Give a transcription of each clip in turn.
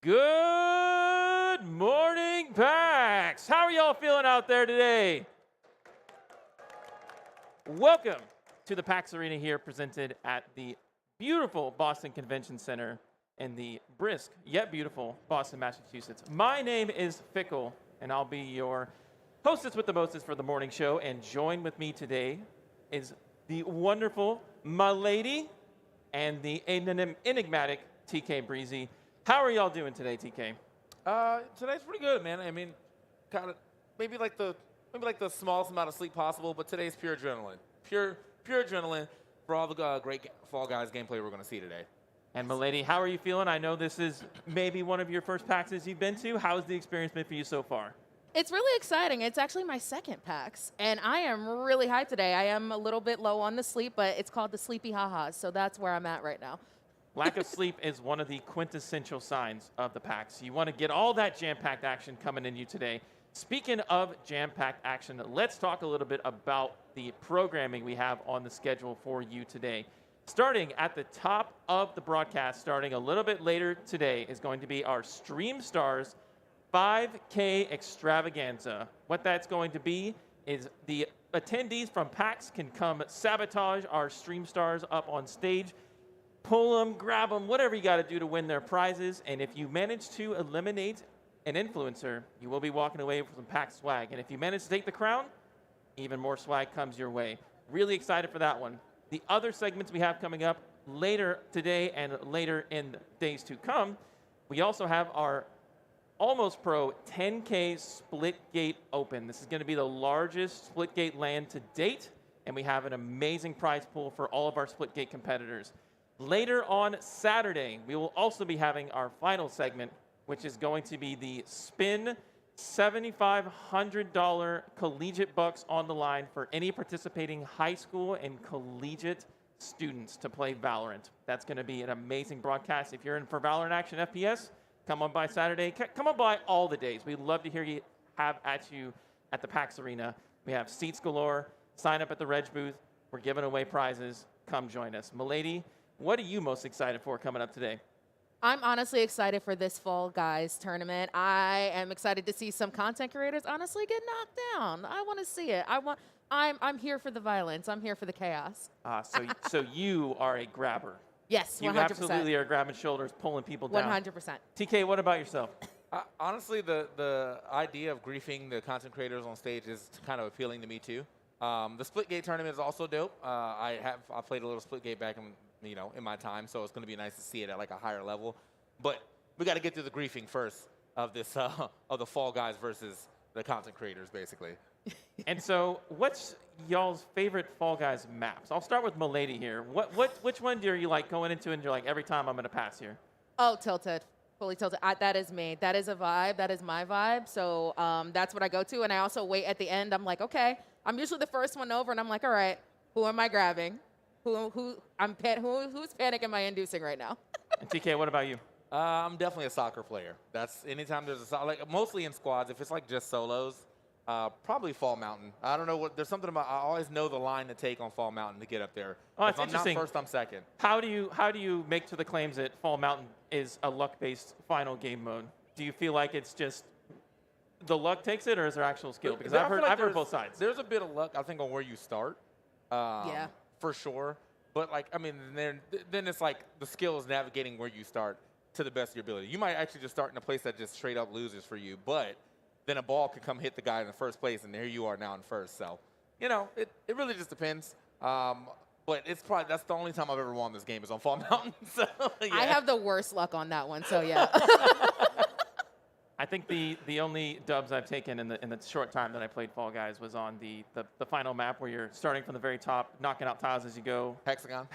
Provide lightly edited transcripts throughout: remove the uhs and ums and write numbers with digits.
Good morning, PAX. How are y'all feeling out there today? Welcome to the PAX Arena here, presented at the beautiful Boston Convention Center in the brisk yet beautiful Boston, Massachusetts. My name is Fickle, and I'll be your hostess with the mostest for the morning show. And join with me today is the wonderful my lady and the enigmatic TK Breezy. How are y'all doing today, TK? Today's pretty good, man. I mean, kind of maybe like the smallest amount of sleep possible, but today's pure adrenaline. Pure adrenaline for all the great Fall Guys gameplay we're going to see today. And milady, how are you feeling? I know this is maybe one of your first PAXs you've been to. How's the experience been for you so far? It's really exciting. It's actually my second PAX, and I am really hyped today. I am a little bit low on the sleep, but it's called the sleepy ha-has, so that's where I'm at right now. Lack of sleep is one of the quintessential signs of the PAX. You want to get all that jam-packed action coming in you today. Speaking of jam-packed action, let's talk a little bit about the programming we have on the schedule for you today. Starting at the top of the broadcast, starting a little bit later today, is going to be our Stream Stars 5K Extravaganza. What that's going to be is the attendees from PAX can come sabotage our Stream Stars up on stage, pull them, grab them, whatever you got to do to win their prizes. And if you manage to eliminate an influencer, you will be walking away with some PAX swag. And if you manage to take the crown, even more swag comes your way. Really excited for that one. The other segments we have coming up later today and later in days to come, we also have our Almost Pro 10K Split Gate Open. This is going to be the largest Split Gate LAN to date, and we have an amazing prize pool for all of our Split Gate competitors. Later on Saturday, we will also be having our final segment, which is going to be the Spin $7,500 collegiate bucks on the line for any participating high school and collegiate students to play Valorant. That's going to be an amazing broadcast. If you're in for Valorant action FPS, come on by Saturday. Come on by all the days. We'd love to hear you have at you at the PAX Arena. We have seats galore. Sign up at the Reg booth. We're giving away prizes. Come join us. Milady, what are you most excited for coming up today? I'm honestly excited for this Fall Guys tournament. I am excited to see some content creators honestly get knocked down. I want to see it. I'm here for the violence. I'm here for the chaos. So you are a grabber. Yes, 100%. You absolutely are grabbing shoulders, pulling people down. 100%. TK, what about yourself? Honestly, the idea of griefing the content creators on stage is kind of appealing to me too. The Splitgate tournament is also dope. I played a little Splitgate back in my time, so it's going to be nice to see it at like a higher level. But we got to get through the griefing first of this of the Fall Guys versus the content creators, basically. And so, what's y'all's favorite Fall Guys maps? I'll start with Milady here. Which one do you like going into and you're like, every time I'm going to pass here? Oh, Tilted. Fully Tilted. That is me. That is a vibe. That is my vibe. So that's what I go to. And I also wait at the end. I'm like, okay. I'm usually the first one over, and I'm like, all right, who am I grabbing? Who's panic am I inducing right now? And TK, what about you? I'm definitely a soccer player. That's anytime there's mostly in squads. If it's like just solos, probably Fall Mountain. I don't know what. There's something about. I always know the line to take on Fall Mountain to get up there. Oh, if that's I'm interesting. not first, I'm second. How do you make to the claims that Fall Mountain is a luck-based final game mode? Do you feel like it's just the luck takes it, or is there actual skill? Because I've heard both sides. There's a bit of luck, I think, on where you start. Yeah. For sure. But then it's like the skill is navigating where you start to the best of your ability. You might actually just start in a place that just straight up loses for you, but then a ball could come hit the guy in the first place, and there you are now in first. So, it really just depends. But it's probably that's the only time I've ever won this game is on Fall Mountain. So, yeah. I have the worst luck on that one, so yeah. I think the only dubs I've taken in the short time that I played Fall Guys was on the final map where you're starting from the very top, knocking out tiles as you go. Hexagon,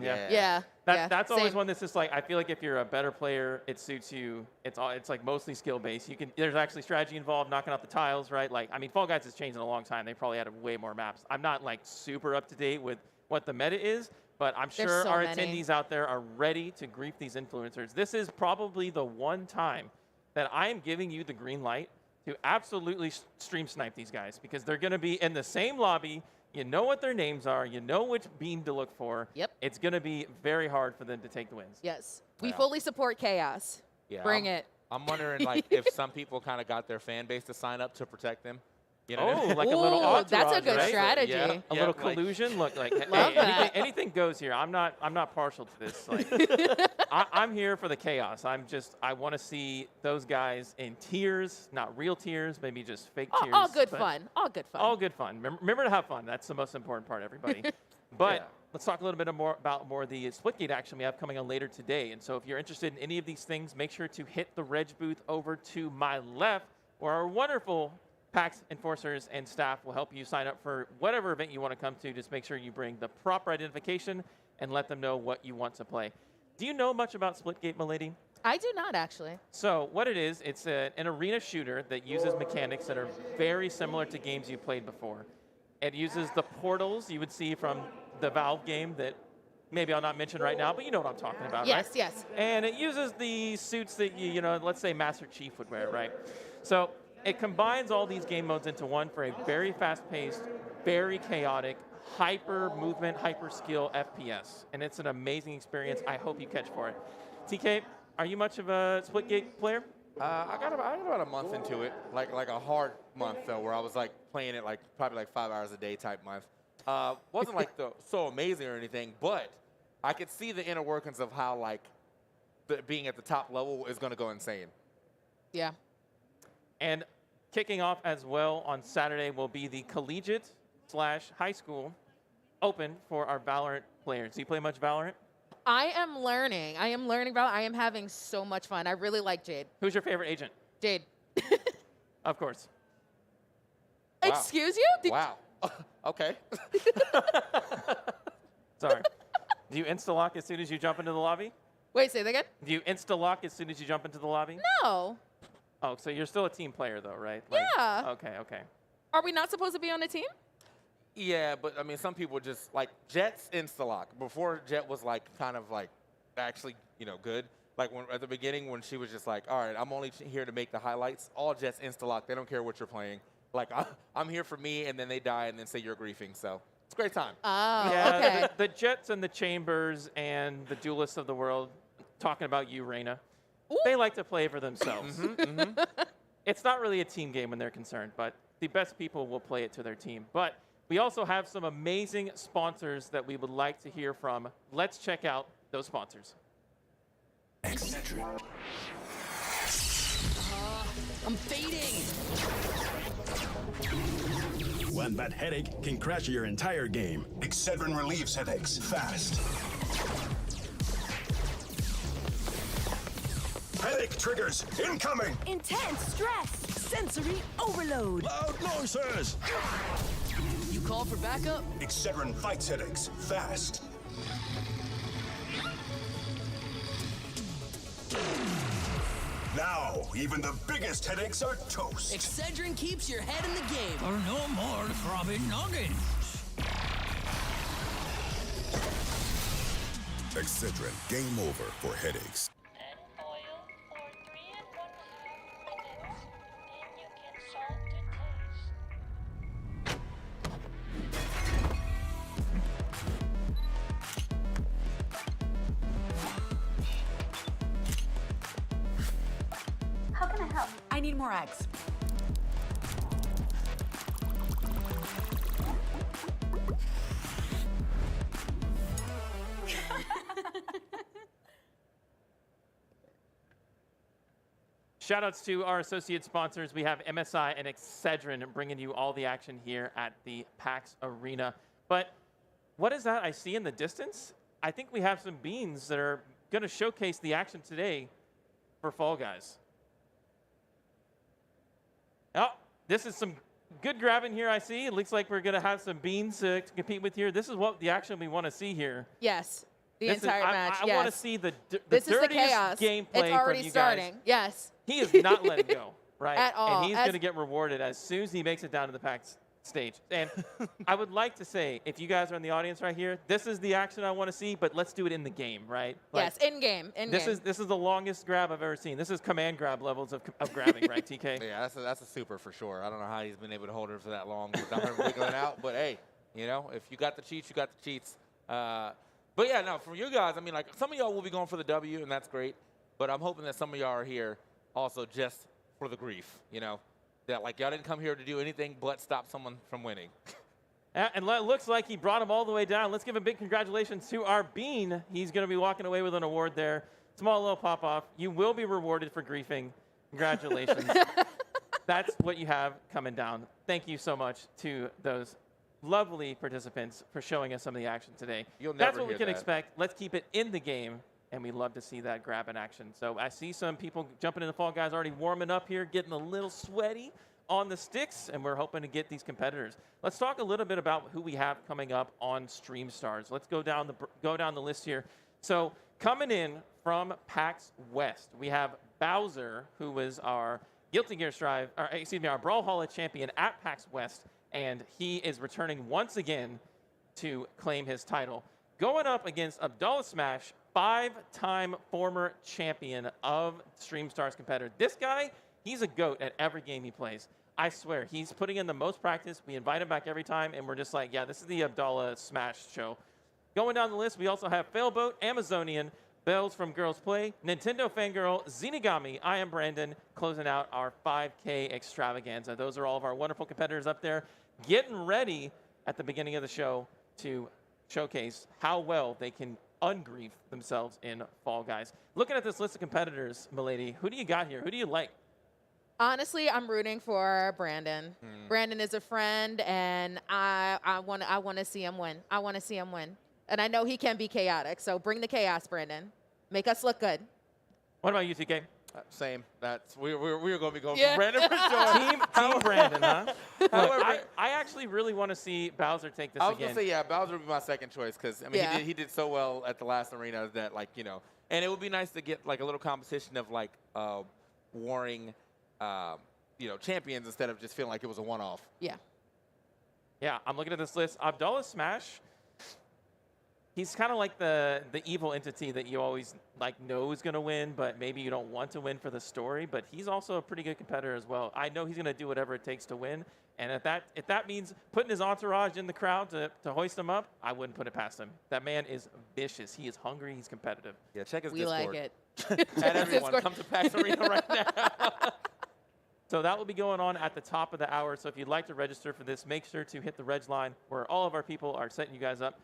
yeah. Yeah. That's always one that's just like, I feel like if you're a better player, it suits you. It's like mostly skill based. There's actually strategy involved, knocking out the tiles, right? Fall Guys has changed in a long time. They probably added way more maps. I'm not like super up to date with what the meta is, but I'm sure our attendees out there are ready to grief these influencers. This is probably the one time that I am giving you the green light to absolutely stream snipe these guys, because they're going to be in the same lobby. You know what their names are. You know which beam to look for. Yep. It's going to be very hard for them to take the wins. Yes. We fully support chaos. Yeah, Bring it. I'm wondering like if some people kind of got their fan base to sign up to protect them. You know what I Oh, mean? like a little Ooh, entourage, that's a good right? strategy. Yeah. A little collusion. Look, like, Love hey, that. anything goes here. I'm not partial to this. Like, I'm here for the chaos. I want to see those guys in tears, not real tears, maybe just fake tears. All good but fun. All good fun. All good fun. Remember to have fun. That's the most important part, everybody. But Yeah. let's talk a little bit more about the Splitgate action we have coming on later today. And so if you're interested in any of these things, make sure to hit the Reg booth over to my left, where our wonderful PAX enforcers and staff will help you sign up for whatever event you want to come to. Just make sure you bring the proper identification and let them know what you want to play. Do you know much about Splitgate, milady? I do not actually. So what it is, it's an arena shooter that uses mechanics that are very similar to games you've played before. It uses the portals you would see from the Valve game that maybe I'll not mention right now, but you know what I'm talking about, Yes, right? yes. And it uses the suits that, you know, let's say Master Chief would wear, right? So it combines all these game modes into one for a very fast-paced, very chaotic, hyper movement, hyper skill FPS. And it's an amazing experience. I hope you catch for it. TK, are you much of a Splitgate player? I got about a month into it, like a hard month though, where I was like playing it like probably like 5 hours a day type month. Wasn't like so amazing or anything, but I could see the inner workings of how like being at the top level is going to go insane. Yeah. And kicking off as well on Saturday will be the collegiate/high school open for our Valorant players. Do you play much Valorant? I am learning. I am having so much fun. I really like Jade. Who's your favorite agent? Jade. Of course. Wow. Excuse you? Wow. Okay. Sorry. Do you insta-lock as soon as you jump into the lobby? Wait, say that again? Do you insta-lock as soon as you jump into the lobby? No. Oh, so you're still a team player though, right? Yeah. Okay, okay. Are we not supposed to be on a team? Yeah, but I mean, some people just like Jet's insta-lock. Before Jet was like kind of like actually, you know, good. Like when, at the beginning when she was just like, all right, I'm only here to make the highlights. All Jet's insta-lock. They don't care what you're playing. Like I'm here for me, and then they die, and then say you're griefing. So it's a great time. Oh, Yeah, okay. the Jets and the Chambers and the Duelists of the world, talking about you, Reyna, they like to play for themselves. It's not really a team game when they're concerned, but the best people will play it to their team. But we also have some amazing sponsors that we would like to hear from. Let's check out those sponsors. I'm fading. One bad headache can crash your entire game. Excedrin relieves headaches fast. Headache triggers incoming. Intense stress. Sensory overload. Loud noises! You call for backup? Excedrin fights headaches fast. Now, even the biggest headaches are toast. Excedrin keeps your head in the game. For no more throbbing noggins. Excedrin, game over for headaches. Add oil for 3 1/2 minutes, and you can salt to taste. How can I help? I need more eggs. Shoutouts to our associate sponsors. We have MSI and Excedrin bringing you all the action here at the PAX Arena. But what is that I see in the distance? I think we have some beans that are going to showcase the action today for Fall Guys. Oh, this is some good grabbing here, I see. It looks like we're going to have some beans to compete with here. This is what the action we want to see here. Yes. The This is- entire match. I yes. want to see the This is the dirtiest chaos. gameplay It's already from you starting. guys. Yes. He is not letting go, right? At all. And he's As- going to get rewarded as soon as he makes it down to the PAX stage. And I would like to say, if you guys are in the audience right here, this is the action I want to see, but let's do it in the game, right? Yes. In game. This is the longest grab I've ever seen. This is command grab levels of grabbing, right, TK? Yeah, that's a super for sure. I don't know how he's been able to hold her for that long without her wiggling out. But hey, you know, if you got the cheats, you got the cheats. But yeah, no, for you guys, I mean, like some of y'all will be going for the W, and that's great. But I'm hoping that some of y'all are here also just for the grief, you know, that like y'all didn't come here to do anything but stop someone from winning. And it looks like he brought him all the way down. Let's give a big congratulations to our Bean. He's going to be walking away with an award there. Small little pop-off. You will be rewarded for griefing. Congratulations. That's what you have coming down. Thank you so much to those lovely participants for showing us some of the action today. You'll That's never what we hear can that. expect. Let's keep it in the game, and we love to see that grab in action. So I see some people jumping in the Fall Guys already warming up here, getting a little sweaty on the sticks, and we're hoping to get these competitors. Let's talk a little bit about who we have coming up on Stream Stars. Let's go down the list here. So coming in from PAX West, we have Bowser, who was our Guilty Gear Strive, or excuse me, our Brawlhalla champion at PAX West, and he is returning once again to claim his title. Going up against Abdullah Smash, 5-time former champion of Stream Stars competitor. This guy, he's a GOAT at every game he plays. I swear, he's putting in the most practice. We invite him back every time, and we're just like, yeah, this is the Abdullah Smash show. Going down the list, we also have Failboat, Amazonian, Bells from Girls Play, Nintendo Fangirl, Zenigami, I Am Brandon, closing out our 5K extravaganza. Those are all of our wonderful competitors up there, getting ready at the beginning of the show to showcase how well they can ungrief themselves in Fall Guys. Looking at this list of competitors, Milady, who do you got here? Who do you like? Honestly, I'm rooting for Brandon. Brandon is a friend, and I want to see him win. I want to see him win. And I know he can be chaotic, so bring the chaos, Brandon. Make us look good. What about you, TK? Same. That's we're going to be going Yeah. for Brandon for sure. Team Brandon, huh? Look, However, I actually really want to see Bowser take this I was again. going to say, yeah, Bowser would be my second choice because, I mean, Yeah. he did so well at the last arena that, like, you know, and it would be nice to get, like, a little competition of, like, warring, you know, champions instead of just feeling like it was a one-off. Yeah. Yeah, I'm looking at this list. Abdullah Smash, he's kind of like the evil entity that you always like know is going to win, but maybe you don't want to win for the story. But he's also a pretty good competitor as well. I know he's going to do whatever it takes to win. And if that means putting his entourage in the crowd to hoist him up, I wouldn't put it past him. That man is vicious. He is hungry. He's competitive. Yeah, check his We Discord. like it. And everyone, Discord. come to PAX Arena right now. So that will be going on at the top of the hour. So if you'd like to register for this, make sure to hit the reg line where all of our people are setting you guys up.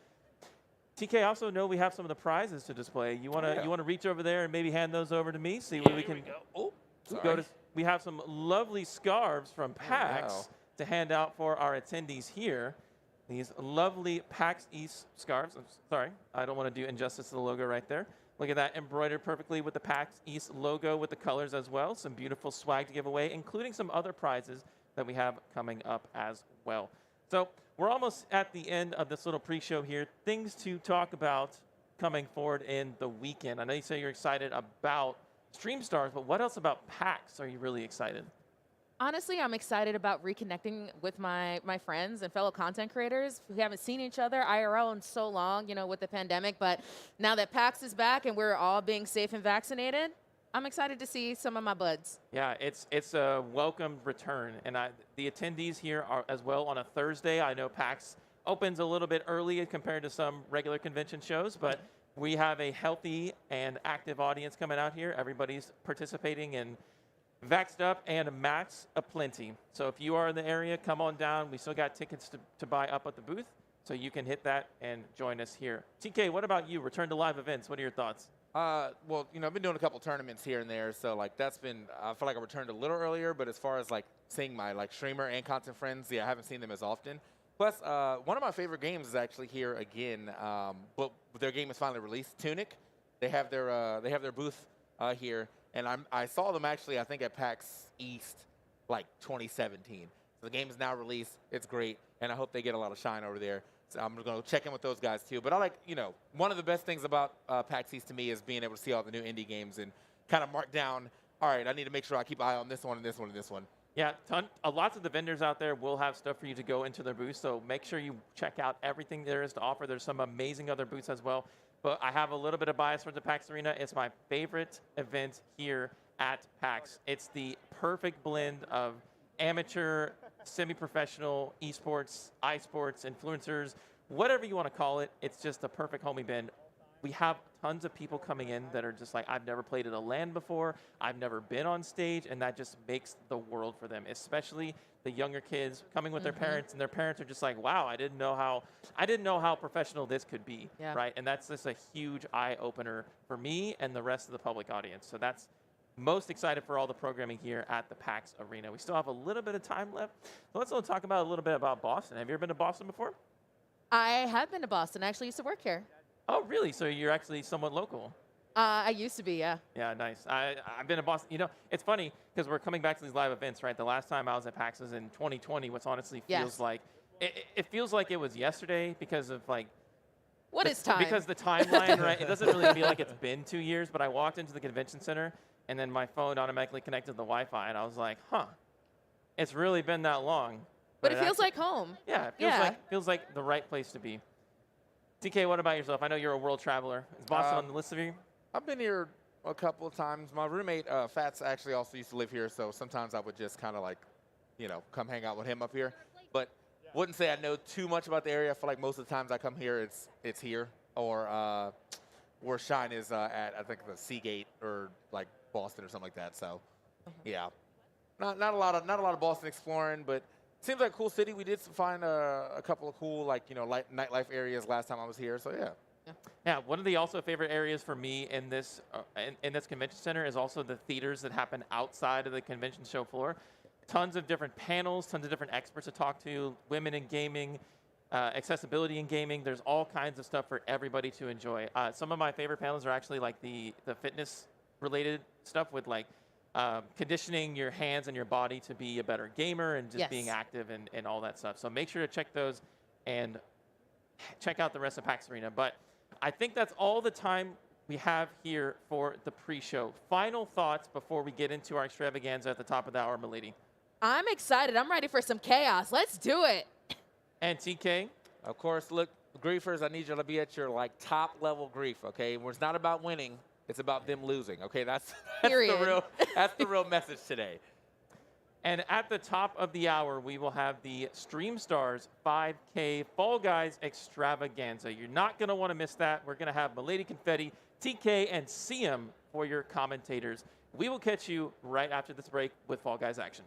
TK, I also know we have some of the prizes to display. You want to reach over there and maybe hand those over to me? See what we can Oh, go to. We have some lovely scarves from PAX wow. to hand out for our attendees here. These lovely PAX East scarves. I'm sorry, I don't want to do injustice to the logo right there. Look at that, embroidered perfectly with the PAX East logo with the colors as well. Some beautiful swag to give away, including some other prizes that we have coming up as well. So we're almost at the end of this little pre-show here. Things to talk about coming forward in the weekend. I know you say you're excited about Stream Stars, but what else about PAX are you really excited? Honestly, I'm excited about reconnecting with my friends and fellow content creators. We haven't seen each other IRL in so long, you know, with the pandemic. But now that PAX is back and we're all being safe and vaccinated, I'm excited to see some of my buds. Yeah, it's a welcome return. And the attendees here are as well on a Thursday. I know PAX opens a little bit early compared to some regular convention shows, but we have a healthy and active audience coming out here. Everybody's participating and vaxxed up and mats aplenty. So if you are in the area, come on down. We still got tickets to buy up at the booth, so you can hit that and join us here. TK, what about you? Return to live events. What are your thoughts? Well, you know, I've been doing a couple tournaments here and there, so like that's been. I feel like I returned a little earlier, but as far as like seeing my like streamer and content friends, yeah, I haven't seen them as often. Plus, one of my favorite games is actually here again. But their game is finally released. Tunic, they have their booth here, and I saw them actually I think at PAX East like 2017. So the game is now released. It's great, and I hope they get a lot of shine over there. So I'm going to check in with those guys too. But I like, you know, one of the best things about PAX East to me is being able to see all the new indie games and kind of mark down, all right, I need to make sure I keep an eye on this one and this one and this one. Yeah, lots of the vendors out there will have stuff for you to go into their booths, so make sure you check out everything there is to offer. There's some amazing other booths as well. But I have a little bit of bias for the PAX Arena. It's my favorite event here at PAX. It's the perfect blend of amateur, semi-professional, esports, iSports, influencers, whatever you want to call it. It's just the perfect homie bin. we have tons of people coming in that are just like, I've never played at a LAN before, I've never been on stage, and that just makes the world for them, especially the younger kids coming with their parents, and their parents are just like, wow, I didn't know how professional this could be, Yeah. right? And that's just a huge eye opener for me and the rest of the public audience. So that's most excited for all the programming here at the PAX Arena. We still have a little bit of time left. So let's talk about a little bit about Boston. Have you ever been to Boston before? I have been to Boston. I actually used to work here. Oh, really? So you're actually somewhat local. I used to be, yeah. Yeah, nice. I've been to Boston. You know, it's funny because we're coming back to these live events, right? The last time I was at PAX was in 2020, which honestly feels Yes. like it feels like it was yesterday because of like What is time? because the timeline, right? It doesn't really feel like it's been 2 years, but I walked into the convention center and then my phone automatically connected to the Wi-Fi, and I was like, huh, it's really been that long. but it feels actually- like home. yeah, it feels like the right place to be. TK, what about yourself? I know you're a world traveler. Is Boston on the list of you? I've been here a couple of times. My roommate, Fats, actually also used to live here, so sometimes I would just kind of like, come hang out with him up here. But wouldn't say I know too much about the area. I feel like most of the times I come here, it's here. Or where Shine is at, I think, the Seagate or like Boston or something like that. So, yeah. Not a lot of Boston exploring, but seems like a cool city. We did find a couple of cool, nightlife areas last time I was here. So, yeah. Yeah, one of the also favorite areas for me in this convention center is also the theaters that happen outside of the convention show floor. Tons of different panels, tons of different experts to talk to, women in gaming, accessibility in gaming. There's all kinds of stuff for everybody to enjoy. Some of my favorite panels are actually like the fitness related stuff with like conditioning your hands and your body to be a better gamer and just Yes. being active and all that stuff. So make sure to check those and check out the rest of PAX Arena. But I think that's all the time we have here for the pre-show. Final thoughts before we get into our extravaganza at the top of the hour, milady. I'm excited. I'm ready for some chaos. Let's do it. And TK, Of course, look, griefers, I need you to be at your top level grief, okay? Where it's not about winning, it's about them losing, okay? That's Period. that's the real message today. and at the top of the hour, we will have the Stream Stars 5K Fall Guys Extravaganza. You're not going to want to miss that. We're going to have Milady Confetti, TK, and CM for your commentators. We will catch you right after this break with Fall Guys action.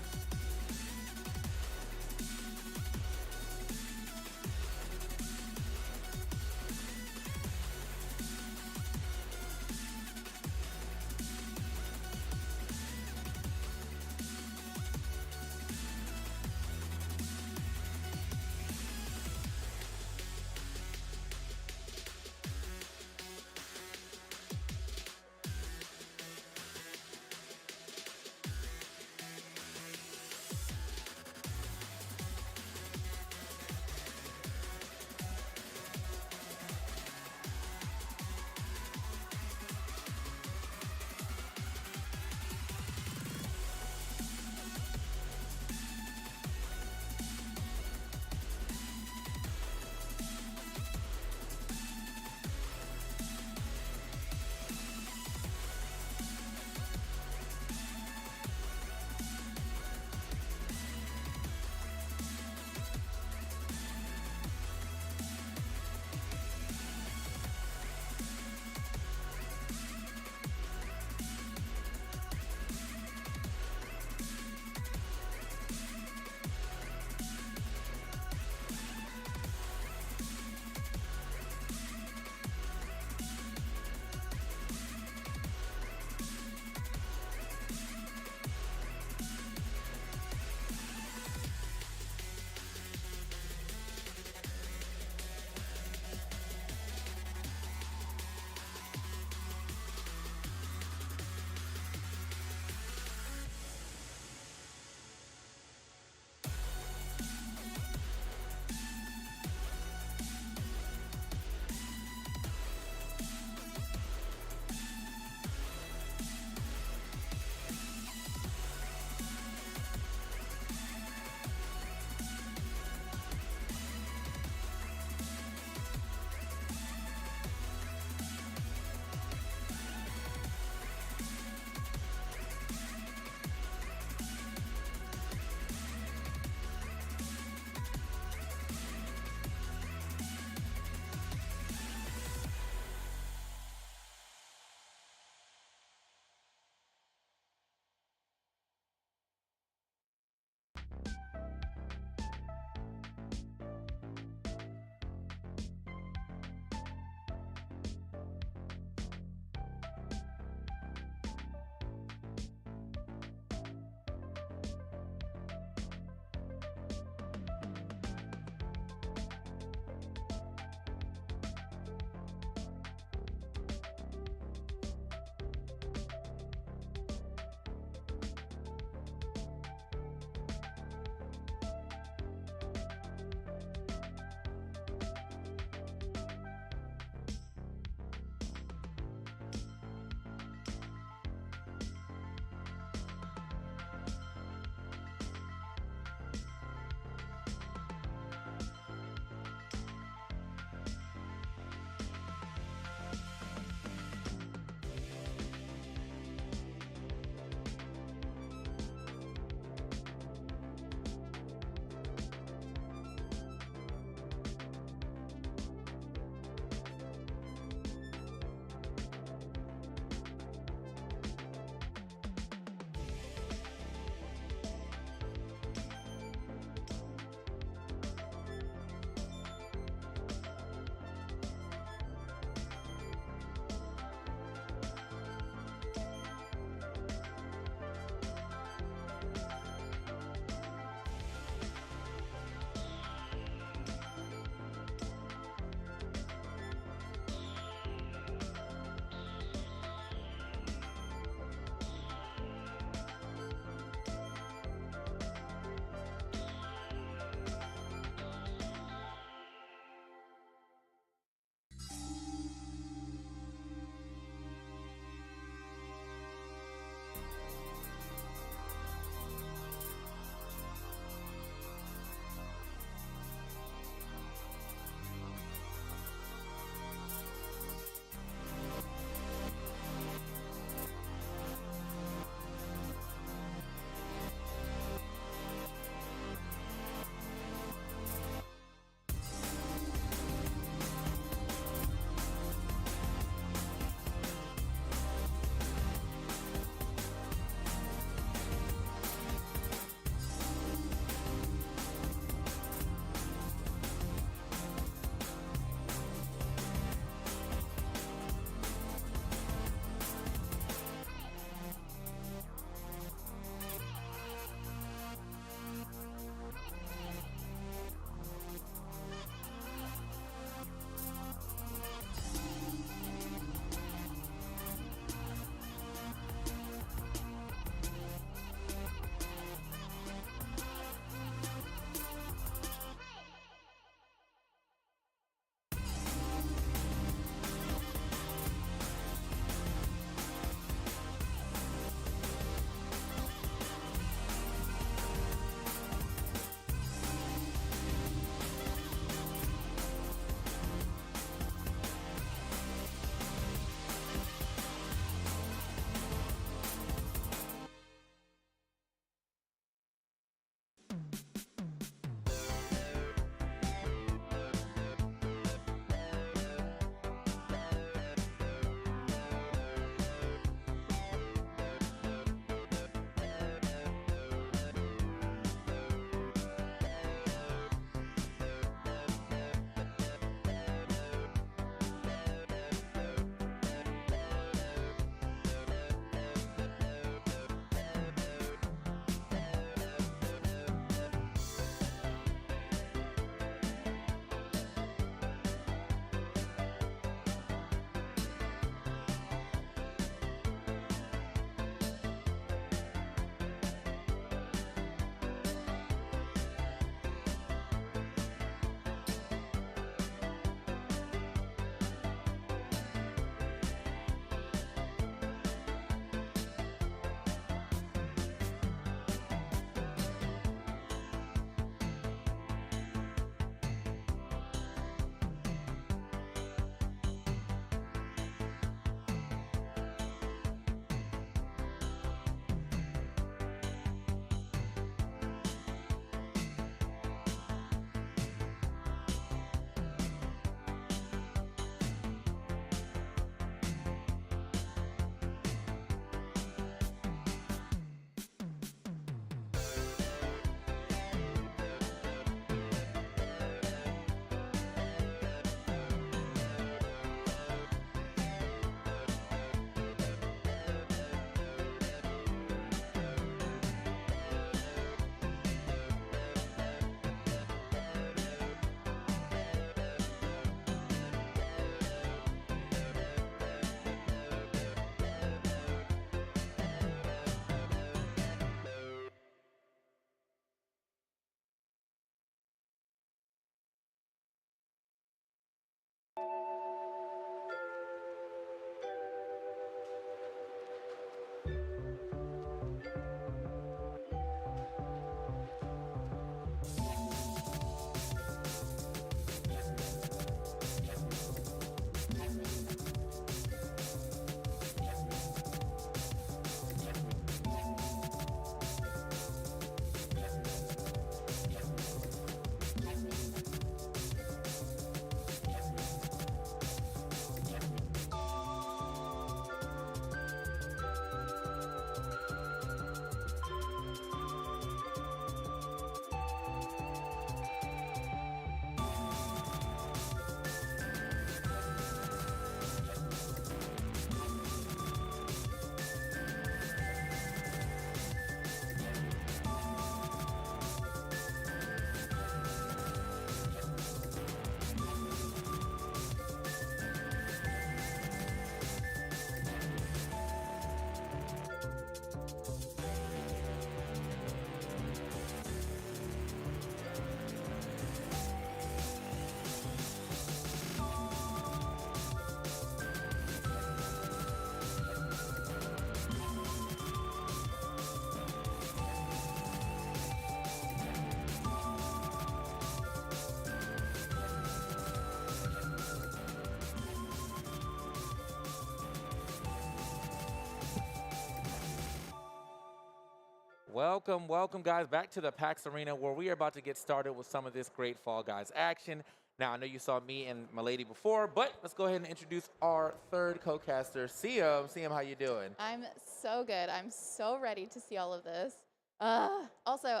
Welcome, guys, back to the PAX Arena where we are about to get started with some of this great Fall Guys action. Now, I know you saw me and my lady before, but let's go ahead and introduce our third co-caster, Siam. Siam, how you doing? I'm so good. I'm so ready to see all of this. Also,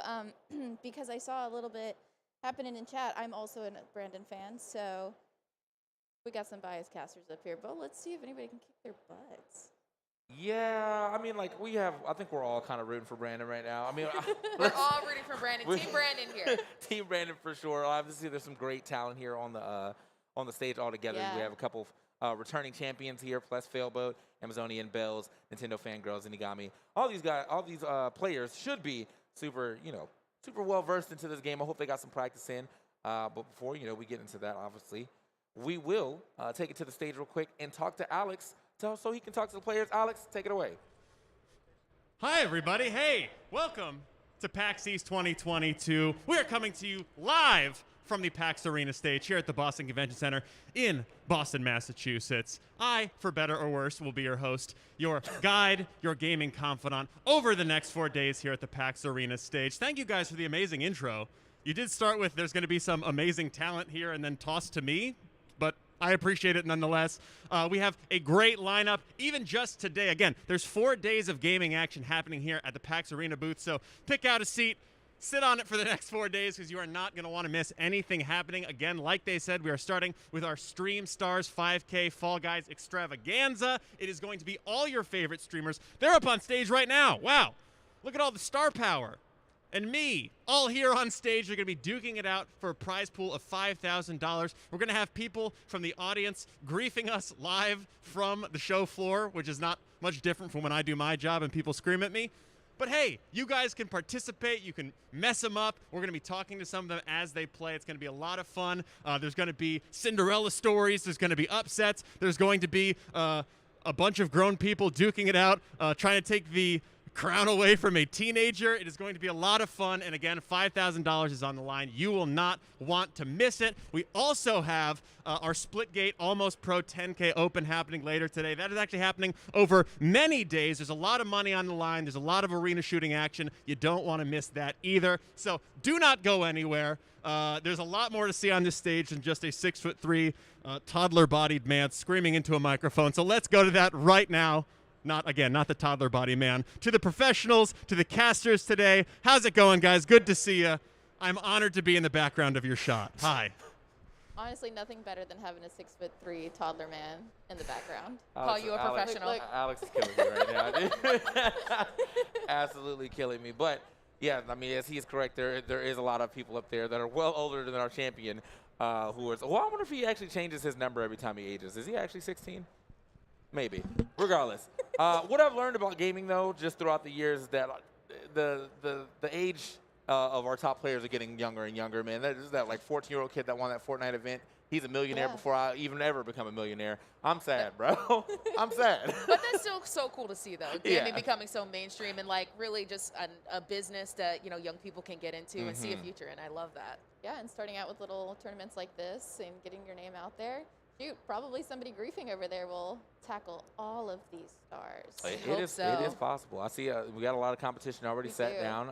because I saw a little bit happening in chat, I'm also a Brandon fan, so we got some biased casters up here, but let's see if anybody can kick their butts. Yeah, I mean, like, I think we're all kind of rooting for Brandon right now. I mean, We're all rooting for Brandon. Team Brandon here. Team Brandon for sure. Obviously, there's some great talent here on the stage altogether. Yeah. We have a couple of returning champions here, plus Failboat, Amazonian Bells, Nintendo Fangirls, Inigami. All these players should be super well versed into this game. I hope they got some practice in. But before we get into that, obviously, we will take it to the stage real quick and talk to Alex so he can talk to the players. Alex, take it away. Hi, everybody. Hey, welcome to PAX East 2022. We are coming to you live from the PAX Arena stage here at the Boston Convention Center in Boston, Massachusetts. I, for better or worse, will be your host, your guide, your gaming confidant over the next 4 days here at the PAX Arena stage. Thank you guys for the amazing intro. You did start with there's going to be some amazing talent here and then tossed to me, but I appreciate it nonetheless. We have a great lineup, even just today. Again, there's 4 days of gaming action happening here at the PAX Arena booth, so pick out a seat, sit on it for the next 4 days because you are not going to want to miss anything happening. Again, like they said, we are starting with our Stream Stars 5K Fall Guys Extravaganza. It is going to be all your favorite streamers. They're up on stage right now. Wow. Look at all the star power. And me, all here on stage, are going to be duking it out for a prize pool of $5,000. We're going to have people from the audience griefing us live from the show floor, which is not much different from when I do my job and people scream at me. But hey, you guys can participate. You can mess them up. We're going to be talking to some of them as they play. It's going to be a lot of fun. There's going to be Cinderella stories. There's going to be upsets. There's going to be a bunch of grown people duking it out, trying to take the crown away from a teenager. It is going to be a lot of fun. And again, $5,000 is on the line. You will not want to miss it. We also have our Splitgate Almost Pro 10K Open happening later today. That is actually happening over many days. There's a lot of money on the line. There's a lot of arena shooting action. You don't want to miss that either. So do not go anywhere. There's a lot more to see on this stage than just a 6'3" toddler-bodied man screaming into a microphone. So let's go to that right now. Not the toddler body man. To the professionals, to the casters today. How's it going, guys? Good to see you. I'm honored to be in the background of your shot. Hi. Honestly, nothing better than having a 6'3" toddler man in the background. Call you a professional. Look. Alex is killing me right now. Absolutely killing me. But yeah, I mean, as he is correct, there is a lot of people up there that are well older than our champion. I wonder if he actually changes his number every time he ages. Is he actually 16? Maybe. Regardless. What I've learned about gaming, though, just throughout the years is that the age of our top players are getting younger and younger, man. There's that, like, 14-year-old kid that won that Fortnite event. He's a millionaire before I even ever become a millionaire. I'm sad, bro. I'm sad. But that's still so cool to see, though. Gaming becoming so mainstream and, like, really just a business that, young people can get into and see a future in. I love that. Yeah, and starting out with little tournaments like this and getting your name out there. Shoot, probably somebody griefing over there will tackle all of these stars. It is possible. I see we got a lot of competition already set down,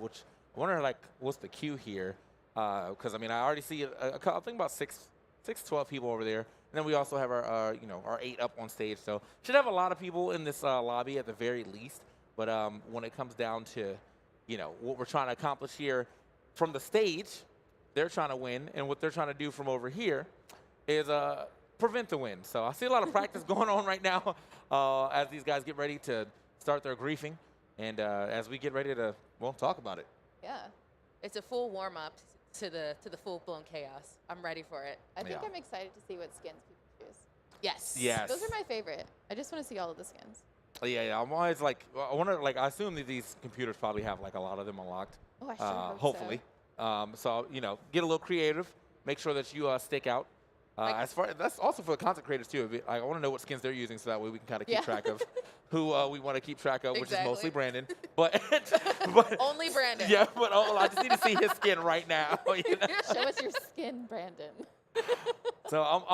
which I wonder, like, what's the queue here? Because, I mean, I already see, I think about 12 people over there. And then we also have our 8 up on stage. So should have a lot of people in this lobby at the very least. But when it comes down to, what we're trying to accomplish here from the stage, they're trying to win. And what they're trying to do from over here is prevent the win. So I see a lot of practice going on right now as these guys get ready to start their griefing. And as we get ready to, talk about it. Yeah. It's a full warm-up to the full-blown chaos. I'm ready for it. I think I'm excited to see what skins people choose. Yes. Yes. Those are my favorite. I just want to see all of the skins. Yeah. I'm always like, I wonder, like, I assume that these computers probably have, like, a lot of them unlocked. Oh, I sure hope hopefully. So, get a little creative. Make sure that you stick out. That's also for the content creators too. I want to know what skins they're using so that way we can kind of keep track of who we want to keep track of, which is mostly Brandon. But Only Brandon. Yeah, but I just need to see his skin right now. Show us your skin, Brandon. So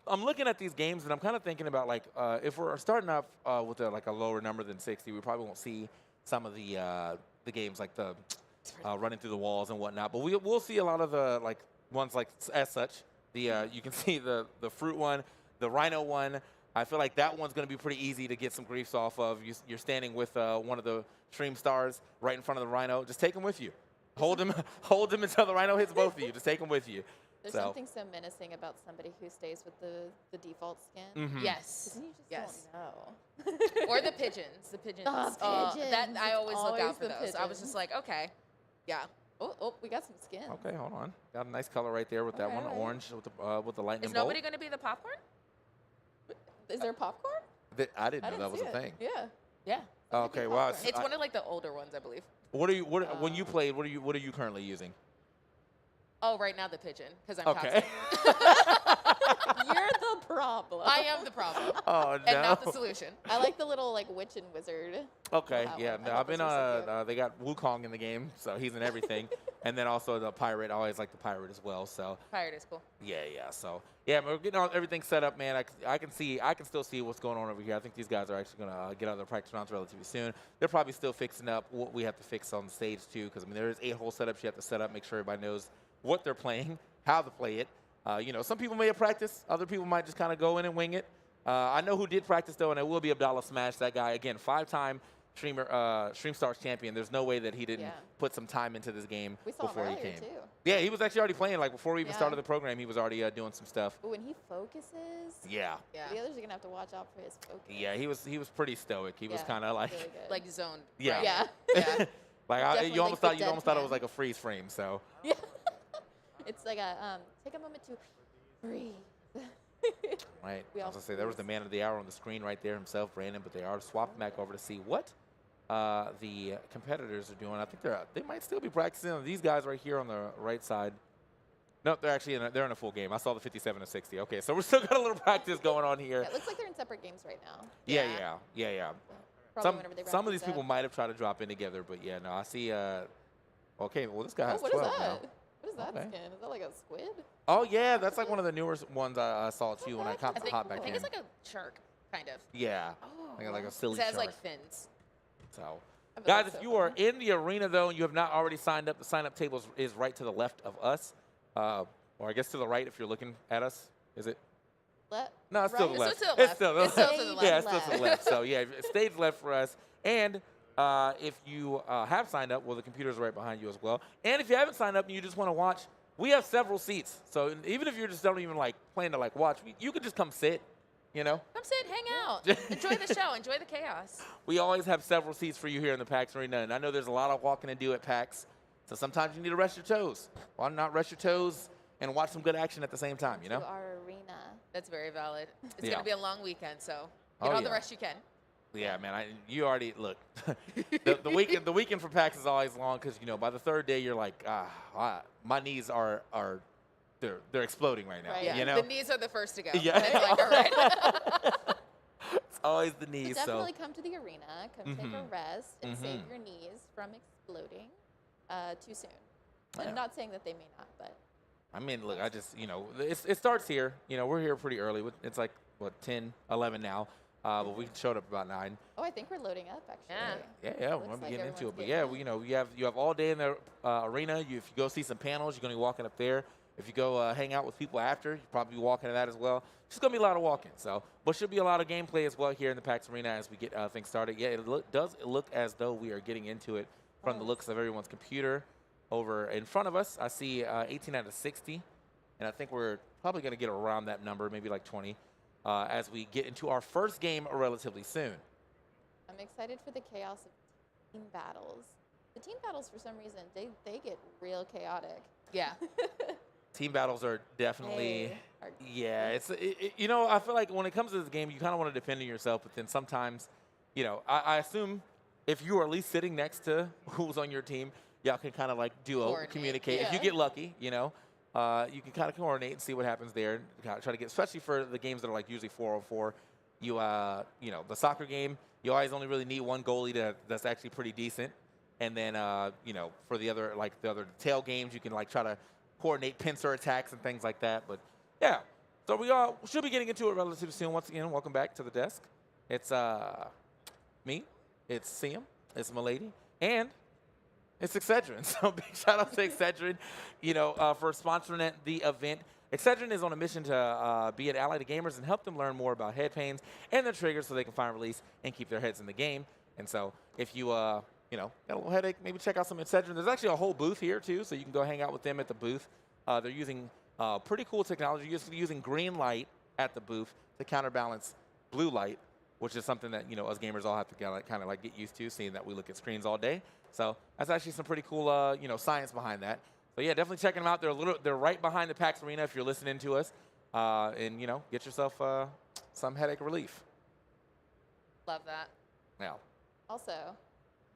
I'm looking at these games and I'm kind of thinking about, like, if we're starting off with a lower number than 60, we probably won't see some of the the games, like the running through the walls and whatnot. But we'll see a lot of the like ones like as such. The you can see the fruit one, the rhino one. I feel like that one's going to be pretty easy to get some griefs off of. You're standing with one of the stream stars right in front of the rhino. Just take him with you. Hold him until the rhino hits both of you. Just take him with you. There's something so menacing about somebody who stays with the default skin. Yes. 'Cause you just Yes. don't know. Or the pigeons. The pigeons. Oh, pigeons. That I always look out Always for the those. I was just pigeons. like, okay, yeah. Oh, we got some skin. Okay, hold on. Got a nice color right there with that one, Alright. orange with the lightning Is bolt. nobody going to be the popcorn? Is there popcorn? I didn't know that was see a it. thing. Yeah. Yeah. Okay, well, It's one of like the older ones, I believe. what are you? When you played, what are you currently using? Oh, right now the pigeon, because I'm Okay. You're the problem. I am the problem, Oh no. and not the solution. I like the little like witch and wizard. Okay, That yeah. one. I No, thought I've been those were so they got Wukong in the game, so he's in everything, and then also the pirate. I always like the pirate as well. So Pirate is cool. yeah. So yeah, we're getting everything set up, man. I can still see what's going on over here. I think these guys are actually gonna get out of their practice rounds relatively soon. They're probably still fixing up what we have to fix on the stage too, because I mean there is 8 whole setups you have to set up, make sure everybody knows what they're playing, how to play it. Some people may have practiced. Other people might just kind of go in and wing it. I know who did practice, though, and it will be Abdallah Smash. That guy, again, 5-time Stream Stars champion. There's no way that he didn't put some time into this game We saw before him he earlier came. too. Yeah, he was actually already playing. Like, before we even Yeah. started the program, he was already doing some stuff. But when he focuses, Yeah. Yeah. the others are gonna have to watch out for his focus. Yeah, he was pretty stoic. He was Yeah, kind of like, really good. Like zoned. yeah. Right? Yeah. Yeah. like Definitely you almost like thought the it was deadpan. like a freeze frame. So Yeah. It's like a take a moment to breathe. right. We I all was gonna say there was the man of the hour on the screen right there himself, Brandon. But they are swapping back over to see what the competitors are doing. I think they might still be practicing. These guys right here on the right side. No, they're actually they're in a full game. I saw the 57 to 60. Okay, so we're still got a little practice going on here. Yeah, it looks like they're in separate games right now. Yeah. Probably whenever they Some wrap of these this people up. might have tried to drop in together, but yeah, no, I see. Okay, well this guy Oh, has what is 12 that? now. What is that Okay. skin? Is that like a squid? Oh yeah, that's like one of the newer ones I saw too when I Okay. caught I the think, hop I back think in. it's like a shark, kind of. Yeah, Oh. like a silly It has shark. like fins. So, I bet guys, that's if so you are fun. in the arena though and you have not already signed up, the sign up table is right to the left of us, or I guess to the right if you're looking at us. Is it? No, it's still Right? the left. It's still to the It's still left. It's still to the Yeah, left. it's still to the left. So yeah, stage left for us. And if you have signed up, well, the computer's right behind you as well. And if you haven't signed up and you just want to watch, we have several seats. So even if you just don't even like plan to like watch, you could just come sit. You know, Come sit, hang out, enjoy the show, enjoy the chaos. we always have several seats for you here in the PAX Arena. And I know there's a lot of walking to do at PAX. So sometimes you need to rest your toes. Why not rest your toes and watch some good action at the same time, you know? To our arena. That's very valid. It's Yeah. gonna be a long weekend, so Oh, get all yeah. the rest you can. Yeah, man. You already look. the weekend for PAX is always long because by the third day you're like, my knees are they're exploding right now. Right. Yeah, You know, the knees are the first to go. Yeah. And it's like, all right. it's always the So knees. definitely come to the arena, come take a Mhm. rest, and save Mhm. your knees from exploding too soon. Yeah. I'm not saying that they may not, but I mean, look, I just it starts here. We're here pretty early. It's like what 10, 11 now. But we showed up about 9. oh, I think we're loading up actually. Yeah. Yeah, we're Looks gonna be like getting into it. everyone's But getting yeah, you have all day in the arena. If you go see some panels, you're gonna be walking up there. If you go hang out with people after, you'll probably be walking to that as well. It's gonna be a lot of walking. So, but should be a lot of gameplay as well here in the PAX Arena as we get things started. Yeah, it does look as though we are getting into it from the looks of everyone's computer over in front of us. I see 18 out of 60, and I think we're probably gonna get around that number, maybe like 20. As we get into our first game relatively soon. I'm excited for the chaos of team battles. The team battles, for some reason, they get real chaotic. Yeah. Team battles are definitely, They are yeah. I feel like when it comes to this game, you kind of want to depend on yourself, but then sometimes, I assume if you are at least sitting next to who's on your team, y'all can kind of like duo Coordinate. communicate. If you Yeah. get lucky, you can kind of coordinate and see what happens there. Try to get, especially for the games that are like usually 4-on-4. The soccer game, you always only really need one goalie that's actually pretty decent. And then, for the other tail games, you can like try to coordinate pincer attacks and things like that. But yeah, so we all should be getting into it relatively soon. Once again, welcome back to the desk. It's me, it's Siam, it's Milady, and It's Excedrin. So big shout out to Excedrin, for sponsoring the event. Excedrin is on a mission to be an ally to gamers and help them learn more about head pains and their triggers so they can find release and keep their heads in the game. And so if you, got a little headache, maybe check out some Excedrin. There's actually a whole booth here, too, so you can go hang out with them at the booth. They're using pretty cool technology. You're using green light at the booth to counterbalance blue light, which is something that, us gamers all have to kind of get used to, seeing that we look at screens all day. So that's actually some pretty cool, science behind that. So yeah, definitely checking them out. They're right behind the PAX Arena if you're listening to us, and get yourself some headache relief. Love that. Yeah. Also,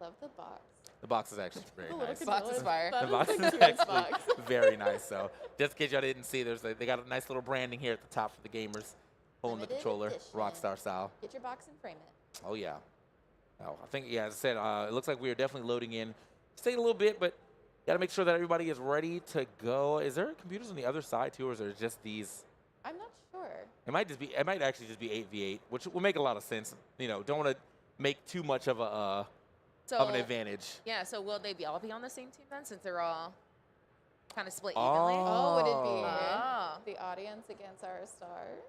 love the box. The box is actually very nice. Box is fire. The box is actually very nice. So just in case y'all didn't see, they got a nice little branding here at the top for the gamers, holding the Limited controller, edition. Rockstar style. Get your box and frame it. Oh yeah. Oh, I think as I said, it looks like we are definitely loading in. It's taking a little bit, but got to make sure that everybody is ready to go. Is there computers on the other side too, or is there just these? I'm not sure. It might actually just be 8v8, which will make a lot of sense. Don't want to make too much of of an advantage. Yeah, so will they all be on the same team then, since they're all kind of split evenly? Oh, would it be Oh. the audience against our stars?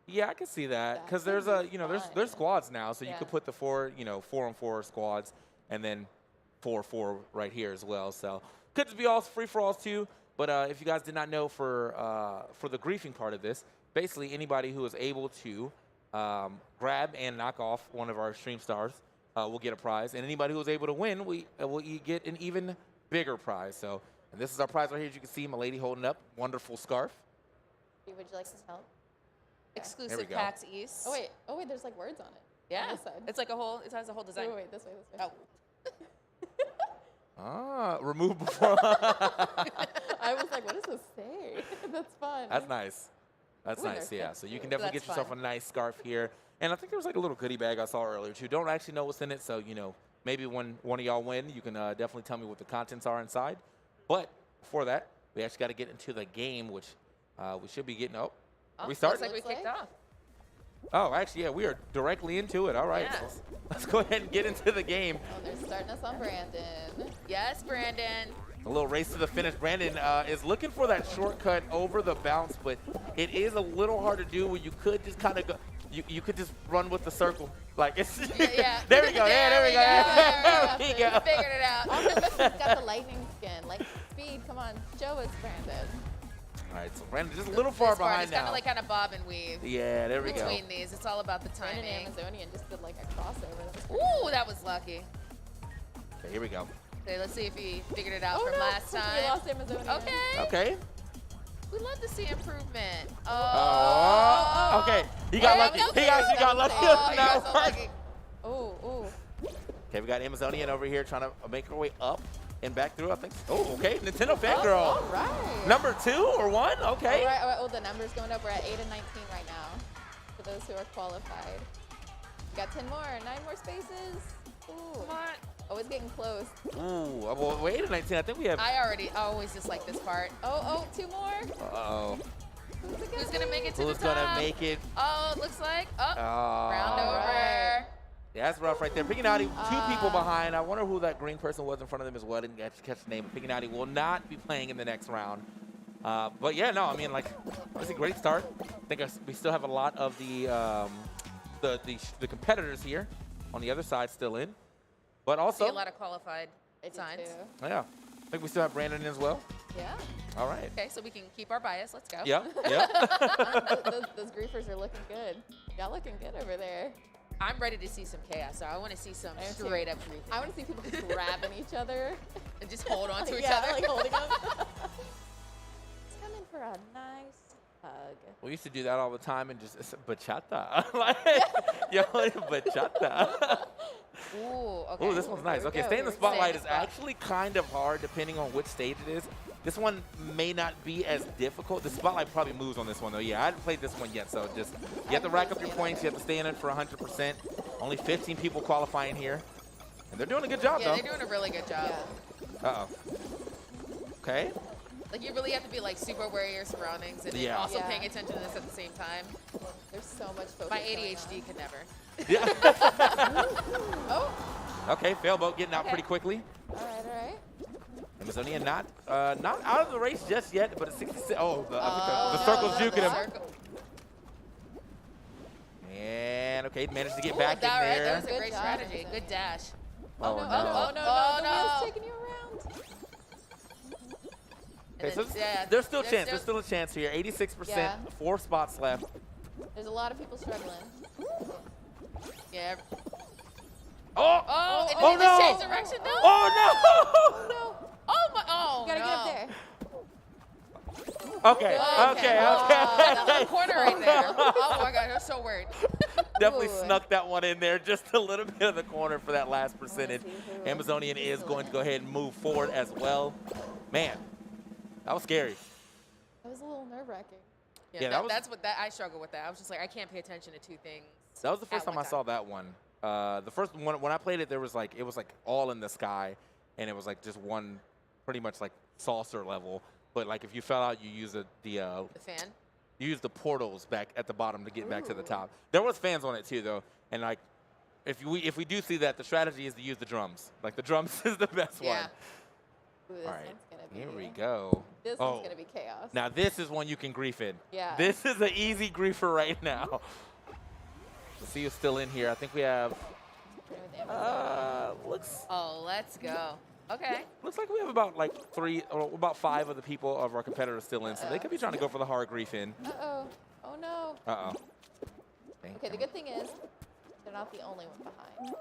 Yeah, I can see that because That there's could be there's squads now, so you Yeah. could put the 4-on-4 squads, and then 4-4 right here as well. So could just be all free for alls too. But if you guys did not know, for the griefing part of this, basically anybody who is able to grab and knock off one of our stream stars will get a prize, and anybody who is able to win, will get an even bigger prize. So, and this is our prize right here. As you can see, my lady holding up, wonderful scarf. Would you like some help? There we Exclusive go. PAX East. Oh wait, there's like words on it. Yeah. On this side. It's like it has a whole design. Wait, this way. Oh. Remove before. I was like, what does this say? That's fun. That's nice. That's Ooh, nice, they're yeah. thick So you too. can definitely That's get yourself fun. a nice scarf here. And I think there was like a little goodie bag I saw earlier too. Don't actually know what's in it, so maybe when one of y'all win, you can definitely tell me what the contents are inside. But before that, we actually got to get into the game, which we should be getting. Oh, we started. Looks like we kicked off. Oh, actually, yeah, we are directly into it. All right, Yeah. so let's go ahead and get into the game. Oh, they're starting us on Brandon. Yes, Brandon. A little race to the finish. Brandon is looking for that shortcut over the bounce, but it is a little hard to do where you could just kind of go. You could just run with the circle. Like it's Yeah. there we go. Yeah, there we go. Yeah, There we yeah, go. Figured it out. Also, he's got the lightning skin. Like, speed, come on, show us, Brandon. All right, so Brandon just a little far This part behind is kind now. of like bob and weave Yeah, there we go. between these. It's all about the Brandon timing. and Amazonian just did like a crossover. That was pretty Ooh, that was lucky. Okay, here we go. Okay, let's see if he figured it out Oh, from no. last We time. lost Amazonian. Okay. Okay. We love to see improvement. Oh, okay. He got lucky. He actually got lucky. Oh, on you that got so one. lucky. Oh. Okay, we got Amazonian over here trying to make her way up and back through, I think. Oh, okay. Nintendo Fangirl. All right. Number 2 or 1? Okay. All right. Oh, the number's going up. We're at 8 and 19 right now for those who are qualified. We got 10 more, 9 more spaces. Ooh. Come on. Oh, it's getting close. Ooh, well, wait a 19. I think we have. I always just like this part. Oh, 2 more. Uh-oh. Who's going to make it to Who's the top? gonna make it? Oh, it looks like. Oh, Oh. round over. right. Yeah, that's rough right there. Pickinati, 2 people behind. I wonder who that green person was in front of them as well. I didn't catch the name. Pickinati will not be playing in the next round. But yeah, no, I mean, like, it's a great start. I think we still have a lot of the competitors here on the other side still in. But also, See a lot of qualified signs. yeah, I think we still have Brandon in as well. Yeah. All right. Okay, so we can keep our bias. Let's go. Yep. those griefers are looking good. Y'all looking good over there. I'm ready to see some chaos, so I want to see some I am too. straight up griefing. I want to see people just grabbing each other. And just hold on to each yeah, other. like holding them. It's coming for a nice hug. We used to do that all the time and just bachata. Like, yo, bachata. Ooh, okay. Ooh, this one's nice. Here we Okay, go. stay in the Here we go. spotlight Stay in is the spot. actually kind of hard depending on which stage it is. This one may not be as difficult. The spotlight probably moves on this one, though. Yeah, I haven't played this one yet, so just you have to rack up your points. You have to stay in it for 100%. Only 15 people qualifying here. And they're doing a good job, Yeah, though. they're doing a really good job. Yeah. Uh-oh. Okay. Like, you really have to be, like, super aware of your surroundings and then Yeah. also Yeah. paying attention to this at the same time. There's so much focus. My going ADHD on. could never. Yeah. Oh. Okay, failboat getting out Okay. pretty quickly. All right. Amazonian not out of the race just yet, but at 66. Oh, I think the circle's juking him. And okay, managed to get back in there. That was a great strategy. Good dash. Oh, no. Oh, no. The wheel's taking you around. Okay, so there's still a chance. There's still a chance here. 86%, Yeah. 4 spots left. There's a lot of people struggling. Yeah. Oh, and oh did no! it change direction? No. Oh No. Oh my. Oh, You gotta no. get up there. no! Okay. That little corner right there. Oh my God, I'm so worried. Definitely Ooh. snuck that one in there, just a little bit of the corner for that last percentage. Amazonian is going to go ahead and move forward as well. Man, that was scary. That was a little nerve-wracking. Yeah, that was- that's what I struggle with that. I was just like, I can't pay attention to two things. That was the first at time one I saw that one. The first one, when I played it, it was like all in the sky, and it was like just one, pretty much like saucer level. But like if you fell out, you use the fan. You use the portals back at the bottom to get back to the top. There was fans on it too, though, and like if we do see that, the strategy is to use the drums. Like the drums is the best one. Ooh, this All right, one's gonna be. here we go. This one's gonna be chaos. Now this is one you can grief in. Yeah. This is an easy griefer right now. Let's see who's still in here. I think we have. Looks Oh, let's go. Okay. looks like we have about like 3 or about 5 of the people of our competitors still in, so they could be trying to go for the hard grief in. Uh-oh. Oh, no. Uh-oh. Okay, the good thing is they're not the only one behind.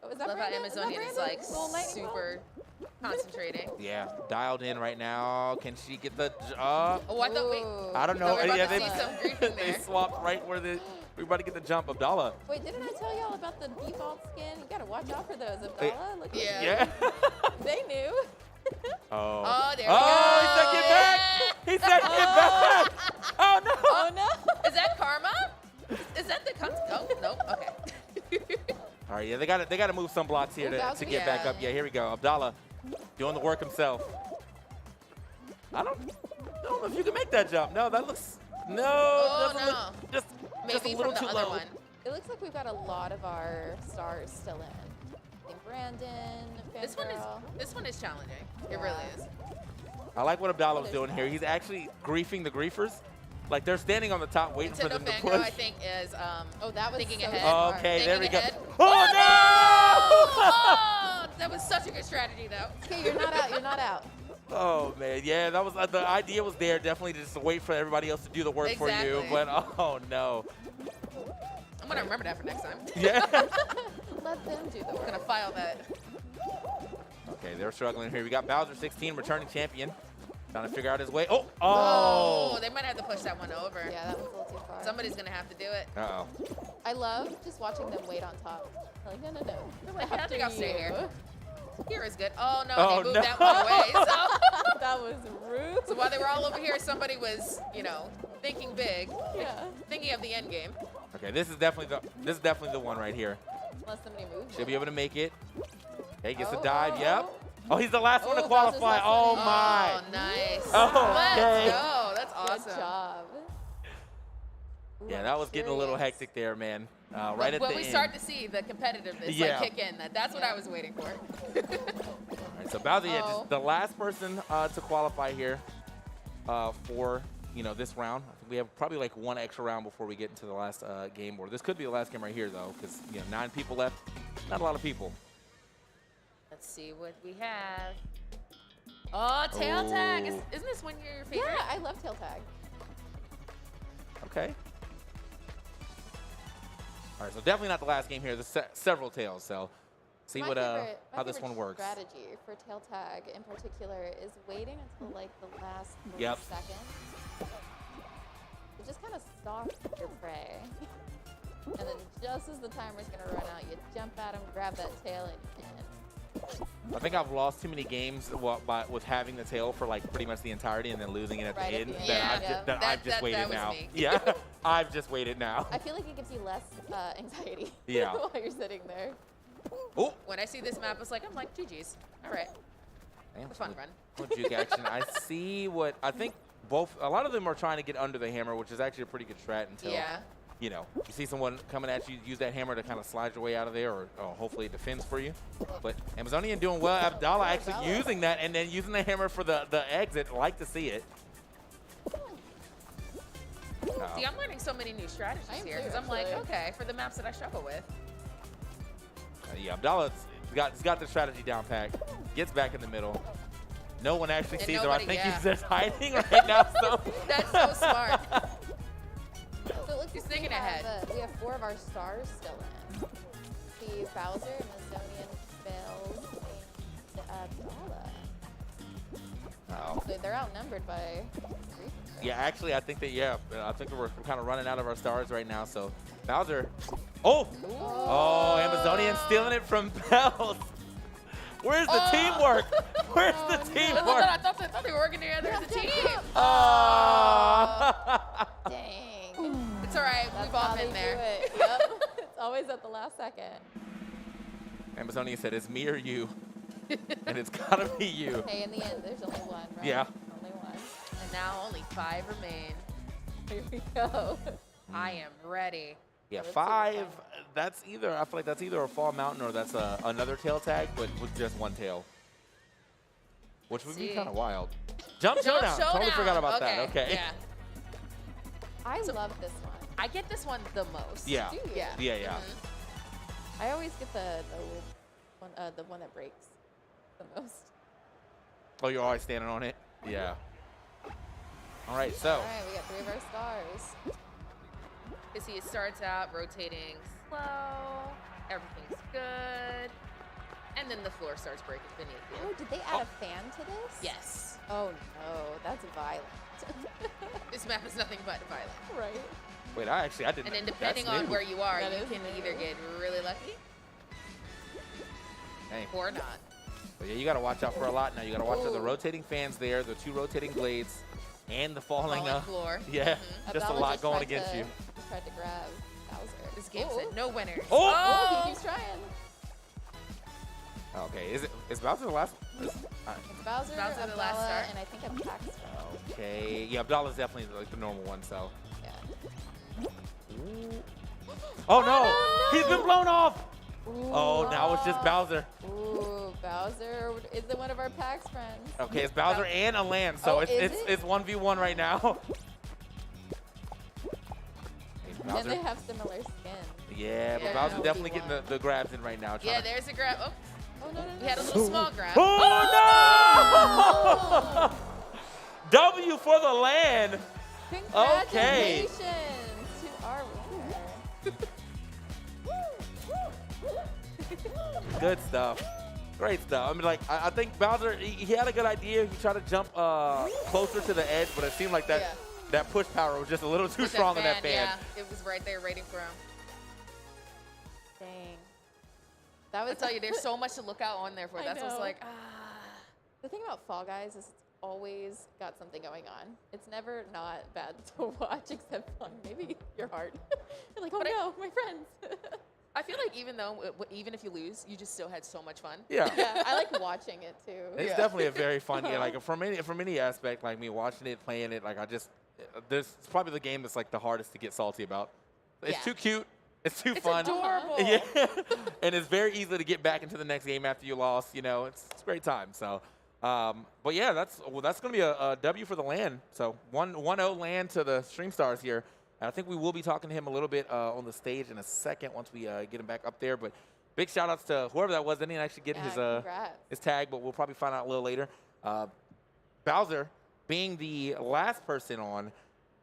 Oh, is that Love how Brandon? Amazonian is that like Brandon? Little lightning bolt? super concentrating. Yeah, dialed in right now. Can she get the? Oh, I thought we. Ooh. I don't know. We're about Yeah, to see some griefing they there. swapped right where we're about to get the jump. Abdallah. Wait, didn't I tell y'all about the default skin? You gotta watch out for those, Abdallah. Look at Yeah. Yeah. They knew. Oh. Oh, there we Oh, go. he said get back. He said get back. Oh no. Oh, no. Is that karma? Is that the Oh, no. Okay. All right, yeah, they got to move some blocks here to get back up. Yeah, here we go. Abdallah doing the work himself. I don't know if you can make that jump. No, that looks doesn't look just Maybe a little from the too other low. one. It looks like we've got a lot of our stars still in. I think Brandon, This one is challenging. It really is. I like what Abdallah was doing here. He's actually griefing the griefers. Like they're standing on the top waiting for them to Nintendo push. Fangirl, I think, is that was thinking so ahead. smart. Okay, there we Thinking go. ahead. Oh no! Oh, that was such a good strategy, though. Okay, you're not out. You're not out. Oh man, yeah, that was the idea was there. Definitely just to wait for everybody else to do the work for you. Exactly. But oh no. I'm gonna remember that for next time. Yeah. Let them do the I'm work. gonna file that. Okay, they're struggling here. We got Bowser 16, returning champion. Trying to figure out his way. Oh! Oh, they might have to push that one over. Yeah, that was a little too far. Somebody's gonna have to do it. Uh-oh. I love just watching them wait on top. They're like, no. I'm like, I think I'll stay After here. Here is good. Oh no, Oh, they moved no. that one away. So, That was rude. so while they were all over here, somebody was, thinking big, Yeah. thinking of the end game. Okay, this is definitely the one right here. Unless somebody moves. Should be able to make it. Okay, gets Oh, a dive. oh, Yep. Oh, he's the last one to Oh, Bowser's qualify. last Oh one. my. Oh, nice. Oh, Let's okay. go. That's awesome. Good job. Yeah, that was getting a little Curious. hectic there, man. Right at when the we end. start to see the competitiveness Yeah. kick in, that's what I was waiting for. All right, so Bowser, yeah, just the last person to qualify here for this round. I think we have probably like one extra round before we get into the last game. Or this could be the last game right here though, because 9 people left. Not a lot of people. Let's see what we have. Oh, tail tag. Isn't this one your favorite? Yeah, I love tail tag. Okay. All right, so definitely not the last game here. There's several tails, so see My what favorite- my how this favorite one works. Strategy for tail tag in particular is waiting until like the last Yep. second. You just kind of stalk your prey, and then just as the timer's gonna run out, you jump at him, grab that tail, and you can. I think I've lost too many games with having the tail for like pretty much the entirety and then losing it at Right the at end. the That end, I've yeah. just, that I've just waited was now. me. Yeah, I've just waited now. I feel like it gives you less anxiety Yeah. while you're sitting there. Oh, When I see this map, I'm like, GG's. All right. damn, A fun run. little juke action. I see what I think. A lot of them are trying to get under the hammer, which is actually a pretty good strat until Yeah. you know, you see someone coming at you, use that hammer to kind of slide your way out of there, or hopefully it defends for you. But Amazonian doing well. Abdallah actually using that and then using the hammer for the exit. Like to see it. See, I'm learning so many new strategies here because I'm like, okay, for the maps that I struggle with. Yeah, Abdallah's got the strategy down pat. Gets back in the middle. No one actually sees him. I think he's just hiding right now. So that's so smart. So it looks He's like thinking ahead. We have 4 of our stars still in. The Bowser, Amazonian, Bells, and Abdallah. Oh. So they're outnumbered by 3. Yeah, actually, I think that, I think we're kind of running out of our stars right now. So Bowser. Oh! Oh, Amazonian stealing it from Bells. Where's the teamwork? Where's the teamwork? No, I thought they were working together as a team. Dang. It's all right. We've all been there. Yep. It's always at the last second. Amazonian said, it's me or you. And it's got to be you. Hey, in the end, there's only one, right? Yeah. Only one. And now only 5 remain. Here we go. I am ready. Yeah, 5, that's either, I feel like that's either a Fall Mountain or that's another tail tag, but with just one tail. Which would be kind of wild. Jump Showdown. Totally forgot about that. Okay. Yeah. I love this one. I get this one the most. Yeah. Yeah. Yeah, yeah. I always get the one that breaks the most. Oh, you're always standing on it? Yeah. All right, so. All right, we got 3 of our stars. You see, it starts out rotating slow, everything's good, and then the floor starts breaking beneath you. Oh, did they add a fan to this? Yes. Oh no, that's violent. This map is nothing but violent. Right. Wait, I didn't. And then depending on where you are, That you is can new. either get really lucky Hey. or not. But yeah, you got to watch out for a lot now. You got to watch out the rotating fans there, the 2 rotating blades, and the falling floor. Yeah, just a Abdallah lot going tried against you. Just tried to grab Bowser. This game said no winners. Oh! He keeps trying. Okay, is Bowser the last? It's Bowser, Bowser the Abdallah, last start? and I think I'm PAX. Okay, yeah, Abdallah's definitely like the normal one, so. Yeah. Oh no! He's been blown off! Ooh, Oh, now it's just Bowser. Ooh, Bowser is one of our PAX friends. Okay, it's Bowser and a land, so Oh, it's 1v1 right now. And then they have similar skin. Yeah, but Yeah. Bowser's definitely getting the grabs in right now. Yeah, there's a grab. Oh, Oh, no. we had a little small grab. Oh, no! W for the land. Okay. Congratulations to our winner. Good stuff. Great stuff. I mean, like, I think Bowser, he had a good idea. He tried to jump closer to the edge, but it seemed like that push power was just a little too With strong in that fan. Yeah, it was right there waiting for him. Dang. That was I tell you, there's so much to look out on there for. I That's what's know. like, The thing about Fall Guys is it's always got something going on. It's never not bad to watch except fun. Maybe your heart. You're like, oh no, my friends. I feel like even if you lose, you just still had so much fun. Yeah. Yeah, I like watching it too. It's definitely a very fun game. Like from any aspect, like me watching it, playing it, like it's probably the game that's like the hardest to get salty about. It's too cute. It's too fun. Adorable. Yeah. And it's very easy to get back into the next game after you lost. You know, it's a great time. So, but yeah, that's gonna be a W for the land. So 1-0 land to the Stream Stars here. And I think we will be talking to him a little bit on the stage in a second once we get him back up there. But big shout outs to whoever that was. Didn't actually get his tag, but we'll probably find out a little later. Bowser being the last person on,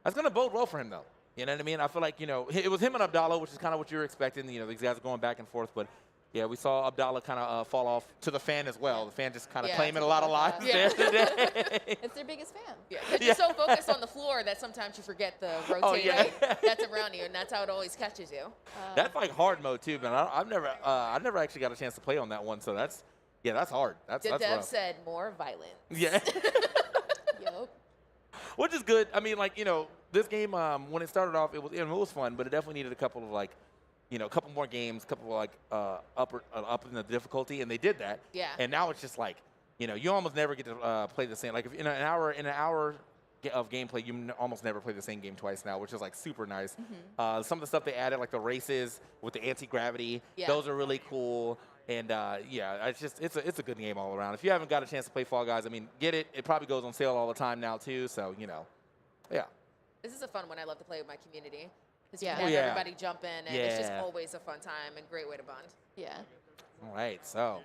that's going to bode well for him, though. You know what I mean? I feel like, it was him and Abdallah, which is kind of what you were expecting. These guys are going back and forth. But, yeah, we saw Abdallah kind of fall off to the fan as well. The fan just kind of claiming a lot of lives there today. It's their biggest fan. Yeah, because you're so focused on the floor that sometimes you forget the rotating that's around you, and that's how it always catches you. That's like hard mode, too, man. I've never actually got a chance to play on that one, so that's hard. That's Dev rough. said more violence. Yeah. Yup. Which is good. I mean, like, this game, when it started off, it was fun, but it definitely needed a couple of, like, a couple more games, a couple of, like, up in the difficulty, and they did that. Yeah. And now it's just like, you almost never get to play the same. Like, if in an hour of gameplay, you almost never play the same game twice now, which is like super nice. Some of the stuff they added, like the races with the anti-gravity, those are really cool. And yeah, it's a good game all around. If you haven't got a chance to play Fall Guys, I mean, get it. It probably goes on sale all the time now too. So yeah. This is a fun one I love to play with my community. Because you Yeah. can have everybody jump in, and it's just Yeah. always a fun time and great way to bond. Yeah. All right, so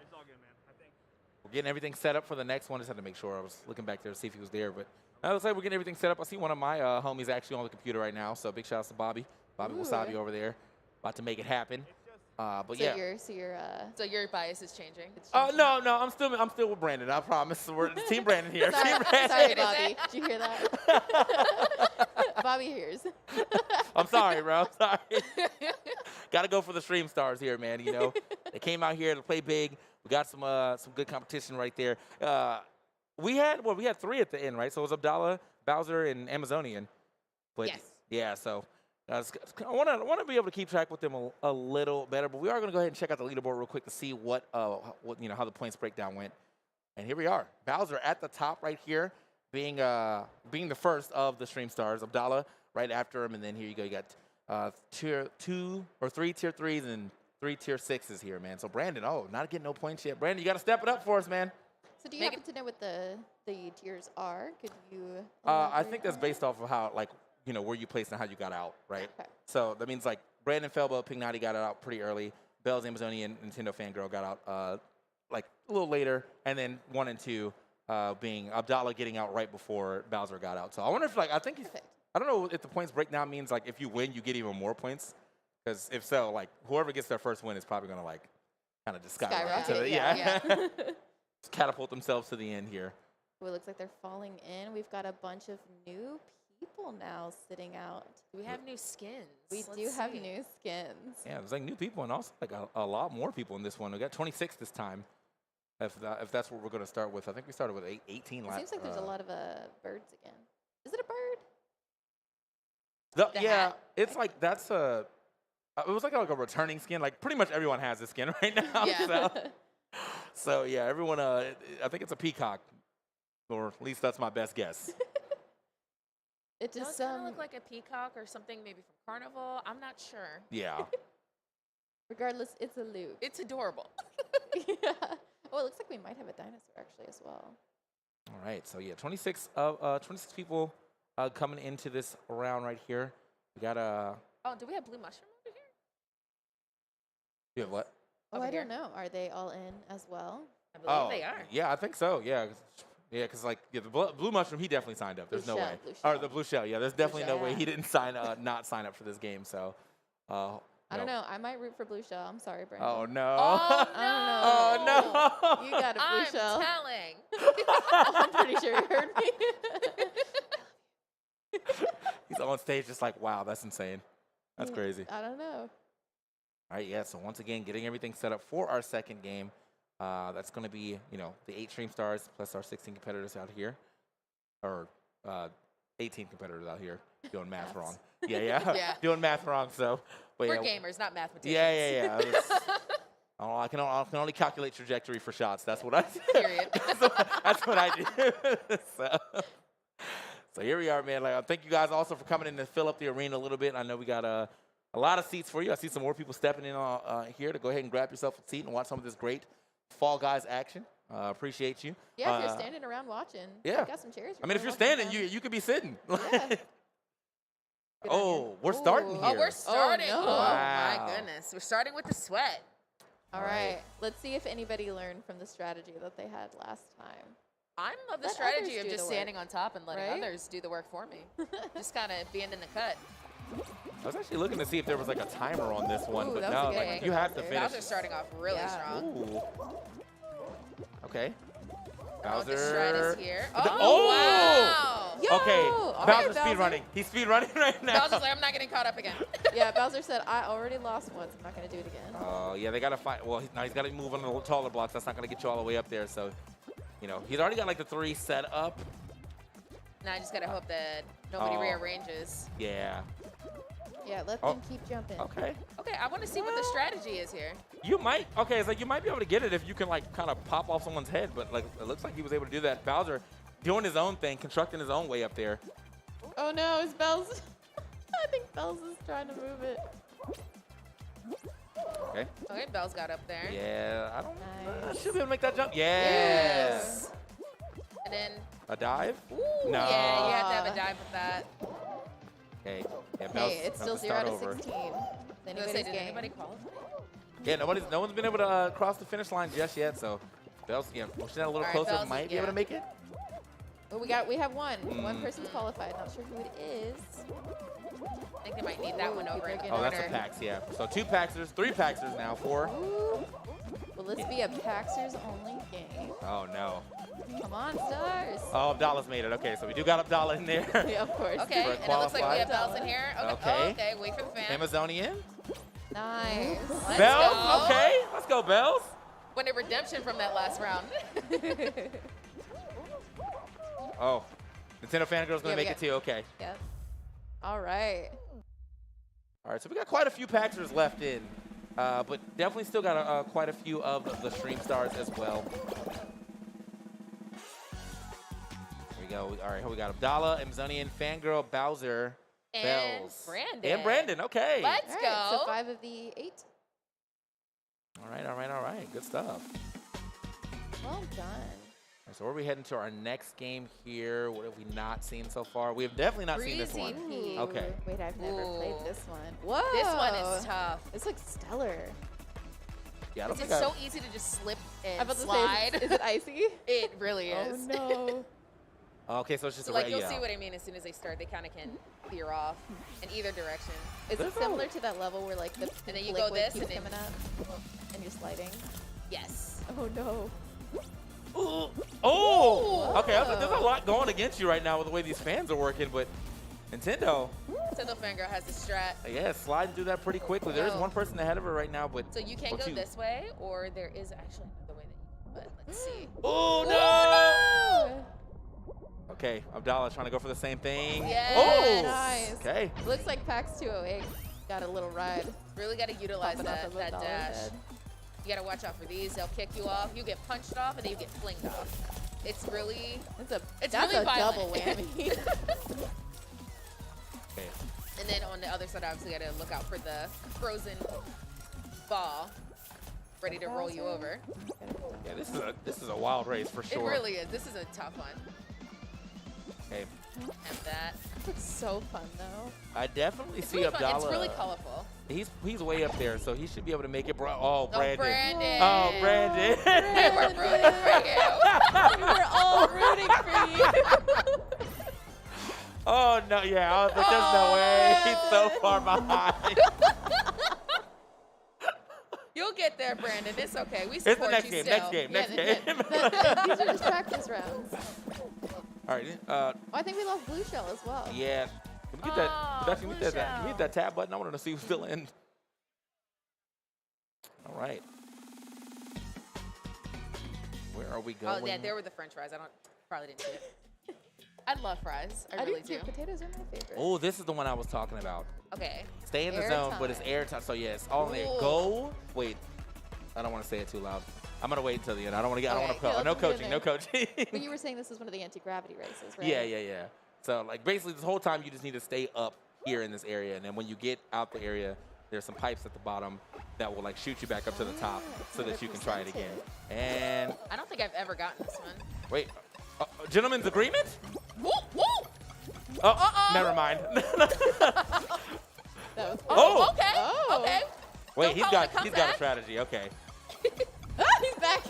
we're getting everything set up for the next one. Just had to make sure. I was looking back there to see if he was there, but it looks like we're getting everything set up. I see one of my homies actually on the computer right now, so big shout out to Bobby Wasabi over there, about to make it happen. But So yeah. So your bias is changing. No, I'm still with Brandon. I promise. We're Team Brandon here. Sorry, Team Brandon. sorry, Bobby. Did you hear that? Bobby hears. I'm sorry, bro. I'm sorry. Got to go for the stream stars here, man. They came out here to play big. We got some good competition right there. We had 3 at the end, right? So it was Abdallah, Bowser, and Amazonian. But Yes. yeah, so I want to be able to keep track with them a little better. But we are going to go ahead and check out the leaderboard real quick to see what how the points breakdown went. And here we are, Bowser at the top right here, being the first of the stream stars. Abdallah right after him, and then here you go. You got tier 2 or 3 tier 3s and 3 tier 6s here, man. So Brandon, not getting no points yet. Brandon, you got to step it up for us, man. So do you happen to know what the tiers are? Could you? I think that's based off of how where you placed and how you got out, right? Okay. So that means like Brandon Felbo, Pignati got out pretty early. Bells, Amazonian, Nintendo Fangirl got out like a little later, and then 1 and 2 being Abdallah getting out right before Bowser got out. So I wonder if I don't know if the points breakdown means like if you win, you get even more points. Because if so, like whoever gets their first win is probably gonna like kind of just skyrocket. Yeah. Just catapult themselves to the end here. Well, it looks like they're falling in. We've got a bunch of new people now sitting out. We have new skins. We do have new skins. Yeah, there's like new people and also like a lot more people in this one. We got 26 this time. If that's what we're going to start with. I think we started with 18 last. It seems like there's a lot of birds again. Is it a bird? Yeah, it's like that's a. It was like a returning skin. Like pretty much everyone has this skin right now. Yeah. So yeah, everyone. I think it's a peacock, or at least that's my best guess. It just kind of look like a peacock or something, maybe from Carnival. I'm not sure. Yeah. Regardless, it's a loop. It's adorable. Yeah. Oh, it looks like we might have a dinosaur actually as well. All right. So yeah, 26 people coming into this round right here. We got a. Oh, do we have blue mushroom over here? You have what? Oh, I don't know. Are they all in as well? I believe they are. Yeah, I think so. Yeah. Yeah, because the blue mushroom, he definitely signed up. There's no way. Or the blue shell. Yeah, there's definitely no way he didn't not sign up for this game. So, I don't know. I might root for blue shell. I'm sorry, Brandon. Oh no. Oh no. Oh no. You got a blue shell. I'm telling. I'm pretty sure you heard me. He's on stage just like, wow, that's insane. That's crazy. I don't know. All right, yeah. So once again, getting everything set up for our second game. That's going to be, the 8 stream stars plus our 16 competitors out here, or 18 competitors out here doing math wrong. Yeah. Doing math wrong. So, but we're gamers, not mathematicians. Yeah. I can only calculate trajectory for shots. That's what I do. Period. That's what I do. So here we are, man. Like, thank you guys also for coming in to fill up the arena a little bit. I know we got a lot of seats for you. I see some more people stepping in here to go ahead and grab yourself a seat and watch some of this great Fall Guys action. Appreciate you. Yeah, if you're standing around watching, yeah. we got some chairs. I mean, if you're standing, you could be sitting. Yeah. Oh, we're starting here. Oh, we're starting. Oh, no. Oh, Wow. my goodness. We're starting with the sweat. All right. Let's see if anybody learned from the strategy that they had last time. I love the Let strategy others of do just the work, standing on top and letting right? others do the work for me. Just kind of being in the cut. I was actually looking to see if there was like a timer on this one, Ooh, but that was no, a good like, one. you have to Bowser. finish. Bowser's starting off really strong. Ooh. Okay. Oh, the Bowser. shred is here. The- Oh, wow. Yo! Okay, All Bowser's right, speed running. He's speed running right now. Bowser's like, I'm not getting caught up again. Yeah, Bowser said, I already lost once. I'm not going to do it again. Oh, yeah, they got to fight. Well, now he's got to move on the taller blocks. That's not going to get you all the way up there. So, he's already got like the 3 set up. Now I just got to hope that nobody rearranges. Yeah. Yeah, let them keep jumping. Okay. Okay, I want to see what the strategy is here. You might. Okay, it's like you might be able to get it if you can like kind of pop off someone's head, but like it looks like he was able to do that. Bowser doing his own thing, constructing his own way up there. Oh no, it's Bells. I think Bells is trying to move it. Okay. Okay, Bells got up there. Yeah, I don't know. Nice. Should be able to make that jump. Yes. And then, A dive? ooh, No. yeah, you have to have a dive with that. Okay. Yeah, Bells, Hey, it's Bells still to 0 start to over. 16. I was gonna Anybody's say, did game. anybody qualify? Yeah, no one's been able to cross the finish line just yet. So Bells, yeah, pushing that a little All right, closer, Bells, might be able to yeah. make it. Oh, we have one. One person's qualified. Not sure who it is. I think they might need that one over in the people are Oh, corner. that's a PAX, yeah. So 2 Paxers, 3 Paxers now, 4. Ooh. Will this be a Paxers only game? Oh no. Come on, Stars. Oh, Abdallah's made it. Okay, so we do got Abdallah in there. Yeah, of course. Okay, For a and it looks like we qualified. have Bells in here. Okay. Okay. Oh, okay, wait for the fan. Amazonian. Nice. Let's Bells, go. okay. Let's go, Bells. Wanted redemption from that last round. Oh, Nintendo Fangirl's gonna Yeah, we make got- it too. Okay. Yep. All right. All right, so we got quite a few Paxers left in, but definitely still got quite a few of the Stream Stars as well. Here we go. All right, here we got Abdallah, Amazonian, Fangirl, Bowser, And Bells. Brandon. And Brandon, okay. Let's All right, go. so 5 of the 8. All right, all right, all right. Good stuff. Well done. All right, so where are we heading to our next game here? What have we not seen so far? We have definitely not seen this one. Breezy. Okay. Wait, I've never played Ooh. this one. Whoa. This one is tough. It's like stellar. Yeah, I don't It's think so easy to just slip I'm and about to slide. say, is it icy? It really Oh is. no. Okay, so it's just So a like you'll yeah. see what I mean as soon as they start. They kind of can veer off in either direction. Is it similar to that level where like the And then you go liquid this keeps and then- coming up and you're sliding? Yes. Oh no. Ooh. Oh! Ooh. Okay, I was like, there's a lot going against you right now with the way these fans are working, but Nintendo, Nintendo Fangirl has the strat. yeah, sliding through that pretty quickly. There is Yo. one person ahead of her right now, but So you can well, go 2. this way, or there is actually another way that you can. But let's see. Oh no! Okay, Abdallah trying to go for the same thing. Yes. Oh! Nice. Okay. Looks like PAX 208 got a little ride. Really got to utilize popping off that, of that Abdallah's dash. head. You got to watch out for these. They'll kick you off. You get punched off, and then you get flinged off. It's really, That's really a violent. double whammy. Okay. And then on the other side, obviously, you got to look out for the frozen ball, ready to roll you over. Yeah, this is a wild race for sure. It really is. This is a tough one. Okay. Have that. It's so fun though. I definitely see Really fun. Abdallah. It's really colorful. He's way up there, so he should be able to make it. Oh, Brandon. Brandon. Oh, Brandon. We were rooting for you. We were all rooting for you. Oh no, yeah, I was like, there's no way. He's so far behind. You'll get there, Brandon. It's okay. We It's the support next you game, still. next game, Yeah, next game. These are just practice rounds. All right, Oh, I think we lost Blue Shell as well. yeah. Can we get Oh, that? Can we Blue hit that? Can we hit Shell. that tab button? I want to see who's still in. All right. Where are we going? Oh, yeah, there were the French fries. Probably didn't see it. I love fries. I I really do do. too. Potatoes are my favorite. Oh, this is the one I was talking about. Okay. Stay in the Air zone, but it's time. airtime. So yeah, it's all in there. Ooh. Go. Wait. I don't want to say it too loud. I'm gonna wait until the end. I don't want to get. I don't want Okay, to. yeah, No let's get in coaching. there. No coaching. But you were saying this is one of the anti-gravity races, right? Yeah. So like basically this whole time you just need to stay up here in this area, and then when you get out the area, there's some pipes at the bottom that will like shoot you back up to the top so that you can try it again. And I don't think I've ever gotten this one. wait, gentlemen's agreement? Woo, woo! Oh, never mind. That was Oh! Okay. Oh. Okay. Wait, Don't he's call it got a a comeback. strategy. Okay. He's back.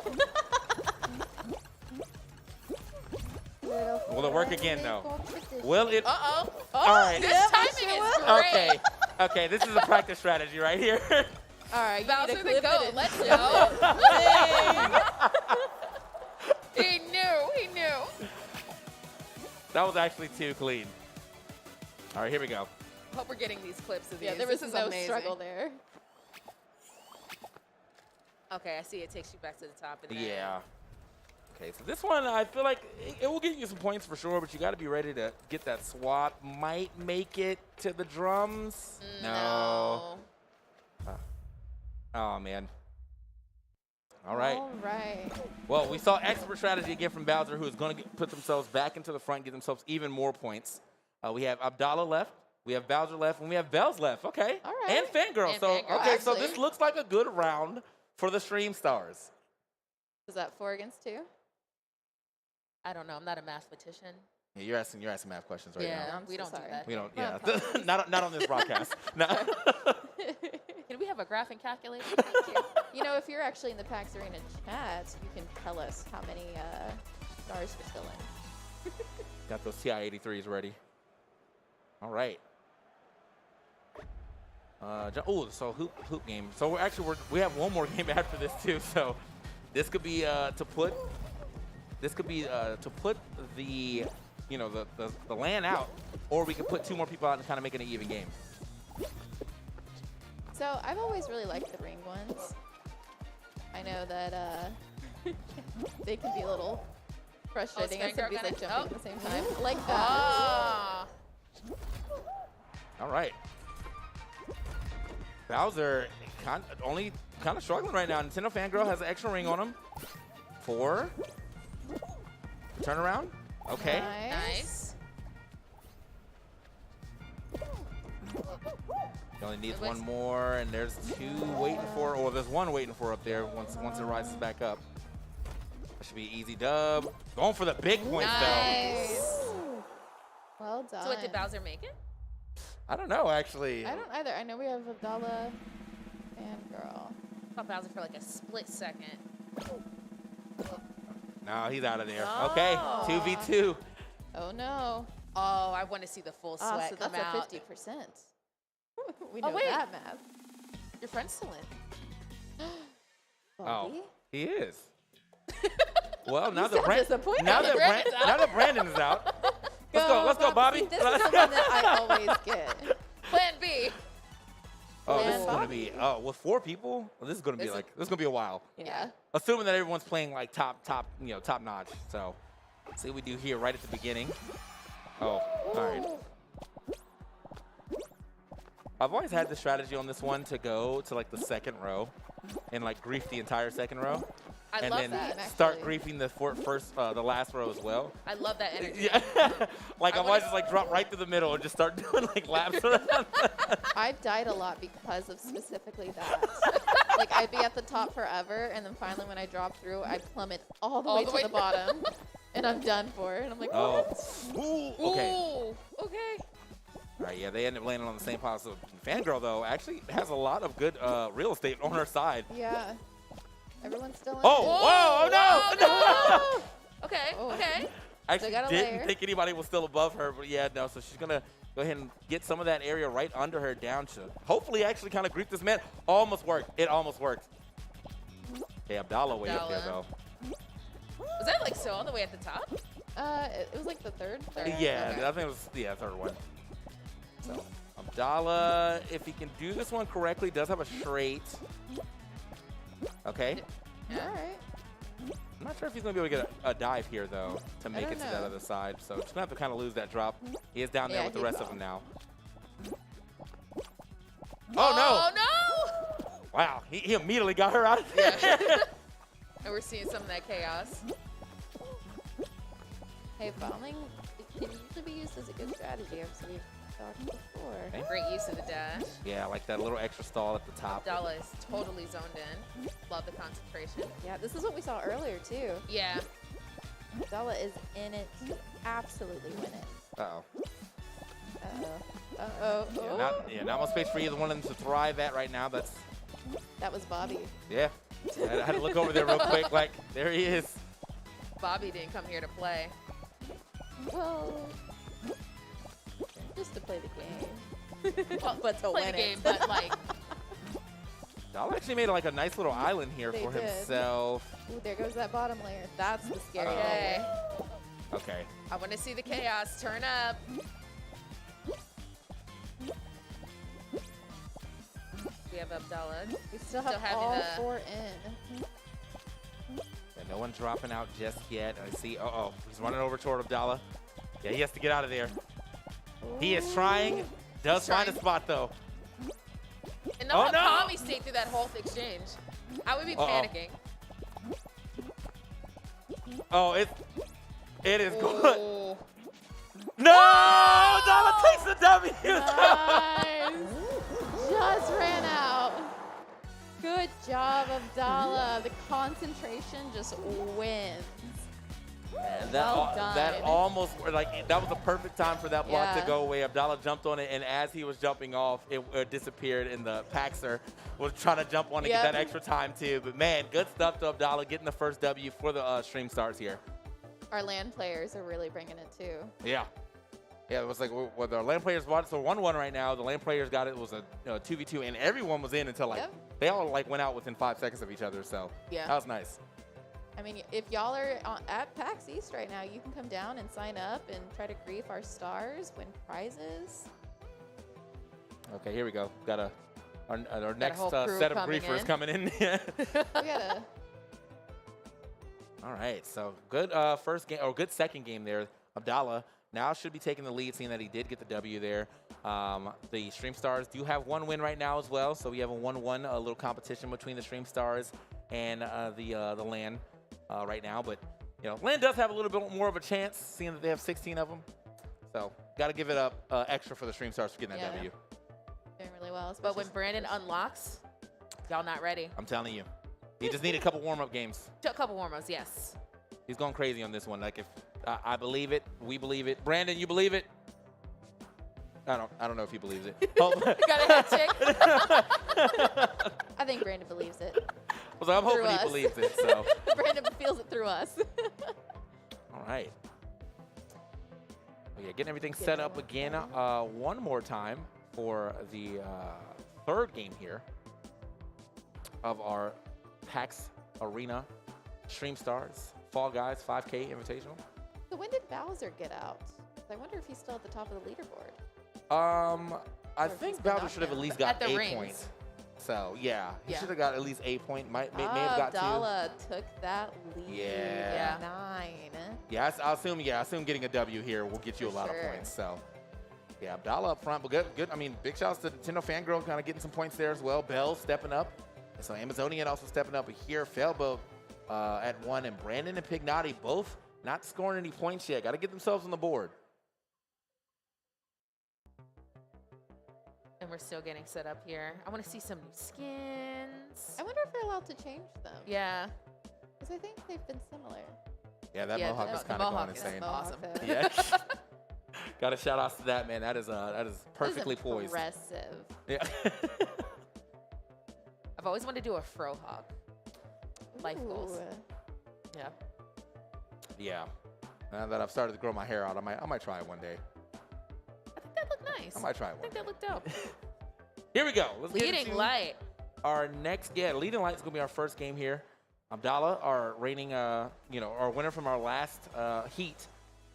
Will it work again though? Will it? Uh-oh. All right. This timing is great. Okay. Okay, this is a practice strategy right here. All right, you Bowser need to the clip goat. it in. Let's go. He knew. That was actually too clean. All right, here we go. Hope we're getting these clips of these. Yeah, there was This is no amazing. struggle there. Okay, I see it takes you back to the top. And then Yeah. Okay, so this one, I feel like it will get you some points for sure, but you got to be ready to get that swap. Might make it to the drums. No. Oh, man. All right. All right. Well, we saw expert strategy again from Bowser, who is going to put themselves back into the front and get themselves even more points. We have Abdallah left, we have Bowser left, and we have Bells left. Okay. All right. And Fangirl. And So, Fangirl, okay, so actually. this looks like a good round for the Stream Stars. Is that 4 against 2? I don't know. I'm not a mathematician. Yeah, you're asking math questions right Yeah, now. I'm we so don't sorry. do that. We don't. My Yeah. not on this broadcast. No. Can we have a graphing calculator? Thank you. You know, if you're actually in the PAX Arena chat, you can tell us how many stars you're still in. Got those TI-83s ready. All right. So hoop game. So we have one more game after this too. So this could be to put the the LAN out, or we could put 2 more people out and kind of make it an even game. So I've always really liked the ring ones. I know that they can be a little frustrating as somebody's like jumping at the same time. Like that. Ah. All right. Bowser only kind of struggling right now. Nintendo Fangirl has an extra ring on him. 4. Turnaround. Okay. Nice. He only needs 1 more, and there's 2 waiting for, or there's 1 waiting for up there once it rises back up. That should be an easy dub. Going for the big points Nice. Well done. So what, did Bowser make it? though. I don't know, actually. I don't either. I know we have Abdallah and Girl. I thought Bowser for like a split second. No, he's out of there. No. Okay, 2v2. Oh no. Oh, I want to see the full sweat So come that's out. a 50%. We know wait. that math. Your friend's still in. Bobby? Oh, he is. Well, now that sound Brandon, disappointed. now that Brandon's out. now that Brandon is out, let's go, Bobby. See, this is the one that I always get. Plan B. Oh, this Plan is gonna Bobby. be with 4 people. Well, this is gonna be This is- this is gonna be a while. Yeah. Assuming that everyone's playing like top notch. So, see what we do here right at the beginning. Oh, all right. I've always had the strategy on this one to go to like the 2nd row and like grief the entire 2nd row. I and love then that. start actually. griefing the last row as well. I love that energy. Yeah, like I I've wanna always just like drop right through the middle and just start doing like laps around. I've died a lot because of specifically that. Like, I'd be at the top forever, and then finally when I drop through, I plummet all the way to the bottom, and I'm done for. And I'm like, Oh, what? ooh, okay. Ooh, okay. All right, yeah, they end up landing on the same pile. So Fangirl though actually has a lot of good real estate on her side. Yeah. Everyone's still in. Oh, whoa, oh no! Whoa, no. Okay, Oh. okay. I Still actually got a didn't layer. think anybody was still above her, but yeah, no. So she's gonna go ahead and get some of that area right under her down to hopefully actually kind of grief this man. Almost worked. It almost worked. Okay, Abdallah way up there though. Was that like so all the way at the top? It was like the third. Yeah, Okay. I think it was 3rd one. So Abdallah, if he can do this one correctly, does have a straight. Okay. All right. I'm not sure if he's gonna be able to get a dive here though to make don't it to that know. other side. So just gonna have to kind of lose that drop. He is down there Yeah, with the he rest of fell. them now. Oh Oh no! no! Wow, he immediately got her out of there. And we're seeing some of that chaos. Hey, bombing it can usually be used as a good strategy, as we've talked before. Okay. Great use of the dash. Yeah, like that little extra stall at the top. Abdallah is totally zoned in. Love the concentration. Yeah, this is what we saw earlier too. Yeah. Abdallah is in it to absolutely win it. Uh-oh. Uh-oh. Uh-oh. Yeah, not much space for either one of them to thrive at right now. That's, That was Bobby. yeah. I had to look over there real quick. Like, there he is. Bobby didn't come here to play. Well, just to play the game. But to Play win the game, it. but like, Dal actually made like a nice little island here They for did. himself. Ooh, there goes that bottom layer. That's the scary okay. layer. Okay. I want to see the chaos turn up. We have Abdallah. We still have having all the- 4 in. Yeah, no one dropping out just yet. I see. Uh-oh. He's running over toward Abdallah. Yeah, he has to get out of there. He is trying. Does find a spot, though. And Oh, how no! calm he stayed through that whole exchange. I would be Uh-oh. panicking. Oh, it is good. Oh. No! Donna takes the W. Nice. Just ran out. Good job, Abdallah. The concentration just wins. And Well done. that almost, like, that was the perfect time for that block Yeah. to go away. Abdallah jumped on it, and as he was jumping off, it disappeared, and the Paxer was trying to jump on to get Yep. that extra time, too. But, man, good stuff to Abdallah getting the first W for the Stream Stars here. Our LAN players are really bringing it too. Yeah. Yeah, it was like, well, the LAN players won, so 1-1 right now. The LAN players got it. It was a 2v2, and everyone was in until, like, Yep. they all, like, went out within 5 seconds of each other, so Yeah. that was nice. I mean, if y'all are at PAX East right now, you can come down and sign up and try to grief our stars, win prizes. Okay, here we go. Got our next whole crew set of coming griefers in. coming in. We gotta. All right, so good first game, or good second game there. Abdallah now should be taking the lead, seeing that he did get the W there. The Stream Stars do have one win right now as well, so we have a 1-1, a little competition between the Stream Stars and the LAN right now. But LAN does have a little bit more of a chance, seeing that they have 16 of them. So got to give it up extra for the Stream Stars for getting that Yeah. W. Doing really well. But when especially Brandon unlocks, y'all not ready. I'm telling you, he just need a couple warm-up games. A couple warm-ups, yes. He's going crazy on this one. Like, if I believe it, we believe it. Brandon, you believe it? I don't know if he believes it. Oh. Got a head check. I think Brandon believes it. So I'm hoping Through he us. believes it. So Brandon feels it through us. all right. Yeah, getting everything set up again one more time for the third game here of our PAX Arena Stream Stars Fall Guys 5K Invitational. So when did Bowser get out? I wonder if he's still at the top of the leaderboard. I Or if he's think been Bowser knocked should have at down. least got At the 8 rings. points. So yeah, he Yeah. should have got at least 8 points. May have got 2. Abdallah took that lead. Yeah. 9. Yeah, I assume getting a W here will get you a For lot sure. of points. So, yeah, Abdallah up front, but good. I mean, big shouts to Nintendo Fangirl kind of getting some points there as well. Bell stepping up. And so Amazonian also stepping up here. Failboat at 1, and Brandon and Pignotti both not scoring any points yet. Got to get themselves on the board. And we're still getting set up here. I want to see some new skins. I wonder if they're allowed to change them. Yeah. Because I think they've been similar. Yeah, that Yeah, Mohawk the is kind of going Mohawk is insane. awesome. Mohawk, though. Yeah. Got to shout out to that, man. That is perfectly That is poised. impressive. Yeah. I've always wanted to do a Frohawk. Life goals. Ooh. Yeah. Yeah. Now that I've started to grow my hair out, I might try it one day. I think that looked nice. I might try it I one think day. that looked dope. Here we go. Let's get Leading into light. our next, leading light is going to be our first game here. Abdallah, our reigning, our winner from our last heat,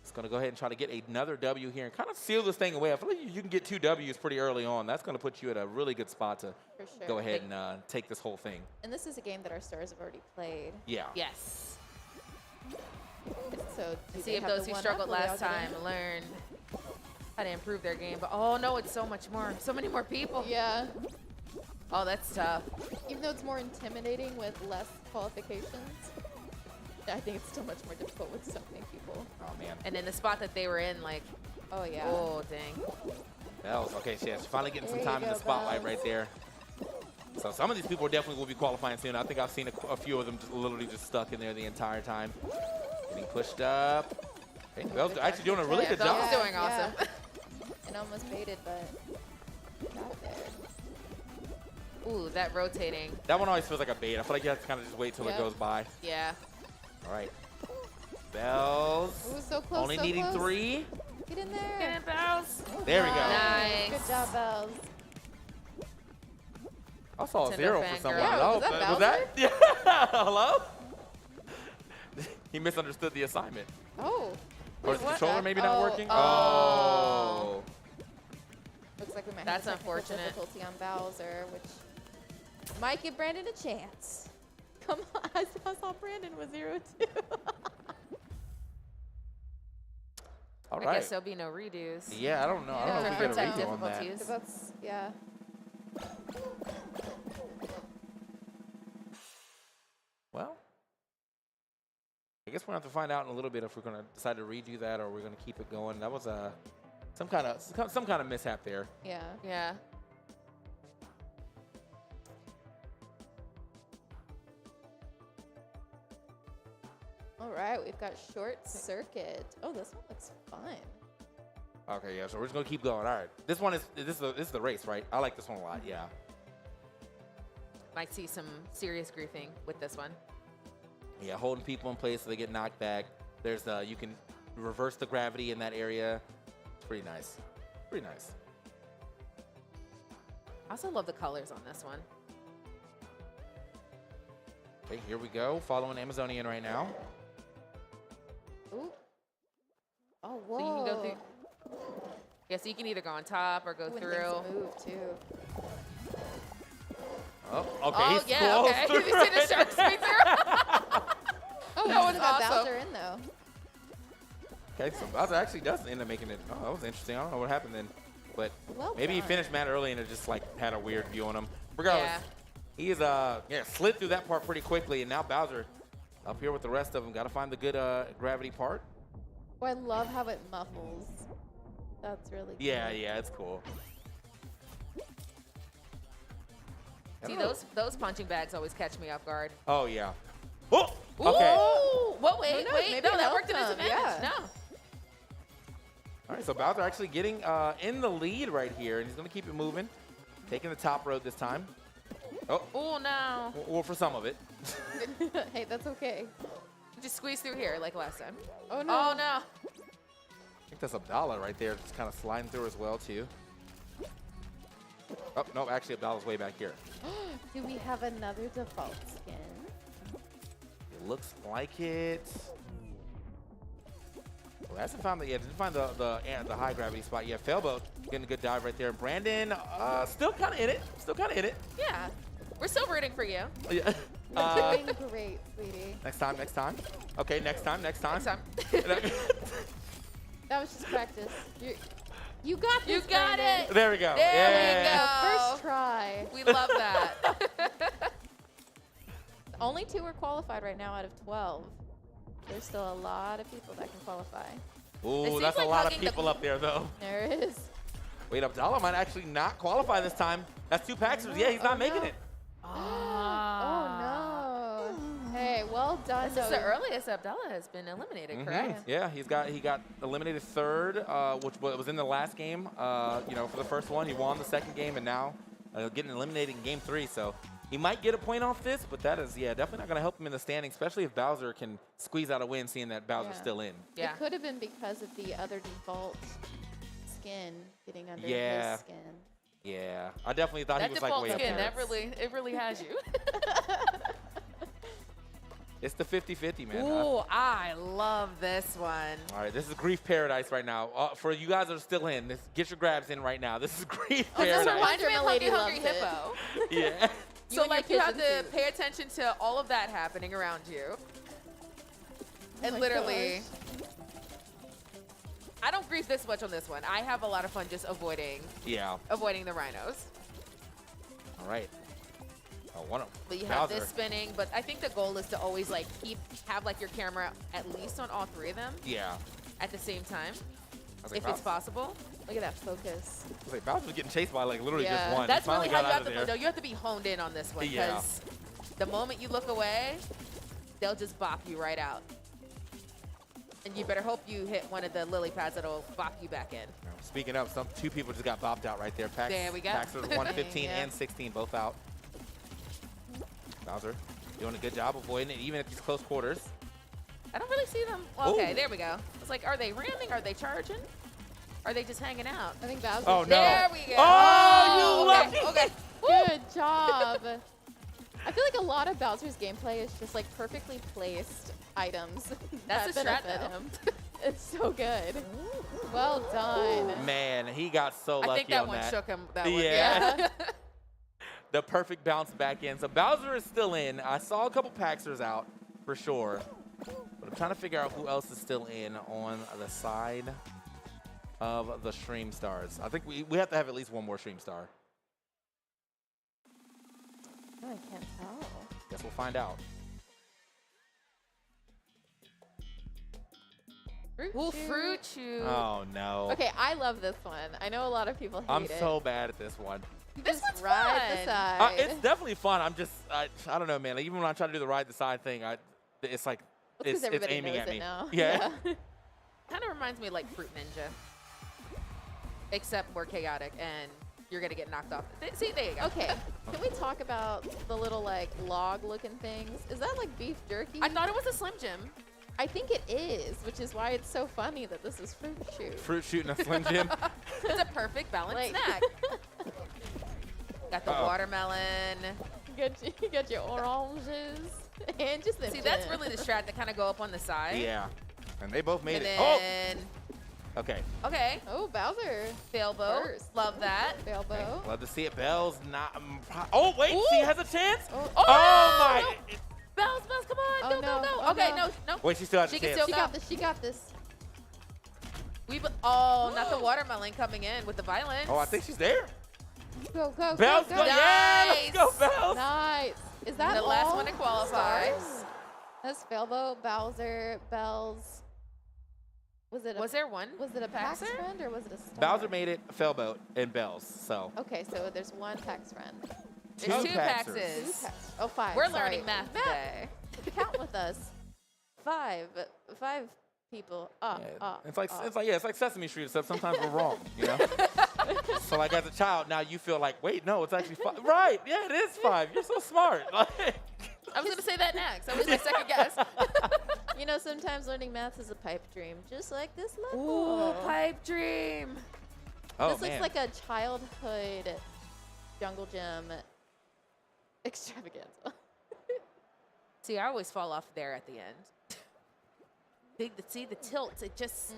is going to go ahead and try to get another W here and kind of seal this thing away. I feel like you can get 2 Ws pretty early on. That's going to put you at a really good spot to For sure. go ahead and take this whole thing. And this is a game that our stars have already played. Yeah. Yes. So do See they if have those the who one struggled up? Will they last all get time in? learn how to improve their game. But oh no, it's so much more. So many more people. Yeah. Oh, that's tough. Even though it's more intimidating with less qualifications, I think it's still much more difficult with so many people. Oh, man. And in the spot that they were in, like, Oh, yeah. oh dang. Bells. Okay, so yeah, she's finally getting some There you time in the go, spotlight Bells. right there. So some of these people definitely will be qualifying soon. I think I've seen a few of them just literally just stuck in there the entire time. Getting pushed up. Hey, Bells actually doing a really Yeah, good Bells job. is doing awesome. And almost baited, but got there. Ooh, that rotating. That one always feels like a bait. I feel like you have to kind of just wait till it Yep. goes by. Yeah. All right. Bells. Ooh, so close, Only so needing close. 3. Get in there. Get it, Bells. There we go. Nice. Good job, Bells. I saw a Nintendo 0 for fangirl. someone. Yeah, was that was that? Yeah. Hello? He misunderstood the assignment. Oh. Or is the what? controller maybe not Oh, working? oh. Looks like we might That's have a technical unfortunate. difficulty on Bowser, which might give Brandon a chance. Come on, I saw Brandon was 0-2. All I right. guess there'll be no redos. Yeah, I don't know. I don't know if we For get a tech redo on that. difficulties. 'Cause that's, yeah. Well, I guess we're going to have to find out in a little bit if we're going to decide to redo that or we're going to keep it going. That was some kind of mishap there. Yeah. Yeah. All right, we've got Short Circuit. Oh, this one looks fun. Okay, yeah, so we're just going to keep going. All right. This is the race, right? I like this one a lot, yeah. Might see some serious griefing with this one. Yeah, holding people in place so they get knocked back. There's you can reverse the gravity in that area. It's pretty nice. Pretty nice. I also love the colors on this one. Okay, here we go. Following Amazonian right now. Ooh. Oh, whoa. So you can go through. Yeah, so you can either go on top or go When through. things move, too. Oh, okay. Oh, he's yeah, close okay. to You see the shark speed through? Oh, That was we got awesome. Bowser in, though. Okay, so Bowser actually does end up making it. Oh, that was interesting. I don't know what happened then. But Well maybe he done. finished mad early and it just like had a weird view on him. Regardless, he is slid through that part pretty quickly, and now Bowser up here with the rest of them. Got to find the good gravity part. Oh, I love how it muffles. That's really cool. Yeah, it's cool. I See, don't know. those punching bags always catch me off guard. Oh yeah. Oh, okay. Ooh, whoa, wait, Who knows? wait. Maybe No, it that worked in his helped him, advantage. yeah. No. All right, so Bowser actually getting in the lead right here, and he's going to keep it moving. Taking the top road this time. Oh, Oh, no. well, for some of it. Hey, that's okay. Just squeeze through here like last time. Oh, no. Oh, no. I think that's Abdallah right there, just kind of sliding through as well, too. Oh, no, actually, Abdallah's way back here. Do we have another default skin? It looks like it. Well, that's didn't find the high gravity spot yet. Failboat getting a good dive right there. Brandon, still kind of in it. Yeah. We're still rooting for you. Yeah. You're doing great, sweetie. Next time. Okay, next time. Next time. That was just practice. You got this, You got Brandon. it. There we go. There we Yeah. go. First try. We love that. Only 2 are qualified right now out of 12. There's still a lot of people that can qualify. Ooh, seems that's like a lot of hugging the- people up there, though. There it is. Wait, Abdallah might actually not qualify this time. That's 2 Paxers. Yeah, he's not making no. it. Oh, no. Hey, well done. This is the though. earliest Abdallah has been eliminated, correct? Yeah, he got eliminated third, which was in the last game. For the first one, he won the second game, and now getting eliminated in game 3. So he might get a point off this, but that is definitely not going to help him in the standing, especially if Bowser can squeeze out a win, seeing that Bowser's Yeah. still in. Yeah. It could have been because of the other default skin getting under Yeah. his skin. Yeah, I definitely thought That he was like default way up skin, there. it really has you. It's the 50-50, man. Ooh, I love this one. All right, this is grief paradise right now. For you guys that are still in, get your grabs in right now. This is grief This paradise. reminds me of Wonder Hungry Lady Hippo. Yeah. So and like your you have pigeon to suit. pay attention to all of that happening around you. And my literally, I don't grief this much on this one. I have a lot of fun just avoiding Yeah. the rhinos. All right. Oh, one of But you have Bowser. this spinning, but I think the goal is to always like have like your camera at least on all 3 of them Yeah. at the same time, I was like, if it's possible. Look at that focus. I was like, Bowser's getting chased by like literally Yeah, just one. that's He finally really how got you out have of to. there. No, you have to be honed in on this one Yeah. because the moment you look away, they'll just bop you right out. And you better hope you hit one of the lily pads that'll bop you back in. Speaking of, 2 people just got bopped out right there. Pax, There we go. Paxers 115 Yeah. and 16 both out. Bowser doing a good job avoiding it, even at these close quarters. I don't really see them. Well, okay, Ooh. there we go. It's like, are they ramming? Are they charging? Are they just hanging out? I think Bowser. Oh, no. There we go. Oh, you lucky. Okay. Good job. I feel like a lot of Bowser's gameplay is just like perfectly placed items That's that a strat, benefit though. him. It's so good. Well done. Man, he got so lucky I think that on one that. shook him. That one. Yeah. Yeah. The perfect bounce back in. So Bowser is still in. I saw a couple Paxers out for sure. But I'm trying to figure out who else is still in on the side of the Stream Stars. I think we have to have at least one more Stream Star. Oh, I can't tell. Guess we'll find out. Ooh, fruit shoot. Oh no. Okay, I love this one. I know a lot of people hate I'm it. so bad at this one. This Just one's ride the fun. side. It's definitely fun. I don't know, man. Like, even when I try to do the ride the side thing, it's like That's 'cause it's everybody aiming knows at it me. now. Yeah. Kind of reminds me of like Fruit Ninja, except more chaotic, and you're gonna get knocked off. See, there you go. Okay, can we talk about the little like log-looking things? Is that like beef jerky? I thought it was a Slim Jim. I think it is, which is why it's so funny that this is fruit shoot. Fruit shooting a Slim Jim. It's a perfect balanced Like- snack. Got the watermelon. You got your oranges and just the See, that's really the strat that kind of go up on the side. Yeah. And they both made And it. then, Okay. okay, Oh, Bowser. Failboat. First. Love that. Failboat. Love to see it. Bell's not. Oh wait, Ooh. she has a chance. Oh, Oh my. no. Bells, come on. Oh, go, no. go, go. Oh, Okay, no. no. Wait, she still has She a can chance. still She got this. She got this. Not the watermelon coming in with the violence. Oh, I think she's there. Go, go, Bells, go, go. go. Yeah, let's go, Nice. Bells. Nice. Is that the all last one to qualify. stars? That's Failboat, Bowser, Bells. Was it Was there one? Was it a PAX Paxer? friend or was it a star? Bowser made it. Failboat and Bells. So Okay, so there's one PAX friend. There's two Paxers. Two Paxes. PAX. Oh, 5. We're sorry. learning math today. Count with us. 5 people. it's like Sesame Street, except sometimes we're wrong. You know. So like as a child, now you feel like, wait, no, it's actually 5. Right? Yeah, it is 5. You're so smart. I was going to say that next. That was my second guess. You know, sometimes learning math is a pipe dream, just like this level. Ooh, pipe dream. Oh This man. looks like a childhood jungle gym extravaganza. See, I always fall off there at the end. See the tilt. It just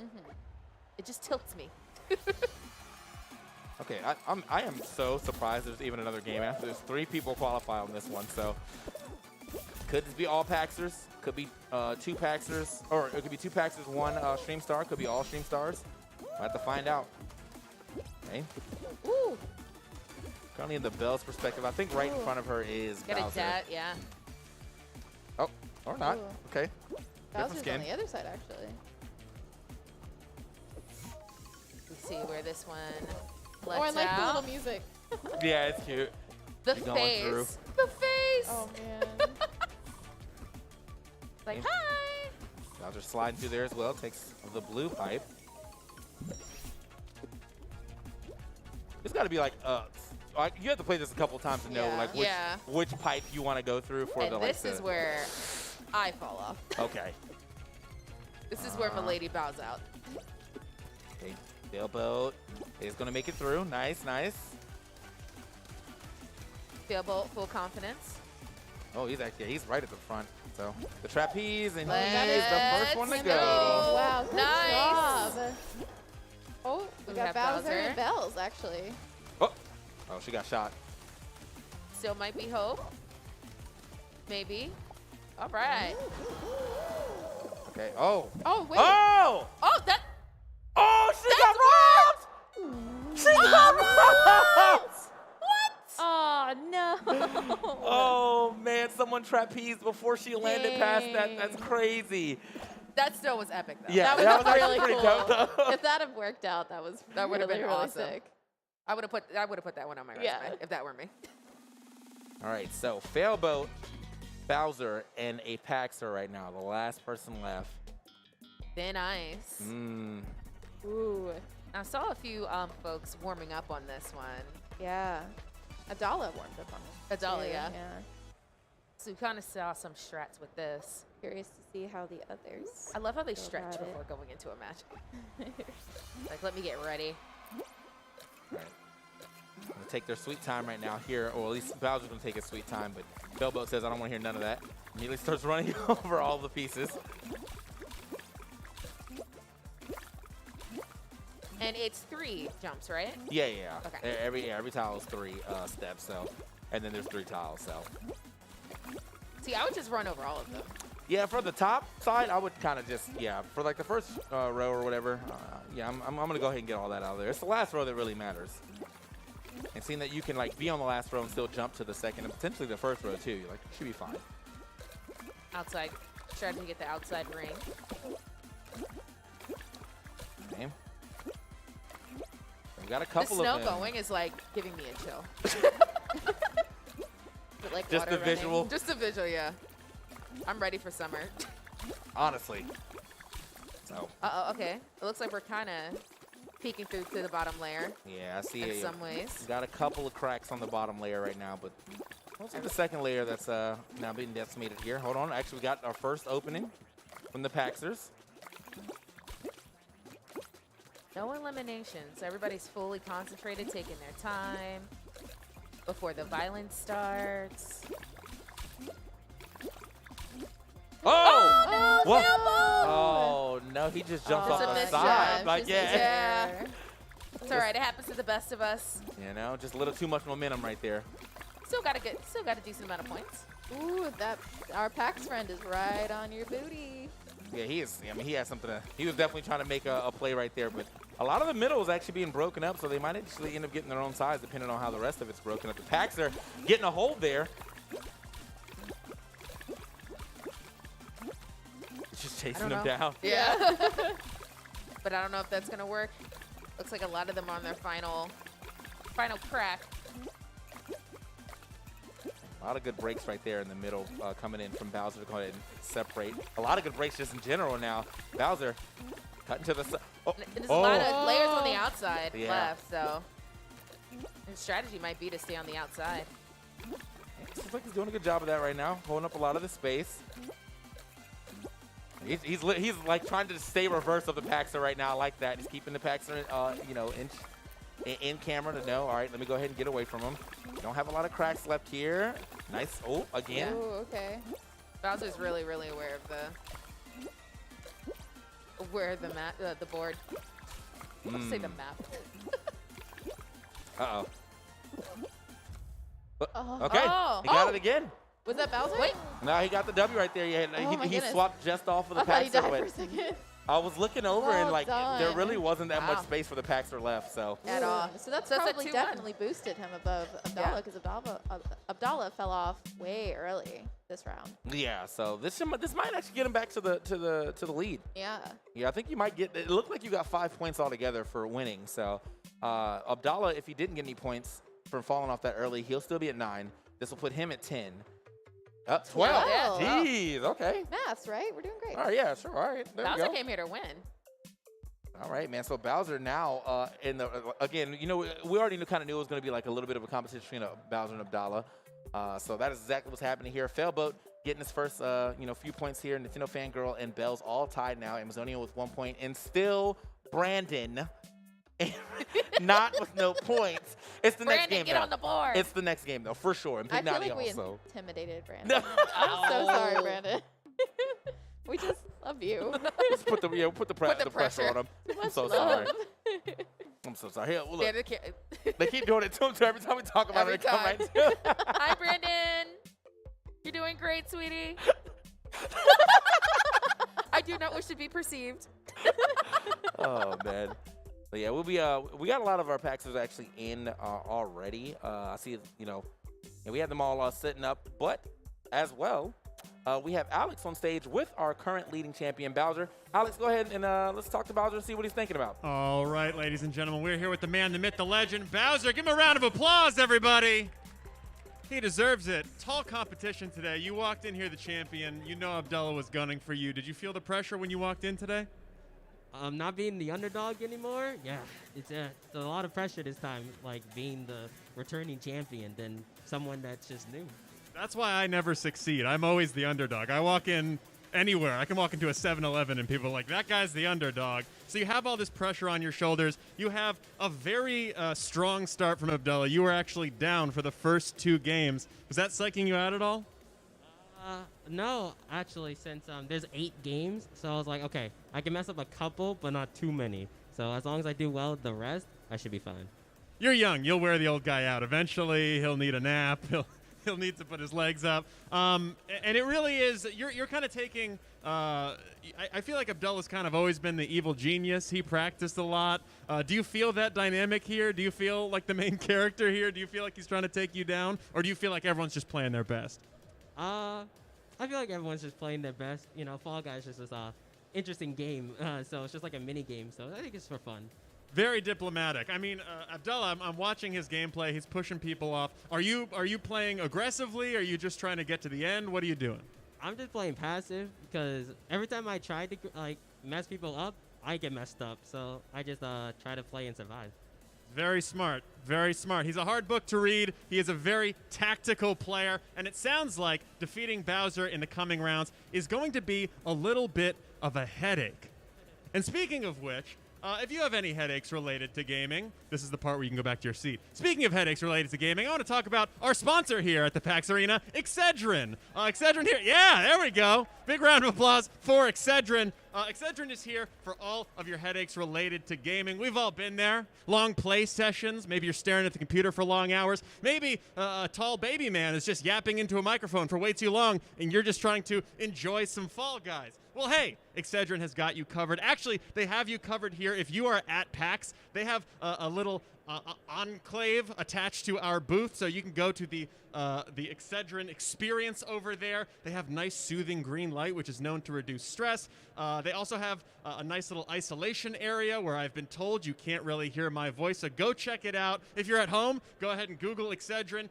tilts me. Okay, I am so surprised there's even another game after. There's 3 people qualify on this one, so could this be all Paxers? Could be 2 Paxers, or it could be 2 Paxers, 1 Stream Star. Could be all Stream Stars. We'll have to find out. Okay. Ooh. Currently in the Bell's perspective, I think right in front of her is Get Bowser. a dat, yeah. Oh, or not. Ooh. Okay. Bowser's skin. on the other side, actually. Let's see where this one Oh, I lets like the out. little music. Yeah, it's cute. The She's going through. face. The face. Oh, man. Like, hi. Bowser sliding through there as well. Takes the blue pipe. It's got to be like you have to play this a couple times to know Yeah. like which pipe you want to go through for And the this is where I fall off. Okay. This is where Milady bows out. Okay. Failboat is gonna make it through. Nice, nice. Failboat, full confidence. Oh, he's right at the front. So the trapeze, and Let's he's the first one to go. go. Wow, good Nice. job. Oh, we We got have Bowser Bowser. and Bells, actually. Oh, she got shot. Still might be hope. Maybe. All right. Okay. Oh. Oh, wait. Oh! Oh, that. Oh, she got robbed! She got robbed! Oh, no. Oh man, someone trapezed before she landed past that. That's crazy. That still was epic, though. Yeah, That was actually really pretty cool. dope, though. If that had worked out, that would have been really awesome. sick. I would have put that one on my resume Yeah. if that were me. All right, so Failboat, Bowser, and a Paxer right now. The last person left. Thin ice. Ooh. I saw a few folks warming up on this one. Yeah. Adala warmed up on it. Adala, too, yeah. So we kind of saw some strats with this. Curious to see how the others. I love how they Go stretch about it. before going into a match. Like, let me get ready. All right. Gonna take their sweet time right now here, or at least Bowser's gonna take his sweet time, but Failboat says, I don't want to hear none of that. Immediately starts running over all the pieces. And it's 3 jumps, right? Yeah, yeah. Okay. Every tile is 3 steps, so, and then there's 3 tiles, so. See, I would just run over all of them. Yeah, for the top side, I would kind of just, for like the first row or whatever, I'm going to go ahead and get all that out of there. It's the last row that really matters. And seeing that you can like be on the last row and still jump to the second and potentially the first row too, you're like, you should be fine. Outside. Trying to get the outside ring. We got a The couple snow of them. going is like giving me a chill. But like Just water the running. visual. Just the visual, yeah. I'm ready for summer. Honestly. So, Uh-oh, okay. It looks like we're kind of peeking through to the bottom layer yeah, I see in it. some ways. Got a couple of cracks on the bottom layer right now, but mostly the second layer that's now being decimated here. Hold on. Actually, we got our first opening from the Paxers. No eliminations. Everybody's fully concentrated, taking their time before the violence starts. Oh! Oh, What? no! Oh, no, he just jumped Just off a the missed side. jump. Like, Just yeah. missed it. Yeah. It's all right. It happens to the best of us. You know, just a little too much momentum right there. Still got a decent amount of points. Ooh, our PAX friend is right on your booty. Yeah, he is. I mean, he has something to. He was definitely trying to make a play right there, but a lot of the middle is actually being broken up, so they might actually end up getting their own size depending on how the rest of it's broken up. The Pax are getting a hold there. Just chasing them down. Yeah. But I don't know if that's gonna work. Looks like a lot of them are on their final crack. A lot of good breaks right there in the middle coming in from Bowser to go ahead and separate. A lot of good breaks just in general now. Bowser cutting to the side. Oh. There's a lot of layers on the outside Yeah. left, so his strategy might be to stay on the outside. Seems like he's doing a good job of that right now, holding up a lot of the space. He's like trying to stay reverse of the Paxer right now. I like that. He's keeping the Paxer, you know, in camera to know. All right, let me go ahead and get away from him. Don't have a lot of cracks left here. Nice. Oh, again. Ooh, okay. Bowser's really, really aware of the map, the board. Let's say the map. Uh-oh. Oh. Okay, Oh. he got Oh. it again. Was that Bowser? Wait. No, he got the W right there. Yeah, Oh my he goodness. swapped just off of the I thought he died Paxer. for a But second. I was looking over and Well like there done. really wasn't that Wow. much space for the Paxer left. So At all. So that's So it's a probably 2-1. definitely boosted him above Abdallah Yeah. because Abdallah fell off way early this round. yeah, so this might actually get him back to the lead. Yeah. Yeah, I think you might get. It looked like you got 5 points altogether for winning. So Abdallah, if he didn't get any points from falling off that early, he'll still be at 9. This will put him at 10. 12. Yeah. Jeez. Okay. Maths, right? We're doing great. All right. Yeah. Sure. All right. There we Bowser go. came here to win. All right, man. So Bowser now in the again, you know, we already kind of knew it was going to be like a little bit of a competition between Bowser and Abdallah. So that is exactly what's happening here. Failboat getting his first few points here. Nintendo Fangirl and Bell's all tied now. Amazonia with 1 point, and still Brandon. Not with no points. It's the next Brandon, game. get though. on the board. It's the next game though, for sure. And I feel Pignati like we also. intimidated Brandon. No. I'm so sorry, Oh. Brandon. We just love you. Just put the Put the pressure pressure. on him. I'm Much so love. sorry. I'm so sorry. Here, well, Yeah, look, the they keep doing it to him too. Every time we talk about Every it, they come time. right to him. Hi, Brandon. You're doing great, sweetie. I do not wish to be perceived. Oh man. But yeah, we'll be we got a lot of our Paxers actually in already. I see, and we have them all setting up, but as well, we have Alex on stage with our current leading champion, Bowser. Alex, go ahead and let's talk to Bowser and see what he's thinking about. All right, ladies and gentlemen, we're here with the man, the myth, the legend, Bowser. Give him a round of applause, everybody. He deserves it. Tall competition today. You walked in here the champion. You know Abdallah was gunning for you. Did you feel the pressure when you walked in today? Not being the underdog anymore, yeah, it's a lot of pressure this time, like being the returning champion than someone that's just new. That's why I never succeed. I'm always the underdog. I walk in anywhere. I can walk into a 7-Eleven and people are like, that guy's the underdog. So you have all this pressure on your shoulders. You have a very strong start from Abdallah. You were actually down for the first 2 games. Was that psyching you out at all? No, actually, since there's 8 games, so I was like, okay, I can mess up a couple, but not too many. So as long as I do well with the rest, I should be fine. You're young. You'll wear the old guy out. Eventually, he'll need a nap. He'll need to put his legs up. And it really is, you're kind of taking, I feel like Abdullah's kind of always been the evil genius. He practiced a lot. Do you feel that dynamic here? Do you feel like the main character here? Do you feel like he's trying to take you down? Or do you feel like everyone's just playing their best? I feel like everyone's just playing their best. Fall Guys is just an interesting game, so it's just like a mini game. So I think it's for fun. Very diplomatic. I mean, Abdullah, I'm watching his gameplay. He's pushing people off. Are you playing aggressively? Or are you just trying to get to the end? What are you doing? I'm just playing passive because every time I try to like mess people up, I get messed up. So I just try to play and survive. Very smart. Very smart. He's a hard book to read. He is a very tactical player. And it sounds like defeating Bowser in the coming rounds is going to be a little bit of a headache. And speaking of which, if you have any headaches related to gaming, this is the part where you can go back to your seat. Speaking of headaches related to gaming, I want to talk about our sponsor here at the PAX Arena, Excedrin. Excedrin here. Yeah, there we go. Big round of applause for Excedrin. Excedrin is here for all of your headaches related to gaming. We've all been there. Long play sessions. Maybe you're staring at the computer for long hours. Maybe a tall baby man is just yapping into a microphone for way too long, and you're just trying to enjoy some Fall Guys. Well, hey, Excedrin has got you covered. Actually, they have you covered here. If you are at PAX, they have a little enclave attached to our booth, so you can go to the Excedrin experience over there. They have nice soothing green light, which is known to reduce stress. They also have a nice little isolation area where I've been told you can't really hear my voice, so go check it out. If you're at home, go ahead and Google Excedrin.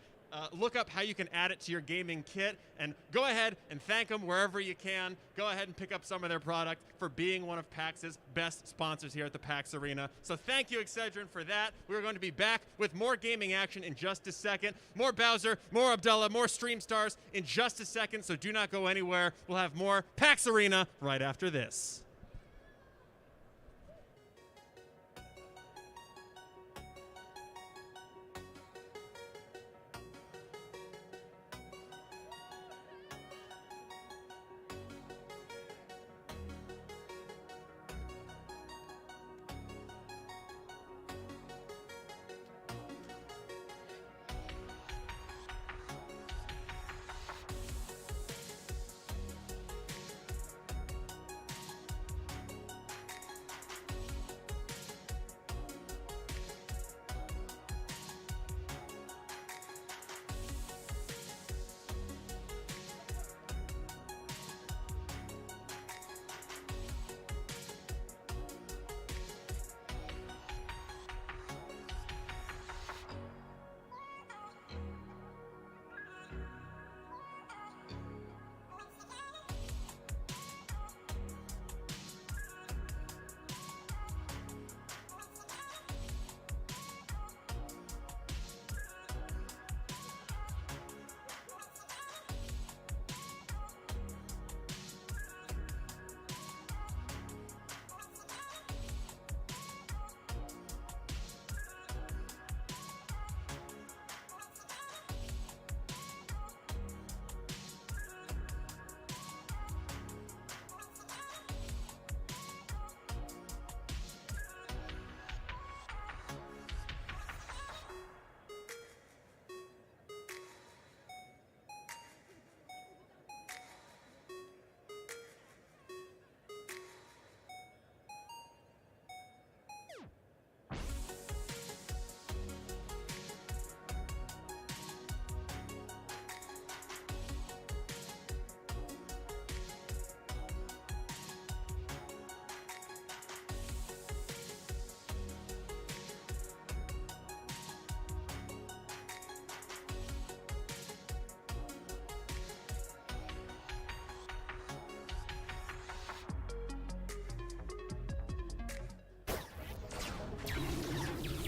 Look up how you can add it to your gaming kit, and go ahead and thank them wherever you can. Go ahead and pick up some of their product for being one of PAX's best sponsors here at the PAX Arena. So thank you, Excedrin, for that. We're going to be back with more gaming action in just a second. More Bowser, more Abdullah, more Stream Stars in just a second, so do not go anywhere. We'll have more PAX Arena right after this.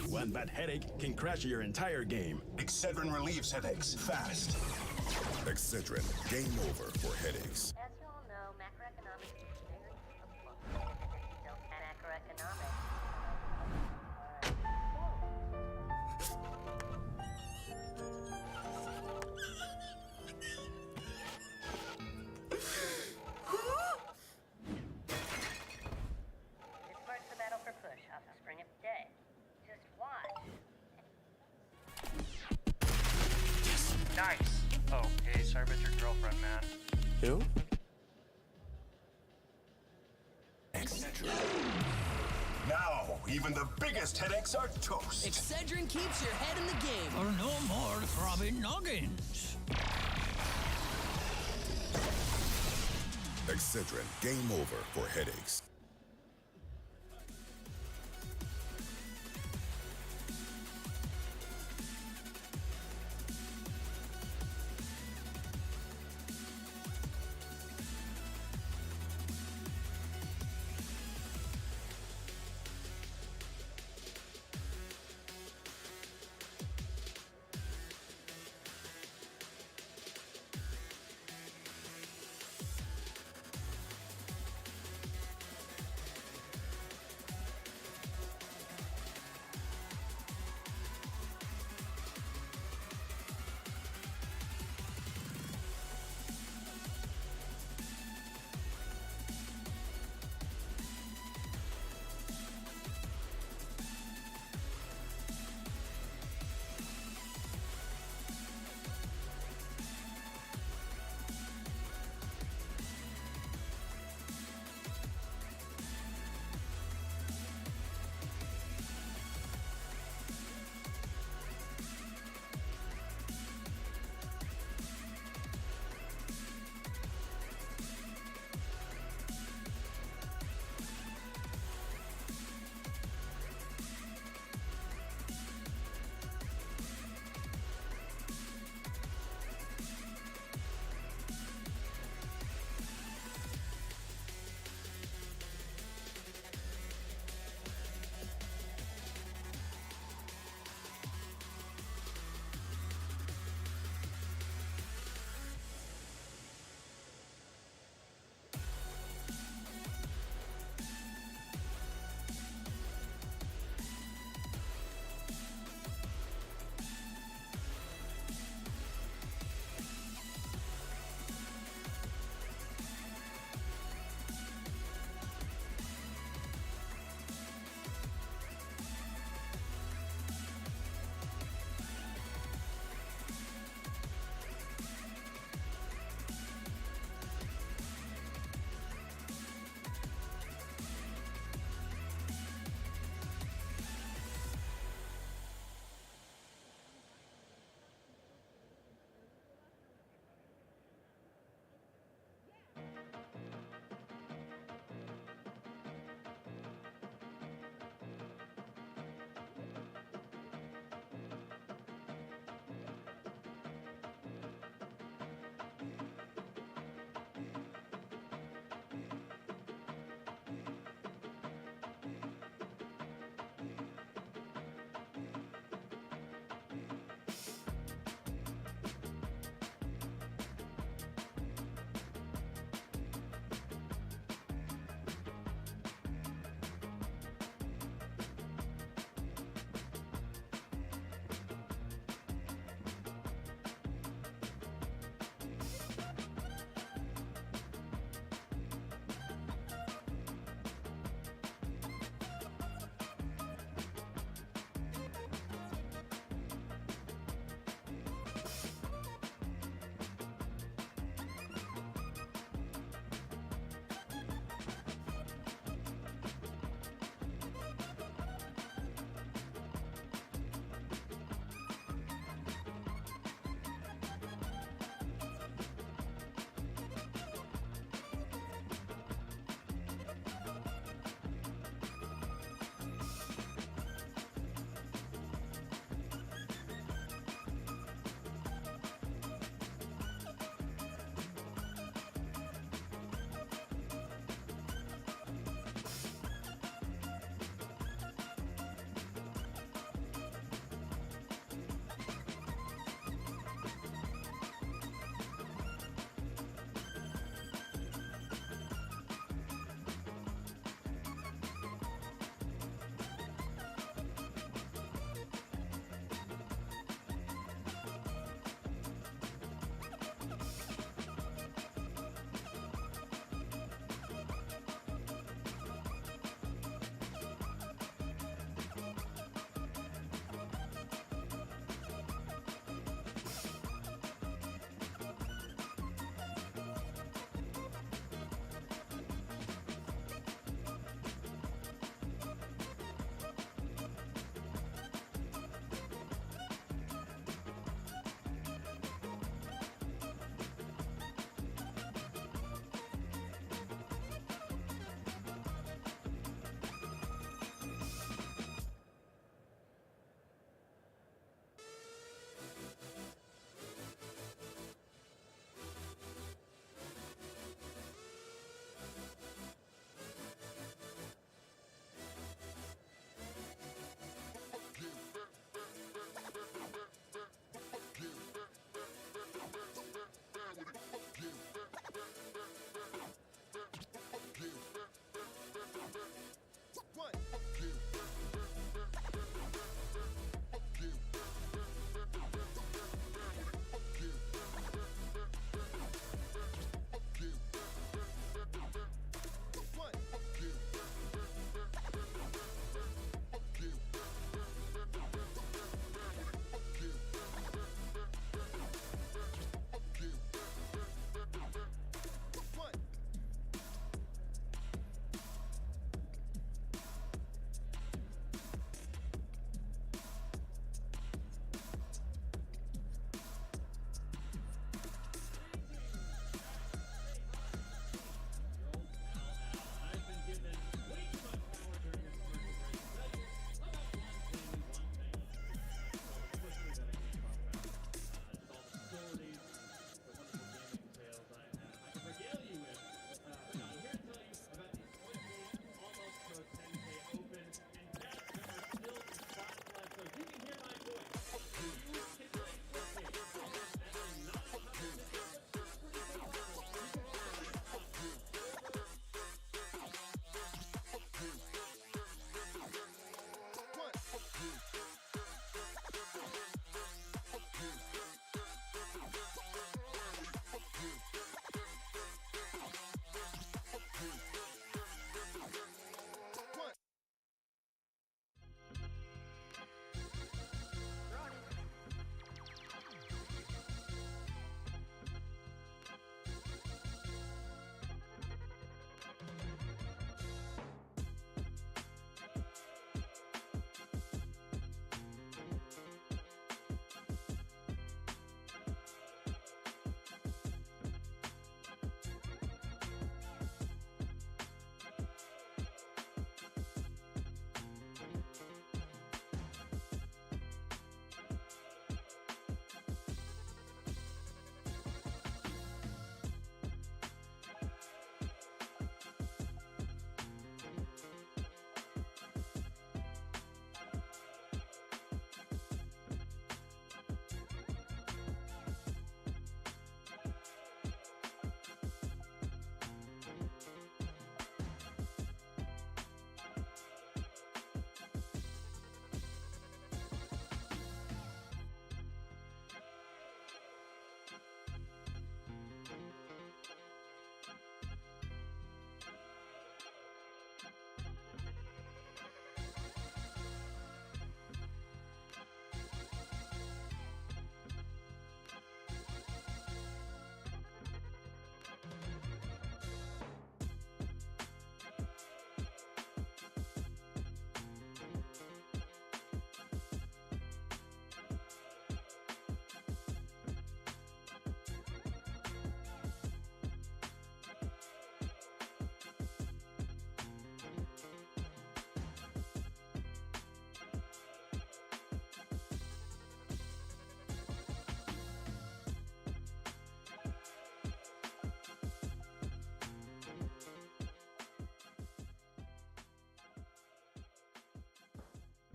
One bad headache can crash your entire game. Excedrin relieves headaches fast. Excedrin, game over for headaches. As you all know, macroeconomics is very difficult. So macroeconomics. This marks the battle for push off the spring of day. Just watch. Nice. Oh, hey, sorry about your girlfriend, man. Who? Now, even the biggest headaches are toast. Excedrin keeps your head in the game. For no more throbbing noggins. Excedrin, game over for headaches.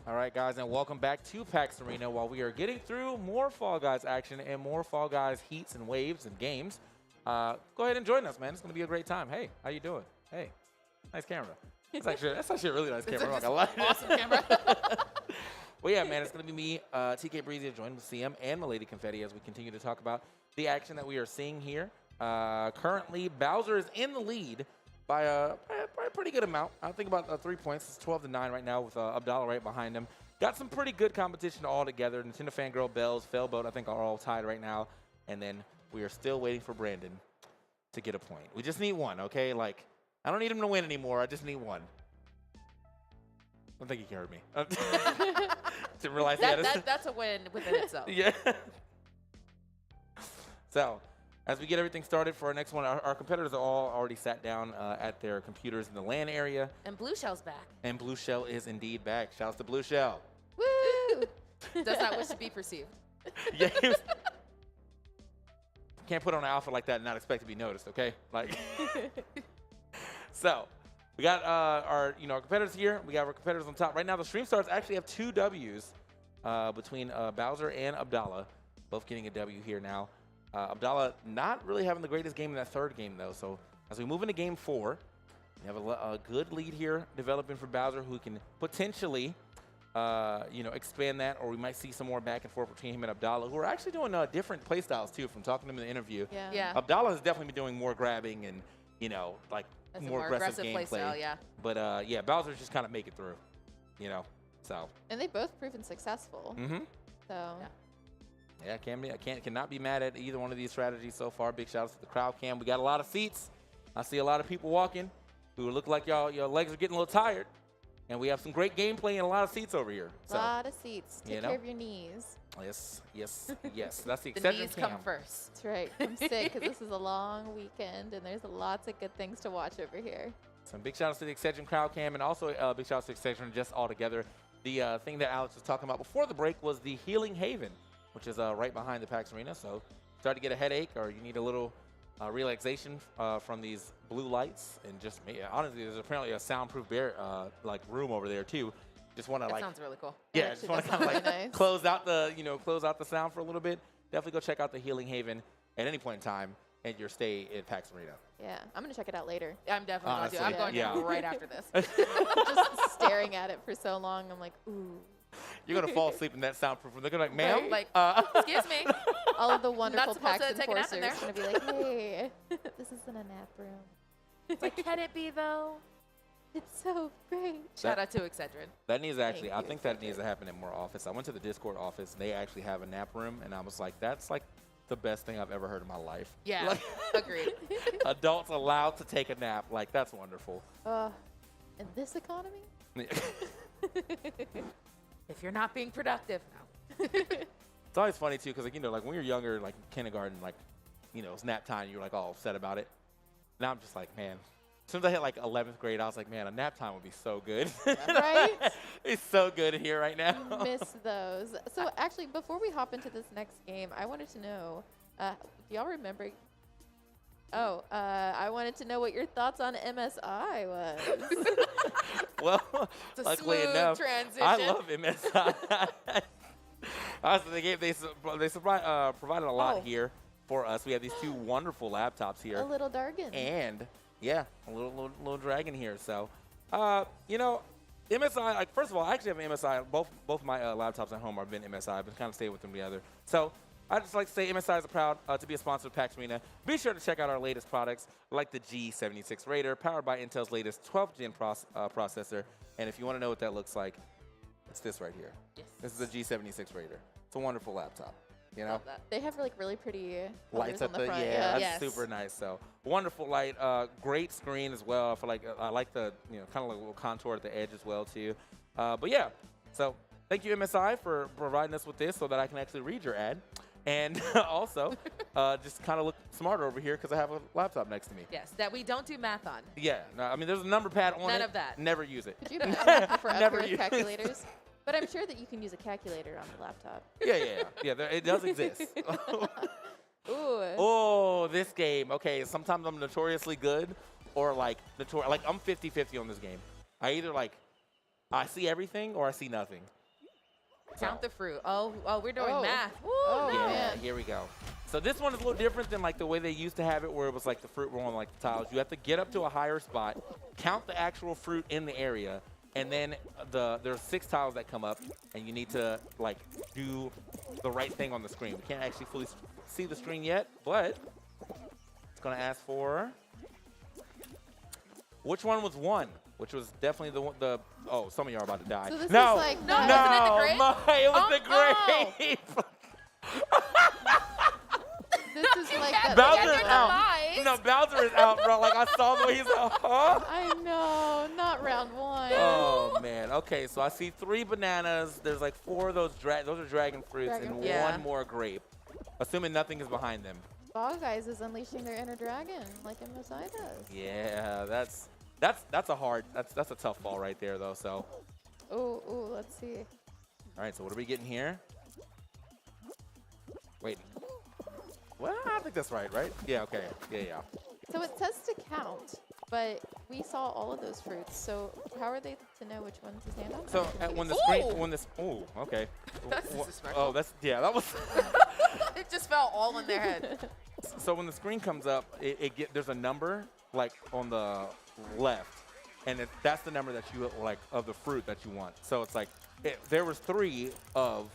All right, guys, and welcome back to PAX Arena. While we are getting through more Fall Guys action and more Fall Guys heats and waves and games, go ahead and join us, man. It's going to be a great time. Hey, how you doing? Hey, nice camera. That's actually a really nice camera. I'm not gonna lie. Awesome camera. Well, yeah, man, it's going to be me, TK Breezy, joined with CM and Milady Confetti as we continue to talk about the action that we are seeing here. Currently, Bowser is in the lead by a pretty good amount. I think about 3 points. It's 12-9 right now with Abdallah right behind him. Got some pretty good competition all together. Nintendo Fangirl, Bells, Failboat, I think are all tied right now. And then we are still waiting for Brandon to get a point. We just need one, okay? Like, I don't need him to win anymore. I just need one. I don't think he can hurt me. Didn't realize that's a win within itself. Yeah. So, as we get everything started for our next one, our competitors are all already sat down at their computers in the LAN area. And Blue Shell's back. And Blue Shell is indeed back. Shouts to Blue Shell. Woo! Does not wish to be perceived. Yeah. Can't put on an outfit like that and not expect to be noticed, okay? Like. So, we got our competitors here. We got our competitors on top. Right now, the Stream Stars actually have 2 Ws between Bowser and Abdallah, both getting a W here now. Abdallah not really having the greatest game in that third game, though. So as we move into game 4, we have a good lead here developing for Bowser, who can potentially, expand that, or we might see some more back and forth between him and Abdallah, who are actually doing different play styles, too, from talking to him in the interview. Yeah. Abdallah has definitely been doing more grabbing and, That's more aggressive gameplay. Style, yeah. But, Bowser's just kind of make it through, so. And they've both proven successful. Mm-hmm. So. Yeah, cannot be mad at either one of these strategies so far. Big shout outs to the crowd cam. We got a lot of seats. I see a lot of people walking who look like your legs are getting a little tired. And we have some great gameplay and a lot of seats over here. A lot of seats. Take care of your knees. Yes. That's the The Excedrin knees cam. come first. That's right. Come sit, because this is a long weekend, and there's lots of good things to watch over here. Some big shout outs to the Excedrin crowd cam, and also big shout outs to Excedrin just all together. The thing that Alex was talking about before the break was the Healing Haven, which is right behind the PAX Arena. So start to get a headache, or you need a little relaxation from these blue lights, and just honestly, there's apparently a soundproof room over there too. Just want to That sounds really cool. yeah, just want to kind of nice. close out the sound for a little bit. Definitely go check out the Healing Haven at any point in time at your stay at PAX Arena. Yeah, I'm going to check it out later. I'm definitely going to. I'm going to right after this. Just staring at it for so long, I'm like, ooh. You're gonna fall asleep in that soundproof room. They're gonna be like, ma'am, Excuse me. All of the wonderful supposed PAX to take a nap in enforcers there. going to be like, hey, this isn't a nap room. It's like, can it be though? It's so great. Shout out to Excedrin. that needs to actually, I Thank you, think that needs to happen in more office. I went to the Discord office. They actually have a nap room, and I was like, that's like the best thing I've ever heard in my life. Yeah, Like, agreed. adults allowed to take a nap. Like, that's wonderful. In this economy? If you're not being productive, no. It's always funny too, because like when you're younger, like kindergarten, it's nap time, you're like all upset about it. Now I'm just like, man. As soon as I hit like 11th grade, I was like, man, a nap time would be so good. Right? It's so good here right now. Miss those. So actually, before we hop into this next game, I wanted to know, do y'all remember? I wanted to know what your thoughts on MSI was. Well, It's a luckily smooth enough, transition. I love MSI. Honestly, they provided a lot here for us. We have these 2 wonderful laptops here. A little Dargan. And yeah, a little dragon here. So, MSI. Like, first of all, I actually have an MSI. Both my laptops at home have been MSI, but kind of stay with them together. So, I just like to say MSI is proud to be a sponsor of PAX Arena. Be sure to check out our latest products, like the G76 Raider, powered by Intel's latest 12th gen processor. And if you want to know what that looks like, it's this right here. Yes. This is the G76 Raider. It's a wonderful laptop. Love that. They have like really pretty Lights colors up on the front. that's Yes. super nice. So wonderful light, great screen as well. I feel like I like the kind of like a little contour at the edge as well too. But yeah, so thank you MSI for providing us with this so that I can actually read your ad, and also just kind of look smarter over here because I have a laptop next to me. Yes, that we don't do math on. Yeah, no, I mean there's a number pad on it. None of that. Never use it. Could you imagine for Never upgrade use- calculators? But I'm sure that you can use a calculator on the laptop. Yeah. It does exist. Ooh. Oh, this game. Okay, sometimes I'm notoriously good, or like I'm 50-50 on this game. I either like I see everything or I see nothing. Count the fruit. Oh, we're doing Oh. math. Woo, Oh, Yeah, man. here we go. So this one is a little different than like the way they used to have it, where it was like the fruit were on like the tiles. You have to get up to a higher spot, count the actual fruit in the area, and then there's 6 tiles that come up, and you need to like do the right thing on the screen. We can't actually fully see the screen yet, but it's gonna ask for which one was 1, which was definitely the one. Oh, some of y'all are about to die. So this no, is like No, wasn't it the grape? it was Oh, the grape. This is like the Bowser is the out. lies. No, Bowser is out, bro. Like I saw the way he's out. Huh? I know, not round 1. Oh man. Okay, so I see 3 bananas. There's like 4 of those. Those are dragon fruits, Dragon and fruit. Yeah. 1 more grape. Assuming nothing is behind them. Bog Eyes is unleashing their inner dragon, like MSI does. Yeah, that's a hard. That's a tough ball right there, though. So, Ooh, let's see. all right. So what are we getting here? Wait. Well, I think that's right, right? Yeah. Okay. Yeah. So it says to count, but we saw all of those fruits. So how are they to know which one to stand on? So when the screen, okay. That's disrespectful. Oh, that was. It just fell all in their head. So when the screen comes up, there's a number like on the left, and that's the number that you like of the fruit that you want. So it's like there was 3 of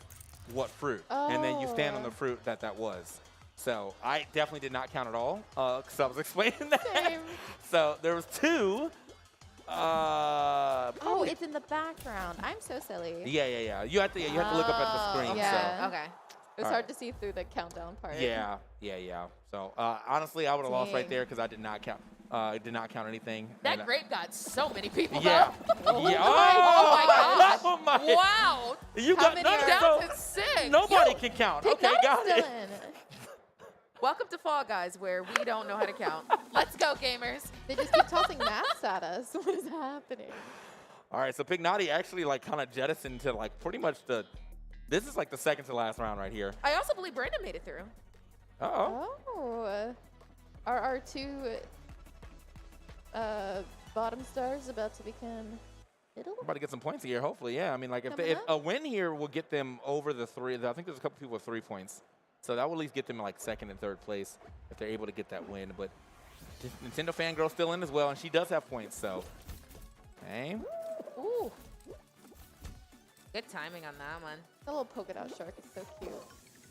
what fruit, and then you stand on the fruit that was. So I definitely did not count at all, because I was explaining that. Same. So there was 2. Oh, it's in the background. I'm so silly. Yeah. You have to look up at the screen. Yeah. Okay. It was All hard right. to see through the countdown part. Yeah. So honestly, I would have lost right Dang. there because I did not count. Did not count anything. That and, grape got so many people. Yeah. up. Yeah. Oh my gosh. Oh my. Wow. You How got many none are Down so to 6. nobody can count. Big Okay, Nut's got still it. in. Welcome to Fall Guys, where we don't know how to count. Let's go, gamers. They just keep tossing maths at us. What is happening? All right, so Pignati actually like kind of jettisoned to like pretty much this is like the second to last round right here. I also believe Brandon made it through. Uh-oh. Oh. Are our 2 bottom stars about to become middle? We're about to get some points here, hopefully. Yeah, I mean, like if Coming up? a win here will get them over the 3. I think there's a couple people with 3 points, so that will at least get them in like 2nd and 3rd place if they're able to get that win. But Nintendo Fangirl's still in as well, and she does have points. So, okay. Ooh. Good timing on that one. The little polka dot shark is so cute.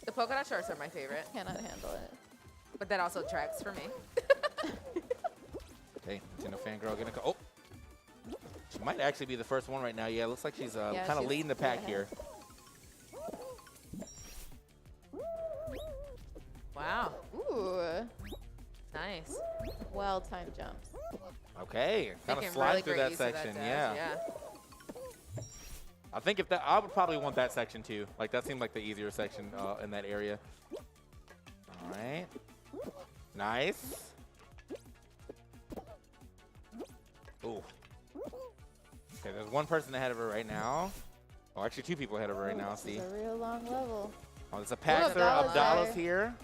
The polka dot sharks are my favorite, Cannot handle it. but that also tracks for me. Okay, Nintendo Fangirl gonna go. Oh, she might actually be the first one right now. Yeah, it looks like she's kind of she's leading the pack ahead. here. Wow. Ooh. Nice. Well-timed jumps. Okay, kind of Making slide really through great that use of section. dash, Yeah. I think I would probably want that section too. Like that seemed like the easier section in that area. All right. Nice. Ooh. Okay, there's one person ahead of her right now. Oh, actually 2 people ahead of her right now. This See. is a real long level. Oh, there's a Paxer. Abdallah's Abdallah's there. here.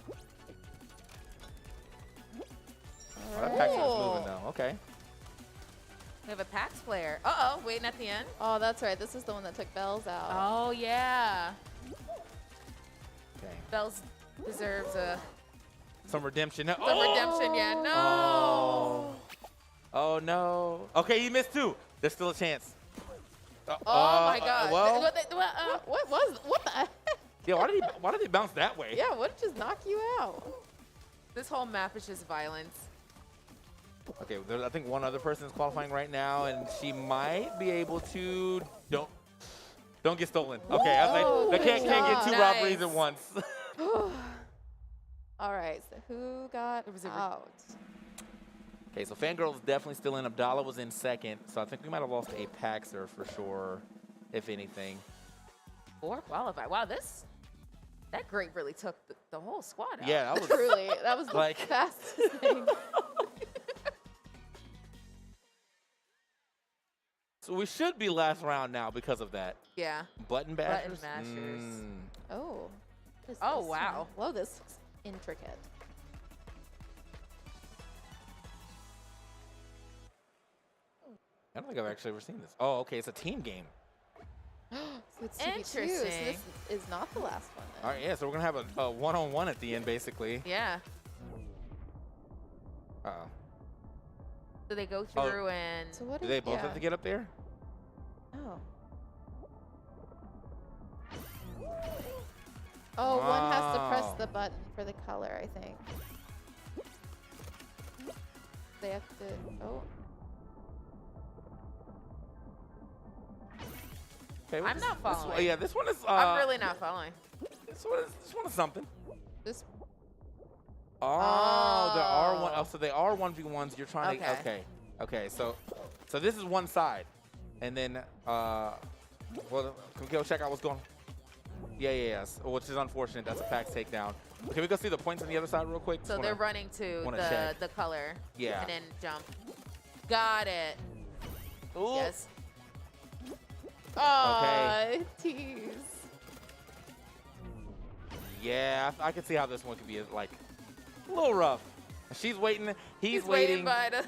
Oh, that All Paxer right. is moving though. Okay. We have a PAX player. Uh-oh, waiting at the end. Oh, that's right. This is the one that took Bells out. Oh, yeah. Okay. Bells deserves Some redemption. some redemption, yeah. No. Oh no. Okay, he missed 2. There's still a chance. Oh, my God. Well, What the heck? yeah. Why did he bounce that way? Yeah, what just knock you out? This whole map is just violence. Okay, there's, I think one other person is qualifying right now, and she might be able to. Don't get stolen. Okay, I was like, they can't get 2 Nice. robberies at once. All right, so who got out? Okay, so Fangirl's definitely still in. Abdallah was in 2nd, so I think we might have lost a Paxer for sure, if anything. 4 qualified. Wow, that grape really took the whole squad out. Yeah, that was Truly, that was the like fastest thing. So we should be last round now because of that. Yeah. Button bashers. Button mashers. Oh. What is Oh, this wow. one? Whoa, this looks intricate. I don't think I've actually ever seen this. Oh, okay, it's a team game. So it's 2v2, Interesting. So this is not the last one then. All right, yeah, so we're going to have a one-on-one at the end, basically. Yeah. Uh-oh. So they go through and. So what Do they both have to get up there? Oh. Oh, one has to press Wow. the button for the color, I think. They have to. Oh. Okay, I'm not following. This one is. I'm really not following. This one is something. This. Oh, there are one. Oh, so they are 1v1s. You're trying to. Okay. So this is one side, and then well, can we go check out what's going on? Yes. Which is unfortunate. That's a PAX takedown. Can we go see the points on the other side real quick? So they're running to the color. Yeah. And then jump. Got it. Ooh. Yes. Oh, tease. Yeah, I can see how this one could be like a little rough. She's waiting. He's waiting by the.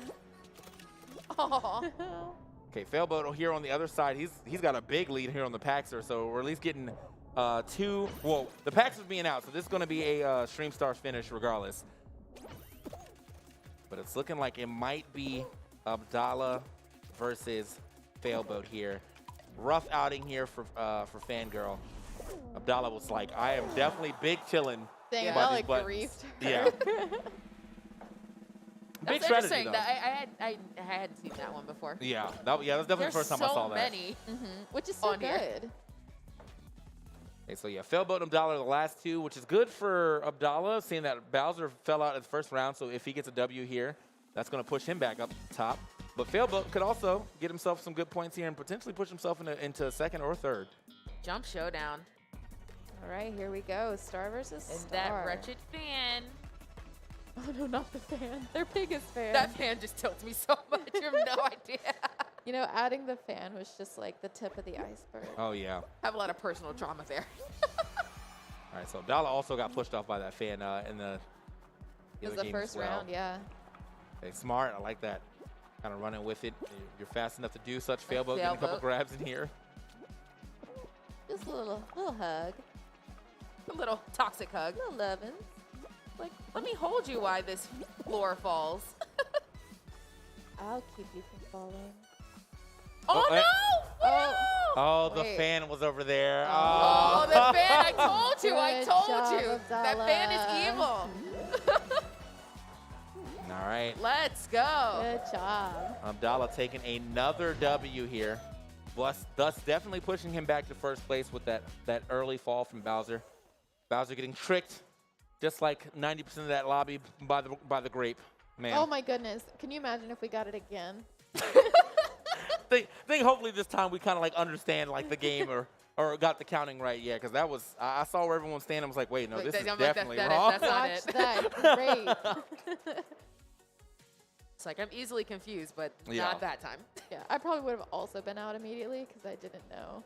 Oh. Okay, Failboat here on the other side. He's got a big lead here on the Paxer, so we're at least getting two. Well, the Pax is being out, so this is going to be a Stream Stars finish regardless. But it's looking like it might be Abdallah versus Failboat here. Rough outing here for Fangirl. Abdallah was like, I am definitely big chilling. Dang, by I these like buttons. griefed. Yeah. Big That's strategy, interesting. though. I hadn't seen that one before. Yeah, that's definitely the first time I saw that. There's so many. Which is so On here. good. Okay, so yeah, Failboat and Abdallah are the last two, which is good for Abdallah, seeing that Bowser fell out at the first round. So if he gets a W here, that's going to push him back up top. But Failboat could also get himself some good points here and potentially push himself into second or third. Jump showdown. All right, here we go. Star versus And Star. that wretched fan. Oh no, not the fan. Their biggest fan. That fan just tilts me so much. You have no idea. You know, adding the fan was just like the tip of the iceberg. Oh, yeah. I have a lot of personal trauma there. All right, so Abdallah also got pushed off by that fan in the It was other the game first as well. round, yeah. Okay, smart. I like that. Kind of running with it. You're fast enough to do such. Failboat getting a couple grabs in here. Just a little hug. A little toxic hug. A little loving. Like, let me hold you while this floor falls. I'll keep you from falling. Oh, no! Oh, Oh, the Wait. fan was over there. Oh, the fan. I told you. I Good told job, you. That fan is evil. All right. Let's go. good job. Abdallah taking another W here. Thus definitely pushing him back to first place with that early fall from Bowser. Bowser getting tricked, just like 90% of that lobby by the grape. Man. Oh my goodness. Can you imagine if we got it again? think hopefully this time we kind of like understand like the game or got the counting right. Yeah, because that was I saw where everyone was standing. I was like, wait, no, this is definitely wrong. That's not Watch it. that. Great. It's like I'm easily confused, but Yeah. not that time. Yeah, I probably would have also been out immediately because I didn't know.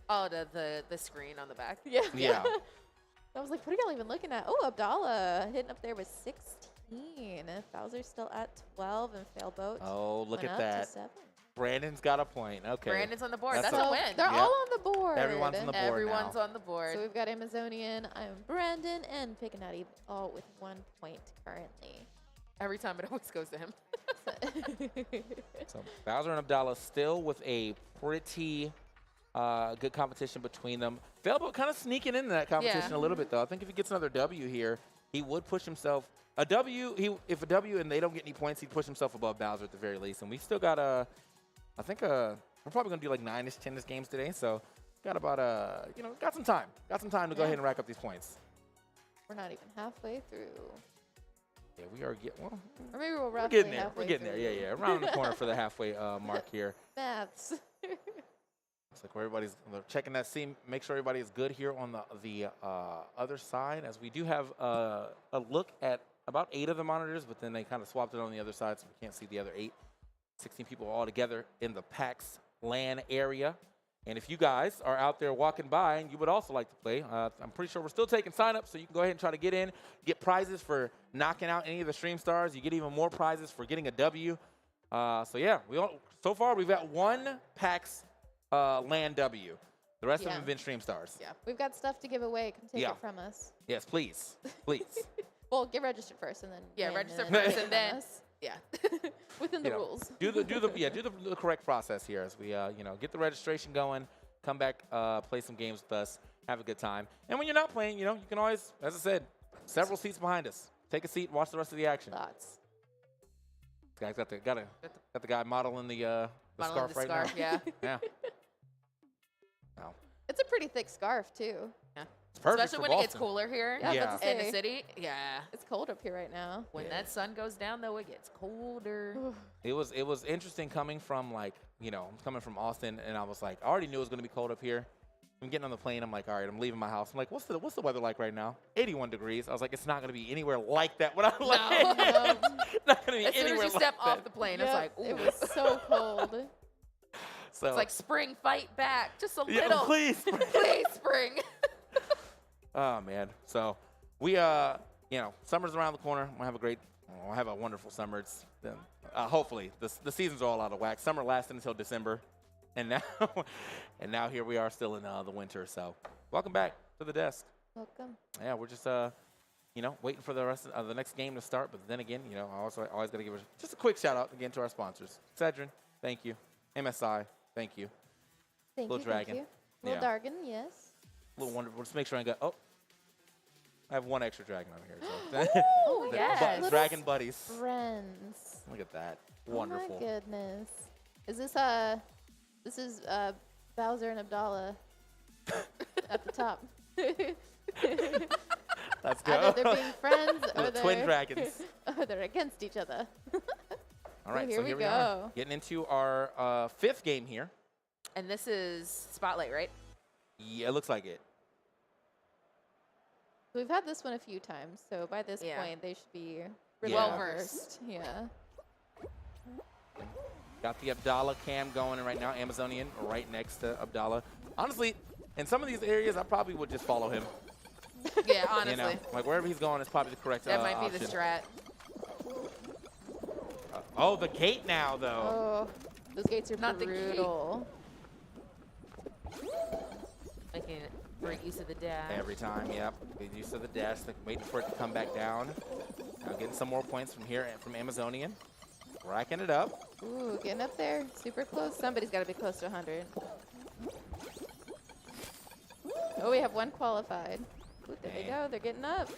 Oh, the screen on the back. Yeah. Yeah. I was like, what are y'all even looking at? Oh, Abdallah hitting up there with 16. Bowser's still at 12 and Failboat. Oh, look went at up that. To 7. Brandon's got a point. Okay. Brandon's on the board. That's That's a So win. they're Yep. all on the board. Everyone's on the board Everyone's now. on the board. So we've got Amazonian, I'm Brandon, and Picanati all with 1 point currently. Every time it always goes to him. So Bowser and Abdallah still with a pretty good competition between them. Failboat kind of sneaking into that competition a little bit, though. I think if he gets another W here, he would push himself. A W, if a W and they don't get any points, he'd push himself above Bowser at the very least. And we still got I think we're probably going to do like 9-ish, 10-ish games today. So got about got some time. Got some time to go ahead and rack up these points. We're not even halfway through. Yeah, we are Or maybe we're we're roughly getting there. halfway We're getting there. through. Yeah. Around the corner for the halfway mark here. Maths. Looks like everybody's checking that scene. Make sure everybody is good here on the other side, as we do have a look at about 8 of the monitors, but then they kind of swapped it on the other side, so we can't see the other 8. 16 people all together in the PAX LAN area. And if you guys are out there walking by and you would also like to play, I'm pretty sure we're still taking sign-ups, so you can go ahead and try to get in, get prizes for knocking out any of the Stream Stars. You get even more prizes for getting a W. So yeah, we all So far, we've got one PAX land W. The rest of Yeah. them have been Stream Stars. Yeah, we've got stuff to give away. Come take Yeah. it from us. Yes, please. Please. Well, get registered first, and then win, register and then first, take and it from then us. yeah. Within the rules. Do the correct process here as we get the registration going, come back, play some games with us, have a good time. And when you're not playing, you can always, as I said, several seats behind us. Take a seat, watch the rest of the action. Lots. This guy's got the guy modeling the Modeling scarf the right scarf, now. yeah. Yeah. Wow. It's a pretty thick scarf too. Yeah. It's perfect Especially for when it gets Boston. cooler here Yeah, I was Yeah. about to in the say, city. Yeah. It's cold up here right now. When that sun goes down, though, it gets colder. It was interesting coming from coming from Austin, and I was like, I already knew it was gonna be cold up here. I'm getting on the plane. I'm like, all right, I'm leaving my house. I'm like, what's the weather like right now? 81 degrees. I was like, it's not gonna be anywhere like that when I land. Not gonna be As soon anywhere as you like step off that. the plane, Yep, it's like, ooh. it was so cold. So It's like spring, fight back, just a yeah, little. please. Please, spring. Oh man. So we summer's around the corner. We'll have a wonderful summer. It's hopefully the seasons are all out of whack. Summer lasted until December, and now here we are still in the winter. So welcome back to the desk. Welcome. Yeah, we're just waiting for the rest of the next game to start. But then again, I also always got to give just a quick shout out again to our sponsors. Cedrin, thank you. MSI, thank you. Thank Little you. Dragon. Thank you. Little Yeah. Dragon, yes. Little wonderful. Just make sure I got. Oh, I have one extra dragon over here. So. Oh, yes. Little Dragon buddies. Friends. Look at that. Wonderful. Oh my goodness. Is this this is Bowser and Abdallah at the top. Let's go. Either they're being friends or The twin dragons. or they're against each other. All right, Here so we here we go. are. Getting into our fifth game here. And this is Spotlight, right? Yeah, it looks like it. We've had this one a few times, so by this Yeah. point they should be Yeah. Well-versed. Yeah. Got the Abdallah cam going right now. Amazonian right next to Abdallah. Honestly, in some of these areas, I probably would just follow him. Yeah, honestly. Like wherever he's going is probably the correct That might be the option. strat. Oh, the gate now, though. Oh, those gates are Not the gate. brutal. Making it great use of the dash. Every time, yep. Good use of the dash, like waiting for it to come back down. Now getting some more points from here, from Amazonian. Racking it up. Ooh, getting up there, super close. Somebody's got to be close to 100. Oh, we have one qualified. Ooh, there they go. They're getting up.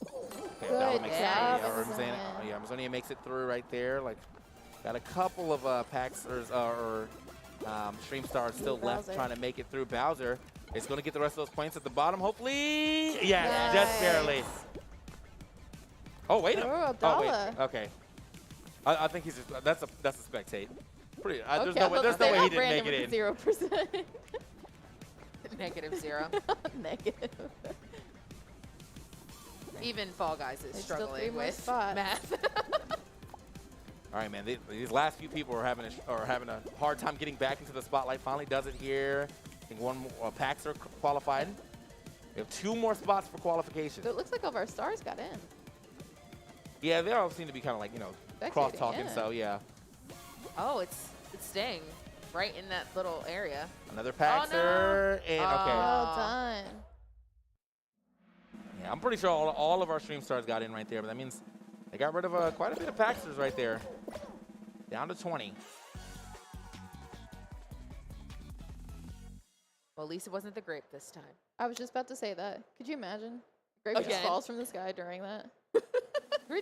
Okay, Good Abdallah makes it job, through. Amazonian. Amazonia makes it through right there. Like, got a couple of PAX or Stream Stars still left Bowser. trying to make it through. Bowser is going to get the rest of those points at the bottom, hopefully. Yes, Nice. just barely. Oh, wait. Oh, Oh, wait. Abdallah. Okay. I think he's just, that's a spectate. Pretty. There's Okay, no way. There's no way he didn't make it in. 0%. -0. Negative. Even Fall Guys is There's still 3 struggling more with spots. math. All right, man. These last few people are having a hard time getting back into the spotlight. Finally does it here. I think one more PAX are qualified. We have 2 more spots for qualification. So it looks like all of our stars got in. Yeah, they all seem to be kind of like Spectating, cross talking. yeah. So yeah, Oh, it's staying right in that little area. another Oh, PAXer. And okay, Well done. yeah, I'm pretty sure all of our stream stars got in right there. But that means they got rid of quite a bit of PAXers right there. Down to 20. Well, at least it wasn't the grape this time. I was just about to say that. Could you imagine? Grape just Again. falls from the sky during that.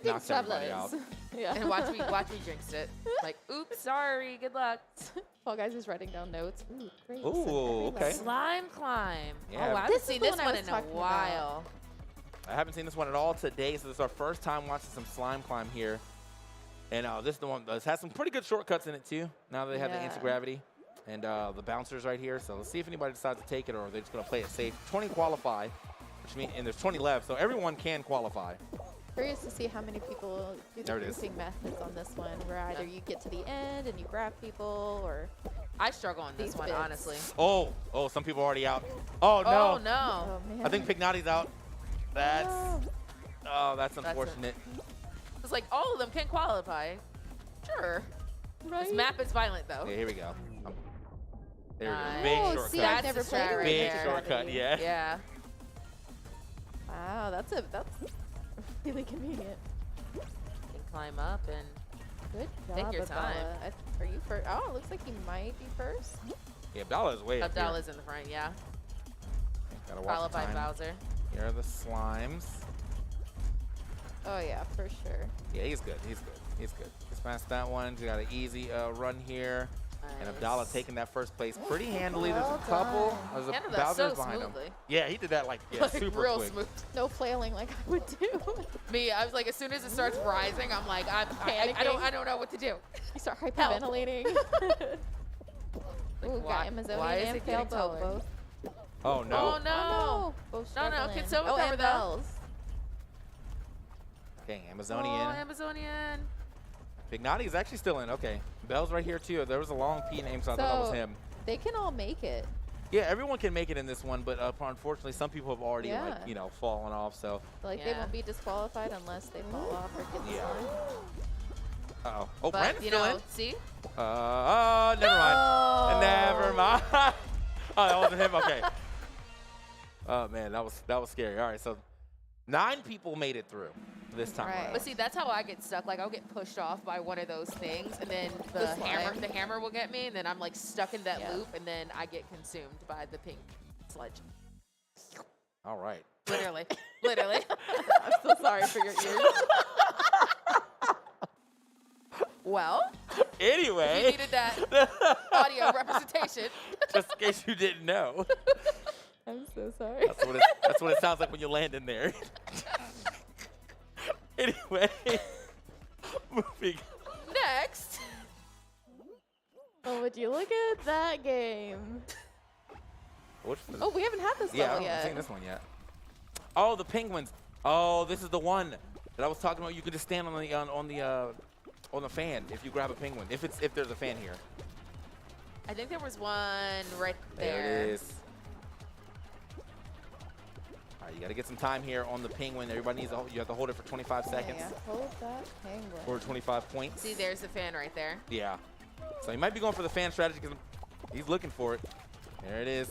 Knocks everybody out. Yeah. And watch me jinx it. Like, oops, sorry, good luck. Fall Guys is writing down notes. Ooh, great. Ooh, okay. Slime climb. Yeah. Oh, I haven't This is seen the this one I one was in a talking about. while. I haven't seen this one at all today, so this is our first time watching some slime climb here. And this is the one that has some pretty good shortcuts in it too. Now that they have the Yeah. anti-gravity and the bouncers right here. So let's see if anybody decides to take it or they're just gonna play it safe. 20 qualify, which means, and there's 20 left, so everyone can qualify. Curious to see how many people do the There it is. grouping methods on this one, where either you get to the end and you grab people, or I struggle on this These one, bits. honestly. Oh, some people are already out. Oh no. Oh, no. oh man. I think Pignati's out. That's Oh. that's unfortunate. It's like all of them can qualify. Sure. This map is violent, though. Yeah, here we go. There we Nice. go. Big Oh, shortcut. see, I've never That's the played strat it. right Big there. shortcut, yeah. Yeah. Wow, that's really convenient. You can climb up and Good job, Take your time. Abdallah. Are you first? Oh, it looks like he might be first. Yeah, Abdallah is way up here. Abdallah's in the front, yeah. Gotta watch Followed the by time. Bowser. Here are the slimes. Oh yeah, for sure. Yeah, he's good. He's good. He's good. Just past that one. We got an easy run here. And Abdallah taking that first place pretty handily. There's a couple. There's a Handled that Bowser's so behind him. smoothly. Yeah, he did that like super real quick. smooth. No flailing like I would do. Me, I was like, as soon as it starts rising, I'm like, I don't know what to do. You start hyperventilating. Ooh, got Amazonian why is and it getting Failboat taller? both. Oh no. Oh no. Both No, struggling. can someone oh, cover and that? Bells. Okay, Amazonian. Oh, Amazonian. Big Naughty is actually still in. Okay. Bell's right here too. There was a long P name, so I thought that was him. They can all make it. Yeah, everyone can make it in this one, but unfortunately, some people have already fallen off. So. Like they won't be disqualified unless they fall off or get destroyed. Uh-oh. Oh, But, Brandon's you still know, in. see? Never mind. Never mind. Oh, that wasn't him. Okay. Oh man, that was scary. All right, so 9 people made it through this time. Right. around. But see, that's how I get stuck. Like, I'll get pushed off by one of those things, and then The the hammer will get me, and then I'm like stuck in that Yeah. loop, and then I get consumed by the pink sludge. All right. Literally. Literally. I'm so sorry for your ears. Well, Anyway. you needed that audio representation. Just in case you didn't know. I'm so sorry. That's what it sounds like when you land in there. Anyway, moving. Next. Oh, would you look at that game? Oh, we haven't had this Yeah, I level haven't yet. seen this one yet. Oh, the penguins. Oh, this is the one that I was talking about. You can just stand on the fan if you grab a penguin. If there's a fan here. I think there was one right there. There it is. All right, you got to get some time here on the penguin. Everybody needs you have to hold it for 25 seconds. Yeah, hold that penguin. For 25 points. See, there's the fan right there. Yeah. So he might be going for the fan strategy because he's looking for it. There it is.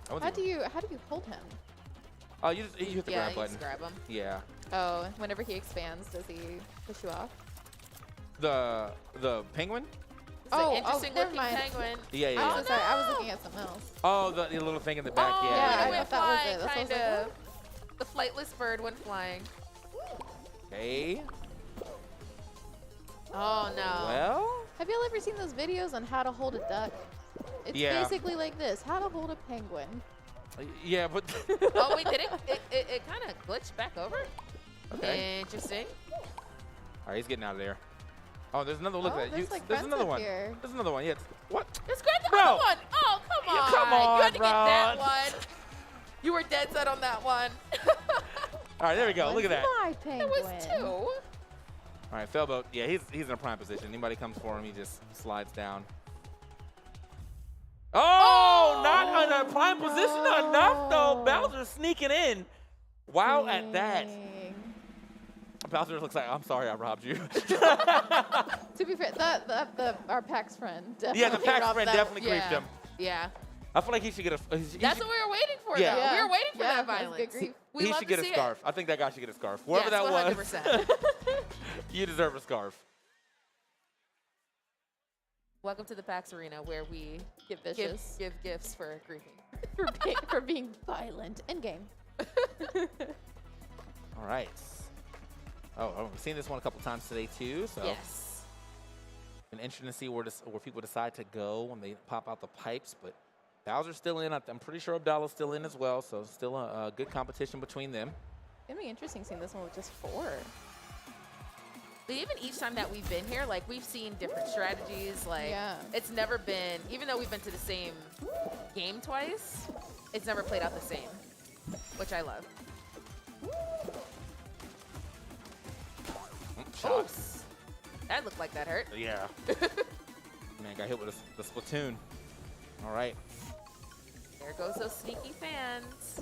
How do you hold him? Oh, you hit the grab you button. just grab him. Yeah. Oh, whenever he expands, does he push you off? The penguin? It's an interesting never looking mind. penguin. Yeah, yeah. I'm so sorry. I was looking at something else. Oh, the little thing in the back. Oh, yeah. it I went thought that was flying, it. That's what I was kind like, of. The flightless bird went flying. Okay. Oh, no. Well. Have y'all ever seen those videos on how to hold a duck? It's Yeah. basically like this: how to hold a penguin. Yeah, but. Oh, wait, did it kind of glitched back over? Okay. Interesting. All right, he's getting out of there. Oh, there's another look Oh, at that. there's, like, There's friends another up one. here. There's another one. Yeah. What? Let's grab the Bro. other one. Oh, come on. come on, You had to bro. get that one. You were dead set on that one. All right, there we go. Look at that. My penguin. It was 2. All right, Failboat. Yeah, he's in a prime position. Anybody comes for him, he just slides down. Oh, not in a prime position enough though. Bowser sneaking in. Wow, at that. Bowser looks like, I'm sorry I robbed you. To be fair, our PAX friend definitely Yeah, the PAX robbed friend that. definitely creeped him. Yeah. I feel like he should get a. That's what we were waiting for, Yeah. though. Yeah. We were waiting for Yeah, that that's good violence. grief. We He love should to get a see scarf. I think that guy should get a scarf. Whoever Yes, that was, 100%. you deserve a scarf. Welcome to the PAX Arena, where we Get vicious. give gifts for griefing. for being violent. Endgame. All right. Oh, we've seen this one a couple times today too. So Yes. been interesting to see where people decide to go when they pop out the pipes. But Bowser's still in. I'm pretty sure Abdallah's still in as well. So still a good competition between them. It's gonna be interesting seeing this one with just 4. But even each time that we've been here, like, we've seen different strategies. Like, Yeah. it's never been, even though we've been to the same game twice, it's never played out the same, which I love. Shot. Oops. That looked like that hurt. Yeah. Man, got hit with the Splatoon. All right. There goes those sneaky fans.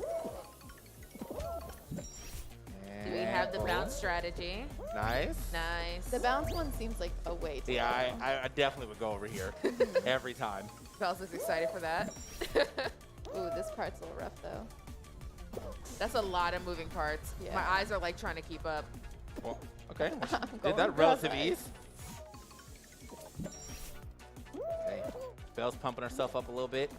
Do we have the bounce strategy? Nice. Nice. The bounce one seems like a way to. Yeah, I definitely would go over here every time. Bells is excited for that. Ooh, this part's a little rough though. That's a lot of moving parts. Yeah. My eyes are like trying to keep up. Well, okay. going Did that cross-eyed. relative ease. Okay. Belle's pumping herself up a little bit.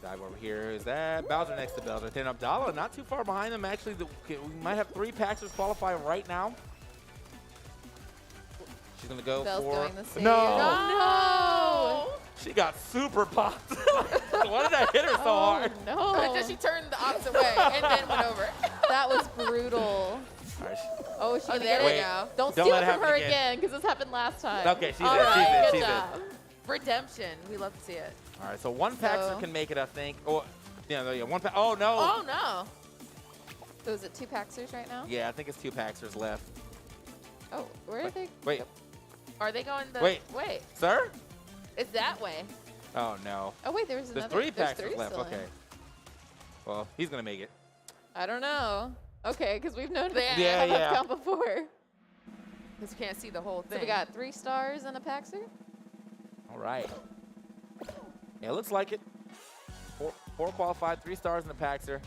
Dive over here. Is that Bowser next to Bowser? Then Abdallah not too far behind them. Actually, we might have 3 Paxers qualify right now. She's going to go Belle's for... going the same. No! No! She got super popped. Why did I hit her so hard? No. Then she turned the opposite way and then went over. That was brutal. All right. Oh, she Oh, did there it. we Wait. go. Don't Don't steal let it it from her happen again, because this happened last time. Okay, she's All in, she's right, in, good she's in. job. Redemption. We love to see it. All right, so 1 Paxer So- can make it, I think. Oh, yeah, 1 Paxer. Oh, no. Oh, no. So is it 2 Paxers right now? Yeah, I think it's 2 Paxers left. Oh, where are they? Wait, Are they going the... Wait. Wait. sir? It's that way. Oh, no. Oh wait, there's There's another. 3 there's Paxers 3 left. still in. Okay. Well, he's going to make it. I don't know. Okay, because we've known Yeah, Yeah, how yeah. come before. Because you can't see the whole thing. So we got 3 stars and a Paxer. All right. Yeah, looks like it. 4 qualified, 3 stars in the Paxer.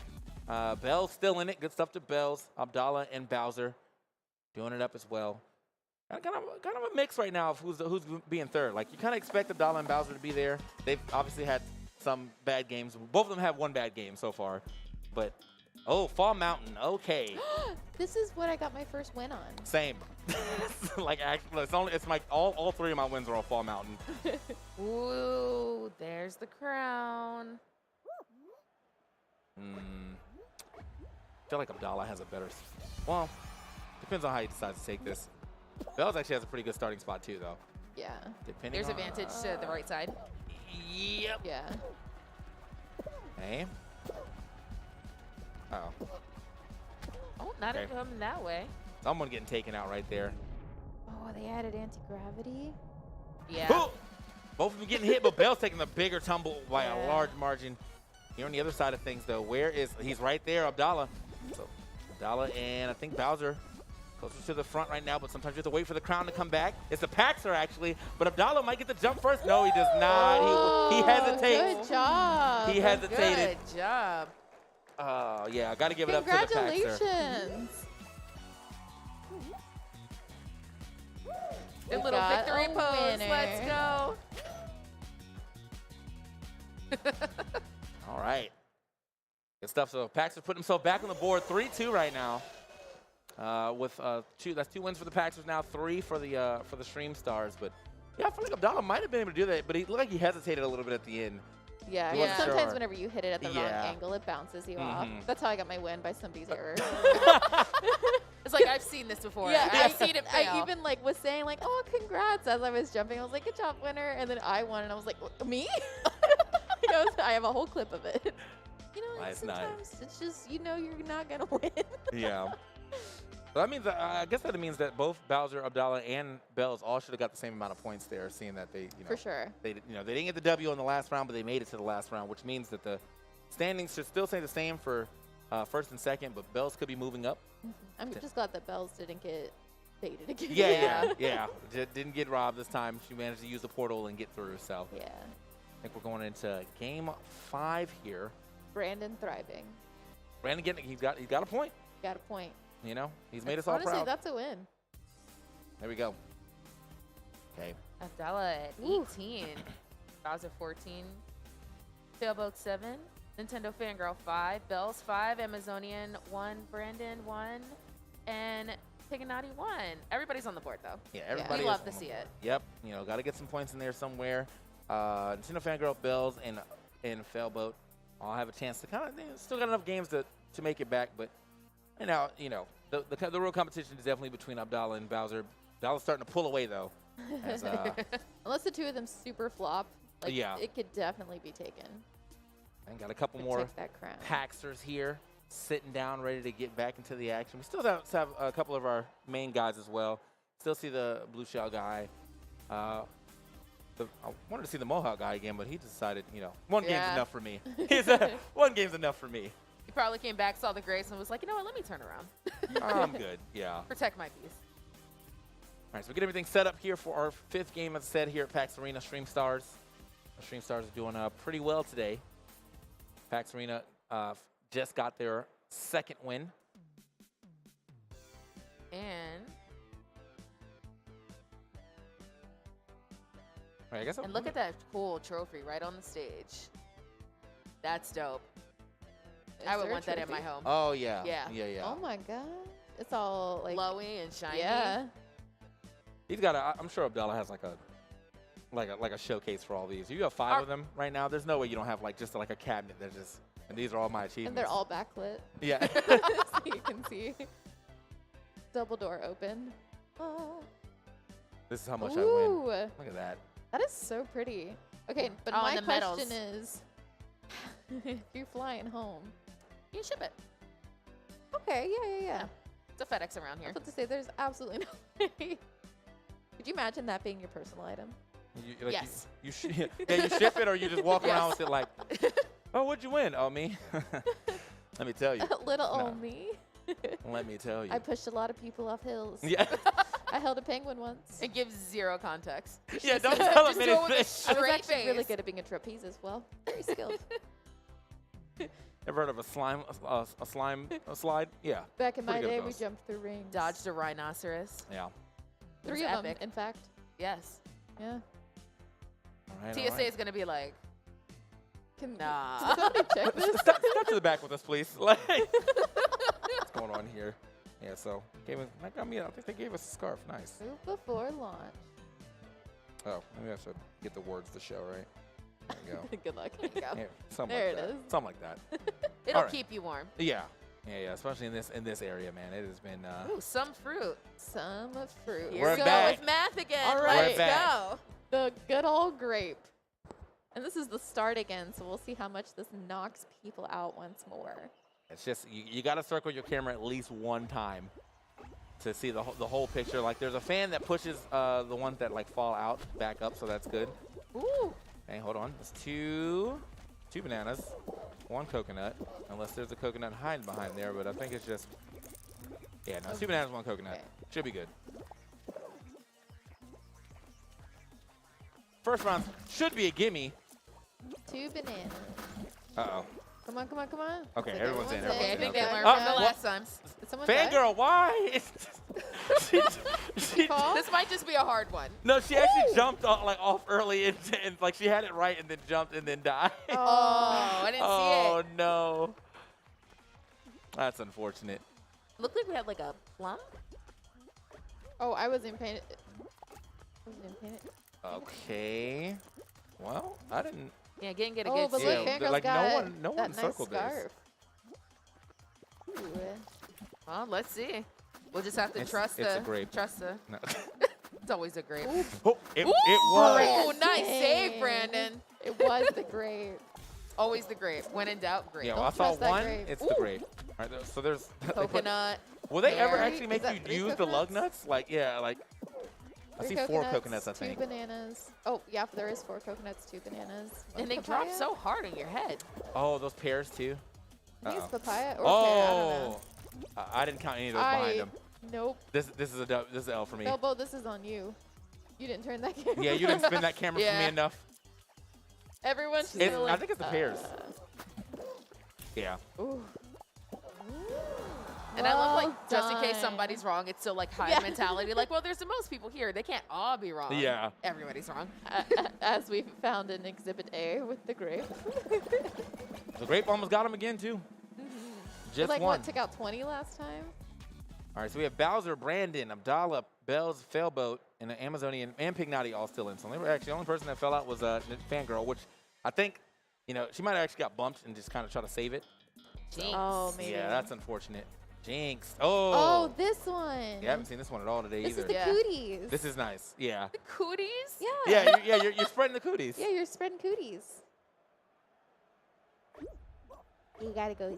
Belle's still in it. Good stuff to Belle's. Abdallah and Bowser doing it up as well. Kind of a mix right now of who's being third. Like, you kind of expect Abdallah and Bowser to be there. They've obviously had some bad games. Both of them have 1 bad game so far. But, oh, Fall Mountain. Okay. This is what I got my first win on. Same. Like, actually, it's like all 3 of my wins are on Fall Mountain. Ooh, there's the crown. I feel like Abdallah has a better... Well, depends on how he decides to take this. Bells actually has a pretty good starting spot, too, though. Yeah. Depending There's on... advantage to the right side. Yep. Yeah. Okay. Uh-oh. Oh, not Okay. coming that way. Someone getting taken out right there. Oh, they added anti-gravity. Yeah. Ooh! Both of them getting hit, but Bell's taking the bigger tumble by a Yeah. large margin. Here on the other side of things, though, he's right there, Abdallah. So Abdallah and I think Bowser closer to the front right now, but sometimes you have to wait for the crown to come back. It's the Paxer, actually, but Abdallah might get the jump first. No, he does not. He hesitates. Good job. He hesitated. Good job. Oh, yeah, I got to give it up to the Paxer. Congratulations. The We little got victory a pose. winner. Let's go. All right. Good stuff. So Paxer putting himself back on the board, 3-2 right now. With 2 wins for the Paxers now, 3 for the Stream Stars. But yeah, I feel like Abdallah might have been able to do that, but he looked like he hesitated a little bit at the end. Yeah, He because wasn't sometimes sure. whenever you hit it at the wrong Yeah. angle, it bounces you off. Mhm. That's how I got my win, by somebody's error. It's like, I've seen this before. Yeah, I've seen it fail. I even like was saying like, "Oh, congrats!" as I was jumping. I was like, "Good job, winner!" And then I won, and I was like, "Me?" He goes, "I have a whole clip of it." You know, like, Nice, nice. sometimes it's just you're not gonna win. Yeah. So that means I guess that means that both Bowser, Abdallah, and Bells all should have got the same amount of points there, seeing that they, For sure. they didn't get the W in the last round, but they made it to the last round, which means that the standings should still stay the same for first and second, but Bells could be moving up. I'm just glad that Bells didn't get baited again. Yeah. Didn't get robbed this time. She managed to use the portal and get through. So Yeah. I think we're going into game 5 here. Brandon thriving. Brandon he's got a point. Got a point. You know, he's made us all Honestly, proud. that's a win. There we go. Okay. Abdallah at 18. Bowser 14. Sailboat 7. Nintendo Fangirl 5. Bells 5. Amazonian 1. Brandon 1. And Piganati 1. Everybody's on the board, though. Yeah, everybody. We is love on to the see board. it. Yep. Got to get some points in there somewhere. Nintendo Fangirl, Bells, and Failboat all have a chance to kind of still got enough games to make it back, but the real competition is definitely between Abdallah and Bowser. Abdallah's starting to pull away though. As, Unless the 2 of them super flop, like Yeah. it could definitely be taken. and got a couple more Protect that crown. Paxers here, sitting down, ready to get back into the action. We still have a couple of our main guys as well. Still see the Blue Shell guy. I wanted to see the Mohawk guy again, but he decided, one game's enough for me. One game's enough for me. He probably came back, saw the grace, and was like, you know what? Let me turn around. I'm good. Yeah. Protect my peace. All right, so we get everything set up here for our 5th game, as I said, here at PAX Arena. Stream Stars. Our Stream Stars are doing pretty well today. PAX Arena just got their 2nd win. And All right, I guess and look at that cool trophy right on the stage. That's dope. I would want that in my home. Oh, yeah. Yeah. Yeah, yeah. Oh my god. It's all like Glowy and shiny. Yeah. He's got I'm sure Abdallah has like a showcase for all these. You have 5 of them right now. There's no way you don't have like just like a cabinet that just, and these are all my achievements. And they're all backlit. Yeah. So you can see. Double door open. Oh. This is how much I Ooh. win. Look at that. That is so pretty. Okay, but Oh, my and the question medals. is, if you're flying home. You can ship it. Okay, yeah. It's a FedEx around I here. was about to say, there's absolutely no way. Could you imagine that being your personal item? Yes. You ship it, or you just walk around Yes. with it like, oh, what'd you win? Oh, me. Let me tell you. Little No. old me. Let me tell you. I pushed a lot of people off hills. Yeah. I held a penguin once. It gives zero context. Yeah, don't tell him Just do it with a anything. I was straight actually really face. good at being a trapeze as well. Very skilled. Ever heard of a slide? Yeah. Back in my Pretty good day, at we those. jumped through rings. Dodged a rhinoceros. Yeah. It was 3 of them, epic. in fact. Yes. Yeah. All right. TSA is going to be like, Can nah. somebody check this? Step to the back with us, please. Like, what's going on here? Yeah. So I think they gave us a scarf. Nice. Move before launch. Oh, maybe I should get the words to show right. There you go. Good luck. There you go. Yeah, something There like it that. is. Something like that. It'll All right. keep you warm. Yeah. Yeah. Especially in this area, man. It has been. Ooh, some fruit. Some fruit. Here We're we go back. with math again. All We're Let's back. go. The good old grape. And this is the start again, so we'll see how much this knocks people out once more. It's just you got to circle your camera at least one time to see the whole picture. Like there's a fan that pushes the ones that like fall out back up, so that's good. Ooh. Hey, hold on. There's two bananas, 1 coconut, unless there's a coconut hiding behind there, but I think it's just, yeah, no, 2 bananas, 1 coconut. Okay. Should be good. First round should be a gimme. 2 bananas. Uh-oh. Come on, come on, come on. Okay, Like everyone's in, everyone's Okay, I everyone's think in. they Okay. learned Oh, from the what? last time. Did someone die? Fangirl, why? she, Fall? This might just be a hard one. no, she actually jumped off early and like she had it right and then jumped and then died. Oh, I didn't Oh, see it. no. That's unfortunate. Looked like we had like a plum. Oh, I wasn't paying it. Okay. Well, I didn't. Yeah, didn't get a Oh, good but see. look, Yeah, Fangirl's like, no got one- no that one nice circled this. scarf. Ooh. Well, let's see. We'll just have to It's trust a the. grape. Trust the. No. It's always a grape. Oh, it Ooh, was. nice save, Dang. Brandon. It was the grape. Always the grape. When in doubt, grape. Yeah, well, I Don't saw trust that one. grape. It's the grape. All right, so there's. they put- Coconut. Will they ever pear. actually Is make that you 3 use the lug coconuts? nuts? Like, yeah, like. I 3 see 4 coconuts, I think. 2 bananas. Oh, yeah, there is 4 coconuts, 2 bananas. And they Papaya? drop so hard on your head. Oh, those pears too. I think it's Uh-oh. papaya or pear. I don't know. Oh, I didn't count any of those behind them. Nope. This is a dub, this is an L for me. Bilbo, this is on you. You didn't turn that camera. Yeah, you didn't spin that camera for Yeah. me enough. Everyone's just It's, like, I think it's the pears. Yeah. Ooh. And I love, like, Well just in case done. somebody's wrong, it's still like high Yeah. mentality. Like, well, there's the most people here. They can't all be wrong. Yeah. Everybody's wrong. As we found in Exhibit A with the grape. The grape almost got him again too. Just like one. what, took out 20 last time? All right, so we have Bowser, Brandon, Abdallah, Bells, Failboat, and the Amazonian and Pignati all still in. So they were actually the only person that fell out was Fangirl, which I think, you know, she might have actually got bumped and just kind of try to save it. Jinx. Oh, maybe. Yeah, that's unfortunate. Jinx. Oh, Oh. this one. Yeah, I haven't seen this one at all today This either. is the Yeah. cooties. This is nice. Yeah. The cooties? Yeah. Yeah, you're spreading the cooties. Yeah, you're spreading cooties. You gotta go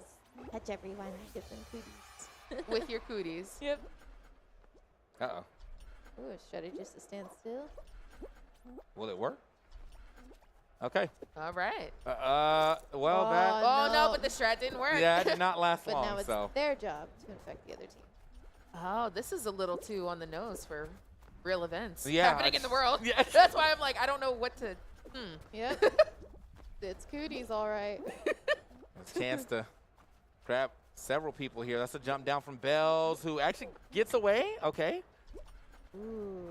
touch everyone and get them cooties. With your cooties. Yep. Uh-oh. Ooh, a strategy just to stand still. Will it work? Okay. All right. Well, that. Oh, no, but the strat didn't work. Yeah, it did not last But long. now it's so. their job to infect the other team. Oh, this is a little too on the nose for real events Yeah, happening in the world. Yeah. That's why I'm like, I don't know what to. Yep. It's cooties, all right. A chance to grab several people here. That's a jump down from Bells, who actually gets away. Okay. Ooh.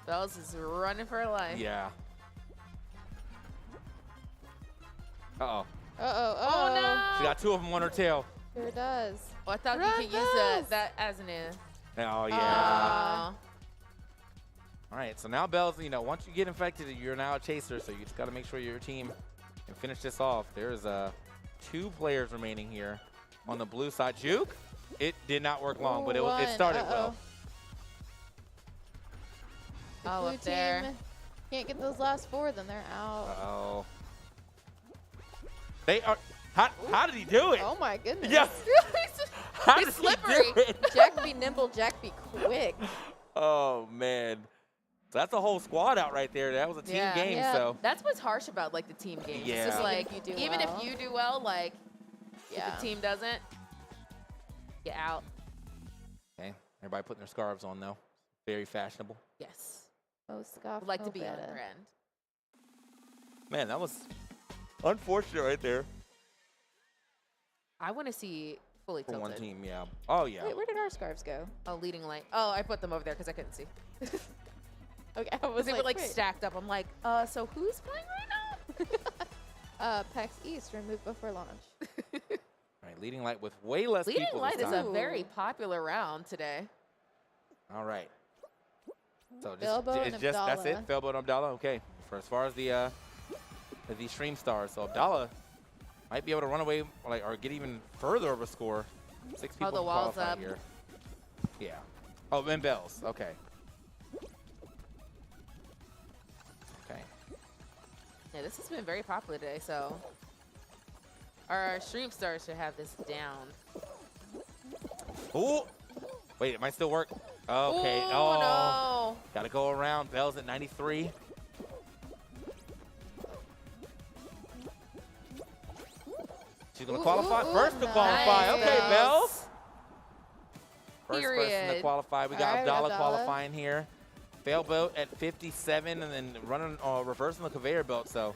Bells is running for her life. Yeah. Uh-oh. Oh, no. She got 2 of them on her tail. Sure does. Oh, I thought Run, you could use Bells. that as an in. Oh, yeah. Aw. All right, so now Bells, you know, once you get infected, you're now a chaser, so you just got to make sure your team can finish this off. There's 2 players remaining here on the blue side. Juke, it did not work long, but it started well. The Oh, blue up there. team can't get those last 4, then they're out. Uh-oh. They are. How did he do it? Oh my goodness. Yeah. How He's did slippery. He do it? Jack be nimble, Jack be quick. Oh man. So that's a whole squad out right there. That was a team game. Yeah. So That's what's harsh about like the team games. Yeah. It's just like Even if you do even well. if you do well, like Yeah. if the team doesn't, get out. okay. Everybody putting their scarves on though. Very fashionable. Yes. Oh, scoff. Would like no to be on better. brand. Man, that was unfortunate right there. I want to see fully For tilted. one team, yeah. Oh yeah. Wait, where did our scarves go? Oh, leading light. Oh, I put them over there because I couldn't see. Okay, I was They were like wait. stacked up. I'm like, so who's playing right now? PAX East removed before launch. All right, leading light with way less Leading people light this is time. a very popular round today. All right. So Felbo and that's it. Abdallah. Felbo and Abdallah. Okay. For as far as the stream stars, so Abdallah might be able to run away or get even further of a score. 6 people the can wall's qualify up. here. Yeah. Oh, and Bells. Okay. Okay. Yeah, this has been very popular today, so our stream stars should have this down. Oh. Wait, it might still work. Okay. Ooh, Oh. no. Got to go around. Bells at 93. She's going to qualify. First to qualify. nice. Okay, Bells. Bells. First person to Period. qualify. We got All right, Abdallah Abdallah. qualifying here. Fail boat at 57 and then running reversing the conveyor belt. So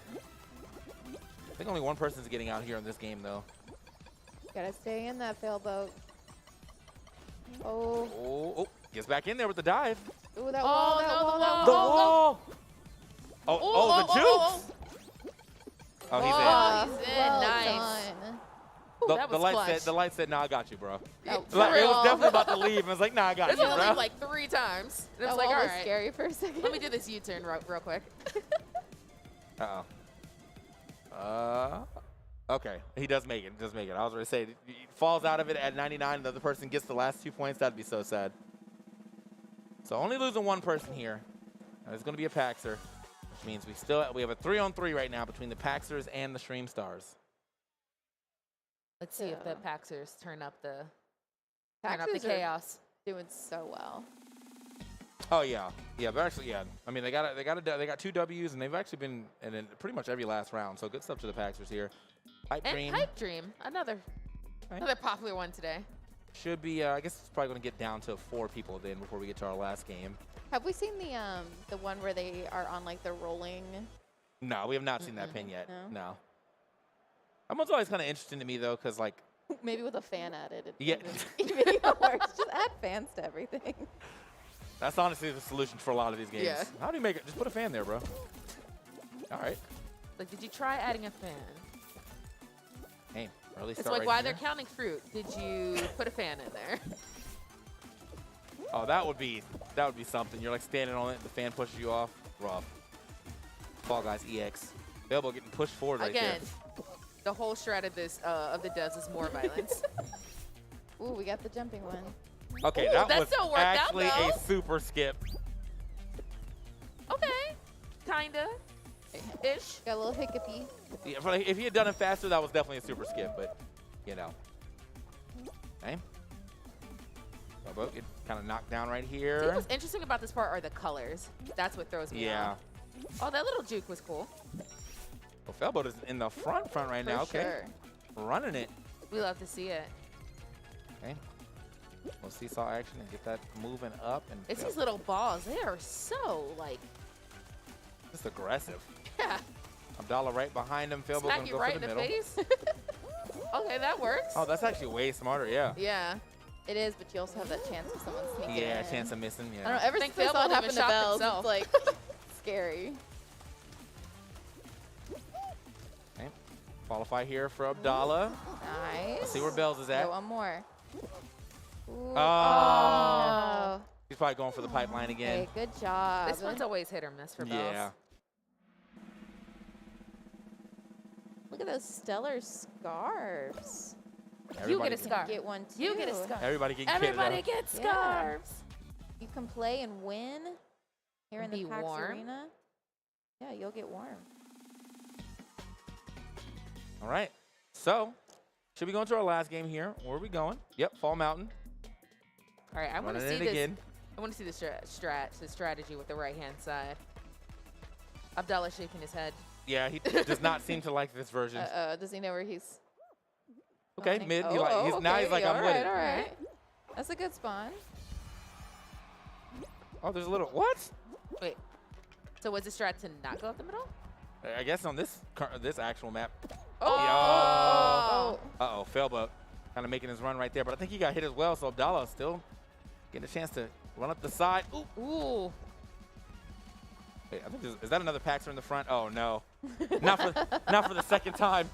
I think only one person's getting out here in this game though. Gotta stay in that fail boat. Oh. Oh, gets back in there with the dive. Ooh, that Oh, wall, that no, wall, the that The wall. wall. Oh, the jukes. Oh, he's in. He's in. Well Nice. done. Ooh, The, that the was light clutch. said, the light said, "Nah, I got you, bro." Oh, For Like, it was real. definitely about to leave. I was like, "Nah, I got This you, was bro." only like 3 times. And I That was like, wall all was right. scary for a second. Let me do this U-turn real quick. Okay, he does make it. Does make it. I was going to say, he falls out of it at 99. The other person gets the last 2 points. That'd be so sad. So only losing one person here. It's going to be a Paxer, which means we have a 3-on-3 right now between the Paxers and the Stream Stars. Let's see if the Paxers turn up the Paxers are chaos. doing so well. Oh yeah, but actually yeah. I mean they got 2 W's and they've actually been in pretty much every last round. So good stuff to the Paxers here. Pipe And Dream Pipe Dream, another popular one today. should be. I guess it's probably going to get down to 4 people then before we get to our last game. Have we seen the one where they are on like the rolling? No, we have not seen that pin yet. No? No. That one's always kind of interesting to me though, because like Maybe with a fan added. It Yeah. even works. Just add fans to everything. that's honestly the solution for a lot of these games. Yeah. How do you make it? Just put a fan there, bro. All right. Like, did you try adding a fan? Hey, early It's start like right while here. they're counting fruit, did you put a fan in there? Oh, that would be something. You're like standing on it, the fan pushes you off. Rough. Fall Guys EX. Available getting pushed forward right Again, there. the whole strat of this of the devs is more violence. Ooh, we got the jumping one. Okay, Ooh, that that was still worked out, actually a though. super skip. Okay, kinda. Ish. Got a little hiccupy. Yeah, but if he had done it faster, that was definitely a super skip, but, you know. Okay. Robo get kind of knocked down right See, here. what's interesting about this part are the colors. That's what throws me Yeah. off. Oh, that little juke was cool. Well, Felboat is in the front right now. For Okay. sure. Running it. We love to see it. Okay. We'll seesaw action and get that moving up. And It's these little balls. They are so, like, just aggressive. yeah. Abdallah right behind him. Felboat Smack gonna you go right for in the the middle. face. Okay, that works. Oh, that's actually way smarter. Yeah. Yeah. It is, but you also have that chance of someone sneaking in. Yeah, chance of missing. Yeah. I don't know. Ever Think since I saw Phil it won't happen even to shop Bells, himself. it's like scary. Okay. Qualify here for Abdallah. Nice. Let's see where Bells is at. Go one more. Ooh. Oh. He's probably going for the pipeline again. Okay, good job. This one's always hit or miss for Bells. Yeah. Look at those stellar scarves. You get a Everybody scarf. Get one too. You get a scarf. Everybody getting Everybody kitted gets Yeah. scarves. You can play and win here in the Be PAX warm. Arena. Yeah, you'll get warm. All right. So, should we go into our last game here? Where are we going? Yep, Fall Mountain. All right, I want to Running see it this. again. I want to see the strategy with the right-hand side. Abdallah shaking his head. Yeah, he does not seem to like this version. Does he know where he's? Okay, spawning? mid. Oh, Now he's like, I'm with it. All right. That's a good spawn. Oh, there's a little, what? Wait. So was the strat to not go up the middle? I guess on this actual map. Oh. Uh-oh, Felboat kind of making his run right there. But I think he got hit as well, so Abdallah still getting a chance to run up the side. Ooh. Ooh. Wait, I think is that another Paxer in the front? Oh, no. not for the second time.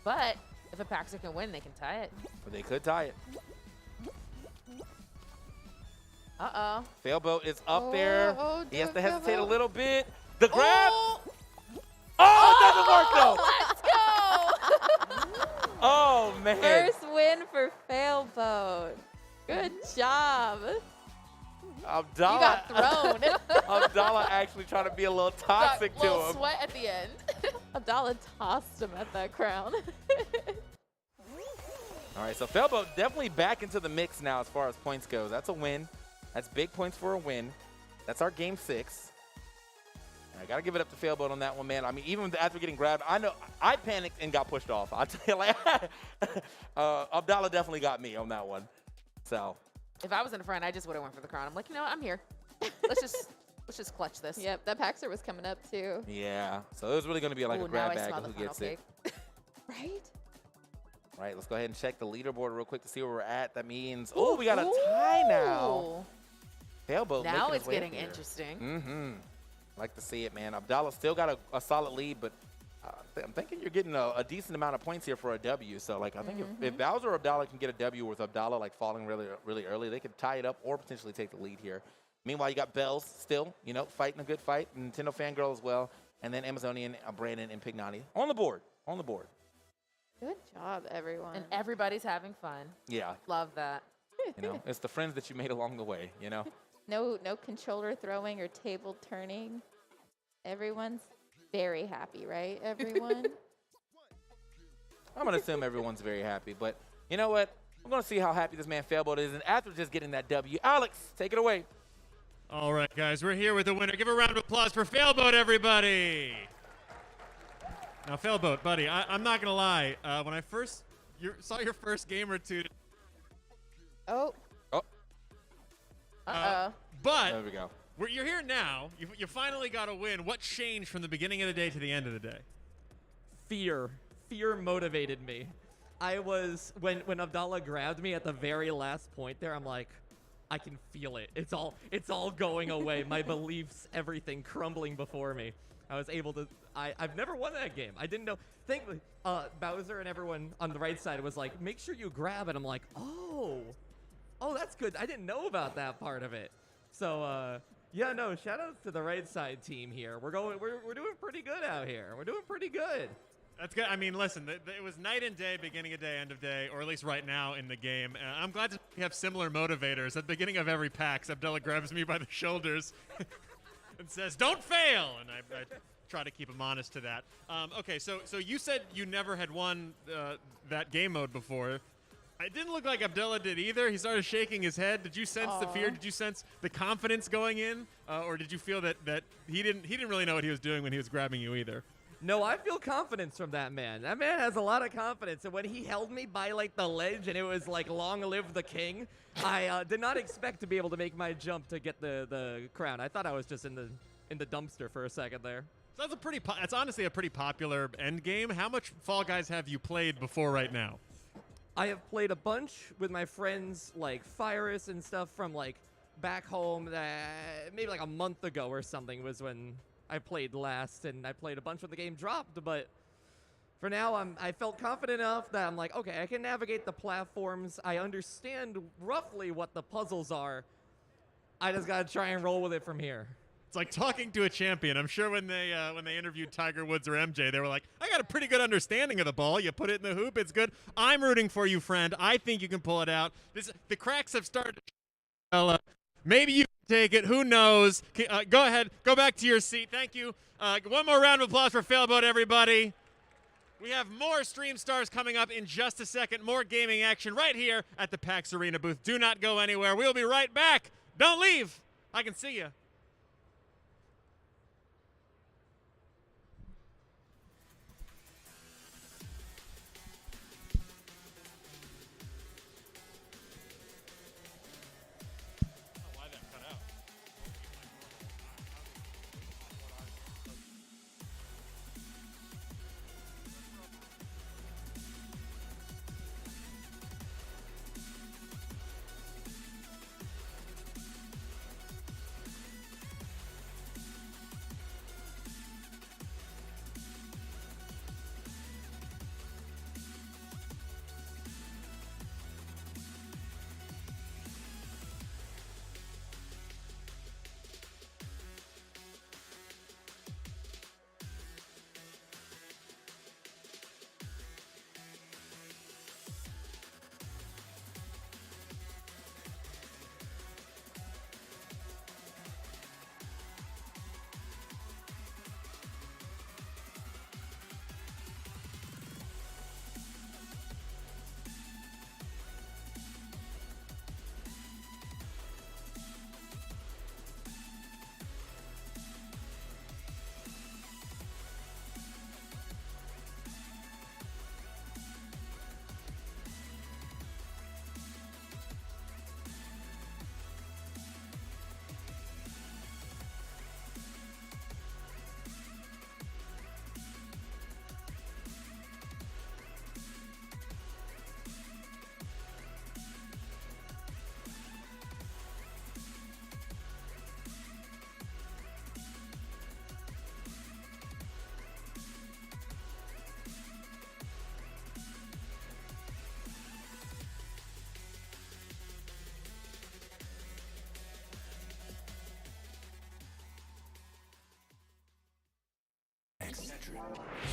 But if a Paxer can win, they can tie it. But they could tie it. Uh-oh. Felboat is up there. Oh, He has to hesitate a Felboat. little bit. The grab. Oh, it doesn't work, though. Let's go! Oh, man. First win for Failboat. Good job. Abdallah. You got thrown. Abdallah actually trying to be a little toxic Got a little to him. sweat at the end. Abdallah tossed him at that crown. All right, so Felboat definitely back into the mix now as far as points goes. That's a win. That's big points for a win. That's our game 6. I got to give it up to Felboat on that one, man. I mean, even after getting grabbed, I know I panicked and got pushed off. I'll tell you, like, Abdallah definitely got me on that one. So. If I was in the front, I just would have went for the crown. I'm like, you know what? I'm here. Let's just clutch this. Yep, that Paxer was coming up too. Yeah. So it was really going to be like Ooh, a grab now I bag smell of the who gets funnel it. Right? All right, let's go ahead and check the leaderboard real quick to see where we're at. That means, oh, we got a tie now. Felboat Now making it's his way up getting here. interesting. Mm-hmm. Like to see it, man. Abdallah still got a solid lead, but I'm thinking you're getting a decent amount of points here for a W. So, like, I think if Bowser or Abdallah can get a W with Abdallah, like, falling really, really early, they could tie it up or potentially take the lead here. Meanwhile, you got Bells still, you know, fighting a good fight. Nintendo Fangirl as well. And then Amazonian, Brandon, and Pignani on the board. On the board. Good job, everyone. And everybody's having fun. Yeah. Love that. You know, it's the friends that you made along the way, you know? No controller throwing or table turning. Everyone's very happy, right? Everyone. I'm going to assume everyone's very happy, but you know what? I'm going to see how happy this man Felboat is, and after just getting that W, Alex, take it away. All right, guys, we're here with the winner. Give a round of applause for Failboat, everybody. Now, Failboat, buddy, I'm not going to lie. When I first saw your first game or two. Oh. Uh-oh. But there we go. You're here now. You finally got a win. What changed from the beginning of the day to the end of the day? Fear. Fear motivated me. I was, when Abdallah grabbed me at the very last point there, I'm like, I can feel it. It's all going away. My beliefs, everything crumbling before me. I was able to, I've never won that game. I didn't know. Thankfully, Bowser and everyone on the right side was like, make sure you grab it. I'm like, oh, that's good. I didn't know about that part of it. So, yeah, no, shout out to the right side team here. We're doing pretty good out here. We're doing pretty good. That's good. I mean, listen, it was night and day, beginning of day, end of day, or at least right now in the game. I'm glad to have similar motivators. At the beginning of every PAX, Abdallah grabs me by the shoulders and says, don't fail! And I try to keep him honest to that. Okay, so you said you never had won that game mode before. It didn't look like Abdallah did either. He started shaking his head. Did you sense the fear? Did you sense the confidence going in? Or did you feel that he didn't really know what he was doing when he was grabbing you either? No, I feel confidence from that man. That man has a lot of confidence. And when he held me by like the ledge and it was like long live the king, I did not expect to be able to make my jump to get the crown. I thought I was just in the dumpster for a second there. So that's honestly a pretty popular end game. How much Fall Guys have you played before right now? I have played a bunch with my friends like Fyrus and stuff from like back home. Maybe like a month ago or something was when I played last, and I played a bunch when the game dropped. But for now, I felt confident enough that I'm like, okay, I can navigate the platforms. I understand roughly what the puzzles are. I just gotta try and roll with it from here. It's like talking to a champion. I'm sure when they interviewed Tiger Woods or MJ, they were like, I got a pretty good understanding of the ball. You put it in the hoop, it's good. I'm rooting for you, friend. I think you can pull it out. The cracks have started. Maybe you can take it. Who knows? Go ahead. Go back to your seat. Thank you. One more round of applause for Failboat, everybody. We have more Stream Stars coming up in just a second. More gaming action right here at the PAX Arena booth. Do not go anywhere. We'll be right back. Don't leave. I can see you.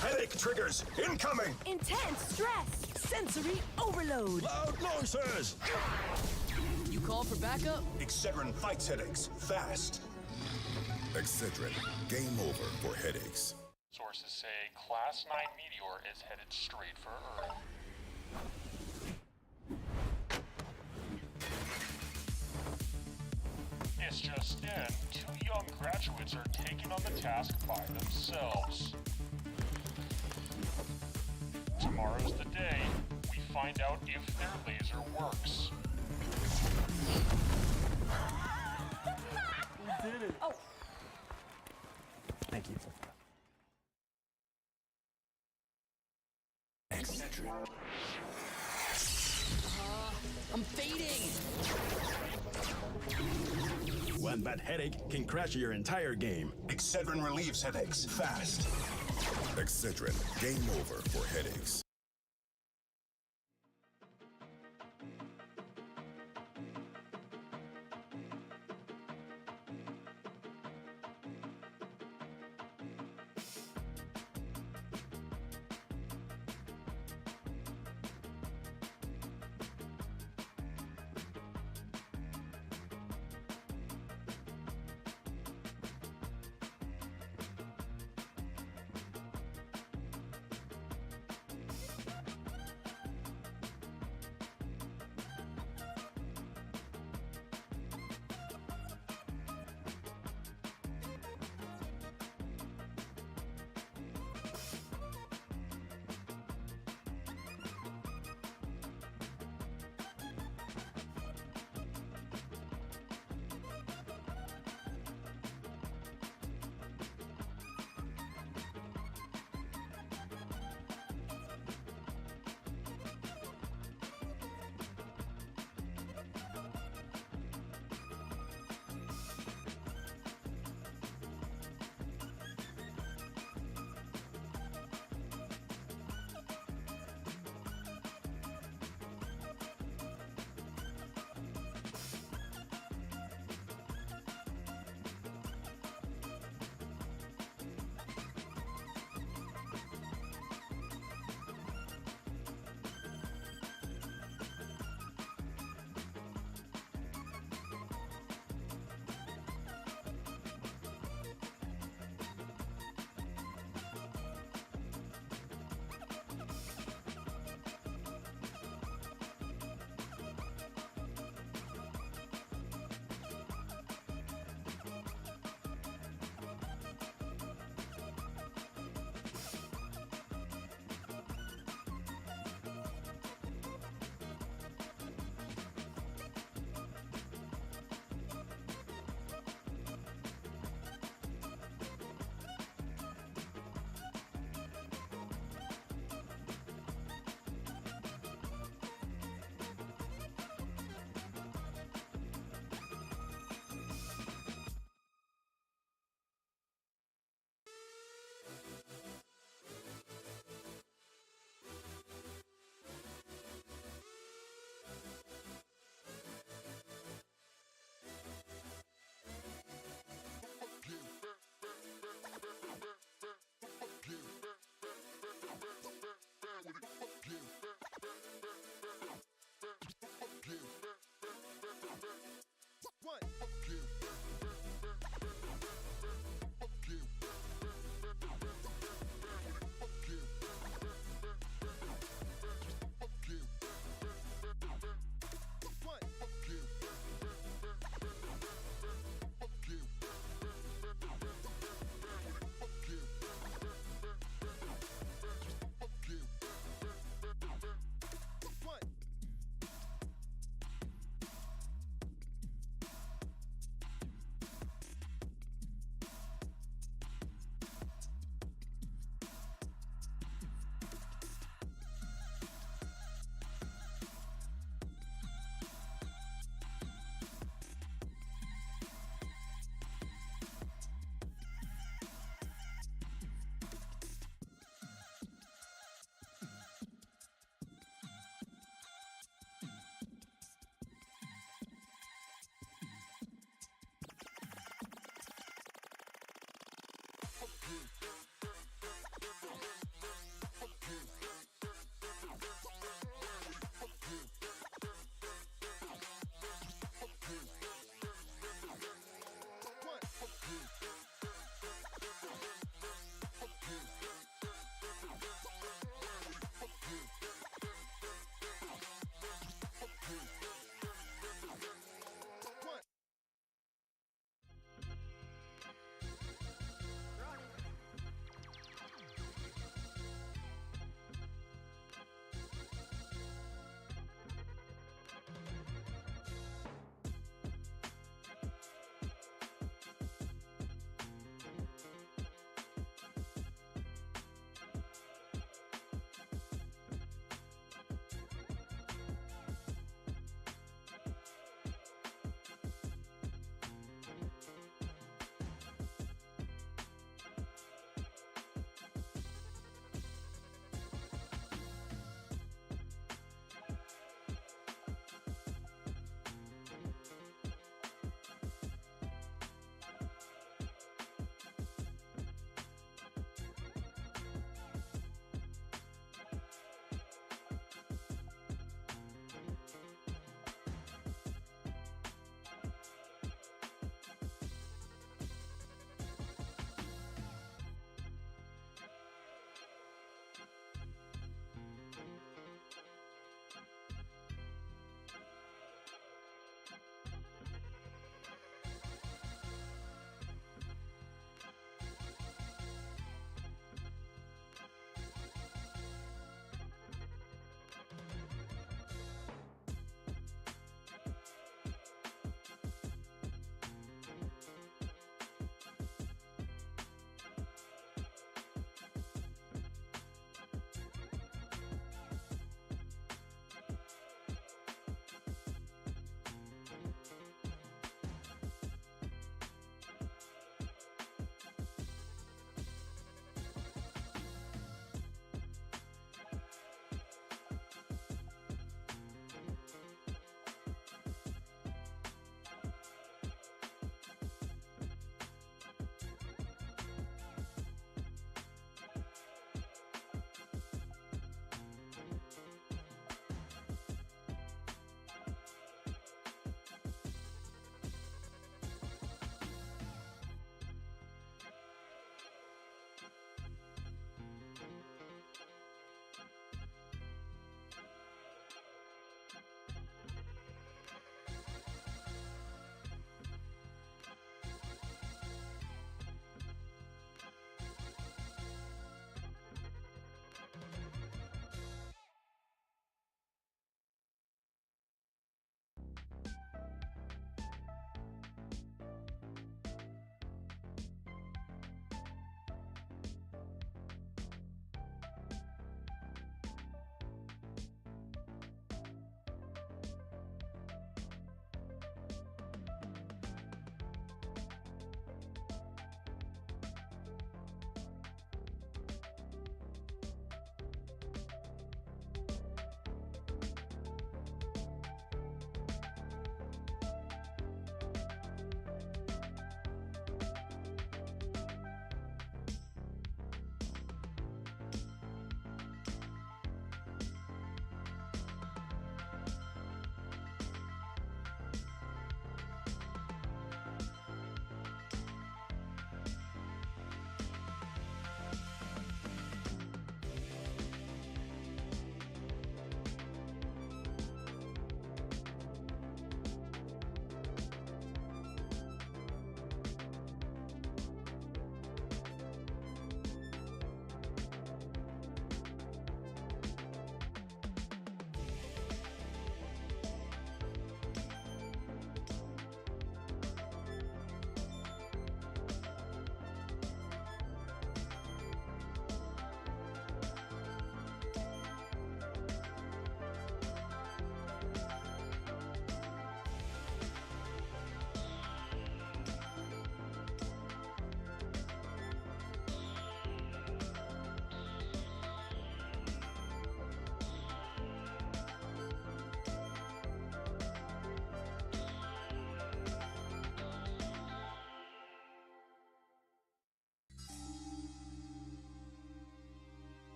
Headache triggers incoming! Intense stress. Sensory overload. Loud noises! You call for backup? Excedrin fights headaches fast. Excedrin, game over for headaches. Sources say Class 9 meteor is headed straight for Earth. It's just in, 2 young graduates are taking on the task by themselves. Tomorrow's the day we find out if their laser works. We did it. Oh. Thank you. Excedrin. I'm fading. One bad headache can crash your entire game. Excedrin relieves headaches fast. Excedrin, game over for headaches.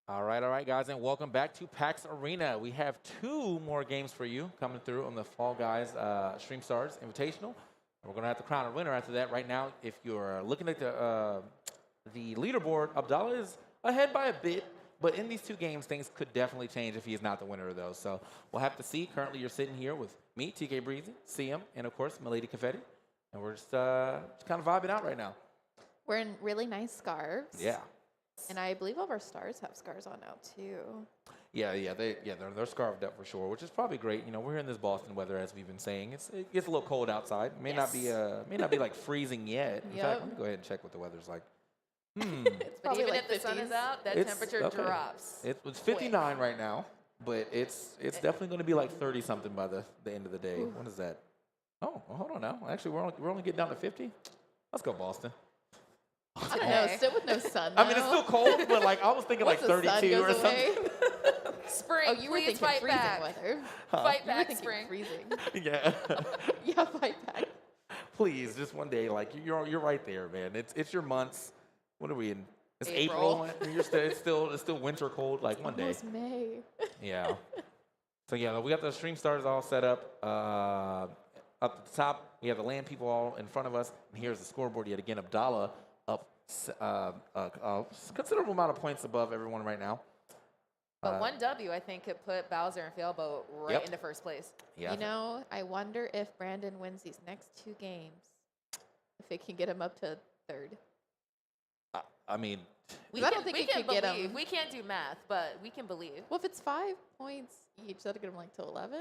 All right, guys, and welcome back to PAX Arena. We have 2 more games for you coming through on the Fall Guys Stream Stars Invitational. We're going to have to crown a winner after that. Right now, if you're looking at the leaderboard, Abdallah is ahead by a bit, but in these 2 games, things could definitely change if he is not the winner of those. So we'll have to see. Currently, you're sitting here with me, TK Breezy, CM, and of course, Milady Confetti, and we're just kind of vibing out right now. We're in really nice scarves. Yeah. And I believe all of our stars have scarves on now too. They're scarfed up for sure, which is probably great. You know, we're in this Boston weather, as we've been saying. It gets a little cold outside. May not be like freezing yet. In fact, let me go ahead and check what the weather's like. But even if the sun is out, that temperature drops. It's 59 right now, but it's definitely going to be like 30 something by the end of the day. When is that? Oh, well, hold on now. Actually, we're only getting down to 50. Let's go, Boston. I don't know, still with no sun. I mean, it's still cold, but like I was thinking like 32 or something. Spring, oh, you were thinking fight freezing back. weather. Fight You were back, thinking spring. freezing. Yeah. Yeah, fight back. Please, just one day. Like you're right there, man. It's your months. What are we in? It's April. April. It's still winter cold. Like one day. Almost May. Yeah. So yeah, we got the stream stars all set up. Up at the top, we have the land people all in front of us. And here's the scoreboard yet again. Abdallah up considerable amount of points above everyone right now. But 1 W, I think, could put Bowser and Failboat right into first place. Yeah. You know, I wonder if Brandon wins these next 2 games, if it can get him up to 3rd. I mean, I don't think it could get him. We can't do math, but we can believe. Well, if it's 5 points each, that'll get him like to 11.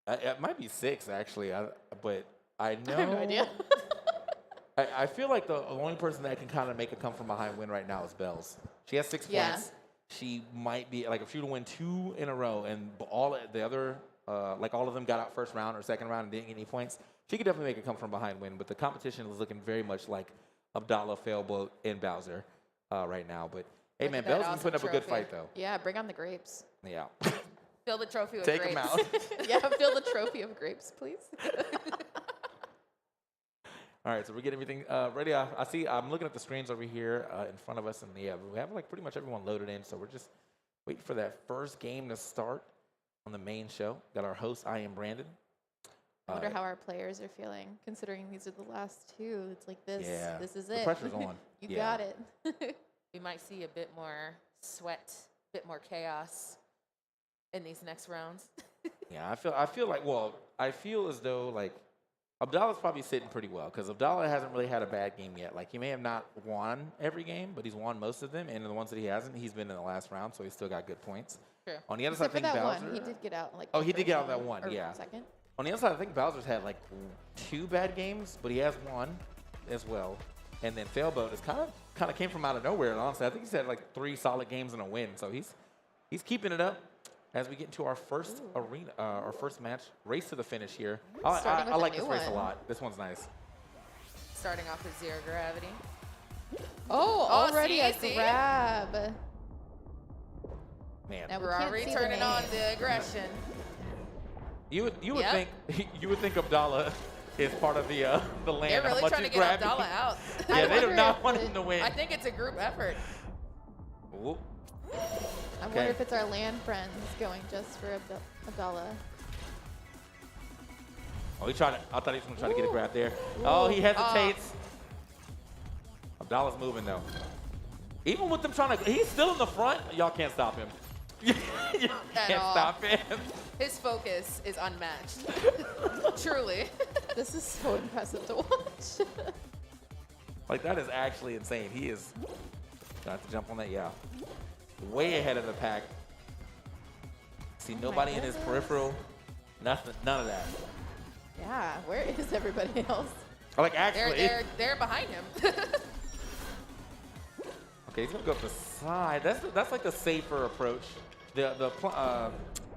It might be 6 actually, but I know. I have no idea. I feel like the only person that can kind of make a come from behind win right now is Bells. She has 6 points. She might be like if she were to win 2 in a row and all the other like all of them got out first round or second round and didn't get any points, she could definitely make a come from behind win. But the competition is looking very much like Abdallah, Failboat, and Bowser right now. But hey, man, Bells is putting up a good fight though. Yeah, bring on the grapes. Yeah. Fill the trophy with Take grapes. them out. Yeah, fill the trophy of grapes, please. All right, so we're getting everything ready. I'm looking at the screens over here in front of us, and yeah, we have like pretty much everyone loaded in. So we're just waiting for that first game to start on the main show. Got our host, I am Brandon. I wonder how our players are feeling, considering these are the last 2. It's like this. Yeah, This is the it. pressure's on. You got it. We might see a bit more sweat, a bit more chaos in these next rounds. Yeah, I feel as though like Abdallah's probably sitting pretty well because Abdallah hasn't really had a bad game yet. Like he may have not won every game, but he's won most of them, and in the ones that he hasn't, he's been in the last round, so he's still got good points. Sure. On the other side, I Except think for that Bowser. one, he did get out like. Oh, he the did get first out that round, one, or yeah. Second. On the other side, I think Bowser's had like 2 bad games, but he has 1 as well. And then Failboat is kind of came from out of nowhere. And honestly, I think he's had like 3 solid games and a win, so he's keeping it up. As we get into our first arena, our first match, race to the finish here. I like this race a lot. This one's nice. Starting off with 0 gravity. Oh, already a see? grab. Man, Now we We're can't already see the turning on name. the aggression. you would think Abdallah is part of the land. They're How really much trying to he's get grabbing. Abdallah out. Yeah, they do wonder not if want him to win. I think it's a group effort. Whoop. I wonder if it's our land friends going just for Abdallah. Oh, I thought he was going to try to get a grab there. Oh, he hesitates. Abdallah's moving though. Even with them trying to, he's still in the front. Y'all can't stop him. You can't stop him. His focus is unmatched. Truly. This is so impressive to watch. Like that is actually insane. He is. Got to jump on that. Yeah. Way ahead of the pack. See nobody in his peripheral. Nothing. None of that. Yeah, where is everybody else? Like actually, they're behind him. okay, he's gonna go up the side. That's like the safer approach. The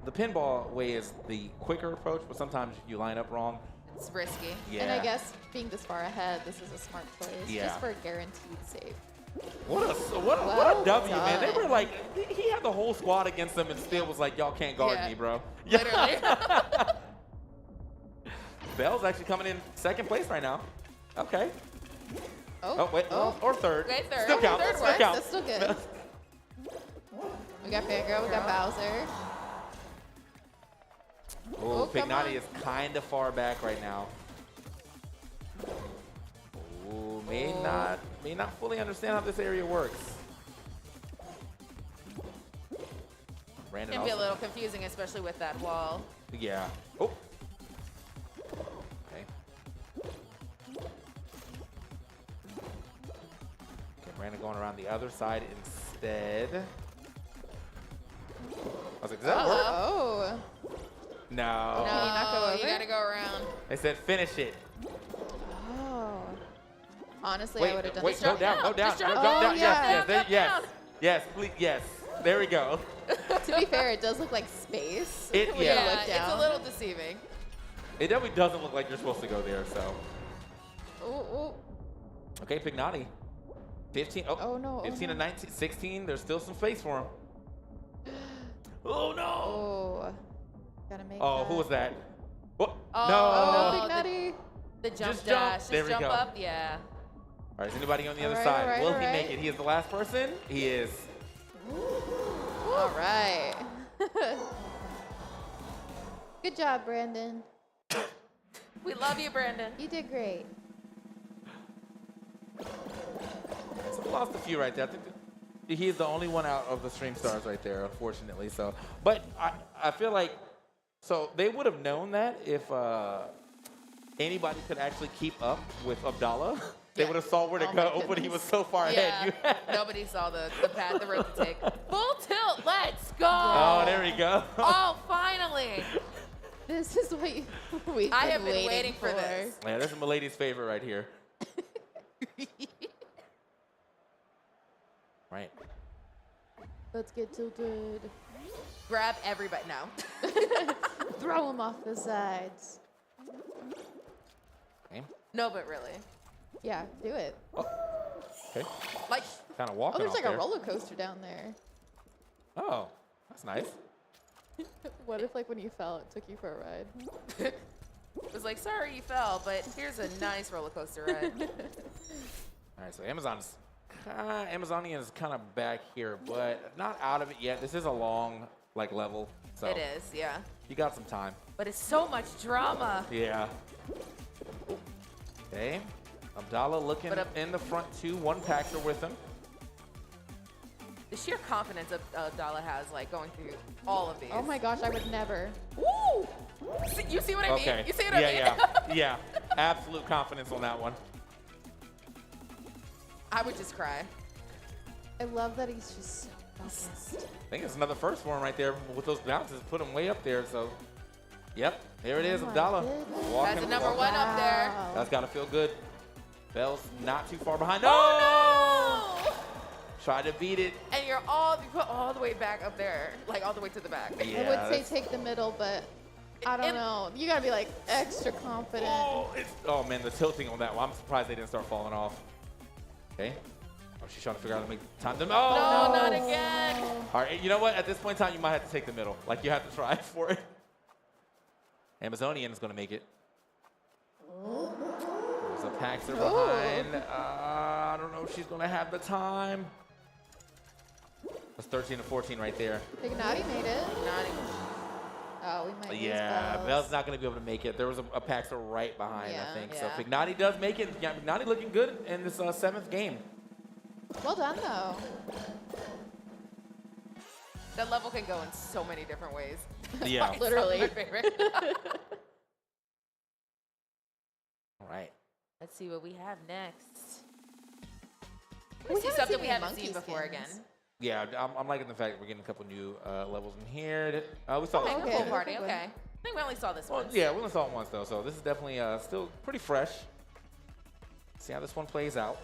pinball way is the quicker approach, but sometimes you line up wrong. It's risky. Yeah. And I guess being this far ahead, this is a smart choice. Yeah. Just for a guaranteed save. What a W, man. They were like, he had the whole squad against him and still was like, y'all can't guard me, bro. Literally. Bell's actually coming in second place right now. Okay. Oh, wait. Or third. Wait, third. Still counts. Third Still works. counts. That's still good. We got Fangirl, we got Bowser. Oh, come Pignati on. is kind of far back right now. Oh, may not fully understand how this area works. Brandon Can be a also- little confusing, especially with that wall. Yeah. Oh. Okay. Okay, Brandon going around the other side instead. I was like, does that work? Oh. No. Can you not go No, over? you gotta go around. They said finish it. Oh. Honestly, I Wait, would have done wait, this. go down, go down, Just go jump down. down. Yes, Jump yes, down. yes, please, yes. There we go. To be fair, it does look like space. It- when you yeah. look It's down. a little deceiving. It definitely doesn't look like you're supposed to go there, so. Ooh, ooh. Okay, Pignati. 15, Oh, no, oh, 15 to no. 19, 16, there's still some space for him. Oh, no. Oh. Gotta make Oh, that. who was that? Oh, Oh, no. Oh, Pignati. The jump Just jump. dash. There we Just jump go. up. Yeah. All right, is anybody on the other All right, side? all right, Will all he make right. it? He is the last person? He is. All right. Good job, Brandon. We love you, Brandon. You did great. So we lost a few right there. I think that he's the only one out of the stream stars right there, unfortunately. So, but I feel like, so they would have known that if anybody could actually keep up with Abdallah. They would have saw where to Oh my go, but he goodness. was so far ahead. Yeah. Nobody saw the path, the road to take. Full tilt. Let's go. Oh, there we go. Oh, finally. This is what we've I have been waiting for this. Yeah, this is my lady's favorite right here. Right. Let's get tilted. Grab everybody. No. Throw them off the sides. Okay. No, but really. Yeah, do it. Okay. Like, Kind of Oh, walking there's off like there. a roller coaster down there. Oh, that's nice. What if, like, when you fell, it took you for a ride? it was like, sorry you fell, but here's a nice roller coaster ride. All right, so Amazonian is kind of back here, but not out of it yet. This is a long, like, level. So It is, yeah. you got some time. But it's so much drama. Yeah. Okay. Abdallah looking But in the front too. One Paxer with him. The sheer confidence Abdallah has, like, going through all of these. Oh my gosh, I would never. Woo! You see what I mean? Okay. You see what I mean? Yeah. Yeah. Absolute confidence on that one. I would just cry. I love that he's just so focused. I think it's another first for him right there with those bounces. Put him way up there. So, yep. There it is, Oh my Abdallah. goodness. Walking, That's the number walking. one up there. Wow. That's got to feel good. Bell's not too far behind. Oh, no! Try to beat it. And you put all the way back up there, like all the way to the back. Yeah, I would say that's- take the middle, but I don't know. You gotta be like extra confident. Oh man, the tilting on that one. I'm surprised they didn't start falling off. Okay. Oh, she's trying to figure out how to make time. Oh, No, not again. All right, you know what? At this point in time, you might have to take the middle. Like, you have to try for it. Amazonian is going to make it. There's a Paxer behind. I don't know if she's going to have the time. That's 13 to 14 right there. Pignati made it. Oh, we might Yeah, lose Bell's not going to be able to make it. There was a Paxer right behind, Yeah. I think. Yeah. So Pignati does make it. Yeah, Pignati looking good in this 7th game. Well done, though. That level can go in so many different ways. Yeah. It's Literally. my favorite. All right. Let's see what we have next. We Let's see haven't something seen we any haven't monkey seen before skins. again. Yeah, I'm liking the fact that we're getting a couple new levels in here. We saw Okay, okay. pool party. Good. Okay. I think we only saw this Well, one. yeah, we only saw it once though, so this is definitely still pretty fresh. See how this one plays out.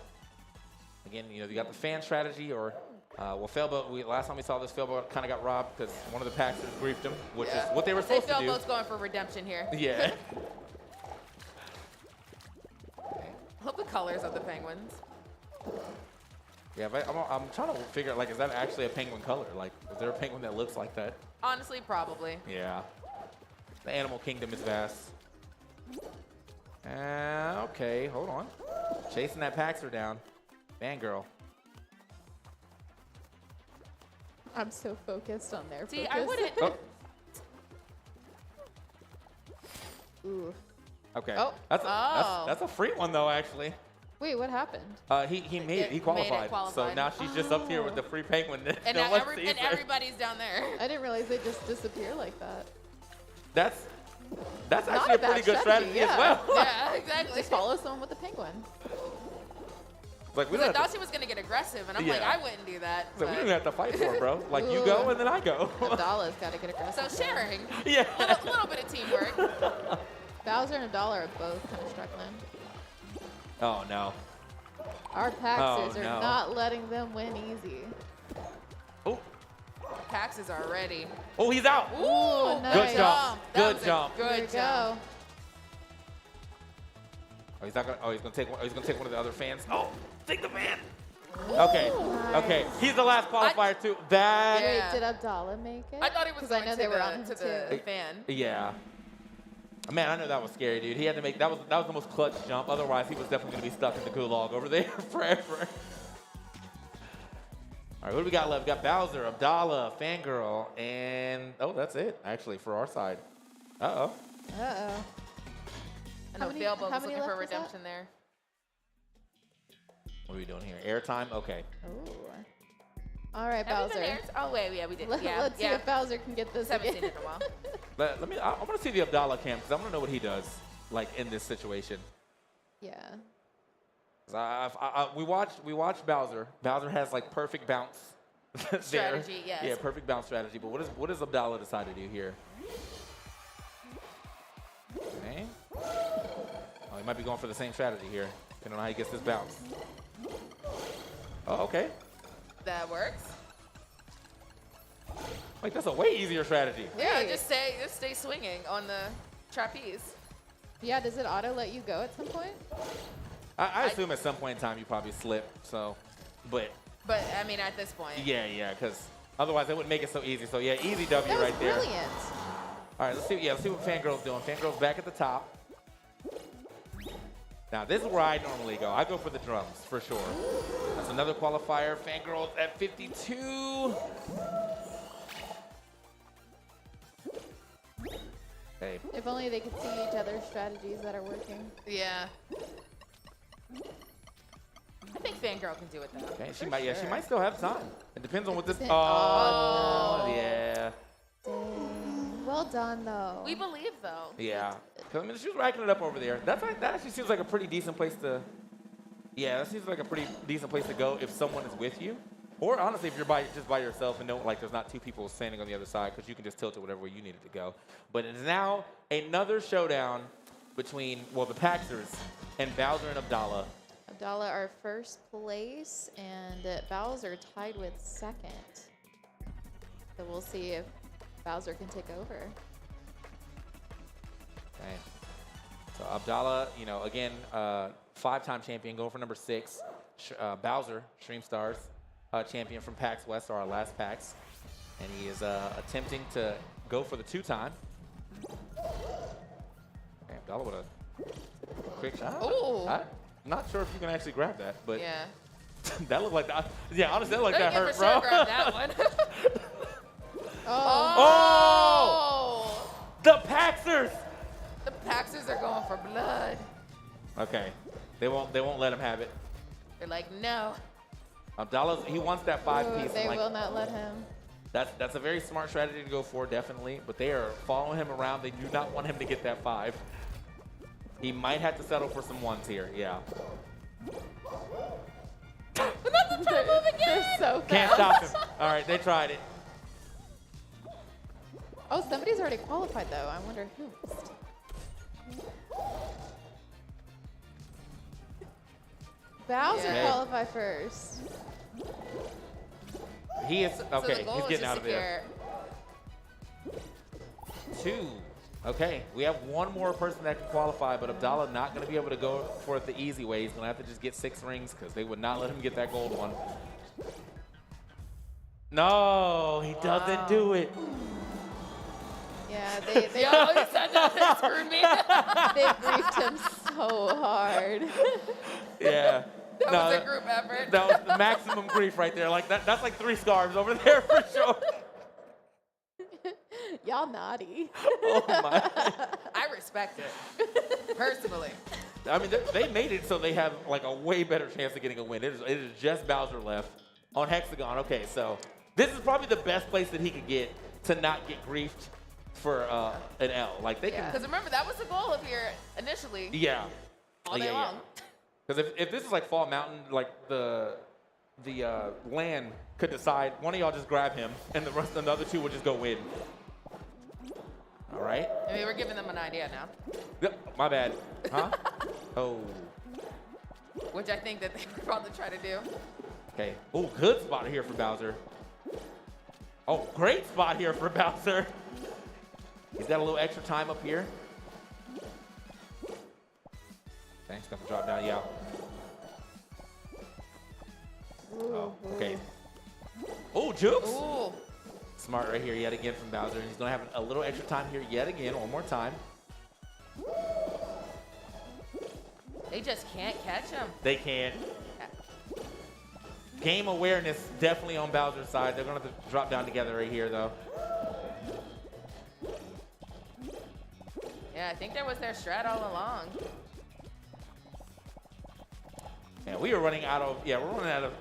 Again, you know, you got the fan strategy, or well, Failboat. Last time we saw this, Failboat kind of got robbed because one of the Paxers griefed him, which is what they were supposed to do. Failboat's going for redemption here. Yeah. I love the colors of the penguins. Yeah, but I'm trying to figure out, like, is that actually a penguin color? Like, is there a penguin that looks like that? Honestly, probably. Yeah. The animal kingdom is vast. Okay, hold on. Chasing that Paxer down. Fangirl. I'm so focused on their See, focus. I wouldn't. Oh, Ooh. okay. Oh. That's a free one though, actually. Wait, what happened? He qualified. So qualified. now she's just up here with the free penguin. And, no now one sees her. everybody's down there. I didn't realize they just disappear like that. That's Not actually a bad pretty good strategy yeah. as well. Yeah, exactly. Just follow someone with the penguin. Like we I don't have thought to, she was gonna get aggressive, and I'm Yeah. like, I wouldn't do that. so we but- don't even have to fight for it, bro. Like you Ooh. go and then I go. Abdallah's got to get aggressive. So sharing, Yeah. a little bit of teamwork. Bowser and Abdallah are both kind of struggling. Oh no. Our Paxers Oh, are no. not letting them win easy. Oh. Taxes are ready. Oh, he's out. Ooh, nice. Good jump. That Good was a jump. There you Good jump. go. Oh, he's not gonna. Oh, he's gonna take one. Oh, he's gonna take one of the other fans. Oh, take the fan. Okay. Okay. He's the last qualifier too. That. Yeah. Wait, did Abdallah make it? I thought he was Because I going know to they were the, on him to too. the fan. Yeah. Man, I know that was scary, dude. He had to make that was the most clutch jump. Otherwise, he was definitely gonna be stuck in the gulag over there forever. All right, what do we got left? We got Bowser, Abdallah, Fangirl, and oh, that's it actually for our side. Uh-oh. Uh-oh. I know many- Bilbo how was many looking for left was that? redemption there. What are we doing here? Airtime? Okay. Ooh. All right, Have we been Bowser. there? Oh wait, yeah, we did. Let's Yeah, see yeah. if Bowser can get this Haven't again. seen it in a while. Let me. I want to see the Abdallah cam because I want to know what he does like in this situation. Yeah. 'Cause we watched Bowser. Bowser has like perfect bounce. there. Strategy, yes. Yeah, perfect bounce strategy. But what does Abdallah decide to do here? Okay. Oh, he might be going for the same strategy here. Depending on how he gets this bounce. Oh, okay. That works. Like that's a way easier strategy. Yeah, Hey. just stay swinging on the trapeze. Yeah, does it auto let you go at some point? I assume at some point in time you probably slip. So, but But I mean, at this point. yeah, because otherwise it wouldn't make it so easy. So yeah, easy W That was right there. brilliant. All right, let's see what Fangirl's doing. Fangirl's back at the top. Now, this is where I normally go. I go for the drums, for sure. That's another qualifier. Fangirl's at 52. Hey, If only they could see each other's strategies that are working. Yeah. I think Fangirl can do it though. okay, she might still have time. It depends on what this. Oh, Oh, no. yeah. Dang. Well done, though. We believe though. Yeah. 'Cause, I mean, she was racking it up over there. That actually seems like a pretty decent place to. Yeah, that seems like a pretty decent place to go if someone is with you, or honestly, if you're just by yourself and there's not two people standing on the other side, because you can just tilt it whatever way you need it to go. But it is now another showdown between the Paxers and Bowser and Abdallah. Abdallah are first place, and Bowser tied with second. So we'll see if Bowser can take over. Okay. So Abdallah, again, 5-time champion, going for number 6. Bowser, Stream Stars, champion from PAX West, our last PAX. And he is attempting to go for the 2-time. Okay, Abdallah with a quick shot. Ooh. I'm not sure if you can actually grab that, but Yeah. that looked like that. Yeah, honestly, that looked like that They hurt, for bro. sure grab that one. Oh! The Paxers! The Paxers are going for blood. Okay, they won't let him have it. They're like, no. Abdallah, he wants that 5-piece. They like, will not let him. That's a very smart strategy to go for, definitely. But they are following him around. They do not want him to get that 5. He might have to settle for some 1s here. Yeah. They're so fast. Can't stop him. All right, they tried it. Oh, somebody's already qualified, though. I wonder who. Bowser Yeah. qualify first. He is So the okay. goal He's is getting to out of there. 2. Okay, we have one more person that can qualify, but Abdallah not going to be able to go for it the easy way. He's going to have to just get 6 rings because they would not let him get that gold one. No, he doesn't do it. Yeah, they Yo, he said that. They screwed me. they briefed him so hard. Yeah. That No, was a group effort. That was the maximum grief right there. Like that's like 3 scarves over there for sure. Y'all naughty. Oh my. I respect it, personally. I mean, they made it so they have like a way better chance of getting a win. It is just Bowser left on Hexagon. Okay, so this is probably the best place that he could get to not get griefed for an L. Like they can. Because remember, that was the goal of here initially. Yeah. All day long. Because if this is like Fall Mountain, like the land could decide one of y'all just grab him, and the rest of the other 2 would just go win. All right. I mean, we're giving them an idea now. Yep, my bad. Huh? Oh. Which I think that they would probably try to do. Okay. Oh, good spot here for Bowser. Oh, great spot here for Bowser. He's got a little extra time up here. Thanks, gonna drop down, yeah. Oh, okay. Oh, Jukes. Ooh. Smart right here yet again from Bowser. And he's gonna have a little extra time here yet again, one more time. They just can't catch him. They can't. Game awareness definitely on Bowser's side. They're gonna have to drop down together right here though. Yeah, I think that was their strat all along. And we are running out of, we're running out of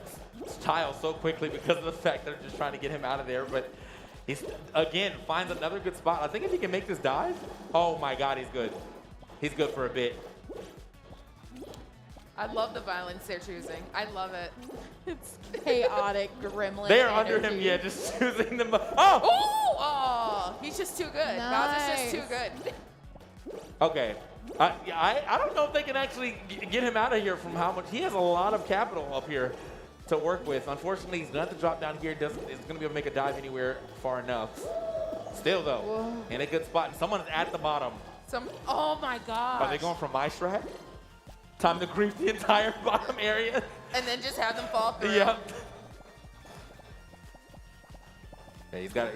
tiles so quickly because of the fact they're just trying to get him out of there. But he's, again, finds another good spot. I think if he can make this dive, oh my God, he's good. He's good for a bit. I love the violence they're choosing. I love it. It's chaotic gremlin. They're under energy. him, yeah, just choosing them. Oh! Ooh! Oh, he's just too good. Bowser's just too good. Okay. I don't know if they can actually get him out of here from how much. He has a lot of capital up here to work with. Unfortunately, he's going to have to drop down here. Isn't going to be able to make a dive anywhere far enough. Still, though, Whoa. in a good spot. And someone is at the bottom. Oh, my gosh. Are they going for my strat? Time to grief the entire bottom area? And then just have them fall through. Yep. Yeah, he's got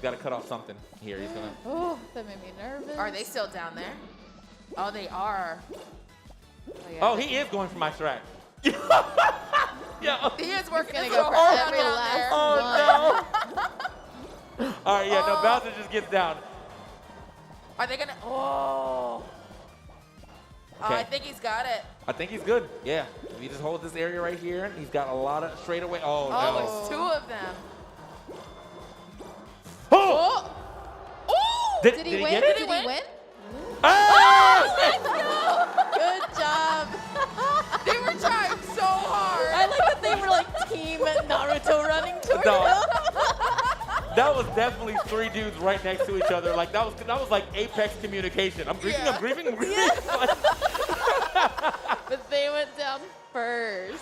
to cut off something here. He's gonna. Oh, that made me nervous. Are they still down there? Oh, they are. Oh, he is going for my strat. Yeah. He is working He's his gonna go whole for down every there. last Oh no! All right, yeah, no, Bowser just gets down. Are they gonna? Oh. Okay. I think he's got it. I think he's good. Yeah. If he just holds this area right here, he's got a lot of straightaway. Oh, no. It's 2 of them. Oh! Oh! Did he win? get Did it? he win? Oh! Good job. They were trying so hard. I like that they were like team Naruto running towards No. him. That was definitely 3 dudes right next to each other. Like that was like Apex communication. I'm grieving, I'm grieving, I'm grieving. But they went down first.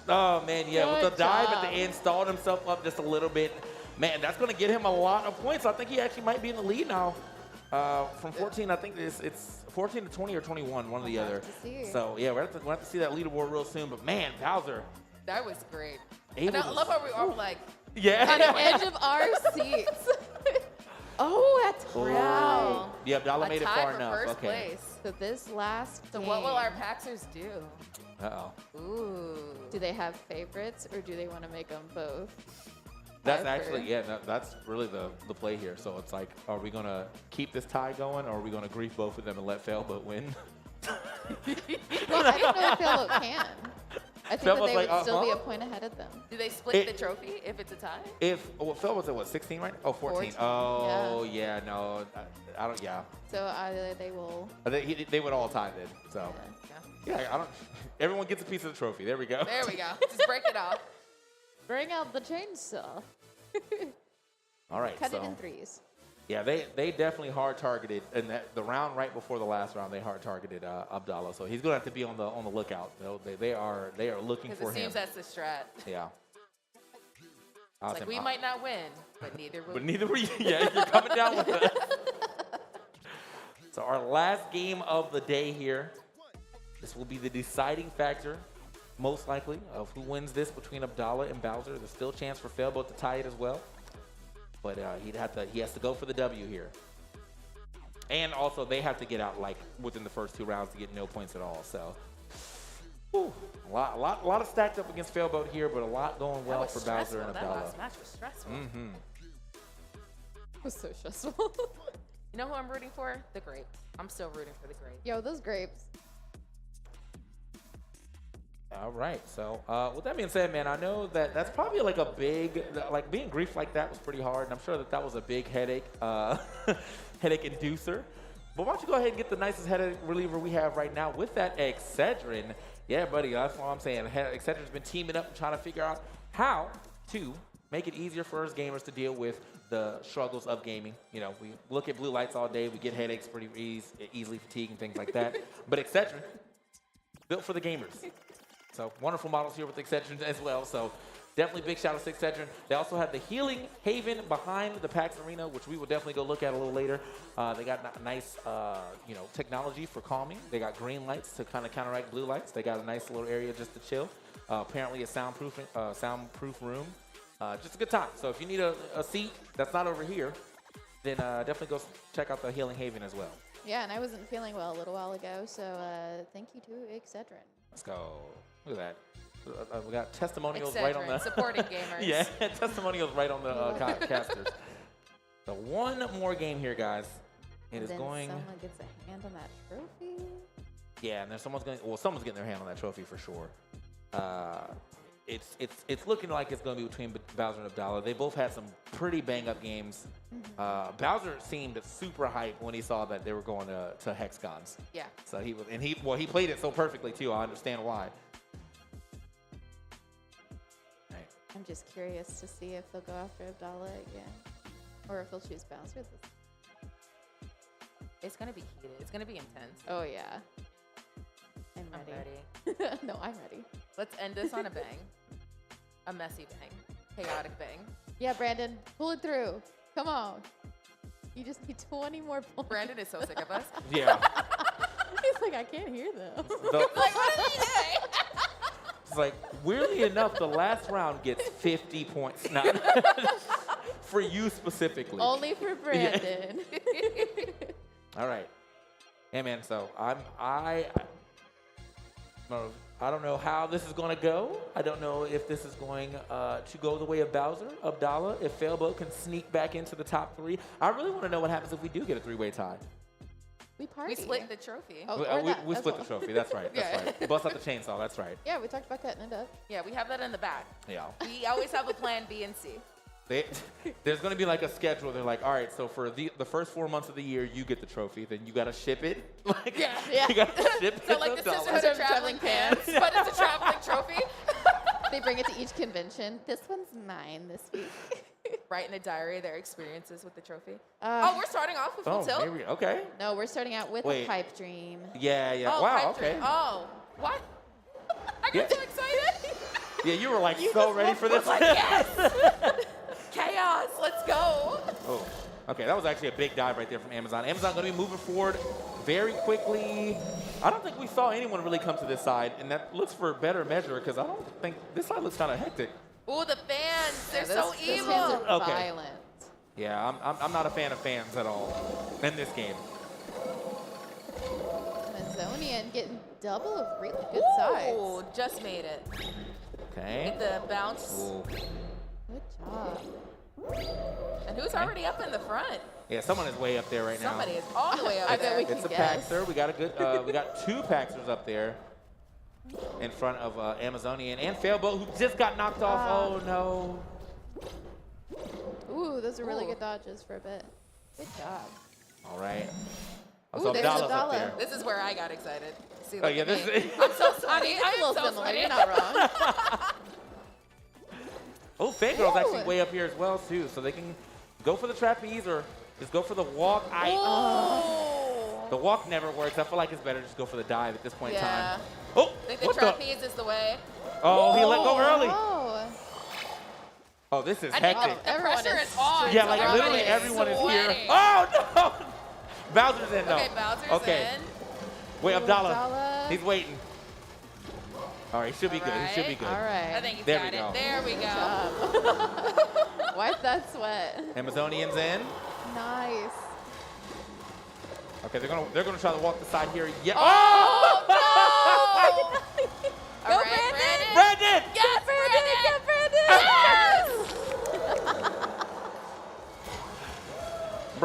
Oh man, yeah. With Good the dive at job. the end, stalled himself up just a little bit. Man, that's going to get him a lot of points. I think he actually might be in the lead now. From 14, I think it's 14 to 20 or 21, one or the other. So yeah, we'll have to see that leaderboard real soon. But man, Bowser. That was great. Able And I to- love how we all were like, Yeah. On the edge of our seats. Oh, that's proud. Yeah, Abdallah made it tie far for enough. first Okay. place. So this last So game, what will our Paxers do? Uh-oh. Ooh. do they have favorites or do they want to make them both? That's Viper? actually, that's really the play here. So it's like, are we going to keep this tie going or are we going to grief both of them and let Failboat win? Well, I don't know if Failboat can. I think that Failboat's they would like, still be a point ahead of them. Do they split the trophy if it's a tie? Failboat's at what, 16 right now? Oh, 14. 14, Oh, yeah, no. I don't, yeah. So either they will. They would all tie then. So, yeah, I don't, everyone gets a piece of the trophy. There we go. There we go. Just break it off. Bring out the chainsaw. All right. Cut so, it in 3s. Yeah, they definitely hard targeted, and the round right before the last round, they hard targeted Abdallah. So he's gonna have to be on the lookout. They are looking for Because it him. seems that's the strat. Yeah. It's like we might not win, but neither will. But neither will you. Yeah, you're coming down with us. So our last game of the day here. This will be the deciding factor, most likely, of who wins this between Abdallah and Bowser. There's still a chance for Failboat to tie it as well. But he has to go for the W here. And also, they have to get out like within the first 2 rounds to get no points at all. So Whew. A lot of stacked up against Failboat here, but a lot going well for Bowser and That Abdallah. last match was stressful. Mm-hmm. It was so stressful. You know who I'm rooting for? The Grape. I'm still rooting for the Grape. Yo, those grapes. All right. So with that being said, man, I know that that's probably like a big, like being grief like that was pretty hard. And I'm sure that was a big headache, headache inducer. But why don't you go ahead and get the nicest headache reliever we have right now with that Excedrin. Yeah, buddy, that's what I'm saying. Excedrin's been teaming up and trying to figure out how to make it easier for us gamers to deal with the struggles of gaming. You know, we look at blue lights all day. We get headaches pretty easily, fatigue and things like that. But Excedrin, built for the gamers. So wonderful models here with Excedrin as well. So definitely big shout out to Excedrin. They also have the Healing Haven behind the PAX Arena, which we will definitely go look at a little later. They got nice, technology for calming. They got green lights to kind of counteract blue lights. They got a nice little area just to chill. Apparently a soundproof room. Just a good time. So if you need a seat that's not over here, then definitely go check out the Healing Haven as well. Yeah, and I wasn't feeling well a little while ago, so thank you to Excedrin. Let's go. Look at that. We got testimonials Excedrin, right on the supporting gamers. Yeah, testimonials right on the casters. So one more game here, guys. It is then going. Someone gets a hand on that trophy. Yeah, and then someone's getting their hand on that trophy for sure. It's looking like it's going to be between Bowser and Abdallah. They both had some pretty bang up games. Bowser seemed super hype when he saw that they were going to Hexagons. Yeah. So he played it so perfectly too. I understand why. I'm just curious to see if they'll go after Abdallah again, or if they'll choose Bowser this. It's gonna be heated. It's gonna be intense. Oh yeah. I'm ready. No, I'm ready. Let's end this on a bang. A messy bang. Chaotic bang. Yeah, Brandon, pull it through. Come on. You just need 20 more points. Brandon is so sick of us. Yeah. He's like, I can't hear them. Like, what did he say? It's like, weirdly enough, the last round gets 50 points. Now, for you specifically. Only for Brandon. All right. Hey, man, so I don't know how this is going to go. I don't know if this is going to go the way of Bowser, Abdallah, if Failboat can sneak back into the top 3. I really want to know what happens if we do get a 3-way tie. We party. We split the trophy. Oh, we split the trophy. That's right. That's right. Bust out the chainsaw. That's right. Yeah, we talked about cutting it up. Yeah, we have that in the back. Yeah. We always have a plan B and C. There's going to be like a schedule. They're like, all right, so for the first 4 months of the year, you get the trophy. Then you got to ship it. Like, yeah. You got to ship it. So like the Sisterhood of Traveling Pants, but it's a traveling trophy. They bring it to each convention. This one's mine this week. Write in a diary their experiences with the trophy. We're starting off with full tilt? Okay. No, we're starting out with a pipe dream. Yeah. Oh, Wow, pipe okay. dream. Oh, what? I got so excited. Yeah, you were like so ready for this. Like, yes. Chaos, let's go. Oh, okay, that was actually a big dive right there from Amazon. Amazon going to be moving forward very quickly. I don't think we saw anyone really come to this side, and that looks for better measure because I don't think this side looks kind of hectic. Ooh, the fans, they're so Those evil. fans are Okay. violent. Yeah, I'm not a fan of fans at all in this game. Amazonian getting double of really good sides. Ooh, just made it. Okay. Get the bounce. Ooh. Good job. And who's already up in the front? Yeah, someone is way up there right now. Somebody is all the way up I there. bet we can It's a guess. Paxer. We got a good. We got 2 Paxers up there in front of Amazonian and Failboat, who just got knocked off. Oh no. Ooh, those are really good dodges for a bit. Good job. All right. Ooh, So there's Abdallah's up Abdallah. there. This is where I got excited. See, Oh look yeah, at this me. is. I'm so sweaty. I mean, I it's a am little so similar. sweaty. You're not wrong. Oh, Fangirl's actually Ooh. way up here as well too, so they can go for the trapeze or just go for the walk. The walk never works. I feel like it's better just go for the dive at this point in Yeah. time. Oh, I think the what trapeze is the way. Oh, he let go early. Oh. Oh, this is I think hectic. the pressure is on. Yeah, like Everybody literally is everyone is here. sweating. Oh no! Bowser's in though. Okay, Bowser's Okay. in. Wait, Abdallah. Abdallah. He's waiting. All right, he should be good. He should be good. All right. I think he's There got we it. go. There we go. Wipe that sweat. Amazonian's in. Nice. Okay, they're gonna try to walk the side here. Yeah. Oh, no!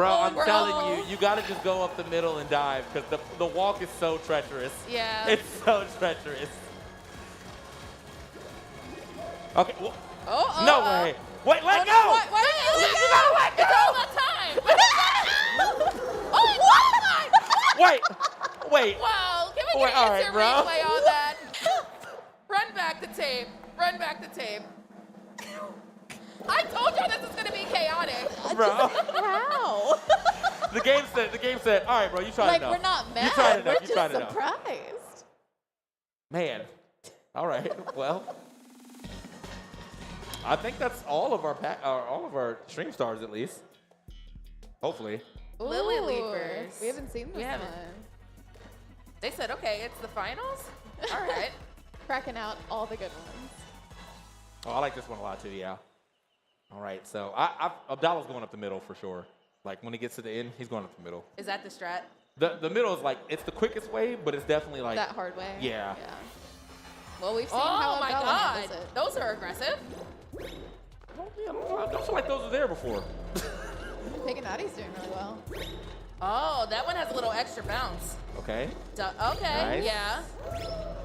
Bro, Oh, I'm bro. telling you, you gotta just go up the middle and dive because the walk is so treacherous. Yeah. It's so treacherous. Okay. No way. Wait, let go. Why you gotta let go? It's all the time. Oh, Wait. Wow, can we Wait, get all an right, instant bro. replay on that? Run back the tape. Run back the tape. I told you this is gonna be chaotic. Bro. How? The game said, all right, bro, you tried Like, enough. we're not mad. You tried enough. We're You just tried enough. surprised. Man. All right. Well, I think that's all of our stream stars at least. Hopefully. Lily Ooh, Leapers. We haven't seen this We haven't. one. They said, okay, it's the finals? All right. Cracking out all the good ones. Oh, I like this one a lot too. Yeah. All right. So Abdallah's going up the middle for sure. Like when he gets to the end, he's going up the middle. Is that the strat? The middle is like it's the quickest way, but it's definitely like That hard way. Yeah. Well, we've seen Oh how my Abdallah God. handles it. Those are aggressive. I don't feel like those were there before. Piganati's doing really well. Oh, that one has a little extra bounce. Okay. Okay, Nice. yeah.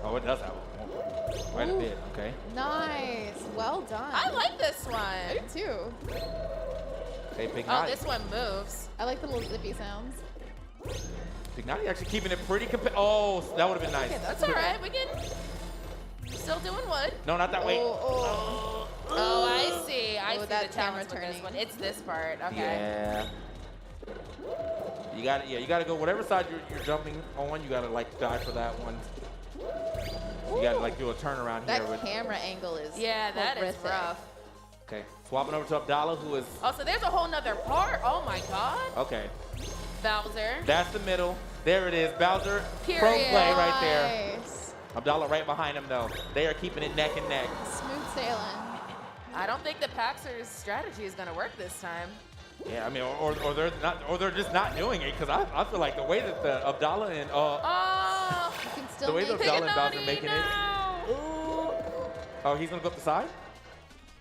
Oh, it does have quite a bit. Okay. Nice. Well done. I like this I one. do too. Hey, Pignati. Oh, this one moves. I like the little zippy sounds. Pignati actually keeping it pretty Oh, that would have been nice. Okay, that's all right. We can still doing wood. No, not that way. Oh, I see. I see that the camera challenge with this turning. one. It's this part. Okay. Yeah. You gotta go whatever side you're jumping on. You gotta like dive for that one. You gotta like do a turnaround That here with. camera angle is Yeah, that is horrific. rough. Okay, swapping over to Abdallah, who is Oh, so there's a whole nother part. Oh my God. okay. Bowser. That's the middle. There it is. Bowser, pro Period. play right there. Nice. Abdallah right behind him though. They are keeping it neck and neck. Smooth sailing. I don't think the Paxer's strategy is gonna work this time. Yeah, I mean, or they're not, or they're just not doing it because I feel like the way that the Abdallah and Oh, You can still the way make that Abdallah and Bowser Piganati, making it. no. Oh, he's gonna go up the side.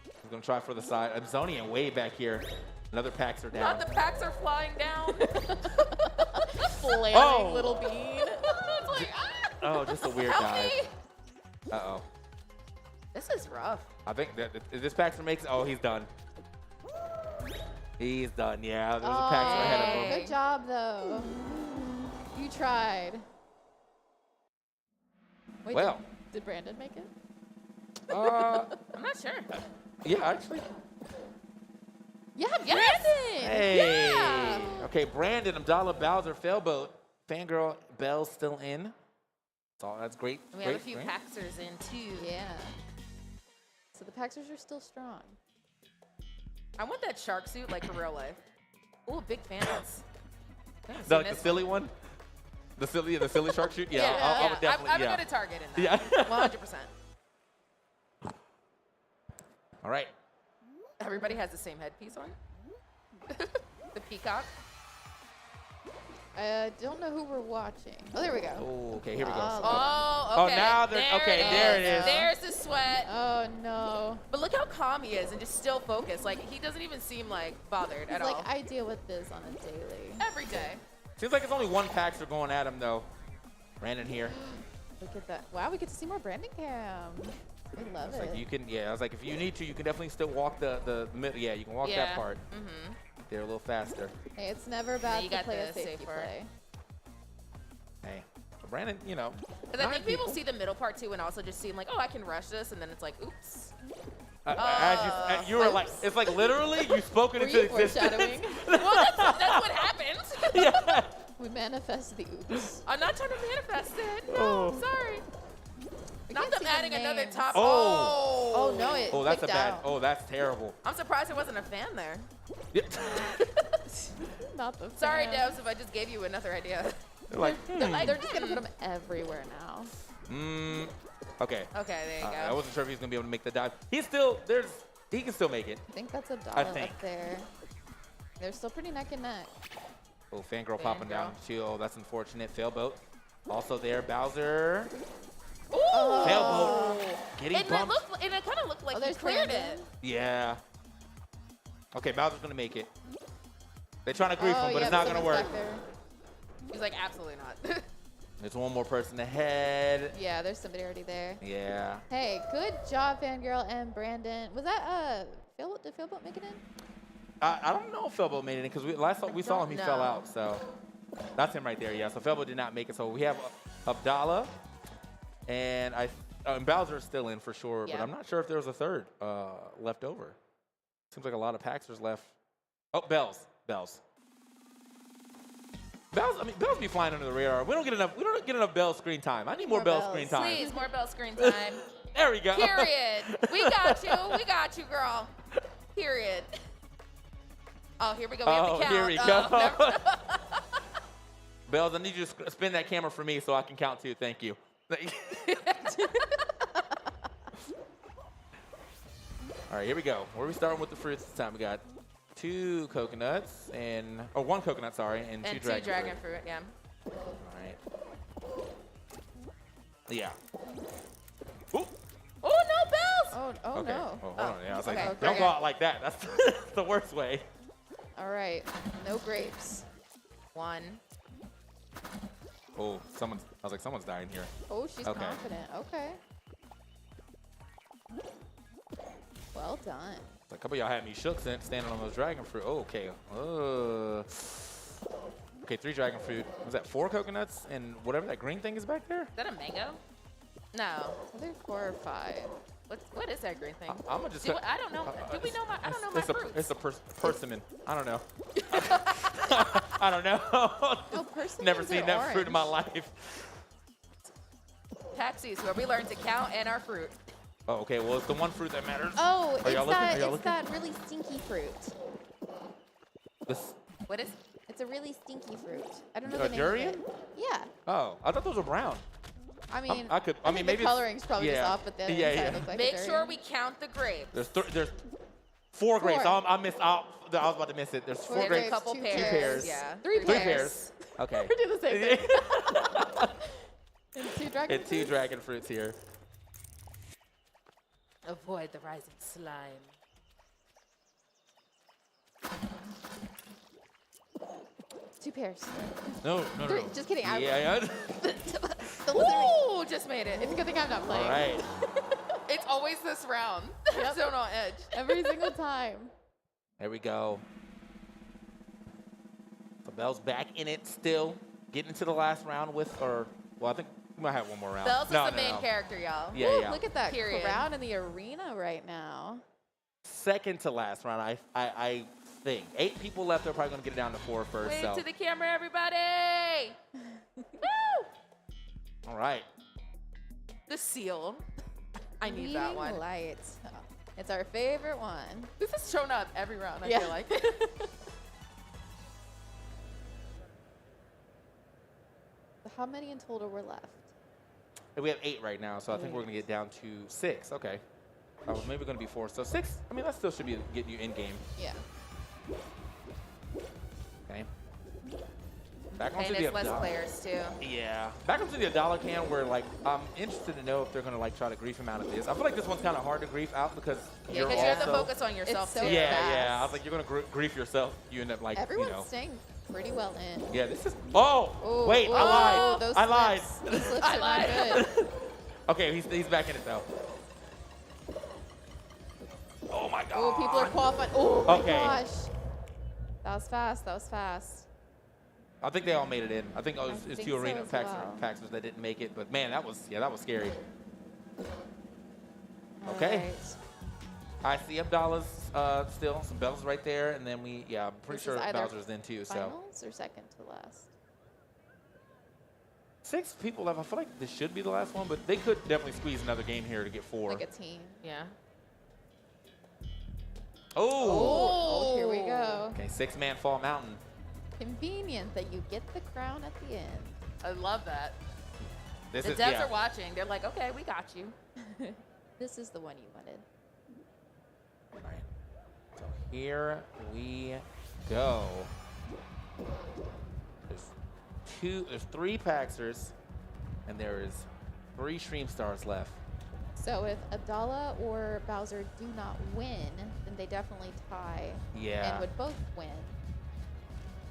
He's gonna try for the side. Zonian way back here. Another Paxer down. Not the Paxer flying down. flaring Oh. little bean. It's like, Oh, just a weird help dive. me. Uh-oh. This is rough. I think that if this Paxer makes oh, he's done. He's done, yeah. There was a Paxer ahead of him. Good job, though. You tried. Wait, Well. did Brandon make it? I'm not sure. Yeah, actually. Yeah, Yes. Brandon. Hey. Yeah. Okay, Brandon, Abdallah, Bowser, Failboat. Fangirl, Bell's still in. That's great. We great, have a few great. Paxers in too. Yeah. So the Paxers are still strong. I want that shark suit like for real life. Ooh, big fans. The silly one? The silly shark shoot? Yeah, I would definitely, I would yeah. go to Target in Yeah. that. 100%. All right. Everybody has the same headpiece on. The peacock. I don't know who we're watching. Oh, there we go. Oh, okay, here we go. Oh, okay. now they're okay. There it is. There's the sweat. Oh no. But look how calm he is and just still focused. Like he doesn't even seem like bothered He's at like, all. I deal with this on a daily. Every day. Seems like it's only one Paxer going at him though. Brandon here. Look at that. Wow, we get to see more Brandon Cam. We love It's it. like you can, yeah. I was like, if you need to, you can definitely still walk the middle. Yeah, you can walk that part. Mm-hmm. They're a little faster. Hey, it's never bad you to got play the a safety safe part. play. Hey, so Brandon, you know. Because I think people see the middle part too and also just seem like, oh, I can rush this, and then it's like, oops. As you were like, it's like literally you spoke it Were into you existence. foreshadowing? Well, that's what happened. Yeah. We manifest the oops. I'm not trying to manifest it. No, Oh. sorry. We Not can't them see the adding another names. top. Oh. Oh no, it Oh, that's a clicked bad. out. Oh, that's terrible. I'm surprised there wasn't a fan there. Yeah. Not the Sorry, fan. Devs, if I just gave you another idea. They're like, They're just gonna put them everywhere now. Okay. Okay, there you I go. wasn't sure if he's gonna be able to make the dive. He can still make it. I think that's a I dollar think. up there. They're still pretty neck and neck. Oh, Fangirl popping Fangirl. down too. Oh, that's unfortunate. Failboat. Also there, Bowser. Ooh. Failboat. Getting And bumped. it kind of looked like Oh, he there's cleared Brandon. it. Yeah. Okay, Bowser's gonna make it. They're trying to grief him, but it's not going to work. He's like, absolutely not. There's one more person ahead. Yeah, there's somebody already there. Yeah. Hey, good job, Fangirl and Brandon. Was that did Philboat make it in? I don't know if Felbo made it in because we saw him, he fell out. So that's him right there. Yeah. So Felbo did not make it. So we have Abdallah and Bowser's still in for sure, but I'm not sure if there was a third left over. Seems like a lot of Paxers left. Oh, Bells. I mean, Bells be flying under the radar. We don't get enough Bell screen time. I need more Bell screen time. Please, more Bell screen time. There we go. Period. We got you, girl. Period. Oh, here we go. We have to count. Here we go. Bells, I need you to spin that camera for me so I can count too. Thank you. All right, here we go. Where are we starting with the fruits this time? We got 2 coconuts and 1 coconut, sorry, and 2 dragon fruit. Yeah. All right. Yeah. Ooh. Oh no, Bells! Oh okay. no. Oh, hold on. Yeah, I was like, Okay. don't go out like that. That's the worst way. All right. No grapes. 1. Oh, someone's dying here. Oh, she's confident. Okay. Well done. A couple of y'all had me shook standing on those dragon fruit. Oh, okay. Okay, 3 dragon fruit. Was that 4 coconuts and whatever that green thing is back there? Is that a mango? No. I think 4 or 5. What is that green thing? I'm gonna just. I don't know. Do we know my? I don't know my fruits. It's a persimmon. I don't know. I don't know. No, persimmons Never seen are that orange. fruit in my life. Taxis, where we learn to count and our fruit. Oh, okay. Well, it's the one fruit that matters. Oh, Are it's that really stinky fruit. What is? It's a really stinky fruit. I don't know the name of durian? it. Yeah. Oh, I thought those were brown. I mean, I think the maybe coloring's probably just off, but the inside looks like Make a sure we count the grapes. There's 4 grapes. I was about to miss it. There's 4 grapes. A couple 2 pairs. pairs. Yeah. 3 3 pairs. pairs. Okay. We do the same thing. And 2 dragon And 2 dragon fruits here. Avoid the rising slime. Two pairs. No. Just kidding. Yeah. Ooh, just made it. It's a good thing I'm not playing. All right. It's always this round. Yep. So on edge. Every single time. There we go. The Bell's back in it still. Getting into the last round I think we might have one more round. Bells is the main character, y'all. Yeah. Look at that Period. crowd in the arena right now. Second to last round, I think. 8 people left. They're probably going to get it down to 4 first. Wave So. to the camera, everybody. Woo! All right. The seal. I need that one. Lights. It's our favorite one. This has shown up every round, I feel like. How many in total were left? We have 8 right now, so I think we're going to get down to 6. Okay. Maybe going to be 4. So 6, I mean, that still should be getting you in game. Yeah. Okay. Back onto And the it's less Abdallah. players, too. Yeah. Back onto the Abdallah can where, I'm interested to know if they're going to, try to grief him out of this. I feel like this one's kind of hard to grief out because Yeah, because you have to focus on yourself, it's so too. Yeah. I was like, you're going to grief yourself. You end up, Everyone's staying pretty well in. Yeah, this is... Oh! Wait, I lied. Those I lied. Those slips are not good. Okay, he's back in it, though. Oh, my God. Oh, people are qualified. Oh, my Okay. gosh. That was fast. I think they all made it in. I think it's think 2 so arena as Paxers that didn't make it. But, man, that was scary. All Okay. right. I see Abdallah's still. Some Bells right there. And then I'm pretty This sure is either Bowser's in, too. So Finals or second to last? 6 people left. I feel like this should be the last one. But they could definitely squeeze another game here to get 4. Like a team. Yeah. Oh! Here we go. Okay, 6-man Fall Mountain. Convenient that you get the crown at the end. I love that. This The is, devs are watching. They're like, okay, we got you. This is the one you wanted. All right. So here we go. There's 3 Paxers, and there is 3 Stream Stars left. So if Abdallah or Bowser do not win, then they definitely tie Yeah. and would both win.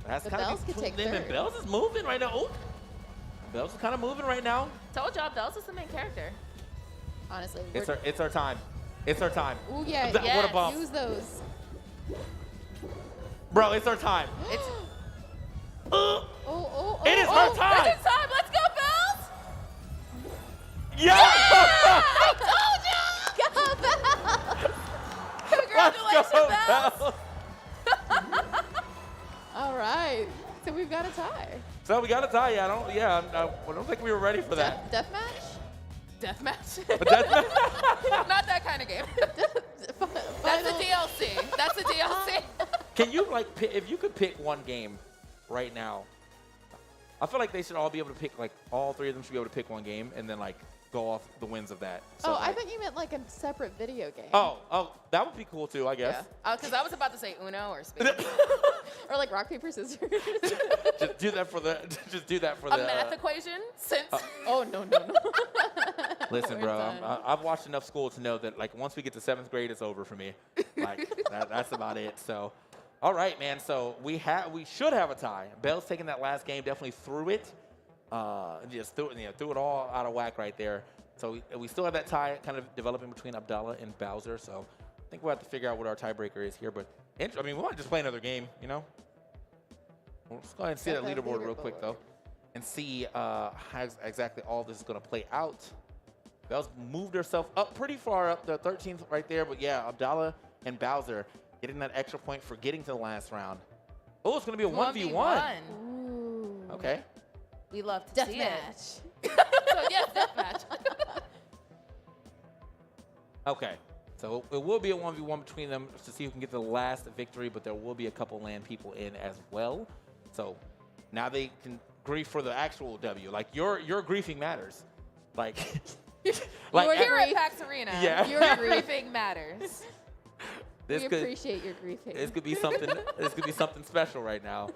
That's The kind Bells of could take them, and third. Bells is moving right now. Oh, Bells is kind of moving right now. Told y'all, Bells is the main character. Honestly. It's our time. It's our time. Ooh, yeah. What a bump. Use those. Bro, it's our time. It's It is her time. It's time. Let's go, Bells. Yeah! I told you. Let's go, Congratulations, Bells. All right. So we've got a tie. So we got a tie. I don't think we were ready for that. Deathmatch? Deathmatch? Not that kind of game. That's the DLC. That's the DLC. Can you if you could pick one game right now? I feel like they should all be able to pick all three of them should be able to pick one game and then go off the wins of that. So, I thought you meant a separate video game. Oh, that would be cool too, I guess. Yeah. Because I was about to say Uno or Speed. Or rock, paper, scissors. Just do that for the. A math equation? Since. Oh, no. Listen, bro, I've watched enough school to know that once we get to 7th grade, it's over for me. That's about it. So, all right, man. So we should have a tie. Bell's taking that last game, definitely threw it. Just threw it all out of whack right there. So we still have that tie kind of developing between Abdallah and Bowser. So I think we'll have to figure out what our tiebreaker is here. But we might just play another game, We'll just go ahead and see that leaderboard real quick, though, and see how exactly all this is going to play out. Bell's moved herself up pretty far up, the 13th right there. But yeah, Abdallah and Bowser getting that extra point for getting to the last round. Oh, it's going to be a 1v1. Ooh. Okay. We love to see it. Deathmatch. So yes, deathmatch. Okay. So it will be a 1v1 between them to see who can get the last victory, but there will be a couple land people in as well. So now they can grief for the actual W. Your griefing matters. We're here at PAX Arena. Yeah. Your griefing matters. We appreciate your griefing. This could be something. This could be something special right now.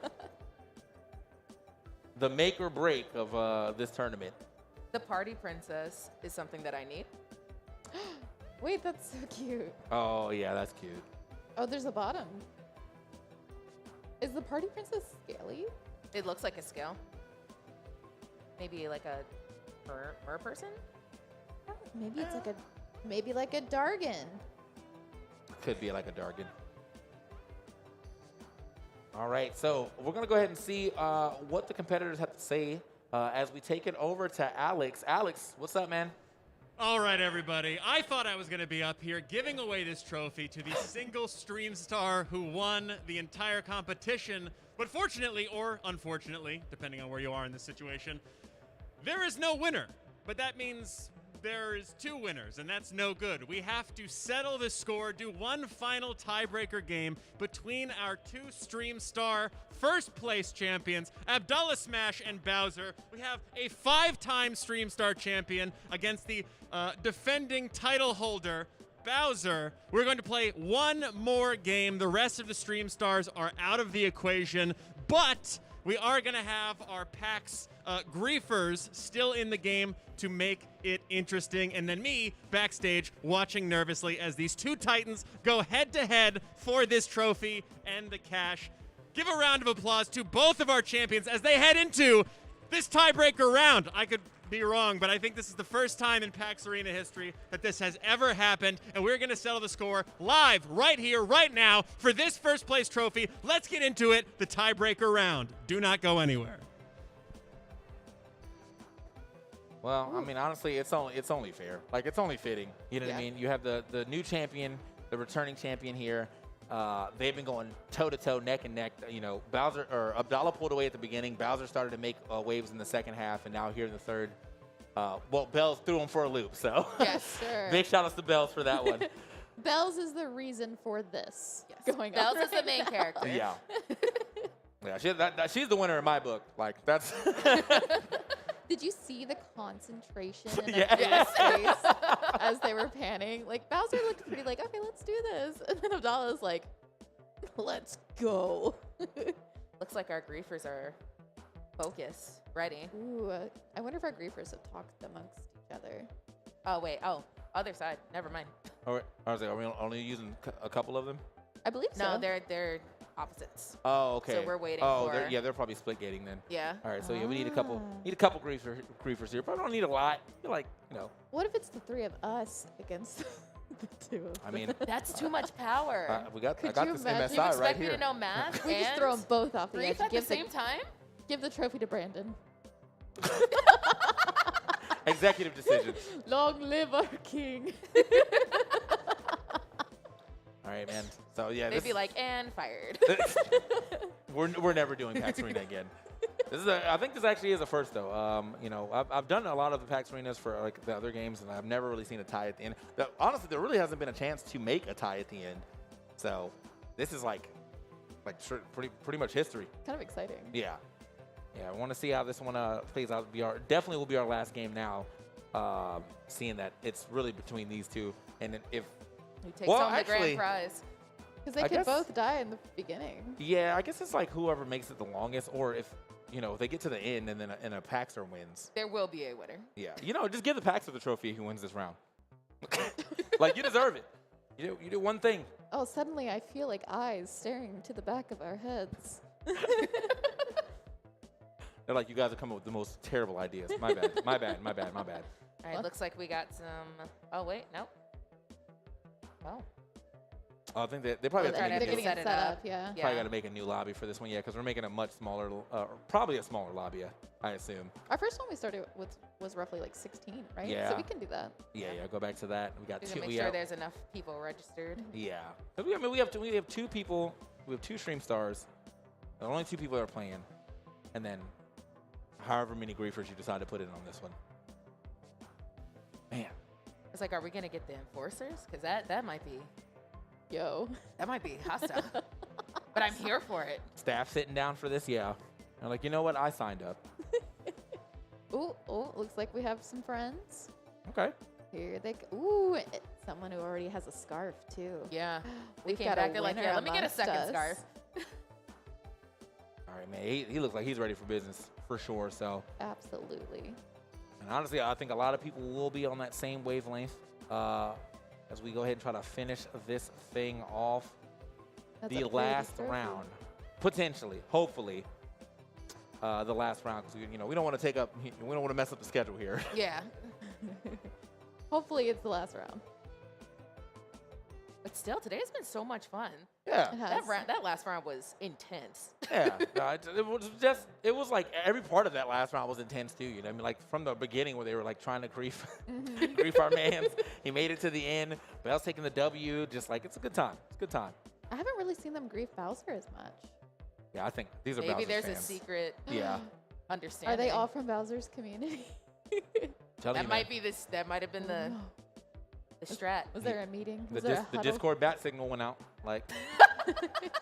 The make or break of this tournament. The party princess is something that I need. Wait, that's so cute. Oh yeah, that's cute. Oh, there's a bottom. Is the party princess scaly? It looks like a scale. Maybe a mer person? Maybe it's like a Dargan. Could be like a Dargan. All right, so we're gonna go ahead and see what the competitors have to say as we take it over to Alex. Alex, what's up, man? All right, everybody. I thought I was going to be up here giving away this trophy to the single stream star who won the entire competition. But fortunately, or unfortunately, depending on where you are in this situation, there is no winner. But that means there is two winners, and that's no good. We have to settle the score, do one final tiebreaker game between our two Stream Star first place champions, Abdallah Smash and Bowser. We have a 5-time Stream Star champion against the defending title holder, Bowser. We're going to play one more game. The rest of the Stream Stars are out of the equation, but we are going to have our PAX griefers still in the game to make it interesting, and then me backstage watching nervously as these two titans go head-to-head for this trophy and the cash. Give a round of applause to both of our champions as they head into this tiebreaker round. I could be wrong, but I think this is the first time in PAX Arena history that this has ever happened, and we're going to settle the score live right here, right now, for this first place trophy. Let's get into it, the tiebreaker round. Do not go anywhere. Well, I mean, honestly, it's only fair. It's only fitting. You know what I mean? You have the new champion, the returning champion here. They've been going toe-to-toe, neck and neck. Bowser or Abdallah pulled away at the beginning. Bowser started to make waves in the second half, and now here in the third. Bells threw him for a loop, so. Yes, sir. Big shout-outs to Bells for that one. Bells is the reason for this going Bells on. is the main character. Yeah. Yeah, she's the winner in my book. That's. Did you see the concentration in Yes. face as they were panning? Bowser looked pretty okay, let's do this. And then Abdallah's like, let's go. Looks like our griefers are focused, ready. Ooh, I wonder if our griefers have talked amongst each other. Oh, wait. Oh, other side. Never mind. Are we only using a couple of them? I believe so. No, they're opposites. Oh, okay. So we're waiting oh, for. they're probably split gating then. Yeah. All right, so yeah, we need a couple griefers here. Probably don't need a lot. I feel like, What if it's the three of us against the two of them? I mean, That's too much power. I got Could this you imagine? you MSI right expect me here. to know math We and just throw them both off the grief edge. at the same time? Give the trophy to Brandon. Executive decision. Long live our king. All right, man. So yeah, They'd be like, and fired. we're never doing PAX Arena again. I think this actually is a first though. I've done a lot of the PAX Arenas for like the other games, and I've never really seen a tie at the end. Honestly, there really hasn't been a chance to make a tie at the end. So this is like pretty much history. Kind of exciting. Yeah. I want to see how this one plays out. Definitely will be our last game now. Seeing that it's really between these two, and if Who takes home the grand prize? Because they could both die in the beginning. Yeah, I guess it's like whoever makes it the longest, or if they get to the end and then a Paxer wins. There will be a winner. Yeah, just give the Paxer the trophy who wins this round. Like you deserve it. You do one thing. Oh, suddenly I feel like eyes staring to the back of our heads. They're like, you guys are coming with the most terrible ideas. My bad. My bad. All right, looks like we got some. Oh wait, nope. Oh. I think they probably they're getting it set up. Yeah. Probably got to make a new lobby for this one, because we're making a much smaller, probably a smaller lobby, I assume. Our first one we started with was roughly like 16, right? Yeah. So we can do that. Yeah. Go back to that. We got two. Make sure there's enough people registered. Yeah. We have two people. We have 2 stream stars. There are only 2 people that are playing, and then however many griefers you decide to put in on this one. Man. It's like, are we gonna get the enforcers? Because that might be. Yo. That might be hostile. But I'm here for it. Staff sitting down for this, yeah. I'm like, you know what? I signed up. Ooh, looks like we have some friends. Okay. Here they go. Ooh, someone who already has a scarf too. Yeah. We've came got back. a They're like, winner yeah, let me get a amongst second us. scarf. All right, man. He looks like he's ready for business for sure. So. Absolutely. And honestly, I think a lot of people will be on that same wavelength as we go ahead and try to finish this thing off. That's the a last pretty round, potentially, hopefully, the last round, because we don't want to we don't want to mess up the schedule here. Yeah. Hopefully it's the last round. But still, today's been so much fun. Yeah. That last round was intense. Yeah, it was like every part of that last round was intense too. I mean, like from the beginning where they were like trying to grief our mans. He made it to the end. Bell's taking the W. Just like it's a good time. It's a good time. I haven't really seen them grief Bowser as much. Yeah, I think these are Maybe Bowser's there's fans. a secret. Yeah. Understanding. Are they all from Bowser's community? That might be this. That might have been the strat. Was there a meeting? Was The there a huddle? Discord bat signal went out. Like,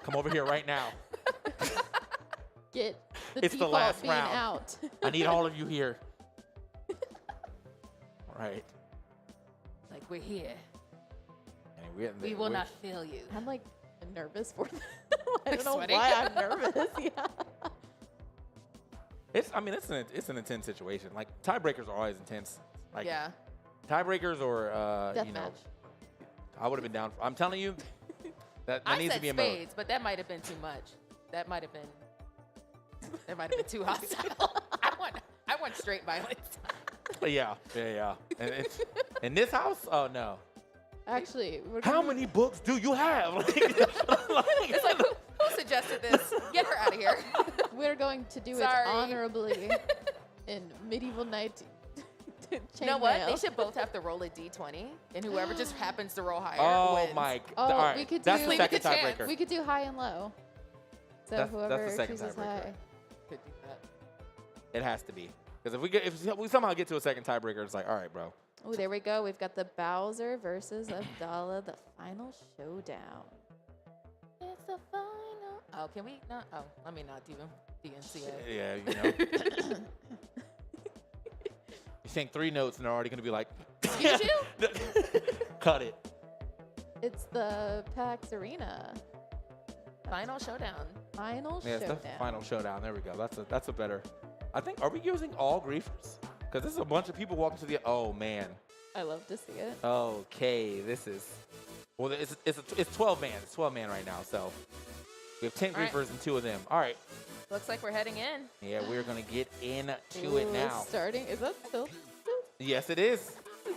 come over here right now. Get the It's the default last being round. out. I need all of you here. All right. Like we're here. And We will not fail you. I'm like nervous for them. I Like don't know sweating? why I'm nervous. Yeah. It's an intense situation. Like tiebreakers are always intense. Like Yeah. tiebreakers or Deathmatch. I would have been down. I'm telling you, that I needs said to be a mode. spades, but that might have been too much. That might have been too hostile. I want straight violence. But yeah. And it's in this house. Oh no. Actually, How many books do you have? It's like who suggested this? Get her out of here. we're going to do Sorry. it honorably in medieval night. You know what? They should both have to roll a d20, and whoever just happens to roll higher Oh wins. my. Oh, All right. we could That's do- the second Leave it to chance. tiebreaker. We could do high and low. So That's whoever the second chooses tiebreaker. high. Could do that. It has to be, because if we somehow get to a second tiebreaker, it's like, all right, bro. Oh, there we go. We've got the Bowser versus Abdallah, the final showdown. It's the final. Oh, can we not? Oh, let me not do DNCA. Yeah, You sing 3 notes and they're already gonna be like, Excuse you? cut it. It's the PAX Arena. Final showdown. Final Yeah, it's showdown. the final showdown. There we go. That's a better. I think. Are we using all griefers? Because this is a bunch of people walking to the. Oh man. I love to see it. Okay, this is. Well, it's 12 man. It's 12 man right now. So We have 10 All right. griefers and 2 of them. All right. Looks like we're heading in. Yeah, we're going to get into Ooh, it now. Starting. Is that still? Yes, it is.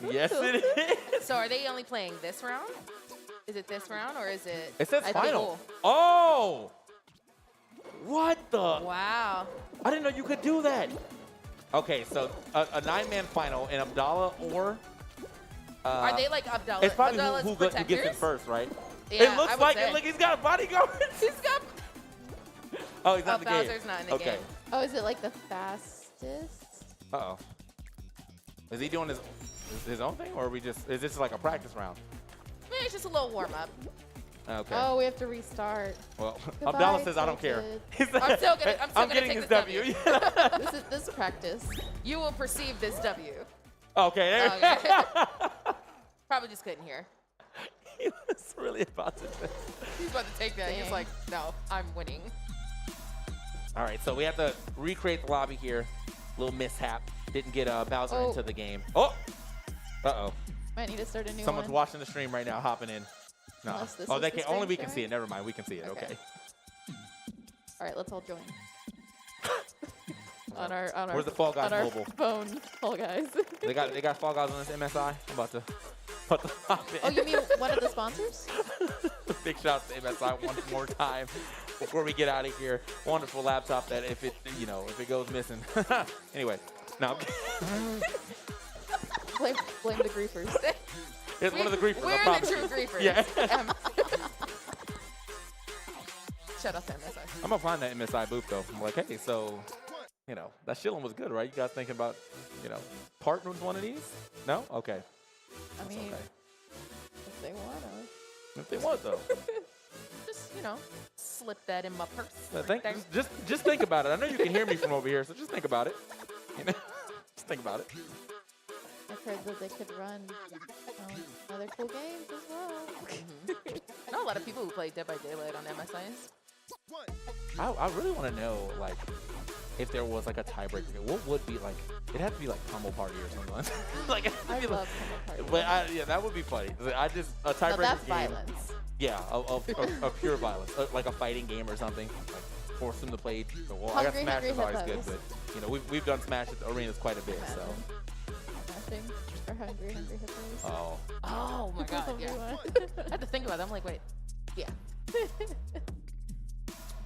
Yes, it is. So are they only playing this round? Is it this round or is it? It says I think- final. Oh! What the? Wow. I didn't know you could do that. Okay, so a 9-man final in Abdallah or... Are they like Abdallah? It's probably Abdallah's who gets in protectors? first, right? Yeah, it looks I would like say. it. Look, he's got a bodyguard. He's got. Oh, he's not in the game. Bowser's not in the Okay. game. Oh, is it like the fastest? Uh-oh. Is he doing his own thing, or are we just? Is this like a practice round? Maybe it's just a little warm up. Okay. Oh, we have to restart. Well, Goodbye, Abdallah says I don't care. Tilted. I'm still gonna. I'm still I'm gonna getting take his this W. This is practice. You will perceive this W. Okay. There. Okay. Probably just couldn't hear. He was really about to. He's about to take that. He's Dang. like, no, I'm winning. All right, so we have to recreate the lobby here. Little mishap. Didn't get Bowser Oh. into the game. Oh. Uh-oh. Might need to start a new Someone's one. watching the stream right now, hopping in. No. Unless this Oh, is they the can. Only stream we can see showing? it. Never mind. We can see it. Okay. Okay. All right, let's all join. on our Where's the Fall Guys on our mobile? phone, Fall Guys. They got Fall Guys on this MSI. I'm about to hop in. Oh, you mean one of the sponsors? Big shout out to MSI one more time before we get out of here. Wonderful laptop that if it goes missing. Anyway, no. blame the griefers. It's one of the griefers. We're I the promise true you. griefers. Yeah. Shout out to MSI. I'm gonna find that MSI booth though. I'm like, hey, so that shilling was good, right? You guys thinking about partnering with one of these? No? Okay. I mean, okay. if they want to. If they want though. Just slip that in my purse. Just think about it. I know you can hear me from over here, so just think about it. Just think about it. I've heard that they could run other cool games as well. I know a lot of people who play Dead by Daylight on MSIs. I really want to know if there was a tiebreaker. What would be it had to be Pummel Party or something. I love Pummel Party. But that would be funny. A tiebreaker that's game. violence. Yeah, of pure violence, like a fighting game or something. Force them to play. Well, I guess Hungry, Smash is Hungry always good, Hippos. but we've done Smash arenas quite a bit. So. Smashing or Hungry Hippos. Oh. Oh my god, yeah. I had to think about that. I'm like, wait. Yeah.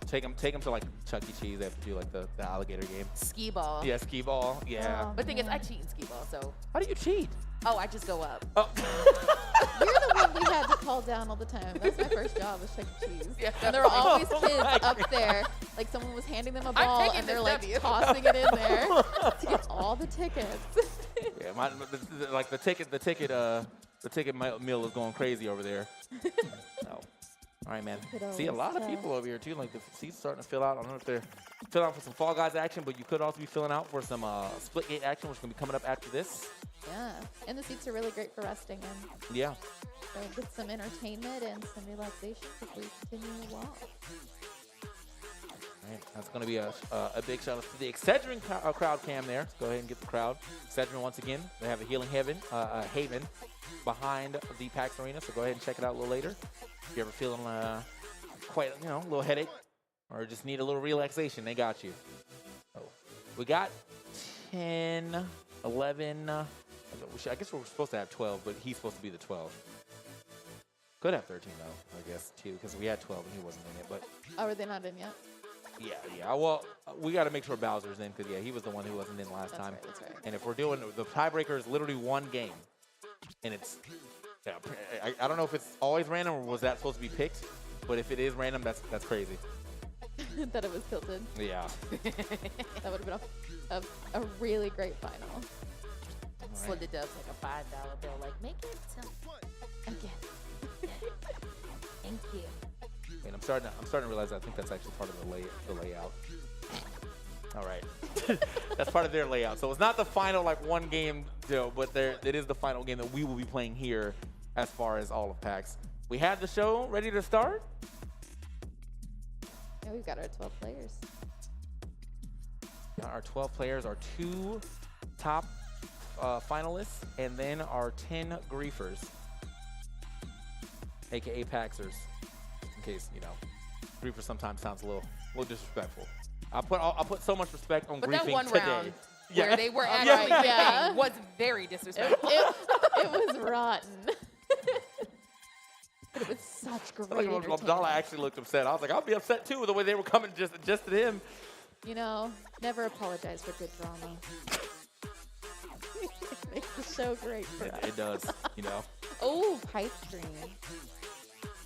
Take them to Chuck E. Cheese. They have to do the alligator game. Skee ball. Yeah, skee ball. Yeah. But the thing is, I cheat in skee ball, so. How do you cheat? Oh, I just go up. Oh. You're the one we had to call down all the time. That's my first job was Chuck E. Cheese. Yeah. And there were always Oh kids my up there. Someone was handing them a I'm ball taking and they're this W. tossing it in there to get all the tickets. Yeah, the ticket mill is going crazy over there. No. All right, man. See, a lot of people over here too. The seats starting to fill out. I don't know if they're filling out for some Fall Guys action, but you could also be filling out for some Splitgate action, which is gonna be coming up after this. Yeah, and the seats are really great for resting in. Yeah. So get some entertainment and some relaxation before you continue to walk. All right, that's going to be a big shout out to the Excedrin crowd cam there. Let's go ahead and get the crowd. Excedrin, once again, they have a healing haven behind the PAX arena, so go ahead and check it out a little later. If you're ever feeling quite, a little headache or just need a little relaxation, they got you. So we got 10, 11. I guess we're supposed to have 12, but he's supposed to be the 12. Could have 13, though, I guess, too, because we had 12 and he wasn't in it. But Oh, are they not in yet? Yeah. Well, we got to make sure Bowser's in because, he was the one who wasn't in last time. That's right. And if we're doing the tiebreaker is literally one game, and it's I don't know if it's always random or was that supposed to be picked, but if it is random, that's crazy. That it was tilted. Yeah. That would have been a really great final. Slid the dubs like a $5 bill. Make it again. Thank you. And I'm starting to realize I think that's actually part of the layout. All right. That's part of their layout. So it's not the final one game deal, but it is the final game that we will be playing here as far as all of PAX. We had the show ready to start. Yeah, we've got our 12 players. Our 12 players are 2 top finalists and then our 10 griefers, aka Paxers, in case Griefer sometimes sounds a little disrespectful. I put so much respect on But griefing that one today. round Yeah. where they were actually Yeah. griefing was very disrespectful. It was rotten. But it was such great Like when entertainment. Abdallah actually looked upset. I was like, I'll be upset too with the way they were coming just at him. You know, never apologize for good drama. It makes the show great for us. It does, you know. Oh, pipe dream.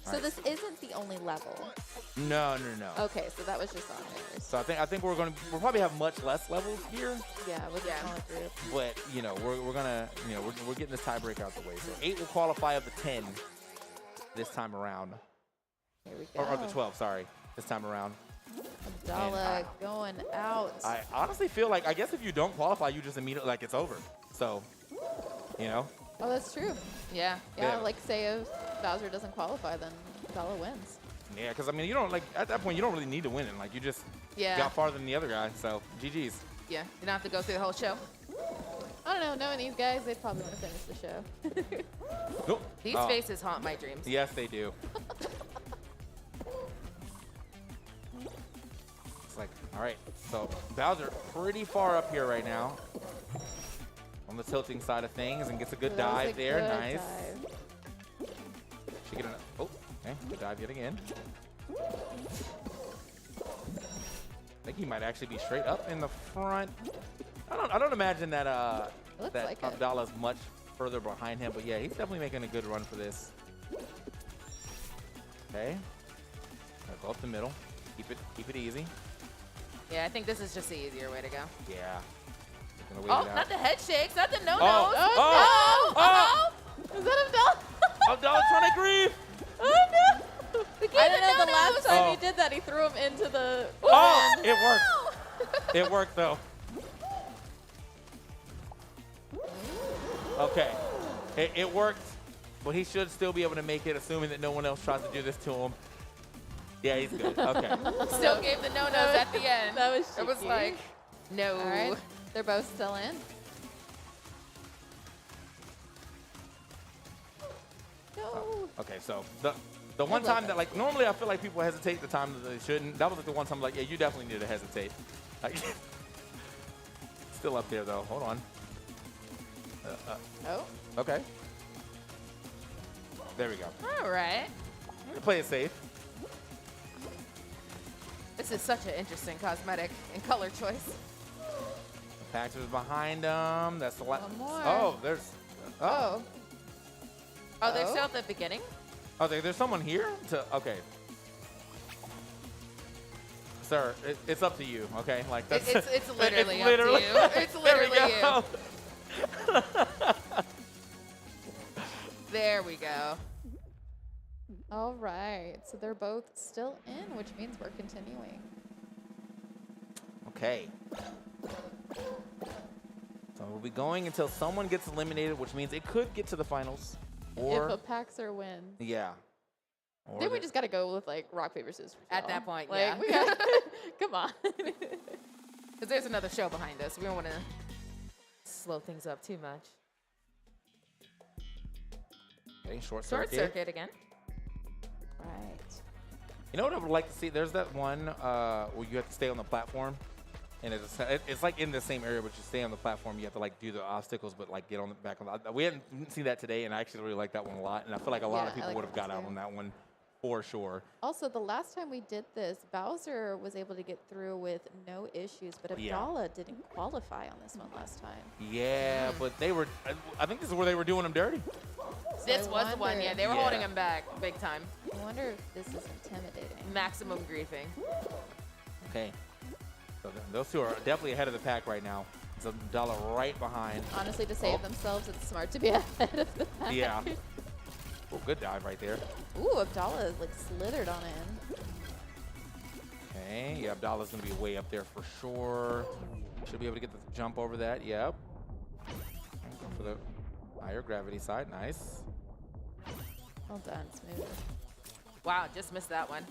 So Alright. this isn't the only level. No. Okay, so that was just on theirs. So I think we'll probably have much less levels here, Yeah, with the smaller group. but you know we're gonna we're getting this tiebreaker out the way. So 8 will qualify of the 10 this time around, Here we go. or the 12. Sorry, this time around. Abdallah going out. I honestly feel like I guess if you don't qualify, you just immediately like it's over. So, you know. Oh, that's true. Yeah. Yeah, Yeah. like say if Bowser doesn't qualify, then Abdallah wins. Yeah, because I mean, you don't like at that point you don't really need to win it. Like you just got farther than the other guy. So GG's. Yeah. You don't have to go through the whole show. I don't know. Knowing these guys, they'd probably want to finish the show. Nope. These Oh. faces haunt my dreams. Yes, they do. It's like, all right. So Bowser pretty far up here right now on the tilting side of things and gets a good That was dive a there. good Nice. dive. She get enough. Oh, okay. Good dive yet again. I think he might actually be straight up in the front. I don't imagine that Looks that like it. Abdallah's much further behind him, but yeah, he's definitely making a good run for this. Okay. Gotta go up the middle. Keep it easy. Yeah, I think this is just the easier way to go. Yeah. Gonna wait Oh, it out. not the head shakes, not the no-nos. Oh, Oh, Is that Abdallah? Abdallah trying to grief. Oh no! I don't know. The last time Oh. he did that, he threw him into the. Oh, it worked. It worked though. Okay, it worked, but he should still be able to make it, assuming that no one else tries to do this to him. Yeah, he's good. Okay. Still gave the no-nos at the end. That was It was cheeky. like, no. All right, they're both still in. No. Okay, so the one time that like normally I feel like people hesitate the time that they shouldn't. That was like the one time like, yeah, you definitely need to hesitate. Like, still up there though. Hold on. Oh. Okay. There we go. All right. Play it safe. This is such an interesting cosmetic and color choice. PAX is behind them. That's the last. One more. Oh, there's. Oh. Oh, they're still at the beginning? Oh, there's someone here? Okay. Sir, it's up to you, okay? Like that's It's literally up to you. It's literally you. There we go. All right. So they're both still in, which means we're continuing. Okay. So we'll be going until someone gets eliminated, which means it could get to the finals. Or If a Paxer wins. yeah. Or Then we just got to go with like rock, paper, scissors. At show. that point, like, yeah. We got come on. Because there's another show behind us. We don't want to slow things up too much. Okay, short Short circuit. circuit again. Right. You know what I would like to see? There's that one where you have to stay on the platform. And it's like in the same area, but you stay on the platform. You have to like do the obstacles, but like get on the back on the. We hadn't seen that today, and I actually really like that one a lot. And I feel like a lot Yeah, of people I like would have that got out too. on that one for sure. Also, the last time we did this, Bowser was able to get through with no issues, but Yeah. Abdallah didn't qualify on this one last time. Yeah, but they were. I think this is where they were doing them dirty. This I was the one, wonder- yeah. They were Yeah. holding him back big time. I wonder if this is intimidating. Maximum griefing. Okay. So those two are definitely ahead of the pack right now. So Abdallah right behind. Honestly, to save themselves, it's smart to be ahead of the pack. Yeah. Oh, good dive right there. Ooh, Abdallah like slithered on in. Okay. Yeah, Abdallah's gonna be way up there for sure. Should be able to get the jump over that. Yep. Go for the higher gravity side. Nice. Well done, smooth. Wow, just missed that one.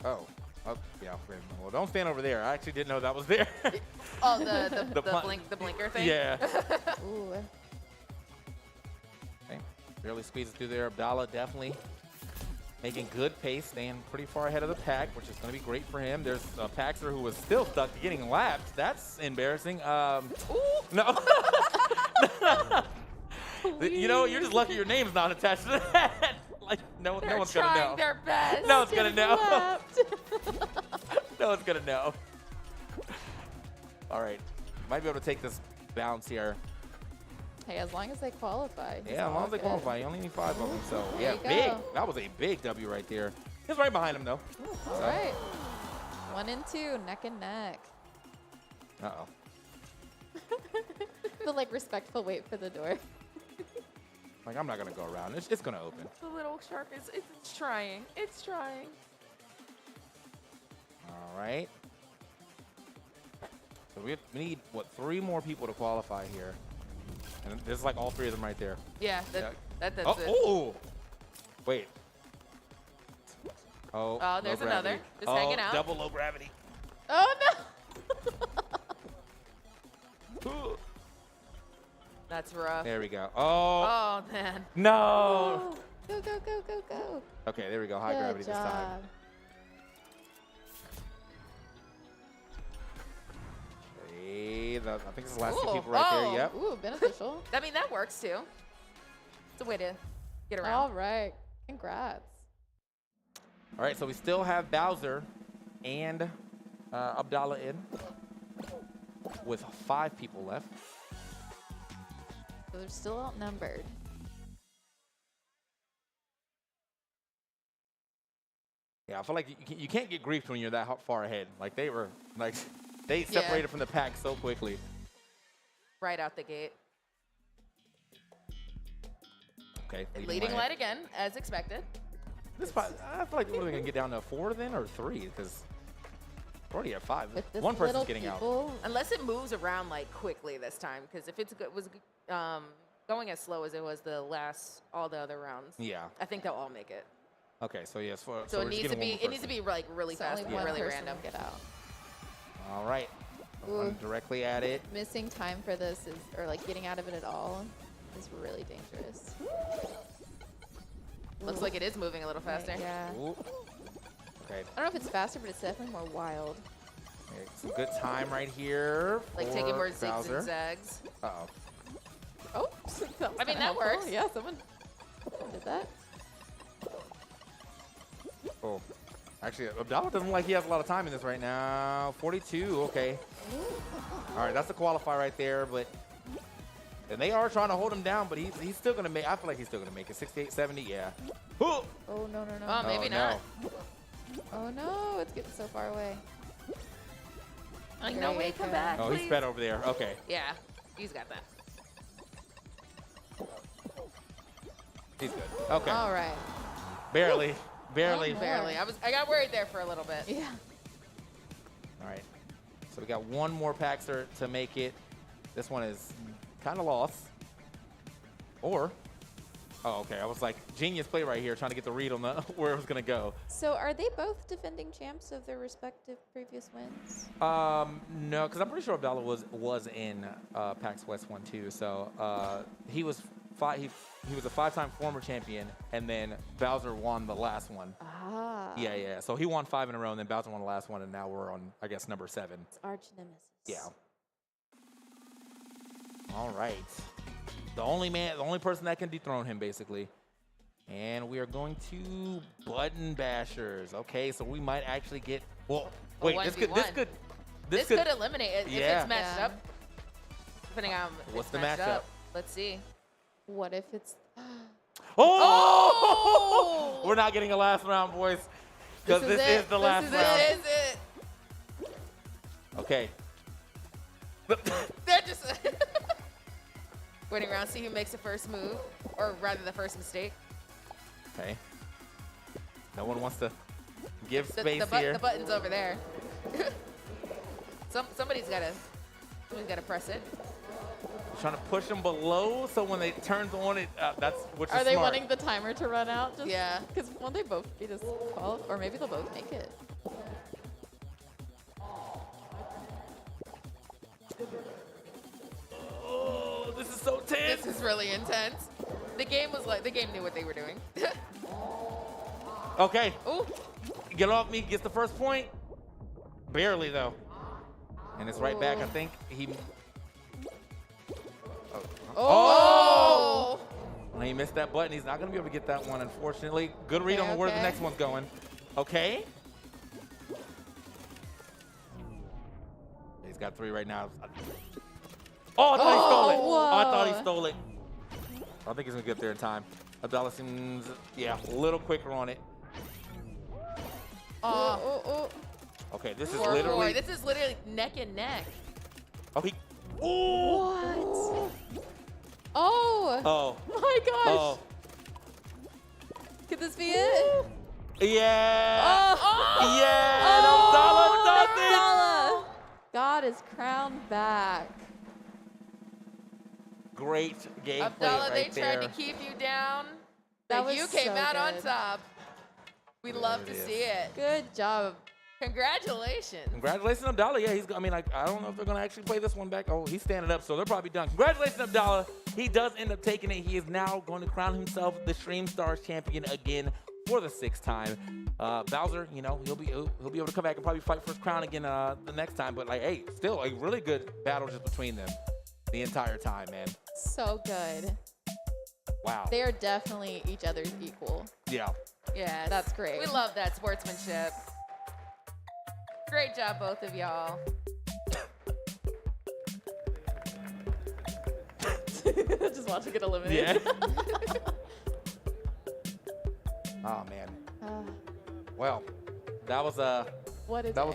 Oh. Oh, yeah. Well, don't stand over there. I actually didn't know that was there. Oh, the The pun- blinker thing? Yeah. Ooh. Okay. Barely squeezes through there. Abdallah definitely making good pace, staying pretty far ahead of the pack, which is going to be great for him. There's a Paxer who was still stuck getting lapped. That's embarrassing. No. You know, you're just lucky your name's not attached to that. Like, no one's going to know. Trying their best. No one's going to know. No one's going to know. All right. Might be able to take this bounce here. Hey, as long as they qualify. Yeah, as long as they qualify. You only need 5 of them. So, There yeah, you big. go. That was a big W right there. He's right behind him, though. All right. 1 and 2, neck and neck. Uh-oh. The, like, respectful wait for the door. Like, I'm not going to go around. It's going to open. The little shark is it's trying. It's trying. All right. So we need, what, 3 more people to qualify here. And there's like all 3 of them right there. Yeah, that's it. Oh! Wait. Oh, Oh, there's low another. gravity. Just hanging out. Double low gravity. Oh, no. That's rough. There we go. Oh, man. No! Go, go, go, go, go. Okay, there we go. High Good gravity this time. job. Hey, I think it's the last 2 Ooh, people right there. Yep. Ooh, beneficial. I mean, that works too. It's a way to get around. All right. Congrats. All right, so we still have Bowser and Abdallah in with 5 people left. So they're still outnumbered. Yeah, I feel like you can't get griefed when you're that far ahead. Like they were, like they separated from the pack so quickly. Right out the gate. Okay. Leading light again, as expected. This I feel like we're gonna get down to 4 then or 3 because we're already at 5. With this One person's little getting out. people- Unless it moves around like quickly this time, because if it was going as slow as it was all the other rounds, Yeah. I think they'll all make it. Okay, so yes. So we're it just needs to getting be one more person. like really So fast, only and one really person random. will get out. All right. Ooh. Run directly at it. Missing time for this is, or like getting out of it at all, is really dangerous. Looks like it is moving a little faster. Right, yeah. Ooh. Okay. I don't know if it's faster, but it's definitely more wild. Okay, some good time right here. Like for taking more zigs Bowser. and zags. Uh-oh. Oh, that was I mean, kinda that helpful. works. Yeah, someone did that. Oh. Actually, Abdallah doesn't look like he has a lot of time in this right now. 42, okay. All right, that's the qualifier right there, but and they are trying to hold him down, but he's still going to make, I feel like he's still going to make it. 68, 70, yeah. Oh, no, no, no. Oh, maybe not. Oh, no, it's getting so far away. Like, There no you way, come go. back, Oh, he's please. sped over there. Okay. Yeah, he's got that. He's good. Okay. All right. Barely. Barely. Barely. I got worried there for a little bit. Yeah. All right. So we got one more Paxer to make it. This one is kind of lost. Or, oh, okay. I was like, genius play right here, trying to get the read on the where it was going to go. So are they both defending champs of their respective previous wins? No, because I'm pretty sure Abdallah was in PAX West 1 too. So he was he was a 5-time former champion, and then Bowser won the last one. Ah. Yeah, yeah. So he won 5 in a row, and then Bowser won the last one, and now we're on, I guess, number 7. It's arch nemesis. Yeah. All right. The only person that can dethrone him, basically. And we are going to Button Bashers. Okay, so we might actually get. Well, wait. This could eliminate it if Yeah. it's matched up. Depending on if What's it's the matched matchup? up. Let's see. What if it's... Oh! We're not getting a last round, boys. Because this is the last round. This is it. Okay. They're just waiting around, see who makes the first move, or rather the first mistake. Okay. No one wants to give space the here. The button's over there. Somebody's gotta press it. Trying to push them below, so when they turns on it, that's which is Are they smart. wanting the timer to run out? Just Yeah. Because won't they both be disqualified? Or maybe they'll both make it. Oh, this is so tense. This is really intense. The game was like, the game knew what they were doing. Okay. Ooh. Get off me. Gets the first point. Barely, though. And it's right back, I think. Oh! Well, he missed that button. He's not going to be able to get that one, unfortunately. Good read on where the next one's going. Okay. He's got 3 right now. Oh, I thought he stole it. Oh, I thought he stole it. I think he's going to get there in time. Abdallah seems, a little quicker on it. Okay, this is literally... This is literally neck and neck. Oh, he... What? Oh. My gosh. Oh. Could this be it? Yeah. Oh. Yeah. Oh. Abdallah does it. Abdallah got his crown back. Great gameplay Abdallah, right they there. tried to keep you down, That but was you came so out on good. top. We love to see it. Good job. Congratulations. Congratulations, Abdallah. Yeah, I don't know if they're going to actually play this one back. Oh, he's standing up, so they're probably done. Congratulations, Abdallah. He does end up taking it. He is now going to crown himself the Stream Stars champion again for the 6th time. Bowser, he'll be able to come back and probably fight for his crown again the next time. But, hey, still a really good battle just between them the entire time, man. So good. Wow. They are definitely each other's equal. Yeah. Yeah, That's great. We love that sportsmanship. Great job, both of y'all. Just watching it eliminated. Yeah. Oh, man. Well, that was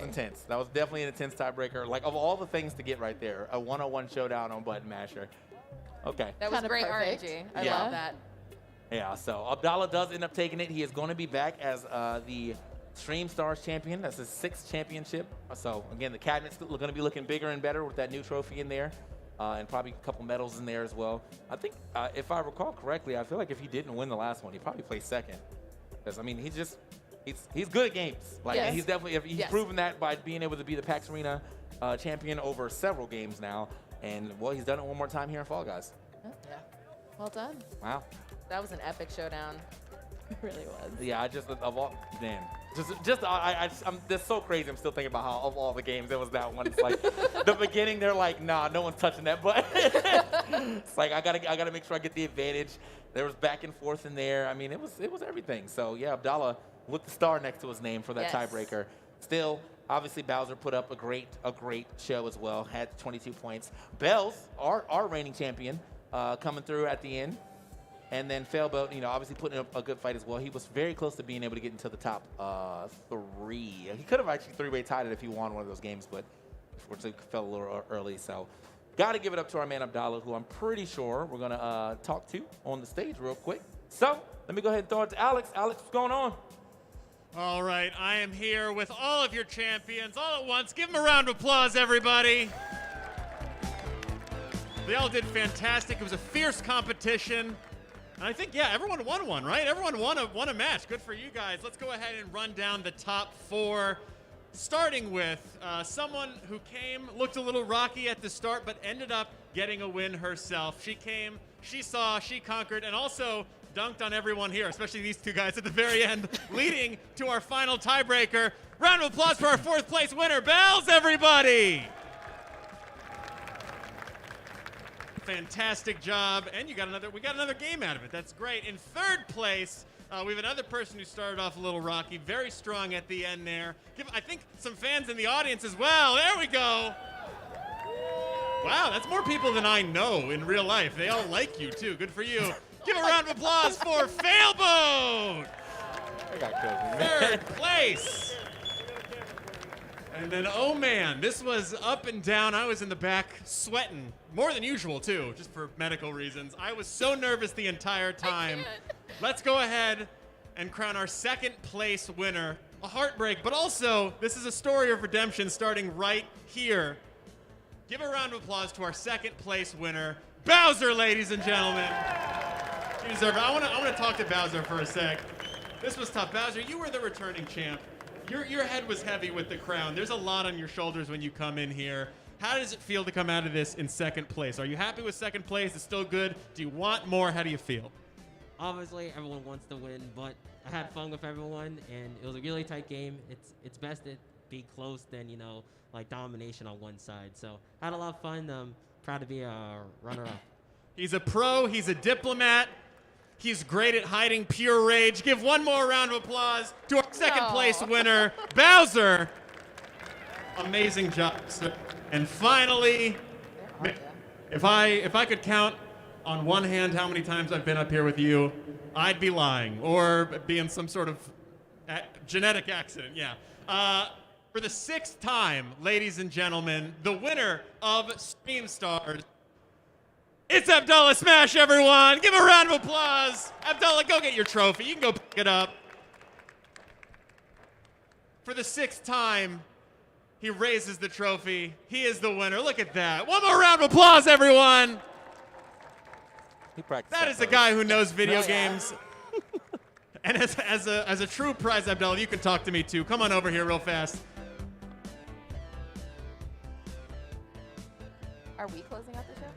intense. That was definitely an intense tiebreaker. Like, of all the things to get right there, a 101 showdown on Button Masher. Okay. That was Kinda great perfect. RNG. I Yeah. love that. Yeah, so Abdallah does end up taking it. He is going to be back as the Stream Stars champion. That's his 6th championship. So, again, the cabinet's going to be looking bigger and better with that new trophy in there. And probably a couple medals in there as well. I think, if I recall correctly, I feel like if he didn't win the last one, he'd probably play 2nd. Because, he's good at games. Like, and he's definitely, he's proven that by being able to be the PAX Arena champion over several games now. And, well, he's done it one more time here in Fall Guys. Yeah. Well done. Wow. That was an epic showdown. It really was. Yeah, I'm that's so crazy. I'm still thinking about how of all the games it was that one. It's like the beginning, they're like, nah, no one's touching that button. It's like I gotta make sure I get the advantage. There was back and forth in there. I mean, it was everything. So yeah, Abdallah with the star next to his name for that tiebreaker. Still, obviously Bowser put up a great show as well. Had 22 points. Bells, our reigning champion, coming through at the end. And then Failboat, obviously putting up a good fight as well. He was very close to being able to get into the top 3. He could have actually 3-way tied it if he won one of those games, but unfortunately fell a little early. So got to give it up to our man Abdallah, who I'm pretty sure we're going to talk to on the stage real quick. So let me go ahead and throw it to Alex. Alex, what's going on? All right, I am here with all of your champions all at once. Give them a round of applause, everybody. They all did fantastic. It was a fierce competition. And I think, everyone won one, right? Everyone won a match. Good for you guys. Let's go ahead and run down the top 4, starting with someone who looked a little rocky at the start, but ended up getting a win herself. She came, she saw, she conquered, and also dunked on everyone here, especially these 2 guys at the very end, leading to our final tiebreaker. Round of applause for our 4th place winner, Bells, everybody! Fantastic job, and we got another game out of it. That's great. In 3rd place, we have another person who started off a little rocky, very strong at the end there. I think some fans in the audience as well. There we go. Wow, that's more people than I know in real life. They all like you too. Good for you. Give a round of applause for Failboat. I got killed, man. 3rd place. And then, oh man, this was up and down. I was in the back sweating, more than usual too, just for medical reasons. I was so nervous the entire time. Let's go ahead and crown our 2nd place winner. A heartbreak, but also this is a story of redemption starting right here. Give a round of applause to our 2nd place winner, Bowser, ladies and gentlemen. You deserve it. I want to talk to Bowser for a sec. This was tough. Bowser, you were the returning champ. Your head was heavy with the crown. There's a lot on your shoulders when you come in here. How does it feel to come out of this in second place? Are you happy with second place? It's still good? Do you want more? How do you feel? obviously everyone wants to win, but I had fun with everyone, and it was a really tight game. It's best to be close than, you know, like domination on one side. So I had a lot of fun. Proud to be a runner-up. He's a pro. He's a diplomat. He's great at hiding pure rage. Give one more round of applause to our second place winner, Bowser. Amazing job, sir. And finally, if I could count on one hand how many times I've been up here with you, I'd be lying or be in some sort of genetic accident. Yeah. For the 6th time, ladies and gentlemen, the winner of Stream Stars, it's Abdallah Smash, everyone. Give a round of applause. Abdallah, go get your trophy. You can go pick it up. For the 6th time, he raises the trophy. He is the winner. Look at that. One more round of applause, everyone. That is a guy who knows video games. And as a true prize, Abdallah, you can talk to me too. Come on over here real fast. Are we closing out the show?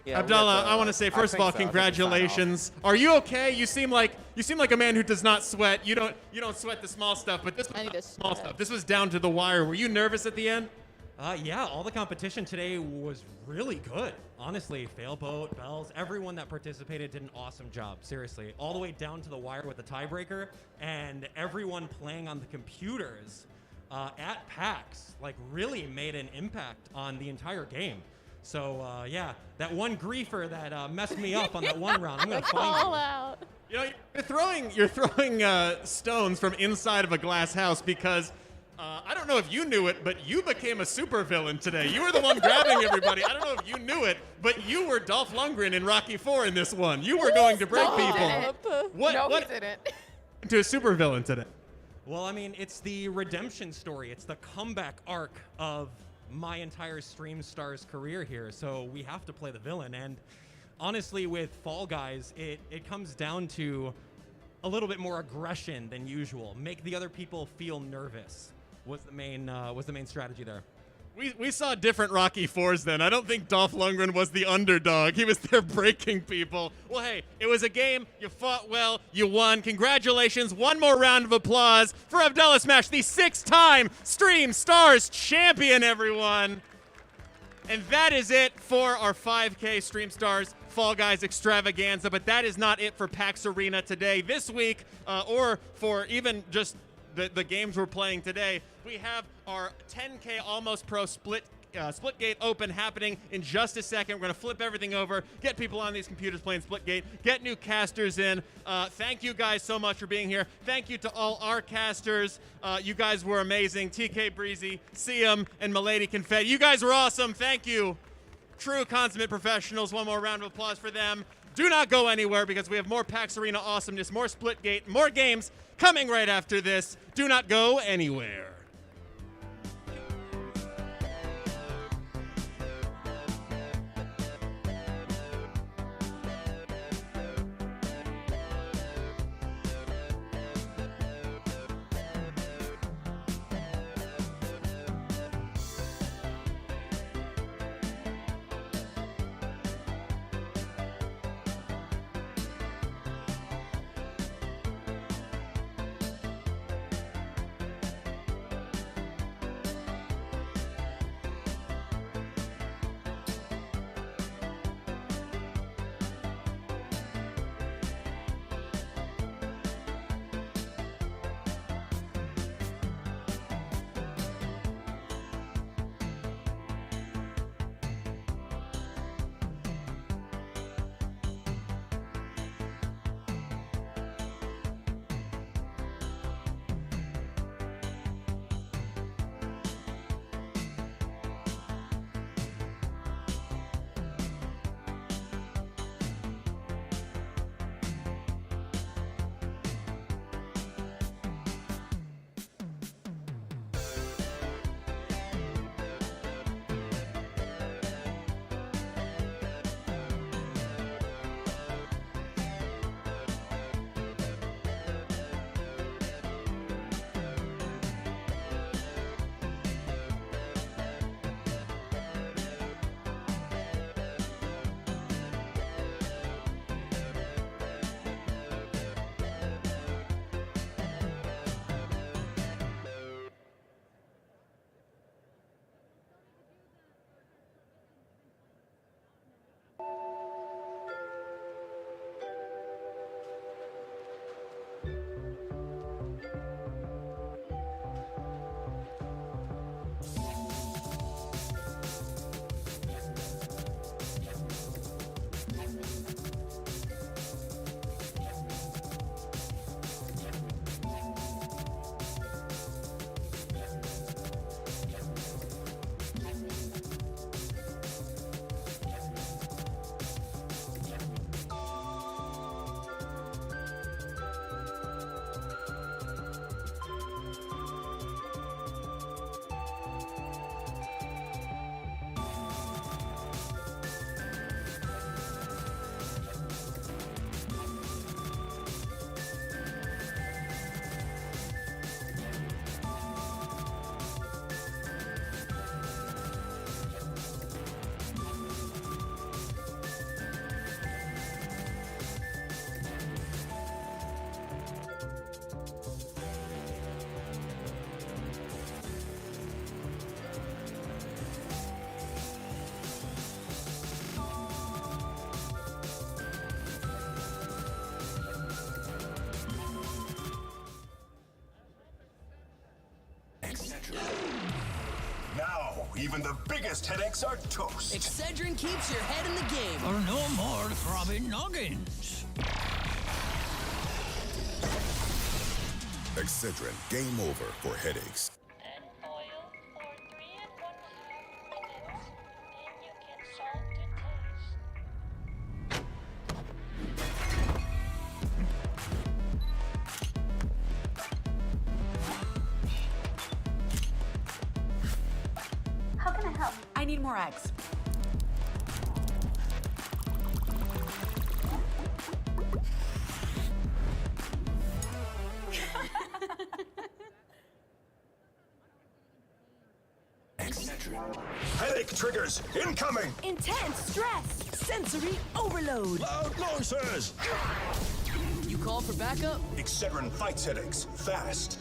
Yeah, Abdallah, I want to say first of all, congratulations. Are you okay? You seem like a man who does not sweat. You don't sweat the small stuff, but this was not small stuff. This was down to the wire. Were you nervous at the end? Yeah, all the competition today was really good. Honestly, Failboat, Bells, everyone that participated did an awesome job. Seriously, all the way down to the wire with the tiebreaker, and everyone playing on the computers at PAX like really made an impact on the entire game. So yeah, that one griefer that messed me up on that one round, I'm gonna find Call you. out. You know, you're throwing stones from inside of a glass house because I don't know if you knew it, but you became a supervillain today. You were the one grabbing everybody. I don't know if you knew it, but you were Dolph Lundgren in Rocky IV in this one. You were going to break people. What he didn't. To a supervillain today? Well, I mean, it's the redemption story. It's the comeback arc of my entire Stream Stars career here. So we have to play the villain. And honestly, with Fall Guys, it comes down to a little bit more aggression than usual. Make the other people feel nervous was the main strategy there. We saw different Rocky IVs then. I don't think Dolph Lundgren was the underdog. He was there breaking people. Well, hey, it was a game. You fought well. You won. Congratulations. One more round of applause for Abdallah Smash, the 6-time Stream Stars champion, everyone. And that is it for our 5K Stream Stars Fall Guys Extravaganza. But that is not it for PAX Arena today. This week, or for even just the games we're playing today, we have our 10K Almost Pro Splitgate Open happening in just a second. We're going to flip everything over, get people on these computers playing Splitgate, get new casters in. Thank you guys so much for being here. Thank you to all our casters. You guys were amazing. TK Breezy, Siam, and Milady Confetti. You guys were awesome. Thank you. True consummate professionals. One more round of applause for them. Do not go anywhere because we have more PAX Arena awesomeness, more Splitgate, more games coming right after this. Do not go anywhere. even the biggest headaches are toast. Excedrin keeps your head in the game. For no more throbbing noggins. Excedrin, game over for headaches. Add oil for 3 1/2 minutes, and you can salt to taste. How can I help? I need more eggs. Headache triggers incoming. Intense stress. Sensory overload. Loud noises. You call for backup? Excedrin fights headaches fast.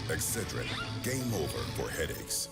Excedrin, game over for headaches.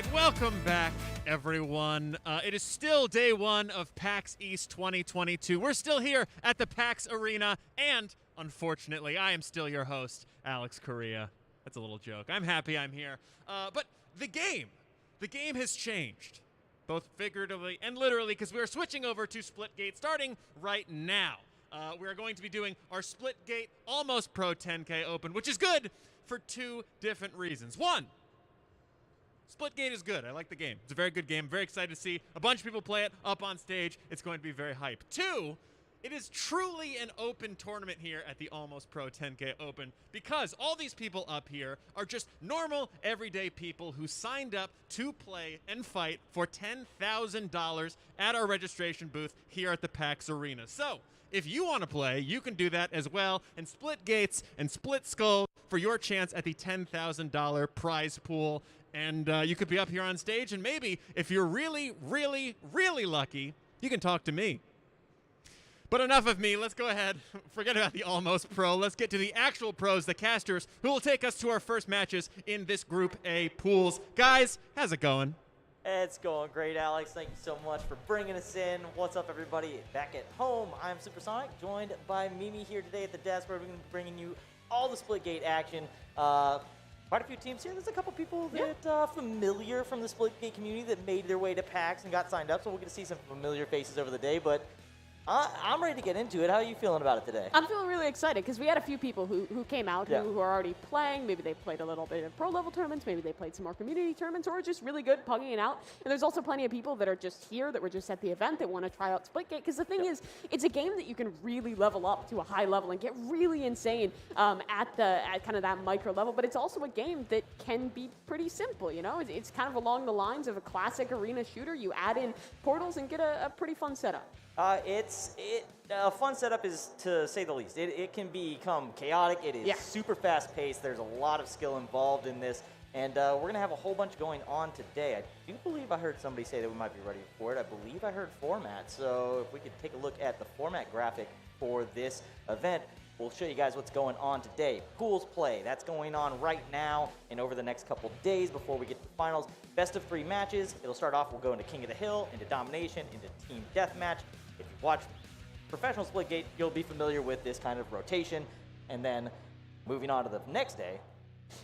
right, welcome back, everyone. It is still day one of PAX East 2022. We're still here at the PAX Arena, and unfortunately, I am still your host, Alex Correa. That's a little joke. I'm happy I'm here. But the game has changed, both figuratively and literally, because we're switching over to Splitgate starting right now. We're going to be doing our Splitgate Almost Pro 10K Open, which is good for two different reasons. One, Splitgate is good. I like the game. It's a very good game. Very excited to see a bunch of people play it up on stage. It's going to be very hype. Two, it is truly an open tournament here at the Almost Pro 10K Open because all these people up here are just normal, everyday people who signed up to play and fight for $10,000 at our registration booth here at the PAX Arena. So, if you want to play, you can do that as well and split gates and split skull for your chance at the $10,000 prize pool. And you could be up here on stage, and maybe if you're really, really, really lucky, you can talk to me. But enough of me. Let's go ahead. Forget about the Almost Pro. Let's get to the actual pros, the casters, who will take us to our first matches in this Group A pools. Guys, how's it going? It's going great, Alex. Thank you so much for bringing us in. What's up, everybody? Back at home, I'm Supersonic, joined by Mimi here today at the desk, where we're going to be bringing you all the Splitgate action. Quite a few teams here. There's a couple people that familiar from the Splitgate community that made their way to PAX and got signed up, so we're going to see some familiar faces over the day, but I'm ready to get into it. How are you feeling about it today? I'm feeling really excited because we had a few people who came out who are already playing. Maybe they played a little bit of pro-level tournaments. Maybe they played some more community tournaments or just really good pugging it out. And there's also plenty of people that are just here that were just at the event that want to try out Splitgate because the thing is, it's a game that you can really level up to a high level and get really insane at kind of that micro level. But it's also a game that can be pretty simple, you know? It's kind of along the lines of a classic arena shooter. You add in portals and get a pretty fun setup. A fun setup is to say the least. It can become chaotic. It is super fast paced. There's a lot of skill involved in this. And we're going to have a whole bunch going on today. I do believe I heard somebody say that we might be ready for it. I believe I heard format. So if we could take a look at the format graphic for this event, we'll show you guys what's going on today. Pools play, that's going on right now and over the next couple days before we get to the finals. Best of 3 matches. It'll start off, we'll go into King of the Hill, into Domination, into Team Deathmatch. If you've watched professional Splitgate, you'll be familiar with this kind of rotation. And then moving on to the next day.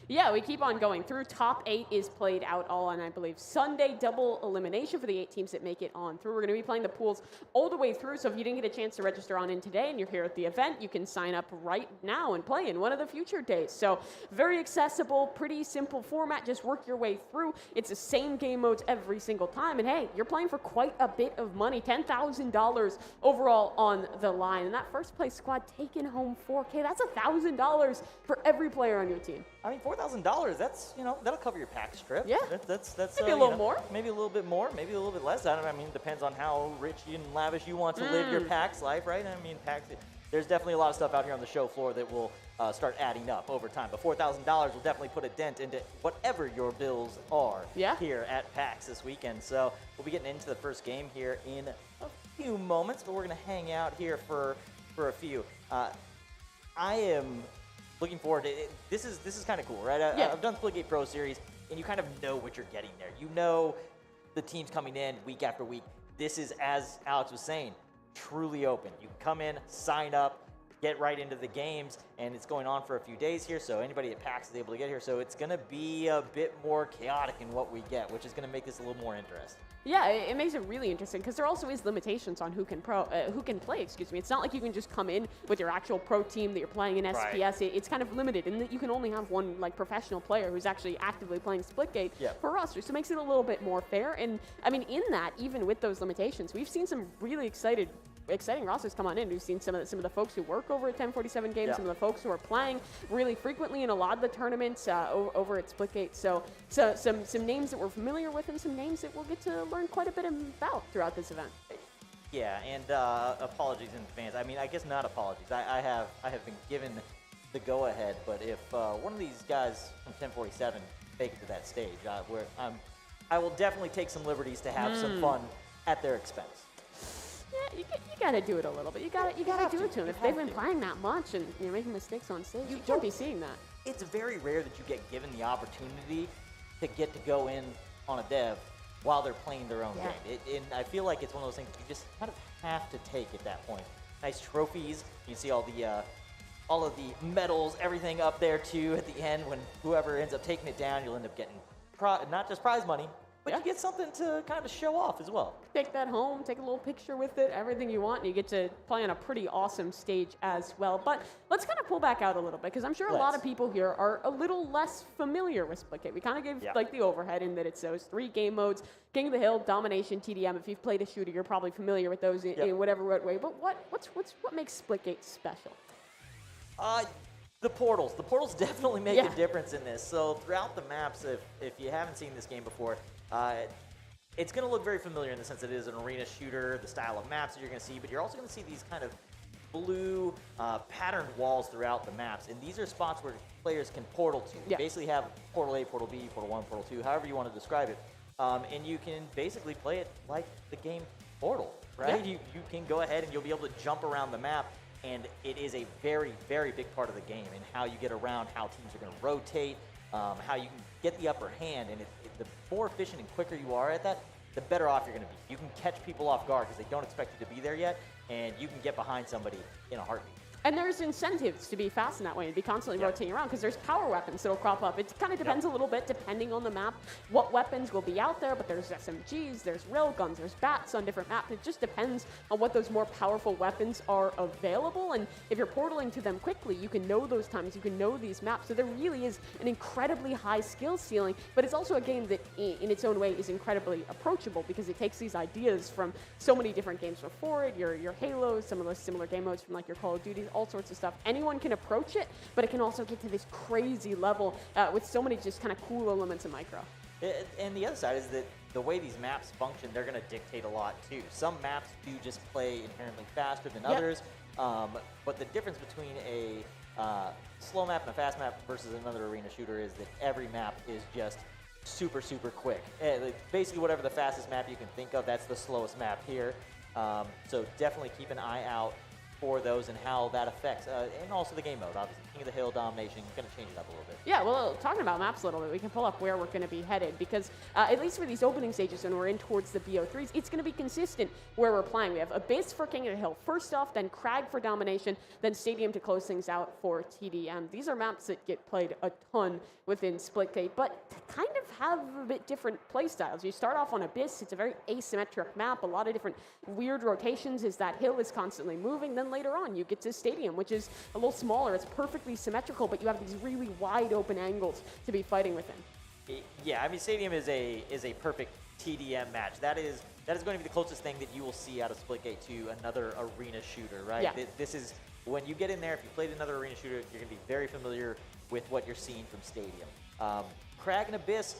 Yeah, we keep on going through. Top 8 is played out all on, I believe, Sunday. Double elimination for the 8 teams that make it on through. We're going to be playing the pools all the way through, so if you didn't get a chance to register on in today and you're here at the event, you can sign up right now and play in one of the future days. So very accessible, pretty simple format. Just work your way through. It's the same game modes every single time. And hey, you're playing for quite a bit of money, $10,000 overall on the line. And that first place squad taking home $4K. That's $1,000 for every player on your team. I mean, $4,000, that's, you know, that'll cover your PAX trip. Yeah. That's maybe a little more. Maybe a little bit more, maybe a little bit less. I mean, it depends on how rich and lavish you want to live your PAX life, right? I mean, PAX, there's definitely a lot of stuff out here on the show floor that will start adding up over time. But $4,000 will definitely put a dent into whatever your bills are here at PAX this weekend. So we'll be getting into the first game here in a few moments, but we're going to hang out here for a few. I am looking forward to it. This is kind of cool, right? I've done Splitgate Pro Series, and you kind of know what you're getting there. You know the teams coming in week after week. This is, as Alex was saying, truly open. You can come in, sign up, get right into the games, and it's going on for a few days here, so anybody at PAX is able to get here. So it's going to be a bit more chaotic in what we get, which is going to make this a little more interesting. Yeah, it makes it really interesting because there also is limitations on who can play. Excuse me. It's not like you can just come in with your actual pro team that you're playing in SPS. Right. It's kind of limited in that you can only have one like professional player who's actually actively playing Splitgate per roster. So it makes it a little bit more fair. And I mean, in that, even with those limitations, we've seen some really exciting rosters come on in. We've seen some of the folks who work over at 1047 Games, some of the folks who are playing really frequently in a lot of the tournaments over at Splitgate. So some names that we're familiar with and some names that we'll get to learn quite a bit about throughout this event. Yeah, and apologies in advance. I mean, I guess not apologies. I have been given the go-ahead, but if one of these guys from 1047 make it to that stage, I will definitely take some liberties to have some fun at their expense. Yeah, you gotta do it a little bit. You gotta do it to them. If they've been playing that much and you're making mistakes on stage, you can't be seeing that. It's very rare that you get given the opportunity to get to go in on a dev while they're playing their own game. And I feel like it's one of those things you just kind of have to take at that point. Nice trophies. You can see all of the medals, everything up there too at the end. When whoever ends up taking it down, you'll end up getting not just prize money, but you get something to kind of show off as well. Take that home, take a little picture with it, everything you want, and you get to play on a pretty awesome stage as well. But let's kind of pull back out a little bit, because I'm sure a lot of people here are a little less familiar with Splitgate. We kind of gave like the overhead in that it's those 3 game modes: King of the Hill, Domination, TDM. If you've played a shooter, you're probably familiar with those in whatever way. But what makes Splitgate special? The portals. The portals definitely make a difference in this. So throughout the maps, if you haven't seen this game before, it's going to look very familiar in the sense that it is an arena shooter, the style of maps that you're going to see, but you're also going to see these kind of blue patterned walls throughout the maps. And these are spots where players can portal to. You basically have Portal A, Portal B, Portal 1, Portal 2, however you want to describe it. And you can basically play it like the game Portal, right? You can go ahead and you'll be able to jump around the map. And it is a very, very big part of the game, and how you get around, how teams are going to rotate, how you can get the upper hand. And the more efficient and quicker you are at that, the better off you're going to be. You can catch people off guard because they don't expect you to be there yet, and you can get behind somebody in a heartbeat. And there's incentives to be fast in that way and be constantly rotating around, because there's power weapons that'll crop up. It kind of depends a little bit, depending on the map, what weapons will be out there, but there's SMGs, there's railguns, there's bats on different maps. It just depends on what those more powerful weapons are available, and if you're portaling to them quickly, you can know those times, you can know these maps. So there really is an incredibly high skill ceiling, but it's also a game that in its own way is incredibly approachable, because it takes these ideas from so many different games before it, your Halos, some of those similar game modes from like your Call of Duty, all sorts of stuff. Anyone can approach it, but it can also get to this crazy level with so many just kind of cool elements in micro. And the other side is that the way these maps function, they're going to dictate a lot too. Some maps do just play inherently faster than others, but the difference between a slow map and a fast map versus another arena shooter is that every map is just super, super quick. Basically, whatever the fastest map you can think of, that's the slowest map here. So definitely keep an eye out for those and how that affects, and also the game mode. Obviously, King of the Hill, Domination, going to change it up a little bit. Yeah, well, talking about maps a little bit, we can pull up where we're going to be headed, because at least for these opening stages when we're in towards the BO3s, it's going to be consistent where we're playing. We have Abyss for King of the Hill first off, then Crag for Domination, then Stadium to close things out for TDM. These are maps that get played a ton within Splitgate, but kind of have a bit different play styles. You start off on Abyss, it's a very asymmetric map, a lot of different weird rotations as that hill is constantly moving. Then later on, you get to Stadium, which is a little smaller. It's perfectly symmetrical, but you have these really wide open angles to be fighting within. Yeah, I mean, Stadium is a perfect TDM match. That is going to be the closest thing that you will see out of Splitgate to another arena shooter, right? Yeah. This is, when you get in there, if you played another arena shooter, you're going to be very familiar with what you're seeing from Stadium. Crag and Abyss,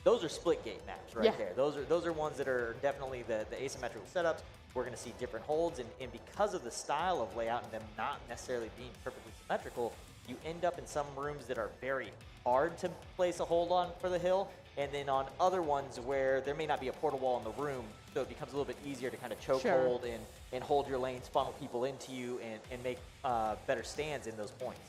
those are Splitgate maps right there. Those are ones that are definitely the asymmetrical setups. We're going to see different holds, and because of the style of layout and them not necessarily being perfectly symmetrical, you end up in some rooms that are very hard to place a hold on for the hill, and then on other ones where there may not be a portal wall in the room, so it becomes a little bit easier to kind of choke hold and hold your lanes, funnel people into you, and make better stands in those points.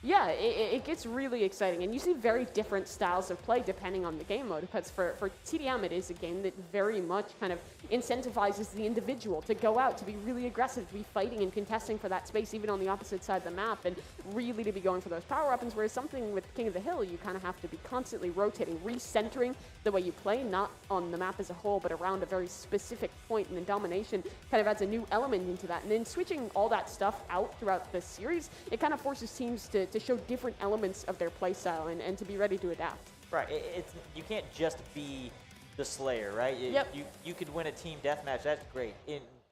Yeah, it gets really exciting, and you see very different styles of play depending on the game mode, because for TDM, it is a game that very much kind of incentivizes the individual to go out, to be really aggressive, to be fighting and contesting for that space, even on the opposite side of the map, and really to be going for those power weapons, whereas something with King of the Hill, you kind of have to be constantly rotating, recentering the way you play, not on the map as a whole, but around a very specific point, and then Domination kind of adds a new element into that. And then switching all that stuff out throughout the series, it kind of forces teams to show different elements of their playstyle and to be ready to adapt. Right, you can't just be the Slayer, right? You could win a team deathmatch, that's great.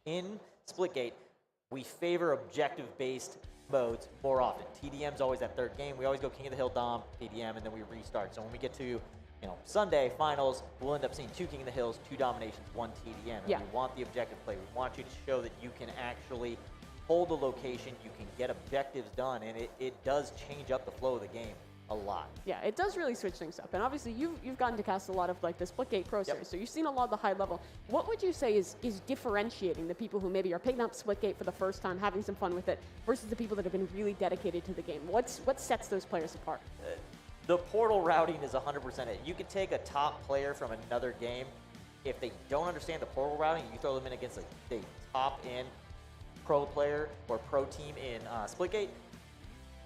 In Splitgate, we favor objective-based modes more often. TDM's always that third game. We always go King of the Hill, Dom, TDM, and then we restart. So when we get to Sunday finals, we'll end up seeing 2 King of the Hills, 2 Dominations, 1 TDM. And we want the objective play. We want you to show that you can actually hold the location, you can get objectives done, and it does change up the flow of the game a lot. Yeah, it does really switch things up. And obviously, you've gotten to cast a lot of like the Splitgate Pro Series, so you've seen a lot of the high level. What would you say is differentiating the people who maybe are picking up Splitgate for the first time, having some fun with it, versus the people that have been really dedicated to the game? What sets those players apart? The portal routing is 100% it. You could take a top player from another game. If they don't understand the portal routing, you throw them in against a top-end pro player or pro team in Splitgate,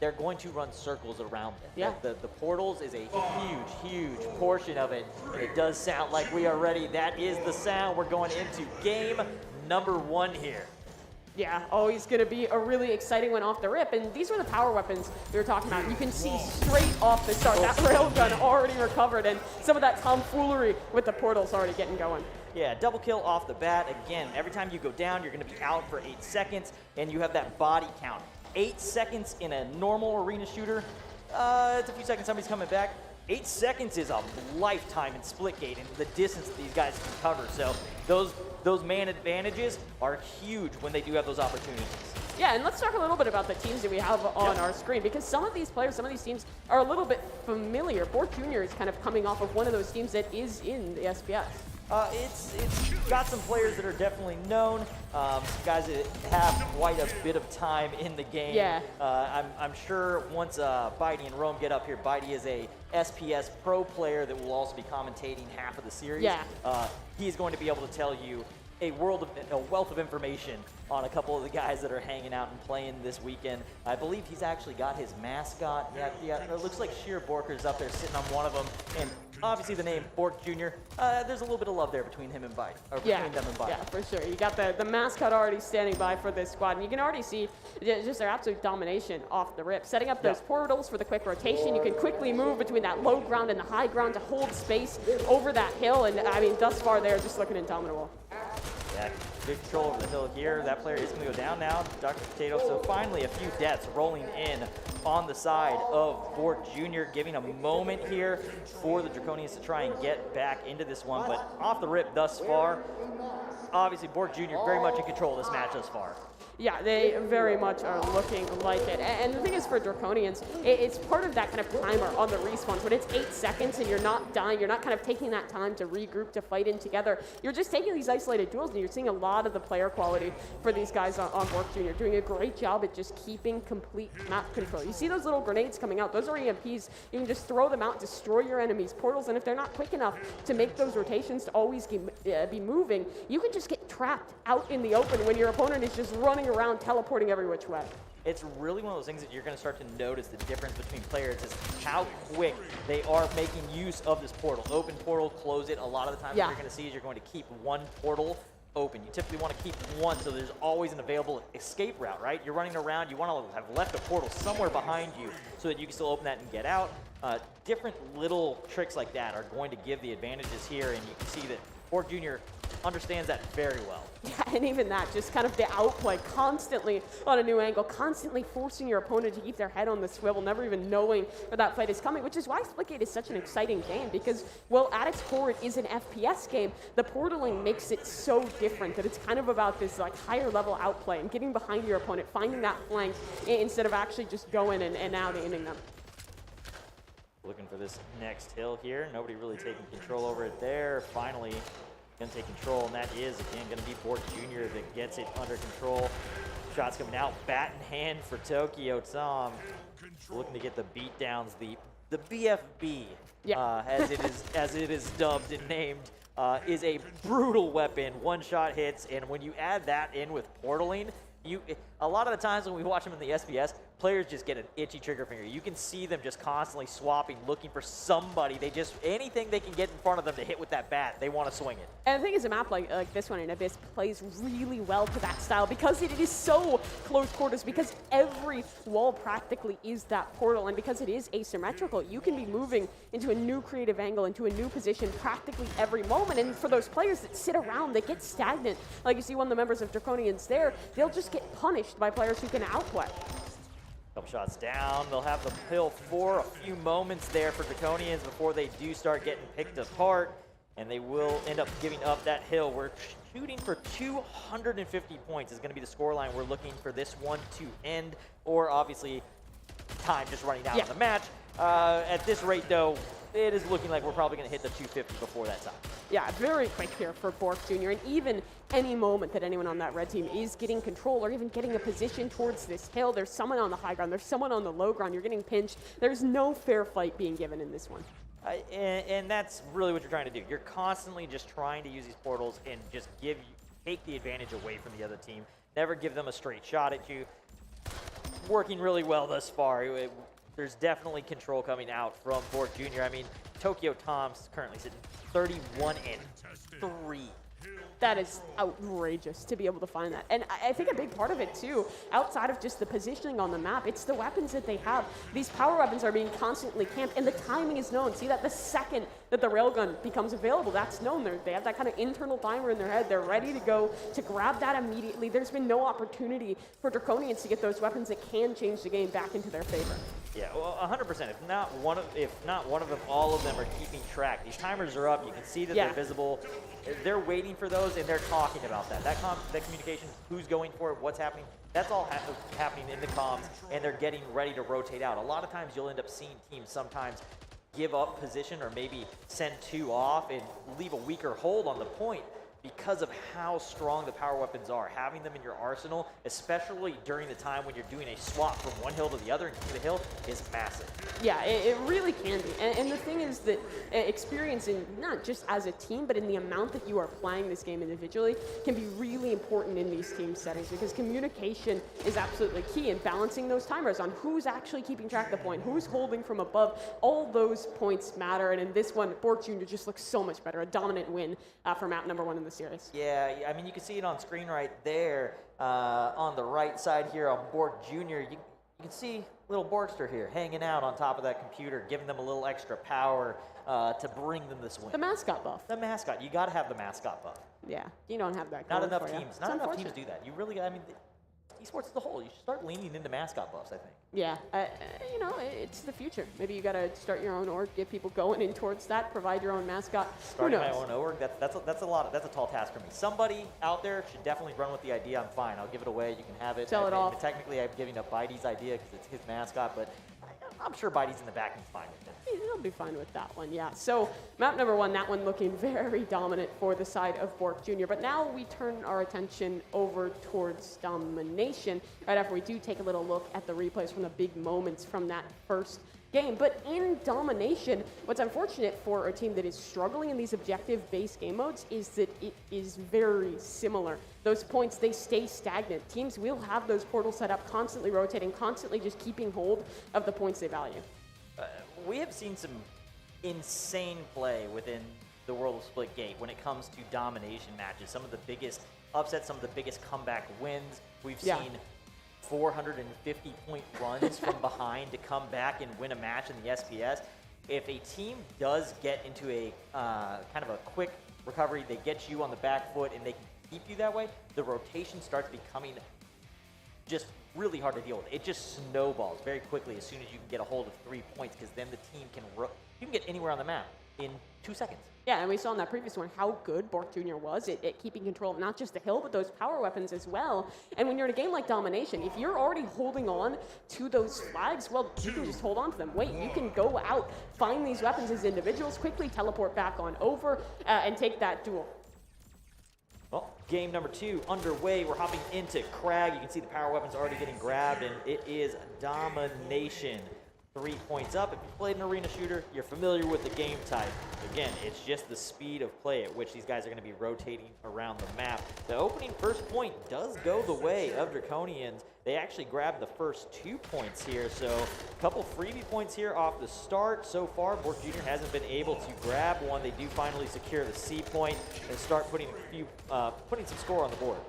they're going to run circles around them. Yeah. The portals is a huge, huge portion of it. And it does sound like we are ready. That is the sound. We're going into game number 1 here. Yeah, always going to be a really exciting one off the rip. And these were the power weapons we were talking about. You can see straight off the start that railgun already recovered, and some of that tomfoolery with the portals already getting going. Yeah, double kill off the bat. Again, every time you go down, you're going to be out for 8 seconds, and you have that body count. 8 seconds in a normal arena shooter, it's a few seconds, somebody's coming back. 8 seconds is a lifetime in Splitgate and the distance that these guys can cover. So those man advantages are huge when they do have those opportunities. Yeah, and let's talk a little bit about the teams that we have on our screen, because some of these players, some of these teams are a little bit familiar. Bork Jr. is kind of coming off of one of those teams that is in the SPS. It's got some players that are definitely known, guys that have quite a bit of time in the game. Yeah. I'm sure once Bitey and Rome get up here, Bitey is a SPS pro player that will also be commentating half of the series. Yeah. He's going to be able to tell you a wealth of information on a couple of the guys that are hanging out and playing this weekend. I believe he's actually got his mascot. Yeah, it looks like Sheer Borker's up there sitting on one of them. And obviously the name Bork Jr., there's a little bit of love there between him and Bitey, or between them and Bitey. Yeah, for sure. You got the mascot already standing by for this squad, and you can already see just their absolute domination off the rip. Setting up those portals for the quick rotation, you can quickly move between that low ground and the high ground to hold space over that hill, and I mean, thus far they're just looking indomitable. Yeah, good control over the hill here. That player is going to go down now. Dr. Potato. So finally a few deaths rolling in on the side of Bork Jr., giving a moment here for the Draconians to try and get back into this one. But off the rip thus far, obviously Bork Jr. very much in control of this match thus far. Yeah, they very much are looking like it. And the thing is, for Draconians, it's part of that kind of timer on the respawns. When it's 8 seconds and you're not dying, you're not kind of taking that time to regroup, to fight in together. You're just taking these isolated duels, and you're seeing a lot of the player quality for these guys on Bork Jr. doing a great job at just keeping complete map control. You see those little grenades coming out. Those are EMPs. You can just throw them out, destroy your enemy's portals, and if they're not quick enough to make those rotations to always be moving, you can just get trapped out in the open when your opponent is just running around teleporting every which way. It's really one of those things that you're going to start to notice the difference between players is how quick they are making use of this portal. Open portal, close it. A lot of the time what you're going to see is you're going to keep one portal open. You typically want to keep one so there's always an available escape route, right? You're running around, you want to have left a portal somewhere behind you so that you can still open that and get out. Different little tricks like that are going to give the advantages here, and you can see that Bork Jr. understands that very well. Yeah, and even that, just kind of the outplay, constantly on a new angle, constantly forcing your opponent to keep their head on the swivel, never even knowing where that fight is coming, which is why Splitgate is such an exciting game, because, well, at its core, it is an FPS game. The portaling makes it so different that it's kind of about this like higher level outplay and getting behind your opponent, finding that flank, instead of actually just going and out aiming them. Looking for this next hill here. Nobody really taking control over it there. Finally, going to take control, and that is, again, going to be Bork Jr. that gets it under control. Shots coming out, bat in hand for Tokyo Tom. Looking to get the beatdowns, the BFB, as it is dubbed and named, is a brutal weapon. One-shot hits, and when you add that in with portaling, a lot of the times when we watch them in the SPS, players just get an itchy trigger finger. You can see them just constantly swapping, looking for somebody. Anything they can get in front of them to hit with that bat, they want to swing it. And the thing is, a map like this one in Abyss plays really well to that style because it is so close quarters, because every wall practically is that portal, and because it is asymmetrical, you can be moving into a new creative angle, into a new position practically every moment. And for those players that sit around, they get stagnant. Like you see one of the members of Draconians there, they'll just get punished by players who can outplay. Couple shots down. They'll have the hill for a few moments there for Draconians before they do start getting picked apart, and they will end up giving up that hill. We're shooting for 250 points is going to be the scoreline. We're looking for this one to end, or obviously time just running out of the match. At this rate, though, it is looking like we're probably going to hit the 250 before that time. Yeah, very quick here for Bork Jr. And even any moment that anyone on that red team is getting control or even getting a position towards this hill, there's someone on the high ground, there's someone on the low ground, you're getting pinched. There's no fair fight being given in this one. And that's really what you're trying to do. You're constantly just trying to use these portals and just take the advantage away from the other team. Never give them a straight shot at you. Working really well thus far. There's definitely control coming out from Bork Jr. I mean, Tokyo Tom's currently sitting 31-3. That is outrageous to be able to find that. And I think a big part of it, too, outside of just the positioning on the map, it's the weapons that they have. These power weapons are being constantly camped, and the timing is known. See that the second that the railgun becomes available, that's known. They have that kind of internal timer in their head. They're ready to go to grab that immediately. There's been no opportunity for Draconians to get those weapons that can change the game back into their favor. Yeah, well, 100%. If not one of them, all of them are keeping track. These timers are up. You can see that they're visible. They're waiting for those, and they're talking about that. That communication, who's going for it, what's happening, that's all happening in the comms, and they're getting ready to rotate out. A lot of times you'll end up seeing teams sometimes give up position or maybe send two off and leave a weaker hold on the point because of how strong the power weapons are. Having them in your arsenal, especially during the time when you're doing a swap from one hill to the other and to the hill, is massive. Yeah, it really can be. And the thing is that experiencing, not just as a team, but in the amount that you are playing this game individually, can be really important in these team settings because communication is absolutely key in balancing those timers on who's actually keeping track of the point, who's holding from above. All those points matter. And in this one, Bork Jr. just looks so much better. A dominant win for map number 1 in the series. Yeah, I mean, you can see it on screen right there on the right side here on Bork Jr. You can see little Borkster here hanging out on top of that computer, giving them a little extra power to bring them this win. The mascot buff. The mascot. You got to have the mascot buff. Yeah, you don't have that. Not enough for teams. You. Not enough teams do that. You really, I mean, esports as a whole, you should start leaning into mascot buffs, I think. Yeah, you know, it's the future. Maybe you got to start your own org, get people going in towards that, provide your own mascot. Starting my own org, that's a tall task for me. Somebody out there should definitely run with the idea. I'm fine. I'll give it away. You can have it. Sell it off. Technically, I'm giving up Bitey's idea because it's his mascot, but I'm sure Bitey's in the back and he's fine with it. He'll be fine with that one, yeah. So map number 1, that one looking very dominant for the side of Bork Jr. But now we turn our attention over towards domination, right after we do take a little look at the replays from the big moments from that first game. But in domination, what's unfortunate for a team that is struggling in these objective-based game modes is that it is very similar. Those points, they stay stagnant. Teams will have those portals set up, constantly rotating, constantly just keeping hold of the points they value. We have seen some insane play within the world of Splitgate when it comes to domination matches. Some of the biggest upsets, some of the biggest comeback wins. We've seen 450-point runs from behind to come back and win a match in the SPS. If a team does get into a kind of a quick recovery, they get you on the back foot and they can keep you that way, the rotation starts becoming just really hard to deal with. It just snowballs very quickly as soon as you can get a hold of 3 points, because then the team you can get anywhere on the map in 2 seconds. Yeah, and we saw in that previous one how good Bork Jr. was at keeping control of not just the hill, but those power weapons as well. And when you're in a game like Domination, if you're already holding on to those flags, well, you can just hold on to them. Wait, you can go out, find these weapons as individuals, quickly teleport back on over, and take that duel. Well, game number 2 underway. We're hopping into Crag. You can see the power weapons already getting grabbed, and it is domination. 3 points up. If you played an arena shooter, you're familiar with the game type. Again, it's just the speed of play at which these guys are going to be rotating around the map. The opening first point does go the way of Draconians. They actually grabbed the first 2 points here, so a couple freebie points here off the start. So far, Bork Jr. hasn't been able to grab one. They do finally secure the C point and start putting some score on the board.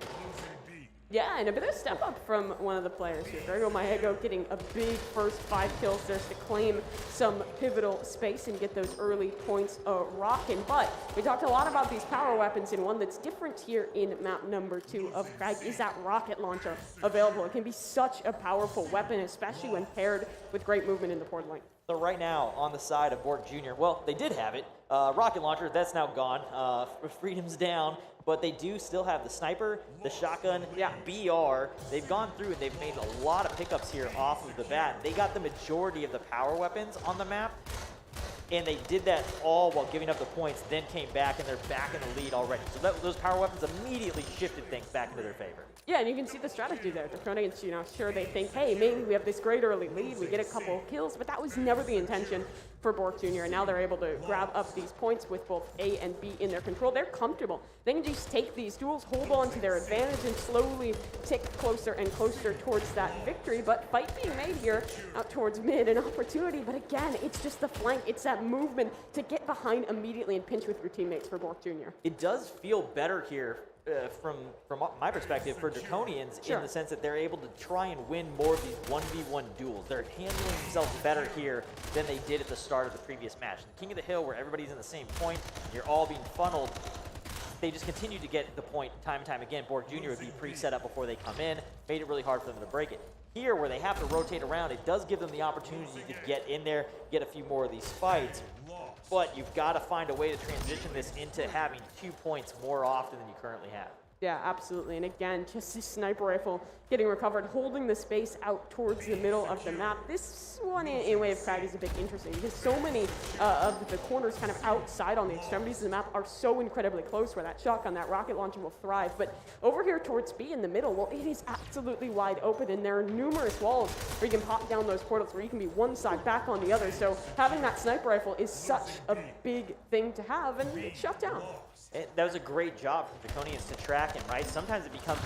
Yeah, and a bit of a step up from one of the players here. Grego Mahego getting a big first 5 kills there to claim some pivotal space and get those early points rocking. But we talked a lot about these power weapons, and one that's different here in map number 2 of Crag is that rocket launcher available. It can be such a powerful weapon, especially when paired with great movement in the portal lane. So right now, on the side of Bork Jr., well, they did have it. Rocket launcher, that's now gone. Freedom's down, but they do still have the sniper, the shotgun, BR. They've gone through and they've made a lot of pickups here off of the bat. They got the majority of the power weapons on the map. And they did that all while giving up the points, then came back, and they're back in the lead already. So those power weapons immediately shifted things back into their favor. Yeah, and you can see the strategy there. Draconians, sure, they think, hey, maybe we have this great early lead, we get a couple of kills, but that was never the intention for Bork Jr. And now they're able to grab up these points with both A and B in their control. They're comfortable. They can just take these duels, hold on to their advantage, and slowly tick closer and closer towards that victory. But fight being made here out towards mid, an opportunity. But again, it's just the flank. It's that movement to get behind immediately and pinch with your teammates for Bork Jr. It does feel better here from my perspective for Draconians in the sense that they're able to try and win more of these 1v1 duels. They're handling themselves better here than they did at the start of the previous match. The King of the Hill, where everybody's in the same point, you're all being funneled, they just continue to get the point time and time again. Bork Jr. would be pre-set up before they come in, made it really hard for them to break it. Here, where they have to rotate around, it does give them the opportunity to get in there, get a few more of these fights. But you've got to find a way to transition this into having 2 points more often than you currently have. Yeah, absolutely. And again, just this sniper rifle getting recovered, holding the space out towards the middle of the map. This one in Way of Crag is a bit interesting because so many of the corners kind of outside on the extremities of the map are so incredibly close where that shotgun, that rocket launcher will thrive. But over here towards B in the middle, well, it is absolutely wide open, and there are numerous walls where you can pop down those portals where you can be one side back on the other. So having that sniper rifle is such a big thing to have, and it's shut down. That was a great job from Draconians to track him, right? Sometimes it becomes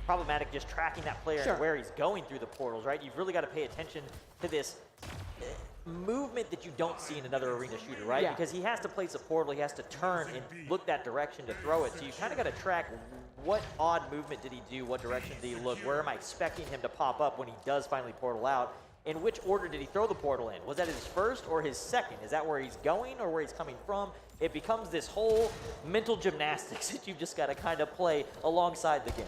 problematic just tracking that player and where he's going through the portals, right? You've really got to pay attention to this movement that you don't see in another arena shooter, right? Because he has to place a portal, he has to turn and look that direction to throw it. So you kind of got to track what odd movement did he do, what direction did he look, where am I expecting him to pop up when he does finally portal out? In which order did he throw the portal in? Was that his first or his second? Is that where he's going or where he's coming from? It becomes this whole mental gymnastics that you've just got to kind of play alongside the game.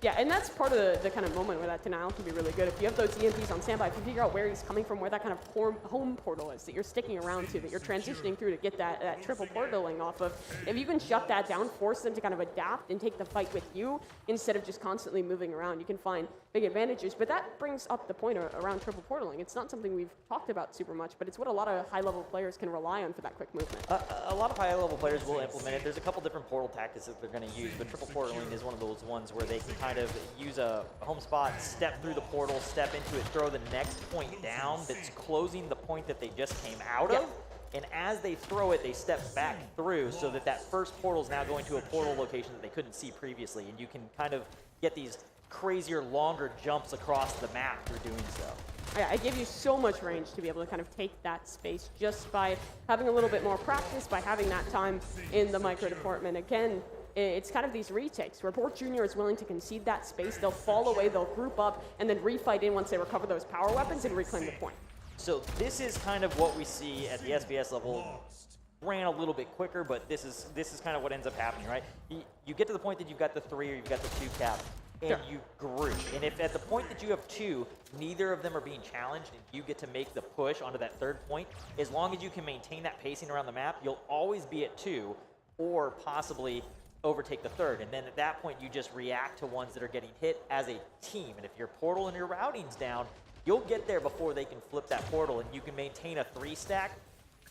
Yeah, and that's part of the kind of moment where that denial can be really good. If you have those EMPs on standby, if you figure out where he's coming from, where that kind of home portal is that you're sticking around to, that you're transitioning through to get that triple portaling off of, if you can shut that down, force them to kind of adapt and take the fight with you instead of just constantly moving around, you can find big advantages. But that brings up the point around triple portaling. It's not something we've talked about super much, but it's what a lot of high-level players can rely on for that quick movement. A lot of high-level players will implement it. There's a couple different portal tactics that they're going to use, but triple portaling is one of those ones where they can kind of use a home spot, step through the portal, step into it, throw the next point down that's closing the point that they just came out of. And as they throw it, they step back through so that that first portal is now going to a portal location that they couldn't see previously. And you can kind of get these crazier, longer jumps across the map through doing so. Yeah, it gives you so much range to be able to kind of take that space just by having a little bit more practice, by having that time in the micro department. Again, it's kind of these retakes where Bork Jr. is willing to concede that space. They'll fall away, they'll group up, and then refight in once they recover those power weapons and reclaim the point. So this is kind of what we see at the SBS level. Ran a little bit quicker, but this is kind of what ends up happening, right? You get to the point that you've got the 3 or you've got the 2 cap, and you group. And if at the point that you have 2, neither of them are being challenged, and you get to make the push onto that 3rd point, as long as you can maintain that pacing around the map, you'll always be at 2, or possibly overtake the 3rd. And then at that point, you just react to ones that are getting hit as a team. And if your portal and your routing's down, you'll get there before they can flip that portal, and you can maintain a 3 stack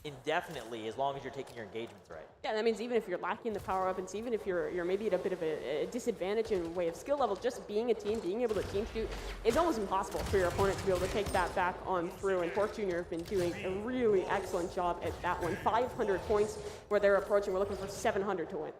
indefinitely as long as you're taking your engagements right. Yeah, that means even if you're lacking the power weapons, even if you're maybe at a bit of a disadvantage in way of skill level, just being a team, being able to team shoot, it's almost impossible for your opponent to be able to take that back on through. And Bork Jr. have been doing a really excellent job at that one. 500 points where they're approaching. We're looking for 700 to win.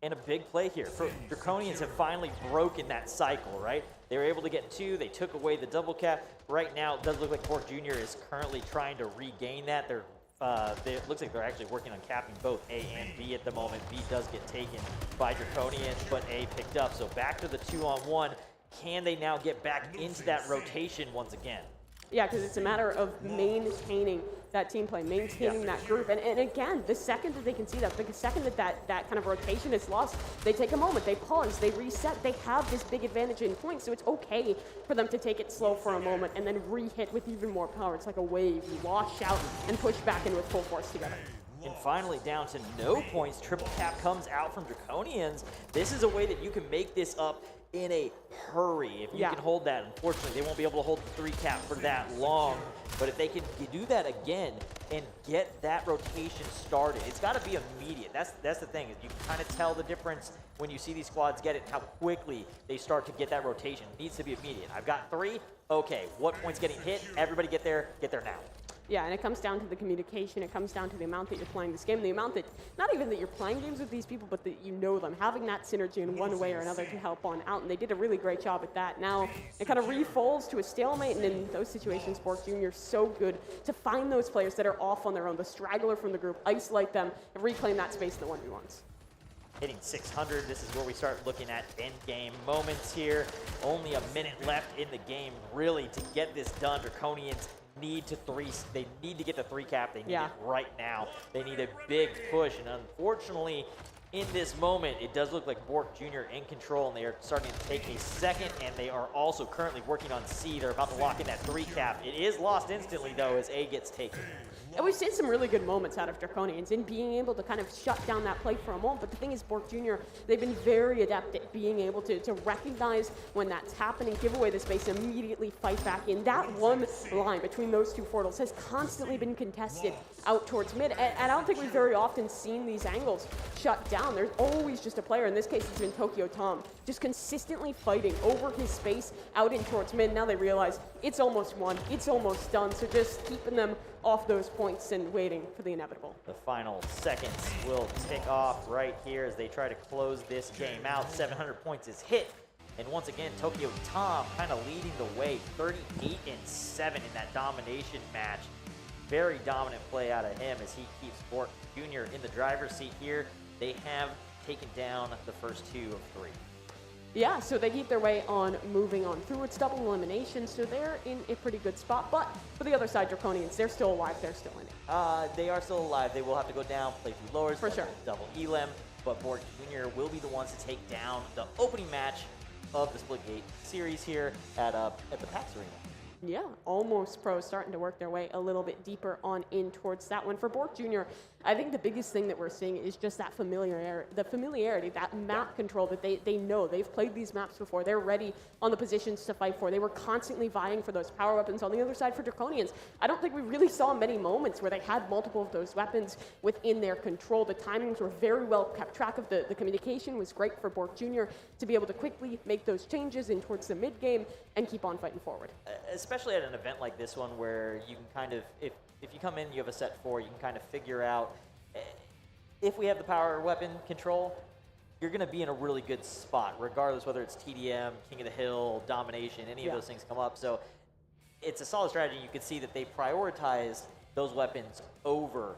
And a big play here. Draconians have finally broken that cycle, right? They were able to get 2. They took away the double cap. Right now, it does look like Bork Jr. is currently trying to regain that. It looks like they're actually working on capping both A and B at the moment. B does get taken by Draconians, but A picked up. So back to the 2-on-1. Can they now get back into that rotation once again? Yeah, because it's a matter of maintaining that team play, maintaining that group. And again, the second that they can see that, the second that kind of rotation is lost, they take a moment, they pause, they reset, they have this big advantage in points, so it's okay for them to take it slow for a moment and then re-hit with even more power. It's like a wave. You wash out and push back in with full force together. And finally, down to no points, triple cap comes out from Draconians. This is a way that you can make this up in a hurry. If you can hold that, unfortunately, they won't be able to hold the 3 cap for that long. But if they can do that again and get that rotation started, it's got to be immediate. That's the thing, is you can kind of tell the difference when you see these squads get it, how quickly they start to get that rotation. It needs to be immediate. I've got 3. Okay, what point's getting hit? Everybody get there now. Yeah, and it comes down to the communication. It comes down to the amount that you're playing this game, the amount that, not even that you're playing games with these people, but that you know them, having that synergy in one way or another to help on out. And they did a really great job at that. Now, it kind of refolds to a stalemate, and in those situations, Bork Jr. is so good to find those players that are off on their own, the straggler from the group, isolate them, and reclaim that space in the 1v1s. Hitting 600, this is where we start looking at end game moments here. Only a minute left in the game, really, to get this done. Draconians need to get the 3 cap. They need it right now. They need a big push, and unfortunately, in this moment, it does look like Bork Jr. in control, and they are starting to take a second, and they are also currently working on C. They're about to lock in that 3 cap. It is lost instantly, though, as A gets taken. And we've seen some really good moments out of Draconians in being able to kind of shut down that play for a moment. But the thing is, Bork Jr., they've been very adept at being able to recognize when that's happening, give away the space, and immediately fight back in. That one line between those 2 portals has constantly been contested out towards mid. And I don't think we've very often seen these angles shut down. There's always just a player. In this case, it's been Tokyo Tom, just consistently fighting over his space out in towards mid. Now they realize it's almost won. It's almost done. So just keeping them off those points and waiting for the inevitable. The final seconds will tick off right here as they try to close this game out. 700 points is hit. And once again, Tokyo Tom kind of leading the way, 38-7 in that domination match. Very dominant play out of him as he keeps Bork Jr. in the driver's seat here. They have taken down the first 2 of 3. Yeah, so they keep their way on moving on through. It's double elimination, so they're in a pretty good spot. But for the other side, Draconians, they're still alive. They're still in it. They are still alive. They will have to go down, play through lowers, for sure. Double elim. But Bork Jr. will be the ones to take down the opening match of the Splitgate series here at the PAX Arena. Yeah, almost pros starting to work their way a little bit deeper on in towards that one. For Bork Jr., I think the biggest thing that we're seeing is just that familiarity, that map control that they know. They've played these maps before. They're ready on the positions to fight for. They were constantly vying for those power weapons. On the other side for Draconians, I don't think we really saw many moments where they had multiple of those weapons within their control. The timings were very well kept track of. The communication was great for Bork Jr. to be able to quickly make those changes in towards the mid game and keep on fighting forward. Especially at an event like this one where you can kind of, if you come in, you have a set 4, you can kind of figure out if we have the power weapon control, you're going to be in a really good spot, regardless whether it's TDM, King of the Hill, Domination, any of those things come up. So it's a solid strategy. You can see that they prioritize those weapons over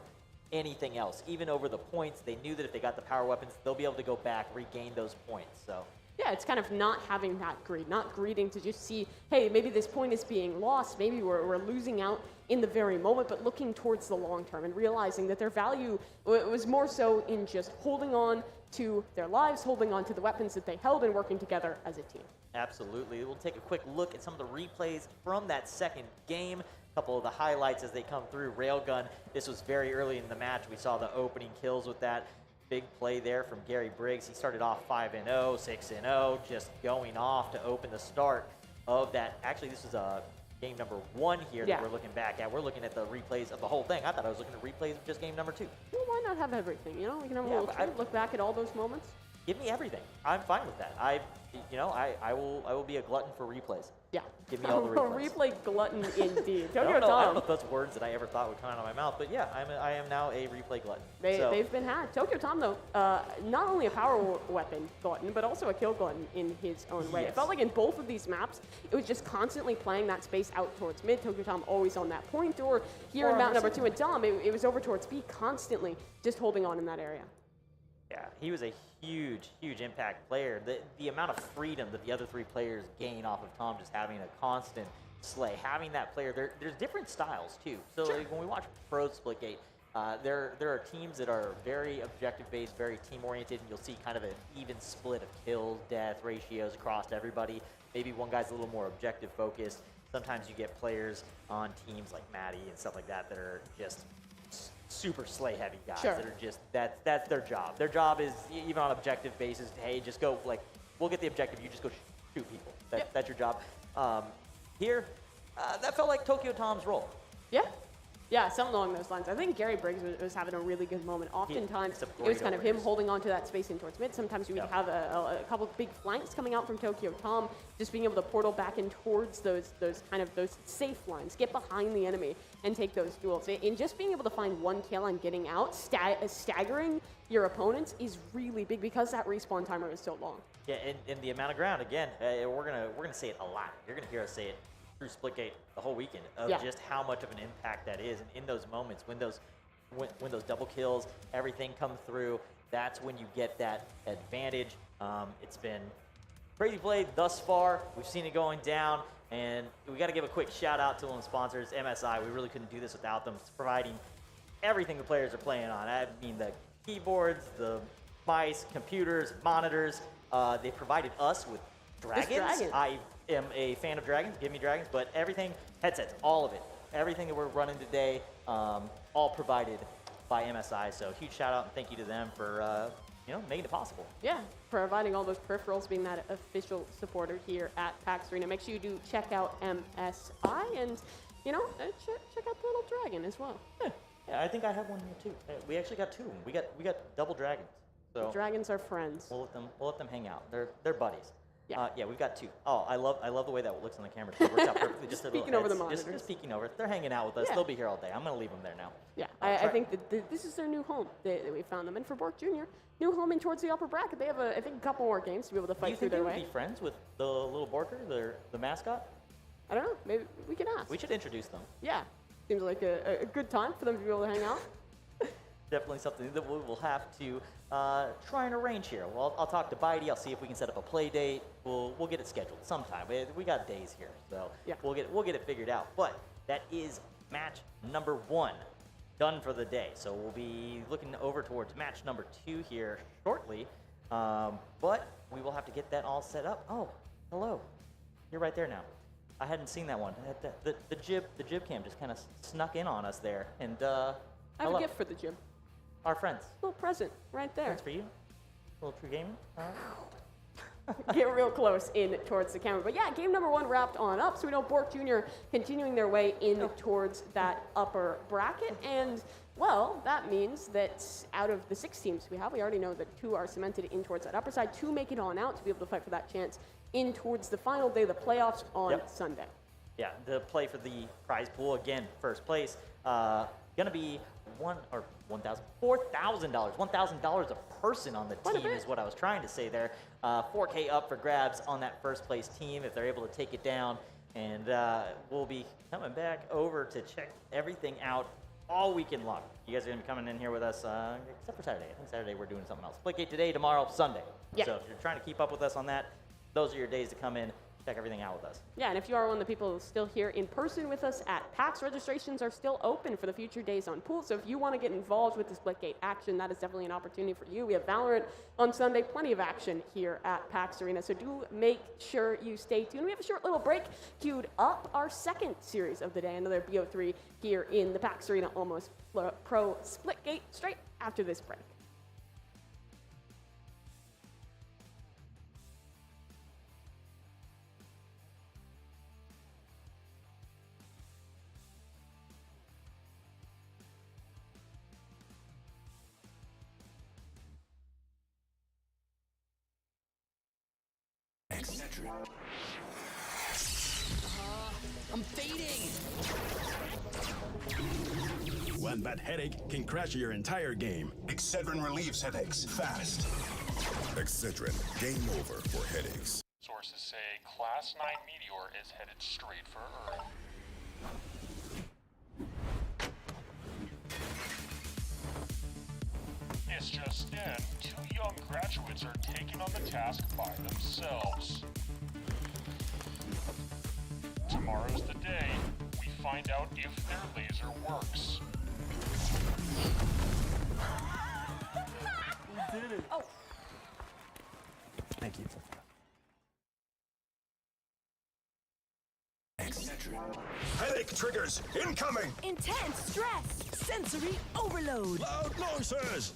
anything else, even over the points. They knew that if they got the power weapons, they'll be able to go back, regain those points. So yeah, it's kind of not having that greed, not greeding to just see, hey, maybe this point is being lost, maybe we're losing out in the very moment, but looking towards the long term and realizing that their value was more so in just holding on to their lives, holding on to the weapons that they held, and working together as a team. Absolutely. We'll take a quick look at some of the replays from that second game. A couple of the highlights as they come through. Railgun, this was very early in the match. We saw the opening kills with that. Big play there from Gary Briggs. He started off 5-0, 6-0, just going off to open the start of that. Actually, this is game number 1 here that we're looking back at. We're looking at the replays of the whole thing. I thought I was looking at replays of just game number 2. Well, why not have everything? You know, we can have a little treat, look back at all those moments. Give me everything. I'm fine with that. I will be a glutton for replays. Yeah. Give me all the replays. Replay glutton indeed. I don't know if that's words that I ever thought would come out of my mouth, but yeah, I am now a replay glutton. They've been had. Tokyo Tom, though, not only a power weapon glutton, but also a kill glutton in his own way. It felt like in both of these maps, it was just constantly playing that space out towards mid. Tokyo Tom always on that point, or here in map number 2 at Dom, it was over towards B, constantly just holding on in that area. Yeah, he was a huge impact player. The amount of freedom that the other 3 players gain off of Tom just having a constant slay, having that player, there's different styles too. So like when we watch Pro Splitgate, there are teams that are very objective-based, very team-oriented, and you'll see kind of an even split of kills, death ratios across everybody. Maybe one guy's a little more objective-focused. Sometimes you get players on teams like Maddie and stuff like that that are just super slay heavy guys that are just that's their job. Their job is even on objective basis to, hey, just go like we'll get the objective. You just go shoot people. That's your job. Here, that felt like Tokyo Tom's role. Yeah. Yeah, something along those lines. I think Gary Briggs was having a really good moment. Oftentimes, it was kind of him holding on to that space in towards mid. Sometimes you would have a couple of big flanks coming out from Tokyo Tom, just being able to portal back in towards those safe lines, get behind the enemy, and take those duels. And just being able to find one kill and getting out, staggering your opponents is really big because that respawn timer is so long. Yeah, and the amount of ground, again, we're gonna say it a lot. You're gonna hear us say it through Splitgate the whole weekend of just how much of an impact that is. And in those moments, when those double kills, everything come through, that's when you get that advantage. It's been crazy play thus far. We've seen it going down, and we got to give a quick shout out to one of the sponsors, MSI. We really couldn't do this without them. It's providing everything the players are playing on. I mean, the keyboards, the mice, computers, monitors. They provided us with dragons. I am a fan of dragons. Give me dragons. But everything, headsets, all of it, everything that we're running today, all provided by MSI. So huge shout out and thank you to them for making it possible. Yeah, providing all those peripherals, being that official supporter here at PAX Arena. Make sure you do check out MSI and check out the little dragon as well. Yeah, I think I have one here too. We actually got two. We got double dragons. So the dragons are friends. We'll let them hang out. They're buddies. Yeah. We've got two. Oh, I love the way that looks on the camera. It works out perfectly. Just peeking over the monitors. Just peeking over. They're hanging out with us. Yeah. They'll be here all day. I'm gonna leave them there now. Yeah, I think that this is their new home that we found them in for Bork Jr. New home in towards the upper bracket. They have I think a couple more games to be able to fight through their way. Do you think they would be friends with the little Borker, the mascot? I don't know. Maybe we can ask. We should introduce them. Yeah, seems like a good time for them to be able to hang out. Definitely something that we will have to try and arrange here. Well, I'll talk to Bitey. I'll see if we can set up a play date. We'll get it scheduled sometime. We got days here, so we'll get it figured out. But that is match number 1 done for the day. So we'll be looking over towards match number 2 here shortly. But we will have to get that all set up. Oh, hello. You're right there now. I hadn't seen that one. The jib cam just kind of snuck in on us there. And I have a gift for the jib. Our friends. A little present right there. That's for you. A little True Gamer. Get real close in towards the camera. But yeah, game number 1 wrapped on up. So we know Bork Jr. continuing their way in towards that upper bracket. And, well, that means that out of the 6 teams we have, we already know that 2 are cemented in towards that upper side. 2 make it on out to be able to fight for that chance in towards the final day of the playoffs on Sunday. Yeah, the play for the prize pool, again, first place, gonna be $4,000. $1,000 a person on the team is what I was trying to say there. 4K up for grabs on that first place team if they're able to take it down. And we'll be coming back over to check everything out all weekend long. You guys are gonna be coming in here with us, except for Saturday. I think Saturday we're doing something else. Splitgate today, tomorrow, Sunday. Yeah. So if you're trying to keep up with us on that, those are your days to come in. Check everything out with us. Yeah, and if you are one of the people still here in person with us at PAX, registrations are still open for the future days on pool. So if you want to get involved with the Splitgate action, that is definitely an opportunity for you. We have Valorant on Sunday, plenty of action here at PAX Arena. So do make sure you stay tuned. We have a short little break queued up. Our second series of the day, another BO3 here in the PAX Arena Almost Pro Splitgate, straight after this break. I'm fading. One bad headache can crash your entire game. Excedrin relieves headaches fast. Excedrin, game over for headaches. Sources say Class 9 meteor is headed straight for Earth. It's just in, 2 young graduates are taking on the task by themselves. Tomorrow's the day we find out if their laser works. We did it. Oh. Thank you. Headache triggers incoming. Intense stress. Sensory overload. Loud noises.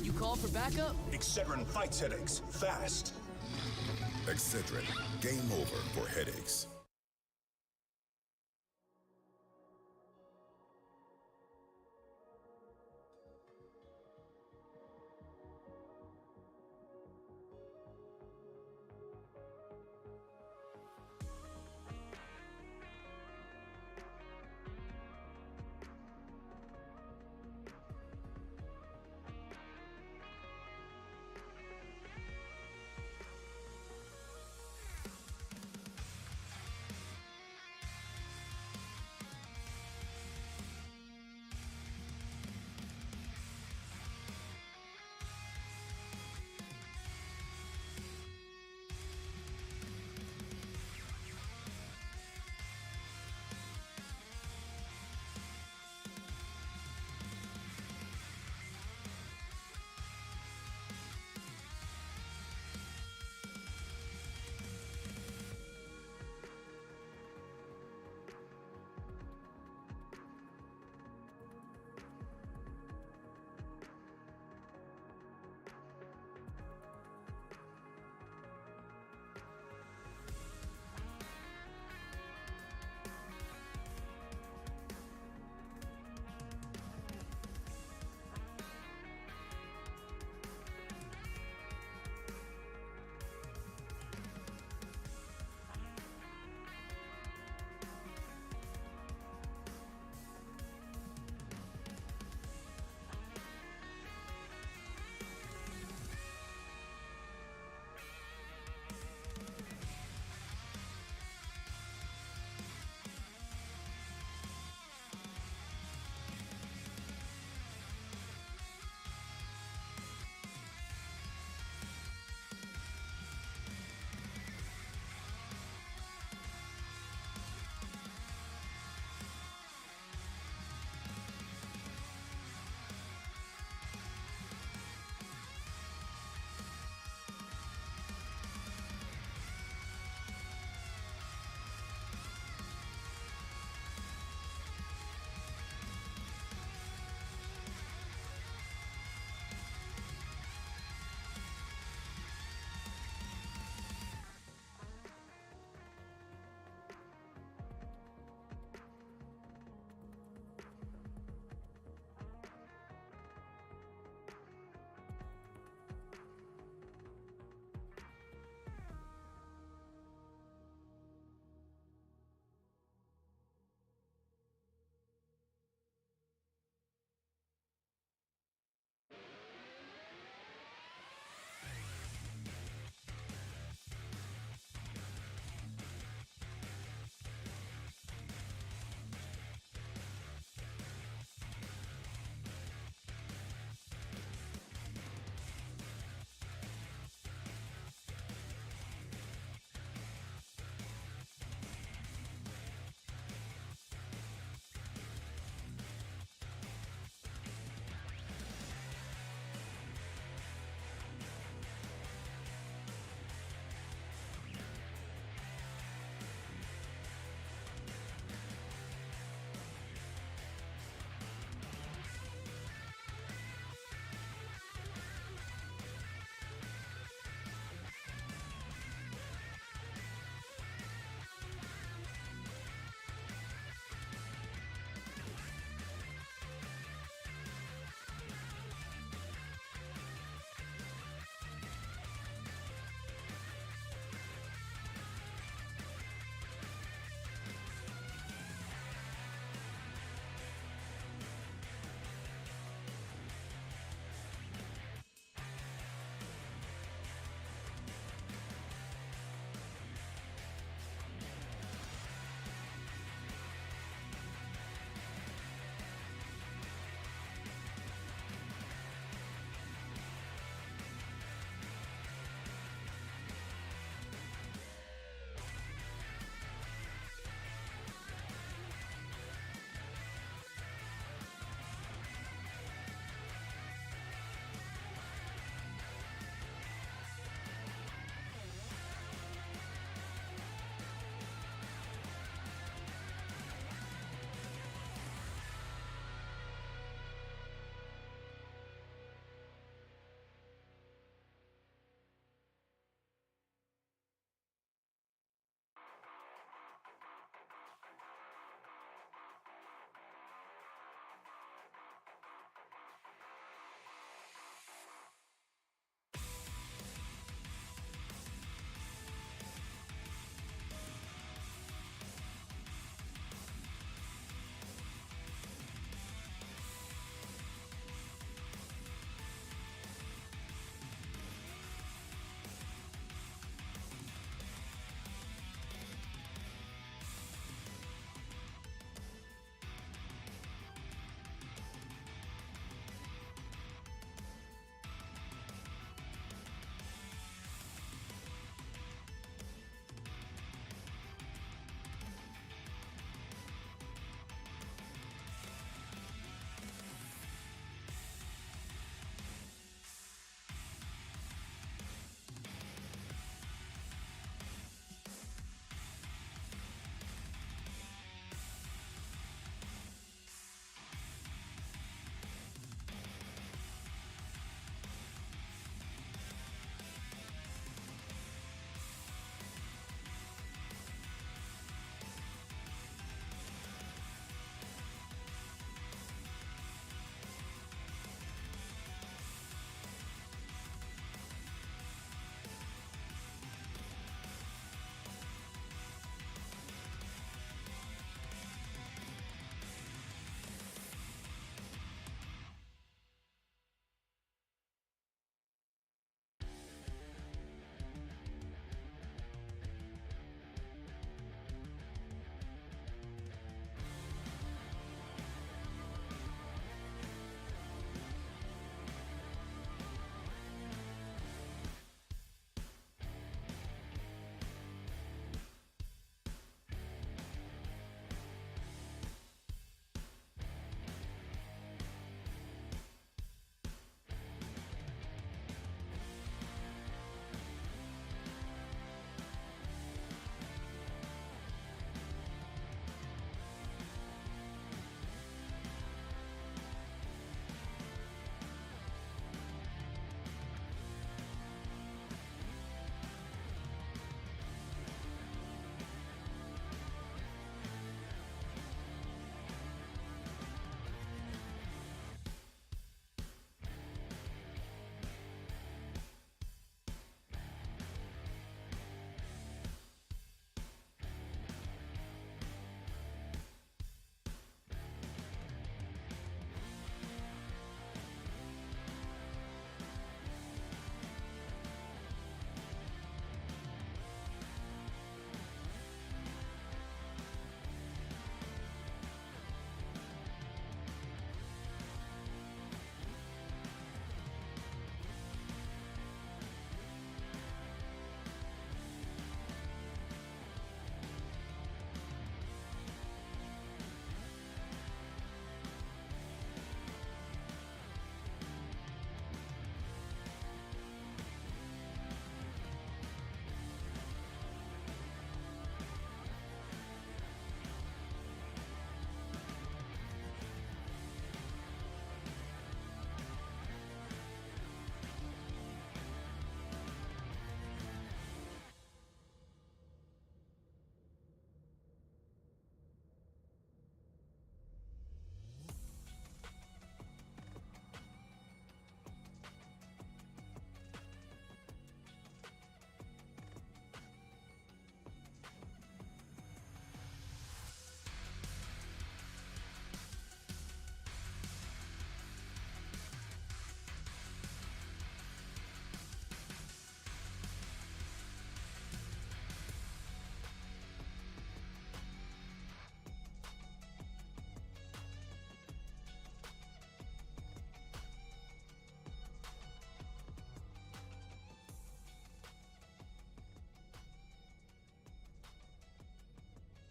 You call for backup? Excedrin fights headaches fast. Excedrin, game over for headaches.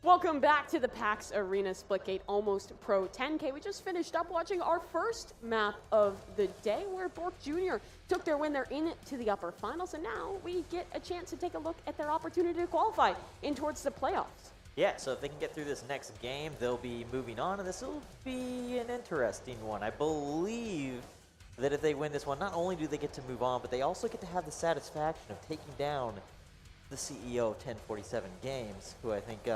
Welcome back to the PAX Arena Splitgate Almost Pro 10K. We just finished up watching our first map of the day where Bork Jr. took their win. They're into the upper finals, and now we get a chance to take a look at their opportunity to qualify in towards the playoffs. Yeah, so if they can get through this next game, they'll be moving on, and this will be an interesting one. I believe that if they win this one, not only do they get to move on, but they also get to have the satisfaction of taking down the CEO of 1047 Games, who I think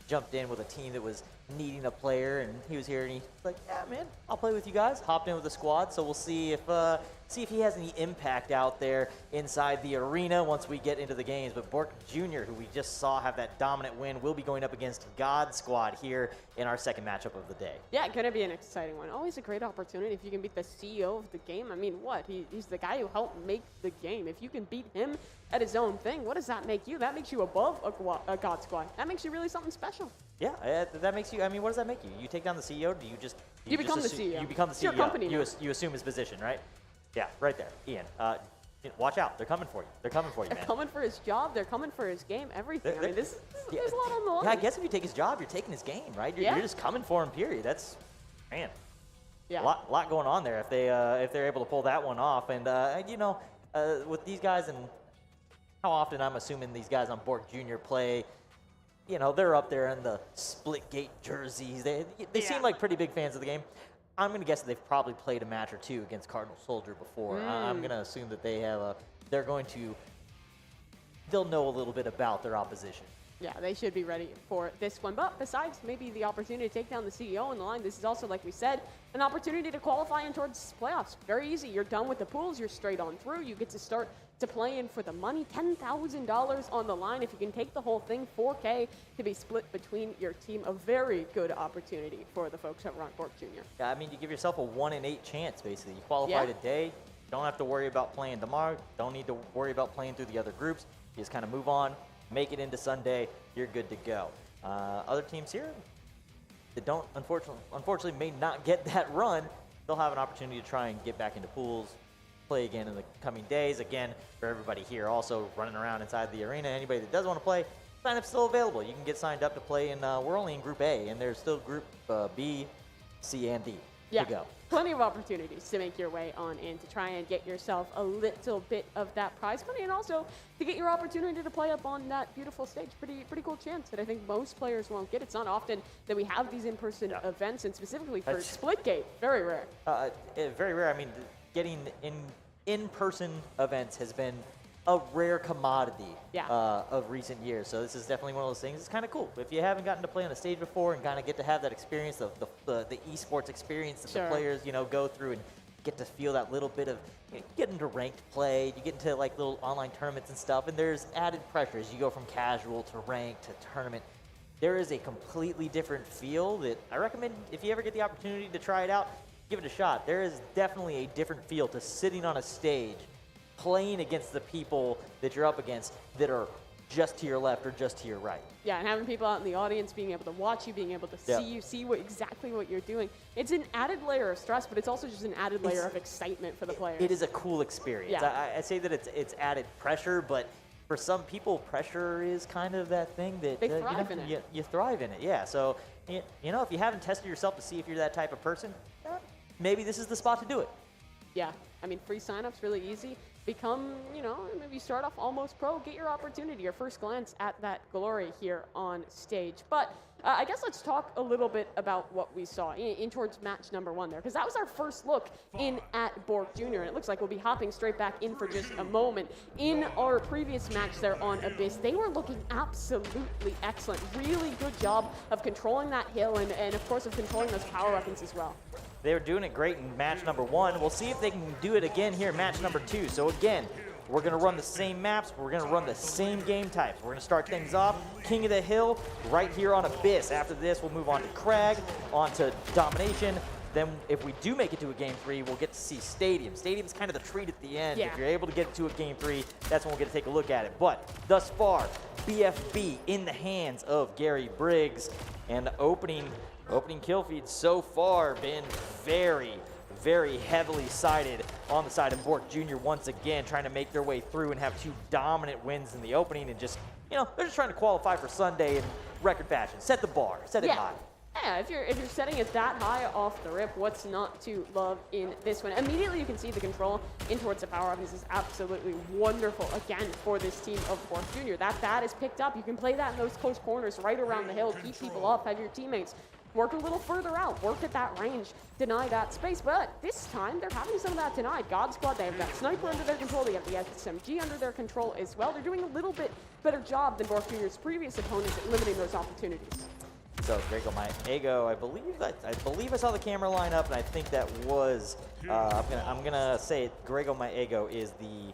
jumped in with a team that was needing a player, and he was here and he's like, yeah, man, I'll play with you guys. Hopped in with the squad, so we'll see if he has any impact out there inside the arena once we get into the games. But Bork Jr., who we just saw have that dominant win, will be going up against God Squad here in our second matchup of the day. Yeah, going to be an exciting one. Always a great opportunity if you can beat the CEO of the game. I mean, what? He's the guy who helped make the game. If you can beat him at his own thing, what does that make you? That makes you above a God Squad. That makes you really something special. Yeah, that makes you, I mean, what does that make you? You take down the CEO, do you just... You become the CEO. You become the CEO. Your company you assume his position, right? Yeah, right there. Ian, watch out. They're coming for you. They're coming for you, man. They're coming for his job. They're coming for his game, everything. I mean, there's a lot on the line. Yeah, I guess if you take his job, you're taking his game, right? You're just coming for him, period. That's, man, yeah. a lot going on there if they're able to pull that one off. And, with these guys and how often I'm assuming these guys on Bork Jr. play, they're up there in the Splitgate jerseys. They seem like pretty big fans of the game. I'm going to guess that they've probably played a match or two against Cardinal Soldier before. I'm going to assume that they'll know a little bit about their opposition. Yeah, they should be ready for this one. But besides maybe the opportunity to take down the CEO on the line, this is also, like we said, an opportunity to qualify in towards playoffs. Very easy. You're done with the pools. You're straight on through. You get to start to play in for the money. $10,000 on the line. If you can take the whole thing, $4K to be split between your team. A very good opportunity for the folks at Bork Jr. Yeah, I mean, you give yourself a 1 in 8 chance, basically. You qualify today. Don't have to worry about playing tomorrow. Don't need to worry about playing through the other groups. You just kind of move on. Make it into Sunday, you're good to go. Other teams here that don't, unfortunately may not get that run, they'll have an opportunity to try and get back into pools, play again in the coming days. Again, for everybody here also running around inside the arena, anybody that does want to play, sign-up's still available. You can get signed up to play in, we're only in Group A, and there's still Group B, C, and D to go. Plenty of opportunities to make your way on in to try and get yourself a little bit of that prize money, and also to get your opportunity to play up on that beautiful stage. Pretty cool chance that I think most players won't get. It's not often that we have these in-person events, and specifically for Splitgate, very rare. Very rare. I mean, getting in-person events has been a rare commodity of recent years. So this is definitely one of those things. It's kind of cool. If you haven't gotten to play on a stage before and kind of get to have that experience, the esports experience that the players, go through and get to feel that little bit of, you get into ranked play, you get into like little online tournaments and stuff, and there's added pressure as you go from casual to ranked to tournament. There is a completely different feel that I recommend if you ever get the opportunity to try it out, give it a shot. There is definitely a different feel to sitting on a stage playing against the people that you're up against that are just to your left or just to your right. Yeah, and having people out in the audience being able to watch you, being able to see you, see exactly what you're doing. It's an added layer of stress, but it's also just an added layer of excitement for the players. It is a cool experience. Yeah. I say that it's added pressure, but for some people, pressure is kind of that thing that they thrive in it. You thrive in it, yeah. So, if you haven't tested yourself to see if you're that type of person, maybe this is the spot to do it. Yeah, I mean, free signups, really easy. Become, maybe start off almost pro, get your opportunity, your first glance at that glory here on stage. But I guess let's talk a little bit about what we saw in towards match number 1 there, because that was our first look in at Bork Jr. And it looks like we'll be hopping straight back in for just a moment. In our previous match there on Abyss, they were looking absolutely excellent. Really good job of controlling that hill and of course of controlling those power weapons as well. They were doing it great in match number 1. We'll see if they can do it again here in match number 2. So again, we're going to run the same maps. We're going to run the same game types. We're going to start things off King of the Hill right here on Abyss. After this, we'll move on to Crag, on to Domination. Then if we do make it to a game 3, we'll get to see Stadium. Stadium's kind of the treat at the end. Yeah. If you're able to get to a game 3, that's when we'll get to take a look at it. But thus far, BFB in the hands of Gary Briggs. And opening kill feed so far been very, very heavily sided on the side of Bork Jr. once again, trying to make their way through and have 2 dominant wins in the opening and just, they're just trying to qualify for Sunday and record fashion. Set the bar. Set it high. Yeah, if you're setting it that high off the rip, what's not to love in this one? Immediately you can see the control in towards the power up. This is absolutely wonderful again for this team of Bork Jr. That is picked up. You can play that in those close corners right around the hill, keep people up, have your teammates work a little further out, work at that range, deny that space. But this time they're having some of that denied. God Squad, they have that sniper under their control, they have the SMG under their control as well. They're doing a little bit better job than Bork Jr.'s previous opponents at limiting those opportunities. So Grego Maego, I believe I saw the camera line up, and I think that was I'm gonna say it, Grego Maego is the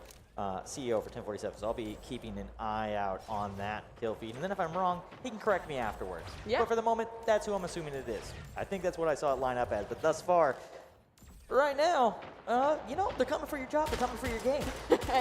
CEO for 1047, so I'll be keeping an eye out on that kill feed. And then if I'm wrong, he can correct me afterwards. Yeah. But for the moment, that's who I'm assuming it is. I think that's what I saw it line up as. But thus far, right now, they're coming for your job. They're coming for your game.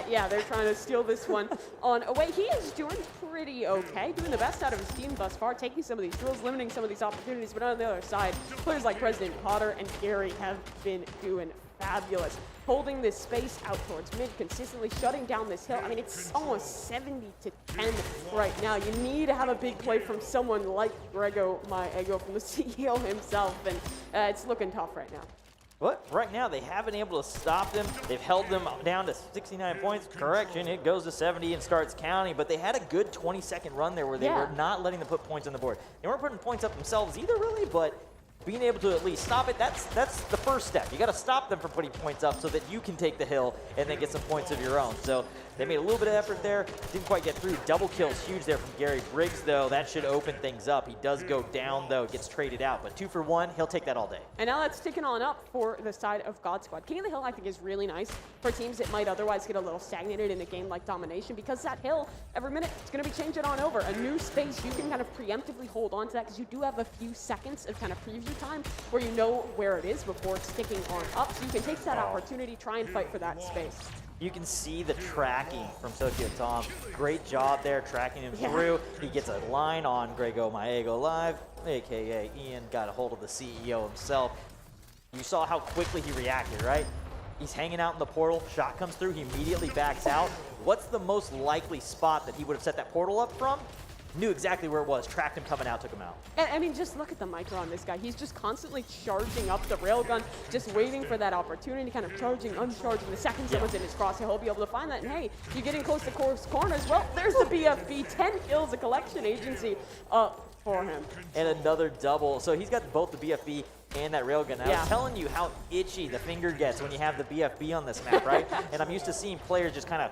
Yeah, they're trying to steal this one on away. He is doing pretty okay, doing the best out of his team thus far, taking some of these drills, limiting some of these opportunities. But on the other side, players like President Potter and Gary have been doing fabulous, holding this space out towards mid, consistently shutting down this hill. I mean, it's almost 70-10 right now. You need to have a big play from someone like Grego Maego, from the CEO himself, and it's looking tough right now. But right now, they haven't been able to stop them. They've held them down to 69 points. Correction, it goes to 70 and starts counting. But they had a good 20-second run there where they were not letting them put points on the board. They weren't putting points up themselves either, really, but being able to at least stop it, that's the first step. You got to stop them from putting points up so that you can take the hill and then get some points of your own. So they made a little bit of effort there. Didn't quite get through. Double kills huge there from Gary Briggs, though. That should open things up. He does go down, though. Gets traded out. But 2 for 1, he'll take that all day. And now that's ticking on up for the side of God Squad. King of the Hill, I think, is really nice for teams that might otherwise get a little stagnated in a game like Domination, because that hill, every minute, it's going to be changing on over. A new space, you can kind of preemptively hold on to that because you do have a few seconds of kind of preview time where you know where it is before it's sticking on up. So you can take that opportunity, try and fight for that space. You can see the tracking from Tokyo Tom. Great job there tracking him through. He gets a line on Grego Maego live, a.k.a. Ian got a hold of the CEO himself. You saw how quickly he reacted, right? He's hanging out in the portal. Shot comes through. He immediately backs out. What's the most likely spot that he would have set that portal up from? Knew exactly where it was, tracked him coming out, took him out. And I mean, just look at the micro on this guy. He's just constantly charging up the railgun, just waiting for that opportunity, kind of charging, uncharging. The second someone's in his crosshair, he'll be able to find that. And hey, you're getting close to corners. Well, there's the BFB, 10 kills, a collection agency up for him. And another double. So he's got both the BFB and that railgun. I was telling you how itchy the finger gets when you have the BFB on this map, right? And I'm used to seeing players just kind of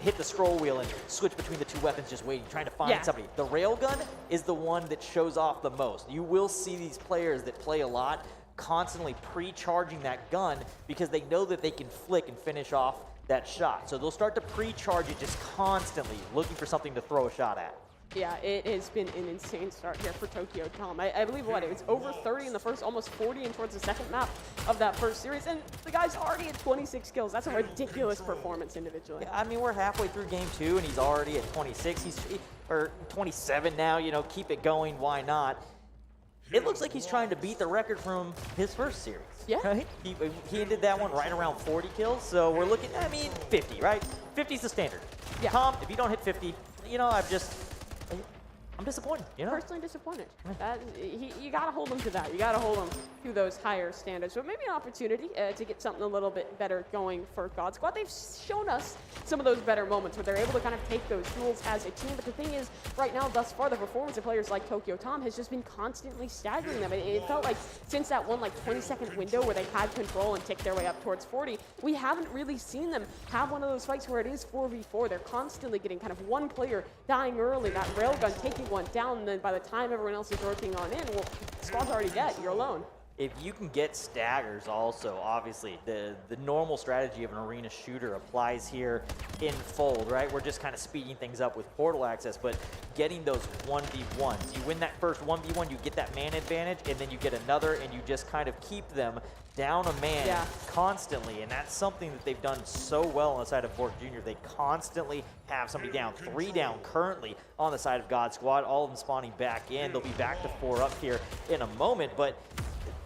hit the scroll wheel and switch between the two weapons, just waiting, trying to find somebody. The railgun is the one that shows off the most. You will see these players that play a lot constantly pre-charging that gun because they know that they can flick and finish off that shot. So they'll start to pre-charge it just constantly, looking for something to throw a shot at. Yeah, it has been an insane start here for Tokyo Tom. I believe it was over 30 in the first, almost 40 in towards the second map of that first series. And the guy's already at 26 kills. That's a ridiculous performance individually. Yeah, I mean, we're halfway through game 2, and he's already at 26. Or 27 now, keep it going. Why not? It looks like he's trying to beat the record from his first series. Yeah. Right? He ended that one right around 40 kills. So we're looking, 50, right? 50's the standard. Yeah. Tom, if you don't hit 50, I'm disappointed, Personally disappointed. You got to hold him to that. You got to hold him to those higher standards. So maybe an opportunity to get something a little bit better going for God Squad. They've shown us some of those better moments where they're able to kind of take those duels as a team. But the thing is, right now, thus far, the performance of players like Tokyo Tom has just been constantly staggering them. It felt like since that one 20-second window where they had control and ticked their way up towards 40, we haven't really seen them have one of those fights where it is 4v4. They're constantly getting kind of one player dying early, that railgun taking one down, and then by the time everyone else is working on in, well, the squad's already dead. You're alone. If you can get staggers also, obviously, the normal strategy of an arena shooter applies here in Fold, right? We're just kind of speeding things up with portal access, but getting those 1v1s. You win that first 1v1, you get that man advantage, and then you get another, and you just kind of keep them down a man constantly, and that's something that they've done so well on the side of Bork Jr. They constantly have somebody down. 3 down currently on the side of God Squad, all of them spawning back in. They'll be back to 4 up here in a moment, but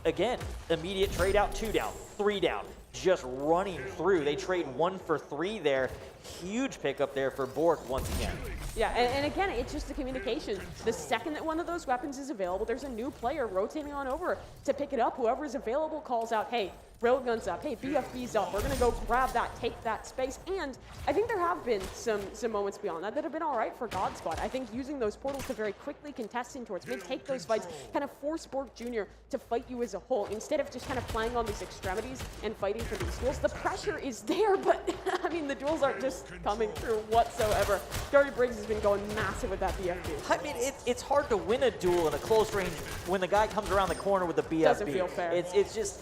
again, immediate trade out, 2 down, 3 down, just running through. They trade 1 for 3 there, huge pickup there for Bork once again. Yeah, and again, it's just the communication. The second that one of those weapons is available, there's a new player rotating on over to pick it up. Whoever is available calls out, hey, railgun's up, hey, BFB's up, we're gonna go grab that, take that space. And I think there have been some moments beyond that have been all right for God Squad. I think using those portals to very quickly contest in towards mid, take those fights, kind of force Bork Jr. to fight you as a whole, instead of just kind of playing on these extremities and fighting for these duels. The pressure is there, but I mean, the duels aren't just coming through whatsoever. Gary Briggs has been going massive with that BFB. I mean, it's hard to win a duel in a close range when the guy comes around the corner with the BFB. Doesn't feel fair. It's just,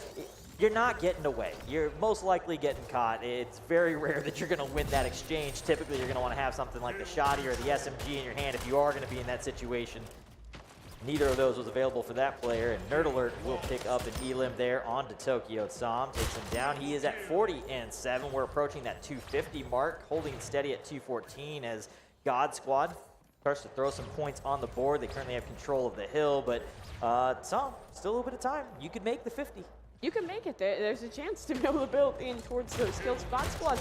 you're not getting away. You're most likely getting caught. It's very rare that you're going to win that exchange. Typically, you're going to want to have something like the Shoddy or the SMG in your hand if you are going to be in that situation. Neither of those was available for that player, and Nerd Alert will pick up an Elim there onto Tokyo Tom. Takes him down. He is at 40-7. We're approaching that 250 mark, holding steady at 214 as God Squad starts to throw some points on the board. They currently have control of the hill, but Tom, still a little bit of time. You could make the 50. You can make it. There's a chance to be able to build in towards those kills. God Squad,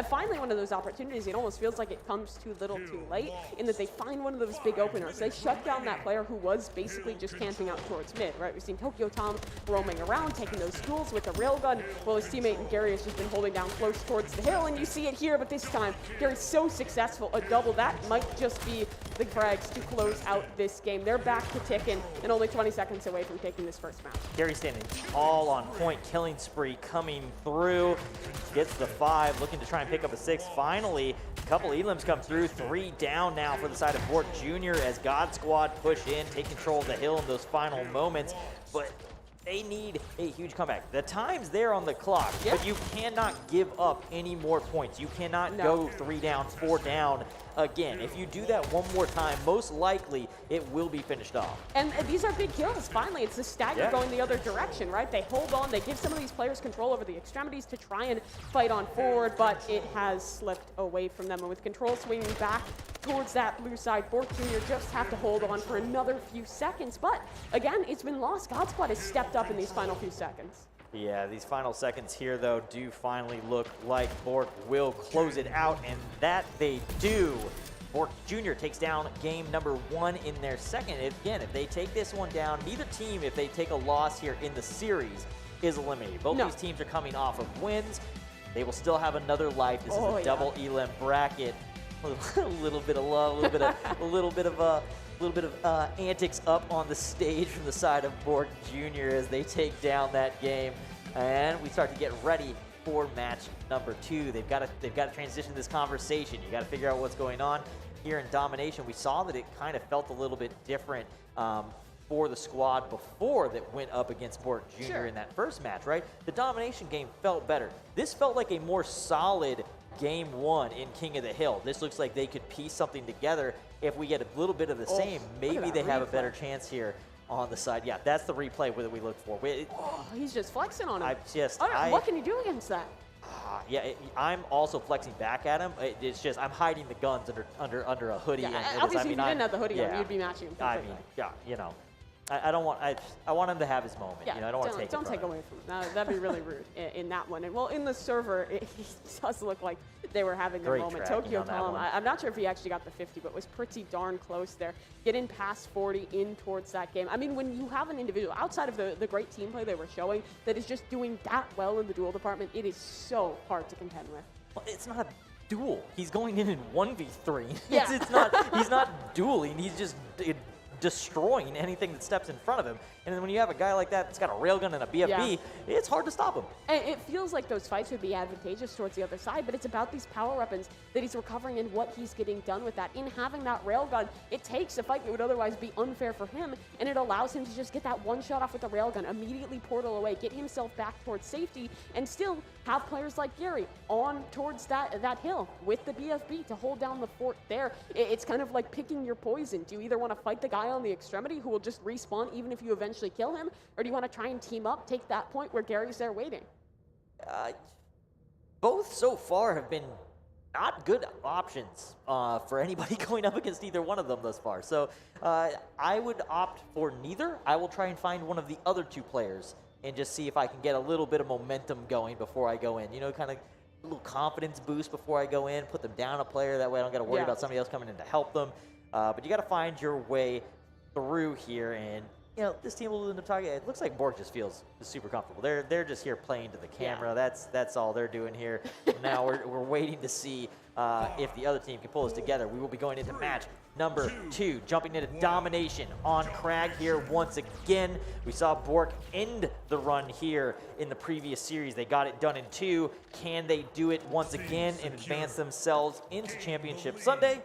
finally one of those opportunities. It almost feels like it comes too little too late in that they find one of those big openers. They shut down that player who was basically just camping out towards mid, right? We've seen Tokyo Tom roaming around, taking those duels with the railgun, while his teammate Gary has just been holding down close towards the hill, and you see it here, but this time, Gary's so successful. A double, that might just be the frags to close out this game. They're back to ticking and only 20 seconds away from taking this first match. Gary standing all on point, killing spree coming through, gets the 5, looking to try and pick up a 6. Finally, a couple Elims come through, 3 down now for the side of Bork Jr. as God Squad push in, take control of the hill in those final moments, but they need a huge comeback. The time's there on the clock, but you cannot give up any more points. You cannot go 3 down, 4 down again. If you do that one more time, most likely it will be finished off. And these are big kills. Finally, it's the stagger going the other direction, right? They hold on, they give some of these players control over the extremities to try and fight on forward, but it has slipped away from them. And with control swinging back towards that blue side, Bork Jr. just have to hold on for another few seconds. But again, it's been lost. God Squad has stepped up in these final few seconds. Yeah, these final seconds here, though, do finally look like Bork will close it out, and that they do. Bork Jr. takes down game number 1 in their second. Again, if they take this one down, neither team, if they take a loss here in the series, is eliminated. Both these teams are coming off of wins. They will still have another life. This is a double Elim bracket. A little bit of love, a little bit of antics up on the stage from the side of Bork Jr. as they take down that game, and we start to get ready for match number 2. They've got to transition this conversation. You got to figure out what's going on here in Domination. We saw that it kind of felt a little bit different for the squad before that went up against Bork Jr. in that first match, right? The Domination game felt better. This felt like a more solid game 1 in King of the Hill. This looks like they could piece something together. If we get a little bit of the same, maybe they have a better chance here on the side. Yeah, that's the replay that we look for. He's just flexing on him. What can you do against that? I'm also flexing back at him. It's just I'm hiding the guns under a hoodie. Yeah, obviously, if you didn't have the hoodie on, you'd be matching him perfectly. I don't want. I want him to have his moment. Yeah, I don't want to take. Don't take away from him. That'd be really rude in that one. And well, in the server, it does look like they were having their moment. Tokyo Tom, I'm not sure if he actually got the 50, but was pretty darn close there, getting past 40 in towards that game. I mean, when you have an individual outside of the great team play they were showing that is just doing that well in the duel department, it is so hard to contend with. Well, it's not a duel. He's going in 1v3. Yeah. It's not. He's not dueling. He's just destroying anything that steps in front of him. And then when you have a guy like that that's got a railgun and a BFB, it's hard to stop him. And it feels like those fights would be advantageous towards the other side, but it's about these power weapons that he's recovering and what he's getting done with that. In having that railgun, it takes a fight that would otherwise be unfair for him, and it allows him to just get that one shot off with the railgun, immediately portal away, get himself back towards safety, and still have players like Gary on towards that hill with the BFB to hold down the fort there. It's kind of like picking your poison. Do you either want to fight the guy on the extremity who will just respawn even if you eventually kill him, or do you want to try and team up, take that point where Gary's there waiting? Both so far have been not good options for anybody going up against either one of them thus far. So I would opt for neither. I will try and find one of the other 2 players and just see if I can get a little bit of momentum going before I go in. Kind of little confidence boost before I go in, put them down a player. That way I don't got to worry about somebody else coming in to help them. But you got to find your way through here, and this team will end up talking. It looks like Bork just feels super comfortable. They're just here playing to the camera. That's all they're doing here. Now we're waiting to see if the other team can pull this together. We will be going into match number 2, jumping into domination on Crag here once again. We saw Bork end the run here in the previous series. They got it done in 2. Can they do it once again and advance themselves into Championship Sunday?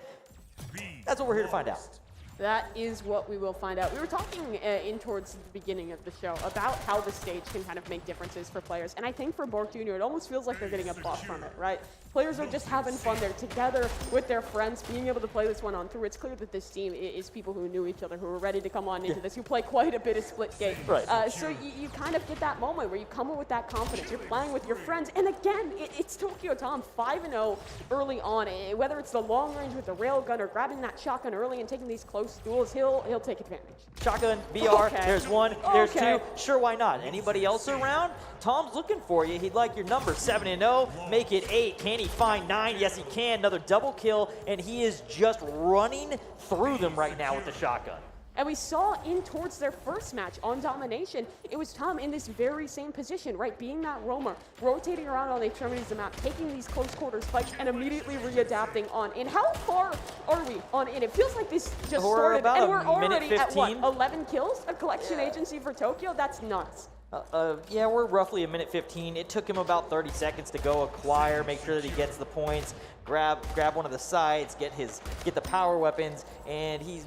That's what we're here to find out. That is what we will find out. We were talking in towards the beginning of the show about how the stage can kind of make differences for players. And I think for Bork Jr., it almost feels like they're getting a buff from it, right? Players are just having fun. They're together with their friends, being able to play this one on through. It's clear that this team is people who knew each other, who were ready to come on into this, who play quite a bit of split gate. Right. So you kind of get that moment where you come in with that confidence. You're playing with your friends. And again, it's Tokyo Tom 5-0 early on. Whether it's the long range with the railgun or grabbing that shotgun early and taking these close duels, he'll take advantage. Shotgun, BR, Okay. there's 1, there's Okay. 2. Sure, why not? Anybody else around? Tom's looking for you. He'd like your number 7-0. Make it 8. Can he find 9? Yes, he can. Another double kill, and he is just running through them right now with the shotgun. And we saw in towards their first match on domination, it was Tom in this very same position, right? Being that roamer, rotating around on the extremities of the map, taking these close quarters fights, and immediately readapting on in. How far are we on in? It feels like this just We're started, about and a we're already minute at what, 15? 11 kills? A collection agency for Tokyo? That's nuts. Yeah, we're roughly a minute 15. It took him about 30 seconds to go acquire, make sure that he gets the points, grab one of the sides, get the power weapons, and he's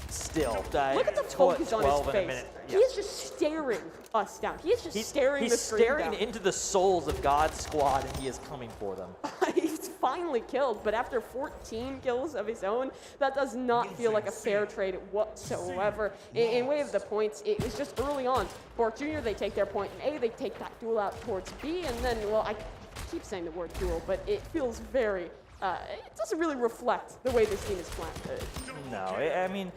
still Look at the focus on his in a face. minute. He is just staring us down. He is just staring the screen staring down. into the souls of God's squad, and he is coming for them. He's finally killed, but after 14 kills of his own, that does not feel like a fair trade whatsoever. In way of the points, it was just early on. Bork Jr., they take their point in A, they take that duel out towards B, and then, well, I keep saying the word duel, but it feels very, it doesn't really reflect the way this team is playing. No, I mean,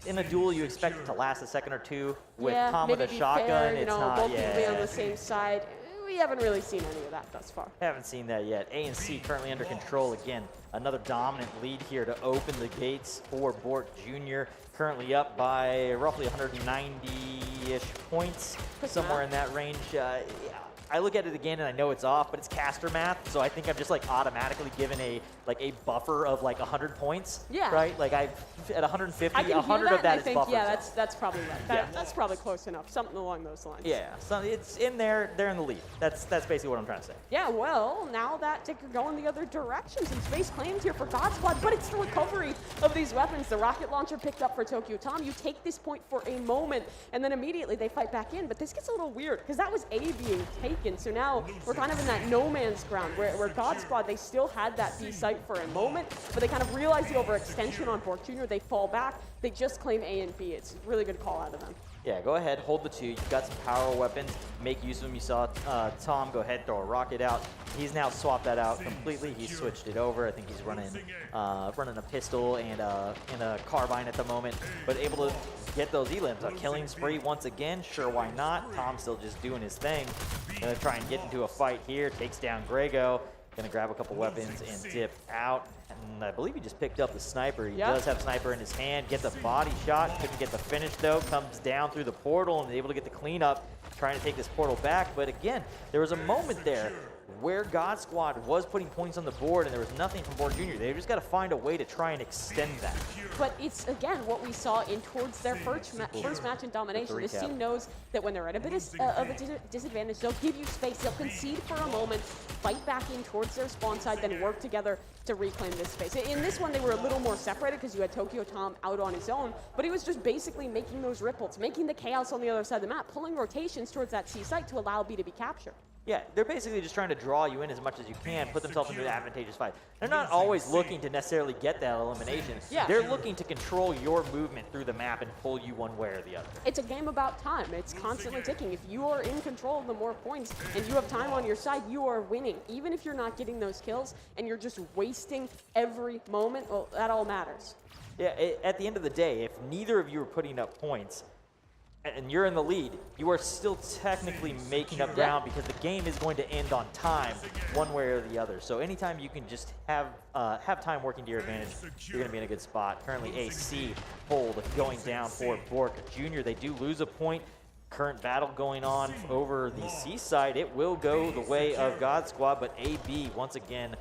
in a duel, you expect it to last a second or two. With Tom with a maybe be shotgun, fair, it's know, not. both people be on the same side. We haven't really seen any of that thus far. Haven't seen that yet. A and C currently under control again. Another dominant lead here to open the gates for Bork Jr. Currently up by roughly 190-ish points, somewhere in that range. I look at it again and I know it's off, but it's caster math, so I think I'm just like automatically given a buffer of like 100 points. Yeah. Right? Like at 150, I can 100 hear that, of that and I is think, buffer. yeah, that's probably right. Yeah. That's probably close enough. Something along those lines. Yeah, so it's in there. They're in the lead. That's basically what I'm trying to say. Yeah, well, now that they could go in the other direction. Some space claimed here for God Squad, but it's the recovery of these weapons. The rocket launcher picked up for Tokyo Tom. You take this point for a moment, and then immediately they fight back in. But this gets a little weird, because that was A being taken. So now we're kind of in that no man's ground, where God Squad, they still had that B site for a moment, but they kind of realized the overextension on Bork Jr. They fall back. They just claim A and B. It's a really good call out of them. Yeah, go ahead, hold the 2. You've got some power weapons. Make use of them. You saw Tom go ahead, throw a rocket out. He's now swapped that out completely. He's switched it over. I think he's running a pistol and a carbine at the moment, but able to get those elims. A killing spree once again. Sure, why not? Tom's still just doing his thing. Gonna try and get into a fight here. Takes down Grego. Gonna grab a couple weapons and dip out. And I believe he just picked up the sniper. He does have sniper in his hand. Gets a body shot. Couldn't get the finish though. Comes down through the portal and is able to get the cleanup. Trying to take this portal back. But again, there was a moment there where God Squad was putting points on the board and there was nothing from Bork Jr. They just got to find a way to try and extend that. But it's, again, what we saw in towards their first match in domination. This team knows that when they're at a bit of a disadvantage, they'll give you space. They'll concede for a moment, fight back in towards their spawn side, then work together to reclaim this space. In this one, they were a little more separated because you had Tokyo Tom out on his own, but he was just basically making those ripples, making the chaos on the other side of the map, pulling rotations towards that C site to allow B to be captured. Yeah, they're basically just trying to draw you in as much as you can, put themselves into an advantageous fight. They're not always looking to necessarily get that elimination. Yeah. They're looking to control your movement through the map and pull you one way or the other. It's a game about time. It's constantly ticking. If you are in control of the more points and you have time on your side, you are winning. Even if you're not getting those kills and you're just wasting every moment, well, that all matters. Yeah, at the end of the day, if neither of you are putting up points, and you're in the lead, you are still technically making up ground because the game is going to end on time, one way or the other. So anytime you can just have time working to your advantage, you're going to be in a good spot. Currently, AC hold going down for Bork Jr. They do lose a point. Current battle going on over the C side. It will go the way of God Squad, but AB, once again,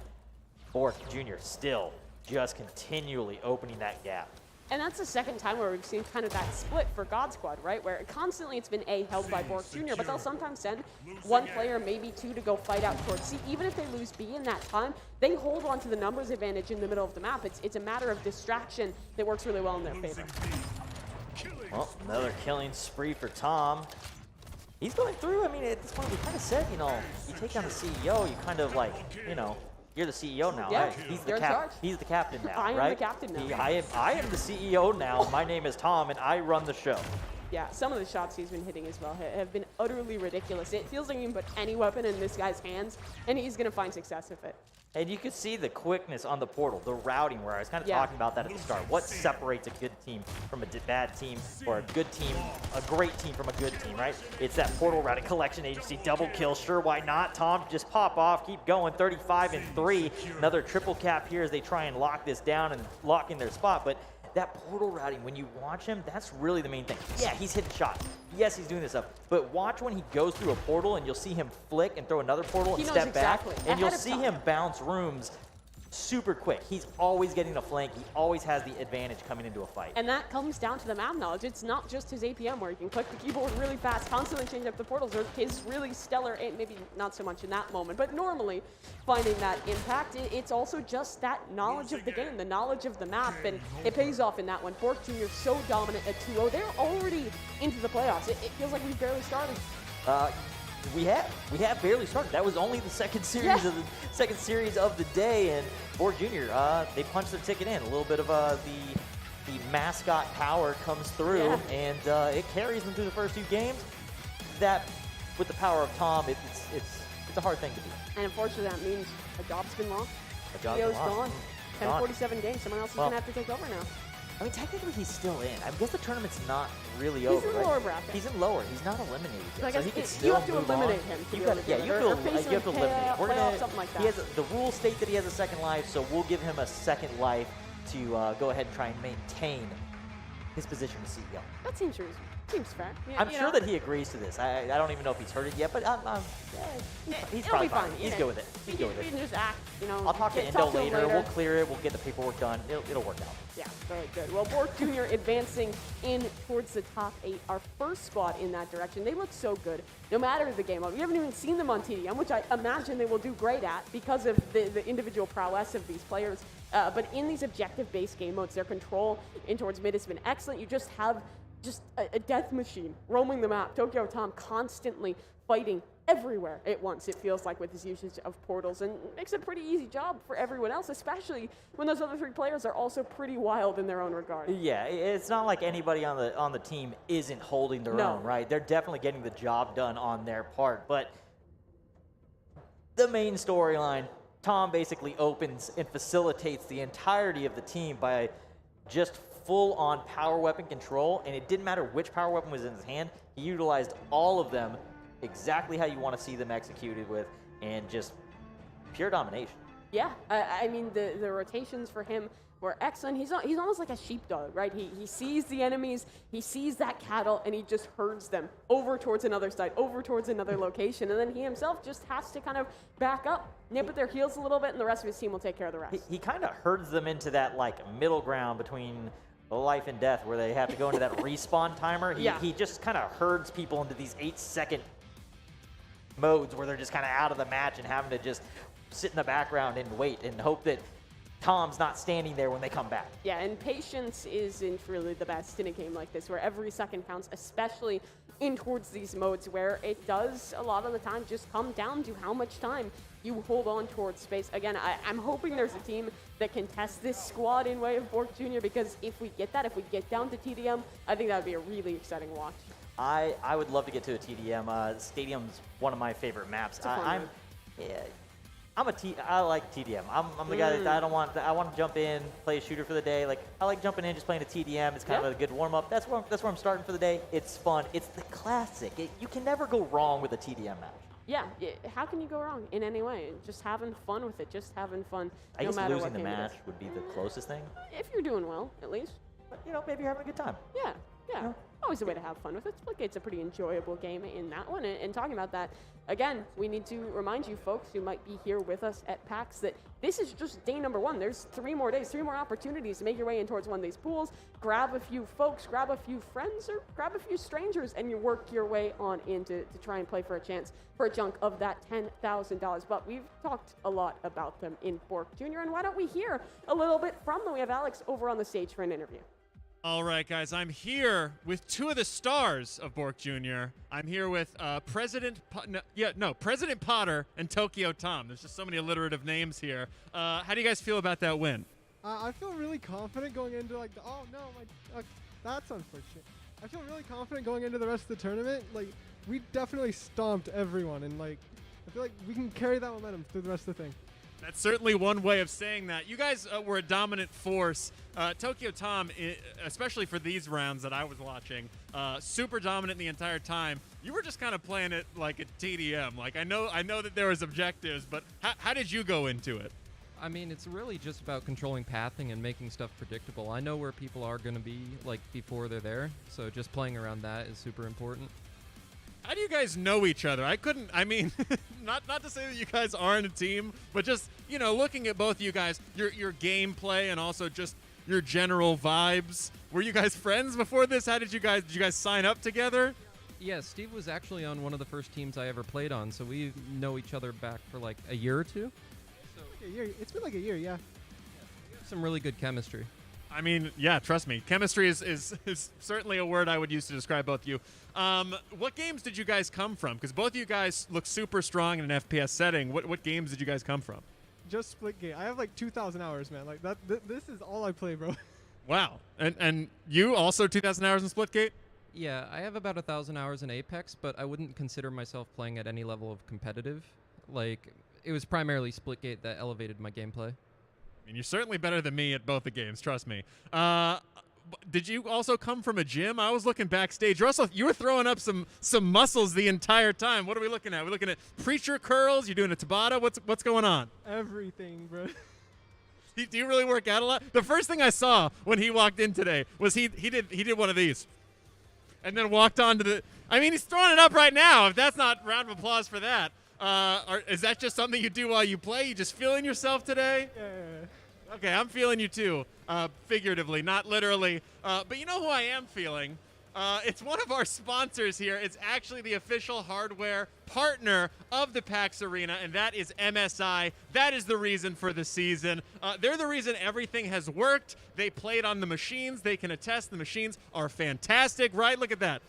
Bork Jr. still just continually opening that gap. And that's the second time where we've seen kind of that split for God Squad, right? Where constantly it's been A held by Bork Jr., but they'll sometimes send one player, maybe two, to go fight out towards C. Even if they lose B in that time, they hold on to the numbers advantage in the middle of the map. It's a matter of distraction that works really well in their favor. Well, another killing spree for Tom. He's going through. I mean, at this point, we kind of said, you take on the CEO, you kind of like, you're the CEO now, yeah, right? He's in charge. He's the captain now, I am right? the captain now. I am the CEO now. My name is Tom, and I run the show. Yeah, some of the shots he's been hitting as well have been utterly ridiculous. It feels like you can put any weapon in this guy's hands, and he's going to find success with it. And you can see the quickness on the portal, the routing, where I was kind of talking about that at the start. What separates a good team from a bad team, or a good team, a great team from a good team, right? It's that portal routing, collection agency, double kill. Sure, why not? Tom, just pop off, keep going. 35-3. Another triple cap here as they try and lock this down and lock in their spot. But that portal routing, when you watch him, that's really the main thing. Yeah, he's hitting shots. Yes, he's doing this stuff. But watch when he goes through a portal and you'll see him flick and throw another portal and step back. And you'll see him bounce rooms super quick. He's always getting a flank. He always has the advantage coming into a fight. And that comes down to the map knowledge. It's not just his APM where he can click the keyboard really fast, constantly change up the portals, or his really stellar, maybe not so much in that moment, but normally finding that impact. It's also just that knowledge of the game, the knowledge of the map, and it pays off in that one. Bork Jr. so dominant at 2-0. They're already into the playoffs. It feels like we've barely started. We have barely started. That was only the second series of the day, and Bork Jr. They punched their ticket in. A little bit of the mascot power comes through, and it carries them through the first two games. That, with the power of Tom, it's a hard thing to do. And unfortunately, that means a job's been lost. A job's been lost. Gone. 10:47 games. Someone else is gonna have to take over now. I mean, technically, he's still in. I guess the tournament's not really over. He's in lower bracket. He's in lower. He's not eliminated yet, so he can still you have to move eliminate on. him. You have to eliminate him. We're gonna something like that. He has the rules state that he has a second life, so we'll give him a second life to go ahead and try and maintain his position as CEO. That seems reasonable. Seems fair. Yeah, I'm sure that he agrees to this. I don't even know if he's heard it yet, but he's probably fine. He's good with it. He's good with it. He can just act, I'll talk to Endo later. We'll clear it. We'll get the paperwork done. It'll work out. Yeah, very good. Well, Bork Jr. advancing in towards the top 8. Our first squad in that direction. They look so good, no matter the game mode. We haven't even seen them on TDM, which I imagine they will do great at because of the individual prowess of these players. But in these objective-based game modes, their control in towards mid has been excellent. You just have a death machine roaming the map. Tokyo Tom constantly fighting everywhere at once, it feels like, with his usage of portals, and makes a pretty easy job for everyone else, especially when those other three players are also pretty wild in their own regard. Yeah, it's not like anybody on the team isn't holding their own, right? They're definitely getting the job done on their part, but the main storyline, Tom basically opens and facilitates the entirety of the team by just full-on power weapon control, and it didn't matter which power weapon was in his hand. He utilized all of them exactly how you want to see them executed with, and just pure domination. Yeah, I mean, the rotations for him were excellent. He's almost like a sheepdog, right? He sees the enemies, he sees that cattle, and he just herds them over towards another side, over towards another location, and then he himself just has to kind of back up, nip at their heels a little bit, and the rest of his team will take care of the rest. He kind of herds them into that middle ground between life and death, where they have to go into that respawn timer. He just kind of herds people into these 8-second modes where they're just kind of out of the match and having to just sit in the background and wait and hope that Tom's not standing there when they come back. Yeah, and patience isn't really the best in a game like this, where every second counts, especially in towards these modes where it does a lot of the time just come down to how much time you hold on towards space. Again, I'm hoping there's a team that can test this squad in way of Bork Jr., because if we get down to TDM, I think that would be a really exciting watch. I would love to get to a TDM. Stadium's one of my favorite maps. I like TDM. I'm the guy that I want to jump in, play a shooter for the day. Like I like jumping in, just playing a TDM. It's kind of a good warm up. That's where I'm starting for the day. It's fun. It's the classic. You can never go wrong with a TDM match. Yeah, how can you go wrong in any way? Just having fun with it, just having fun. I no guess matter losing what the game it match is. would be the closest thing. If you're doing well, at least. But maybe you're having a good time. Yeah. Always a way to have fun with it. Splitgate's a pretty enjoyable game in that one. And talking about that, again, we need to remind you folks who might be here with us at PAX that this is just day number 1. There's 3 more days, 3 more opportunities to make your way in towards one of these pools, grab a few folks, grab a few friends, or grab a few strangers, and you work your way on in to try and play for a chance for a chunk of that $10,000. But we've talked a lot about them in Bork Jr., and why don't we hear a little bit from them? We have Alex over on the stage for an interview. All right, guys, I'm here with 2 of the stars of Bork Jr. I'm here with President Potter and Tokyo Tom. There's just so many alliterative names here. How do you guys feel about that win? I feel really confident going into that's unfortunate. I feel really confident going into the rest of the tournament. Like, we definitely stomped everyone, and I feel like we can carry that momentum through the rest of the thing. That's certainly one way of saying that. You guys were a dominant force. Tokyo Tom, especially for these rounds that I was watching, super dominant the entire time. You were just kind of playing it like a TDM. Like I know that there was objectives, but how did you go into it? I mean, it's really just about controlling pathing and making stuff predictable. I know where people are going to be before they're there, so just playing around that is super important. How do you guys know each other? I mean, not to say that you guys aren't a team, but just, looking at both of you guys, your gameplay and also just your general vibes. Were you guys friends before this? Did you guys sign up together? Yeah, Steve was actually on one of the first teams I ever played on, so we know each other back for a year or 2. A year. It's been like a year, yeah. We have some really good chemistry. I mean, yeah, trust me. Chemistry is certainly a word I would use to describe both of you. What games did you guys come from? Because both of you guys look super strong in an FPS setting. What games did you guys come from? Just Splitgate. I have 2,000 hours, man. This is all I play, bro. Wow. And you also 2,000 hours in Splitgate? Yeah, I have about 1,000 hours in Apex, but I wouldn't consider myself playing at any level of competitive. It was primarily Splitgate that elevated my gameplay. I mean, you're certainly better than me at both the games, trust me. Did you also come from a gym? I was looking backstage. You were throwing up some muscles the entire time. What are we looking at? We're looking at preacher curls. You're doing a Tabata. What's going on? Everything, bro. Do you really work out a lot? The first thing I saw when he walked in today was he did one of these, and then walked on to the. I mean, he's throwing it up right now. If that's not round of applause for that, is that just something you do while you play? You just feeling yourself today? Yeah. Okay, I'm feeling you too, figuratively, not literally. But you know who I am feeling? It's one of our sponsors here. It's actually the official hardware partner of the PAX Arena, and that is MSI. That is the reason for the season. They're the reason everything has worked. They played on the machines. They can attest the machines are fantastic, right? Look at that.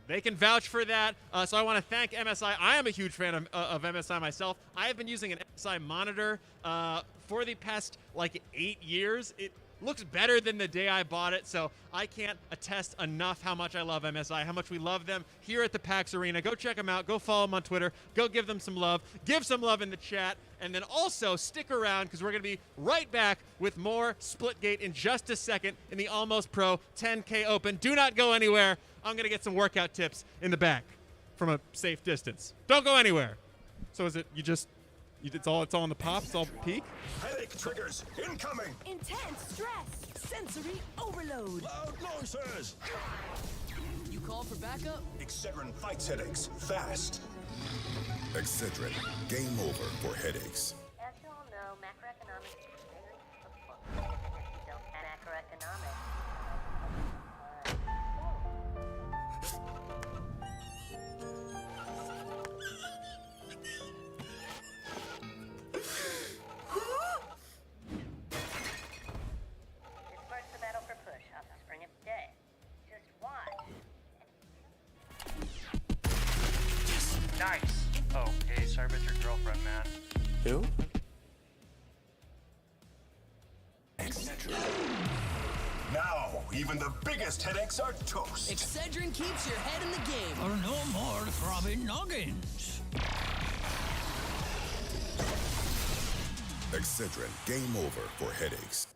They can vouch for that. So I want to thank MSI. I am a huge fan of MSI myself. I have been using an MSI monitor for the past 8 years. It looks better than the day I bought it, so I can't attest enough how much I love MSI, how much we love them here at the PAX Arena. Go check them out. Go follow them on Twitter. Go give them some love. Give some love in the chat. And then also stick around because we're going to be right back with more Splitgate in just a second in the Almost Pro 10K Open. Do not go anywhere. I'm going to get some workout tips in the back from a safe distance. Don't go anywhere. So is it it's all in the pop? It's all peak? Headache triggers incoming. Intense stress. Sensory overload. Loud noises. You call for backup? Excedrin fights headaches fast. Excedrin, game over for headaches. As you all know, macroeconomics is very difficult. Don't macroeconomics. Nice. Oh, hey, sorry about your girlfriend, man. Who? Now, even the biggest headaches are toast. Excedrin keeps your head in the game. Or no more throbbing noggins. Excedrin, game over for headaches.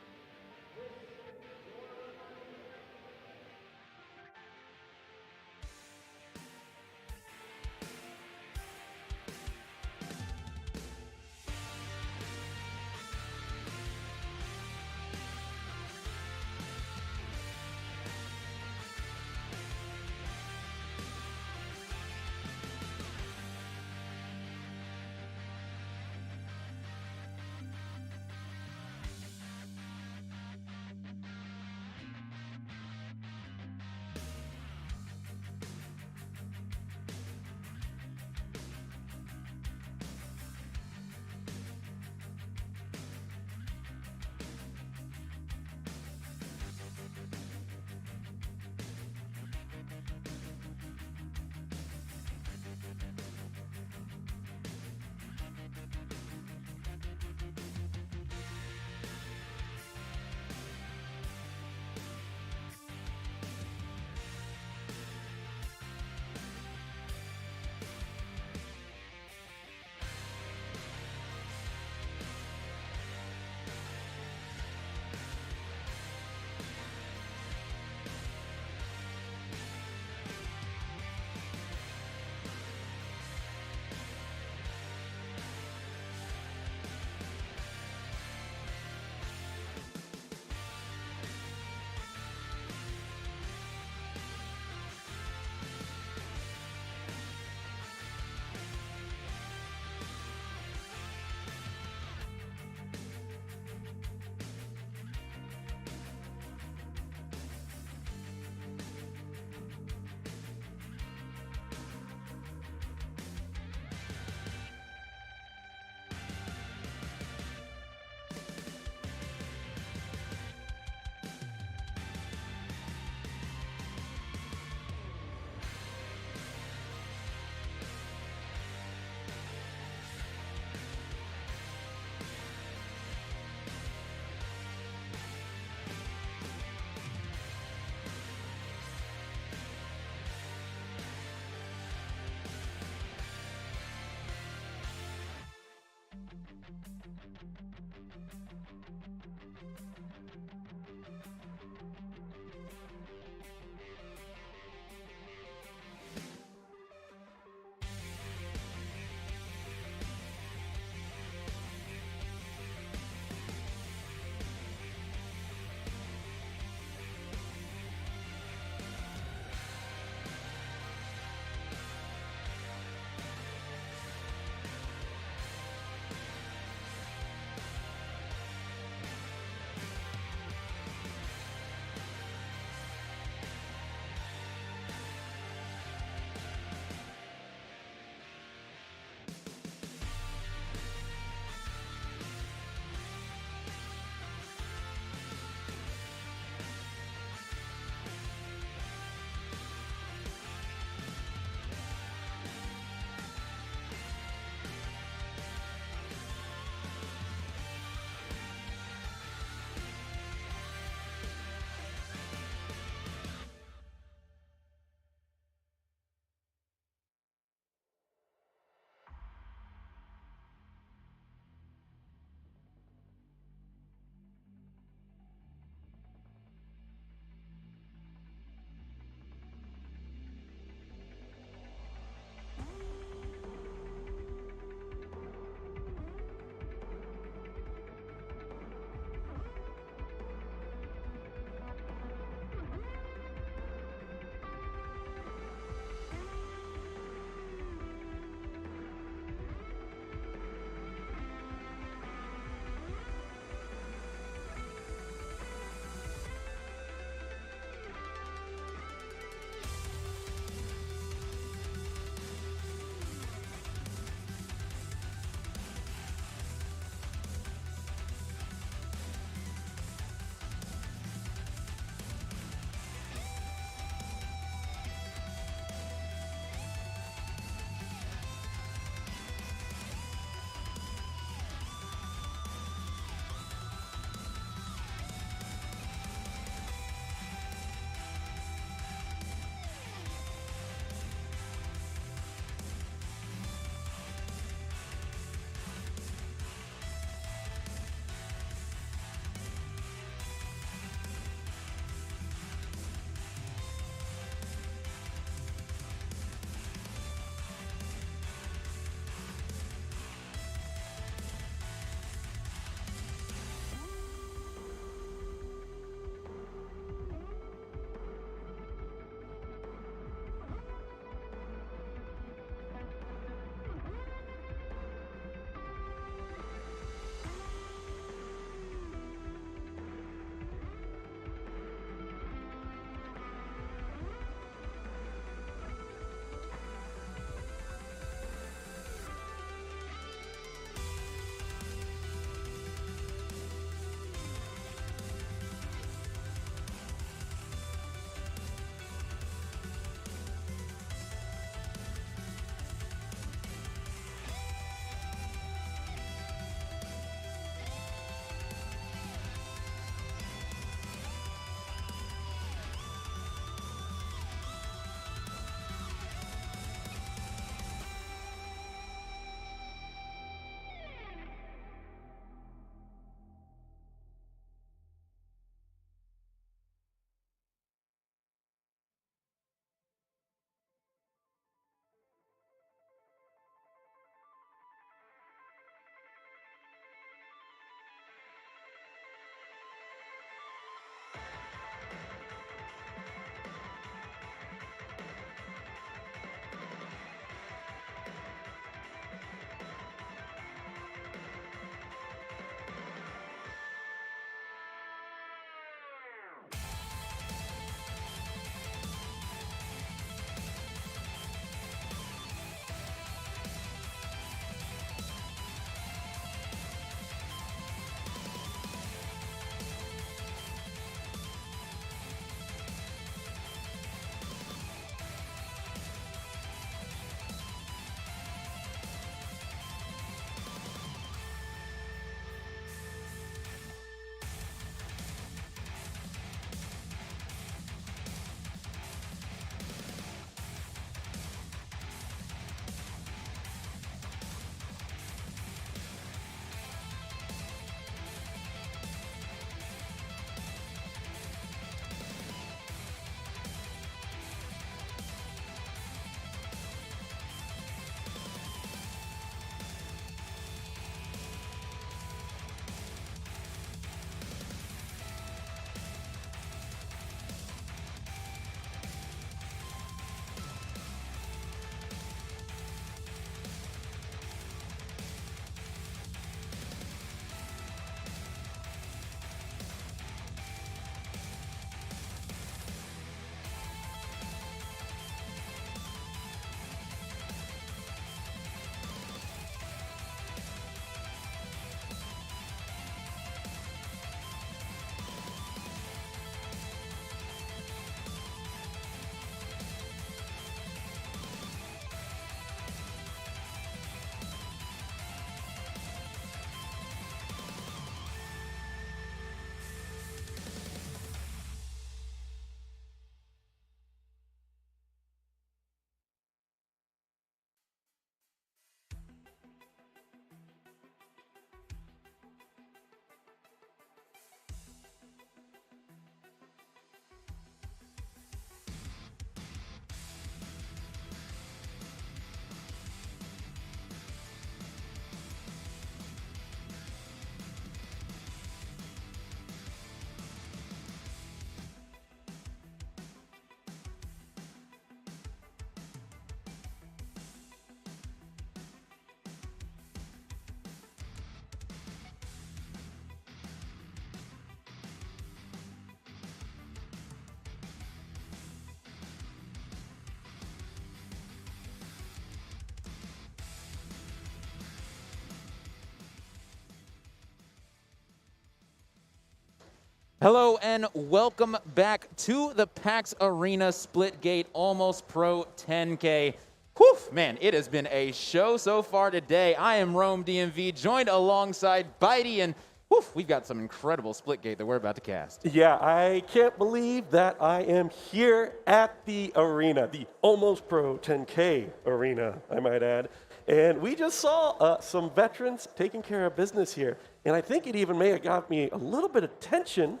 Hello and welcome back to the PAX Arena Splitgate Almost Pro 10K. Whew, man, it has been a show so far today. I am Rome DMV, joined alongside Bitey, and whew, we've got some incredible Splitgate that we're about to cast. Yeah, I can't believe that I am here at the arena, the Almost Pro 10K arena, I might add. And we just saw some veterans taking care of business here. And I think it even may have got me a little bit of tension.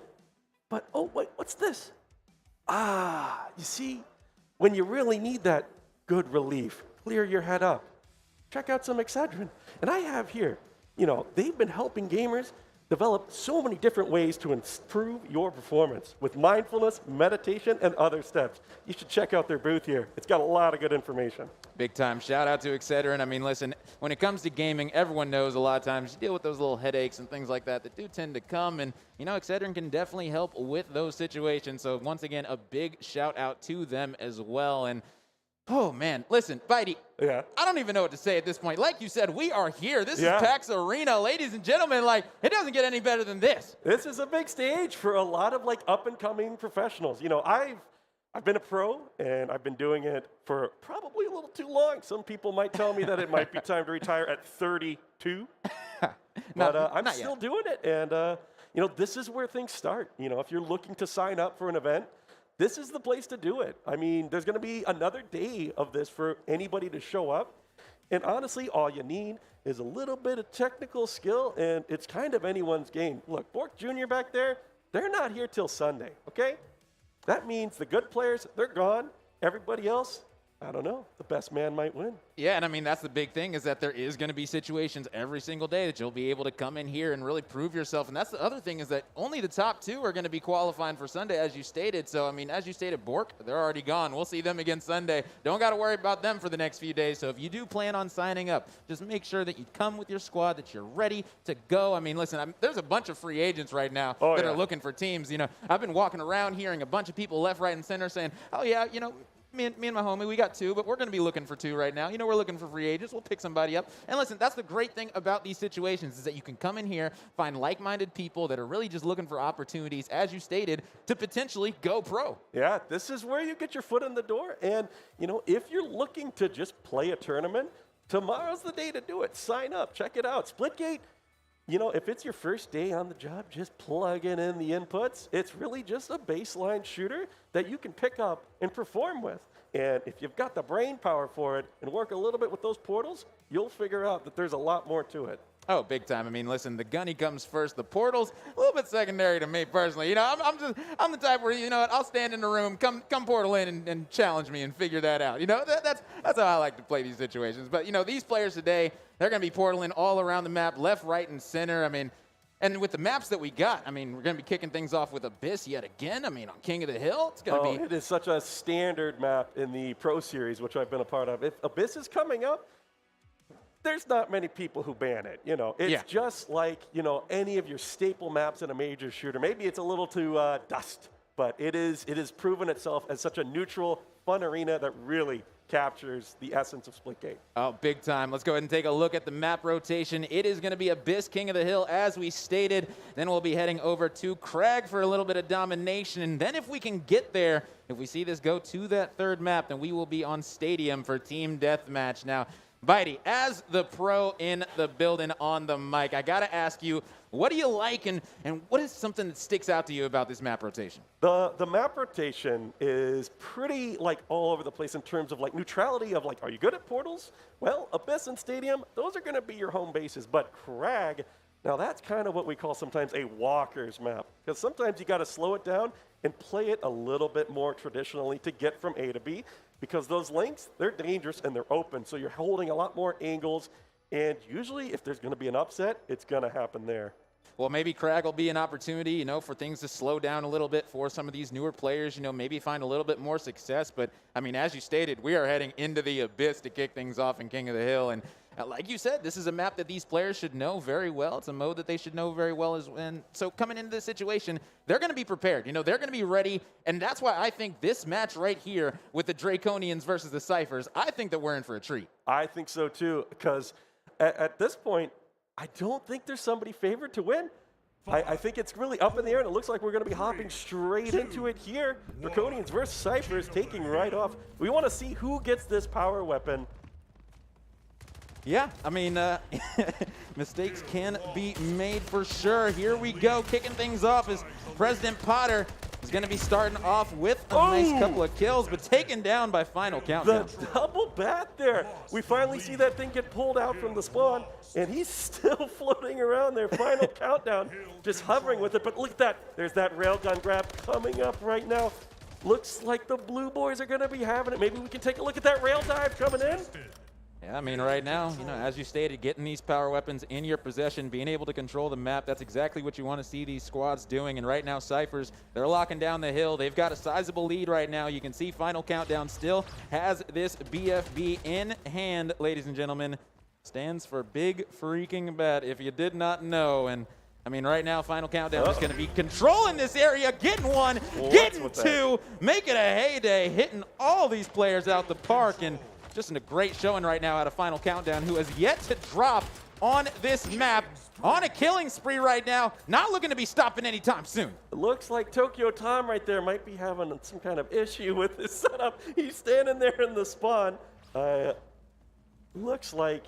But, oh, wait, what's this? You see, when you really need that good relief, clear your head up, check out some Excedrin. And I have here, they've been helping gamers develop so many different ways to improve your performance with mindfulness, meditation, and other steps. You should check out their booth here. It's got a lot of good information. Big time. Shout out to Excedrin. I mean, listen, when it comes to gaming, everyone knows a lot of times you deal with those little headaches and things like that do tend to come. And, Excedrin can definitely help with those situations. So, once again, a big shout out to them as well. And, oh, man, listen, Bitey, yeah. I don't even know what to say at this point. Like you said, we are here. This Yeah. is PAX Arena. Ladies and gentlemen, it doesn't get any better than this. This is a big stage for a lot of up-and-coming professionals. I've been a pro, and I've been doing it for probably a little too long. Some people might tell me that it might be time to retire at 32. But I'm not still yet. doing it, and this is where things start. If you're looking to sign up for an event, this is the place to do it. I mean, there's going to be another day of this for anybody to show up. And honestly, all you need is a little bit of technical skill, and it's kind of anyone's game. Look, Bork Jr. back there, they're not here till Sunday, okay? That means the good players, they're gone. Everybody else, I don't know. The best man might win. Yeah, and I mean, that's the big thing is that there is going to be situations every single day that you'll be able to come in here and really prove yourself. And that's the other thing is that only the top two are going to be qualifying for Sunday, as you stated. So, I mean, as you stated, Bork, they're already gone. We'll see them again Sunday. Don't got to worry about them for the next few days. So if you do plan on signing up, just make sure that you come with your squad, that you're ready to go. I mean, listen, there's a bunch of free agents right now that are looking for teams. I've been walking around hearing a bunch of people left, right, and center saying, oh, yeah, me and my homie, we got two, but we're going to be looking for two right now. We're looking for free agents. We'll pick somebody up. And listen, that's the great thing about these situations is that you can come in here, find like-minded people that are really just looking for opportunities, as you stated, to potentially go pro. Yeah, this is where you get your foot in the door. And, if you're looking to just play a tournament, tomorrow's the day to do it. Sign up. Check it out. Splitgate, if it's your first day on the job, just plugging in the inputs. It's really just a baseline shooter that you can pick up and perform with. And if you've got the brain power for it and work a little bit with those portals, you'll figure out that there's a lot more to it. Oh, big time. I mean, listen, the gunny comes first. The portal's a little bit secondary to me personally. I'm the type where, I'll stand in the room, come portal in and challenge me and figure that out. That's how I like to play these situations. But, these players today, they're going to be portaling all around the map, left, right, and center. I mean, and with the maps that we got, I mean, we're going to be kicking things off with Abyss yet again. I mean, on King of the Hill, it's going to be. It is such a standard map in the Pro Series, which I've been a part of. If Abyss is coming up, there's not many people who ban it. It's just like, any of your staple maps in a major shooter. Maybe it's a little too dust, but it is proven itself as such a neutral, fun arena that really captures the essence of Splitgate. Oh, big time. Let's go ahead and take a look at the map rotation. It is going to be Abyss, King of the Hill, as we stated. Then we'll be heading over to Crag for a little bit of domination. And then if we can get there, if we see this go to that third map, then we will be on Stadium for Team Deathmatch. Now, Bitey, as the pro in the building on the mic, I got to ask you, what do you like and what is something that sticks out to you about this map rotation? The map rotation is pretty all over the place in terms of neutrality of are you good at portals? Well, Abyss and Stadium, those are going to be your home bases, but Crag, now that's kind of what we call sometimes a walker's map because sometimes you got to slow it down and play it a little bit more traditionally to get from A to B because those links, they're dangerous and they're open, so you're holding a lot more angles. And usually, if there's going to be an upset, it's going to happen there. Well, maybe Crag will be an opportunity, for things to slow down a little bit for some of these newer players, maybe find a little bit more success. But, I mean, as you stated, we are heading into the Abyss to kick things off in King of the Hill. And like you said, this is a map that these players should know very well. It's a mode that they should know very well. And so coming into this situation, they're going to be prepared. They're going to be ready. And that's why I think this match right here with the Draconians versus the Cyphers, I think that we're in for a treat. I think so, too, because at this point, I don't think there's somebody favored to win. I think it's really up in the air, and it looks like we're going to be hopping straight into it here. Draconians versus Cyphers taking right off. We want to see who gets this power weapon. Yeah, I mean, mistakes can be made for sure. Here we go, kicking things off as President Potter is going to be starting off with a nice couple of kills, but taken down by Final Countdown. The double bat there. We finally see that thing get pulled out from the spawn, and he's still floating around there. Final Countdown, just hovering with it. But look at that. There's that railgun grab coming up right now. Looks like the Blue Boys are going to be having it. Maybe we can take a look at that rail dive coming in. Yeah, I mean, right now, as you stated, getting these power weapons in your possession, being able to control the map, that's exactly what you want to see these squads doing. And right now, Cyphers, they're locking down the hill. They've got a sizable lead right now. You can see Final Countdown still has this BFB in hand, ladies and gentlemen. Stands for Big Freaking Bet, if you did not know. And I mean, right now, Final Countdown is going to be controlling this area, getting one, getting two, making a heyday, hitting all these players out the park. And just in a great showing right now out of Final Countdown, who has yet to drop on this map, on a killing spree right now, not looking to be stopping anytime soon. It looks like Tokyo Tom right there might be having some kind of issue with his setup. He's standing there in the spawn. Looks like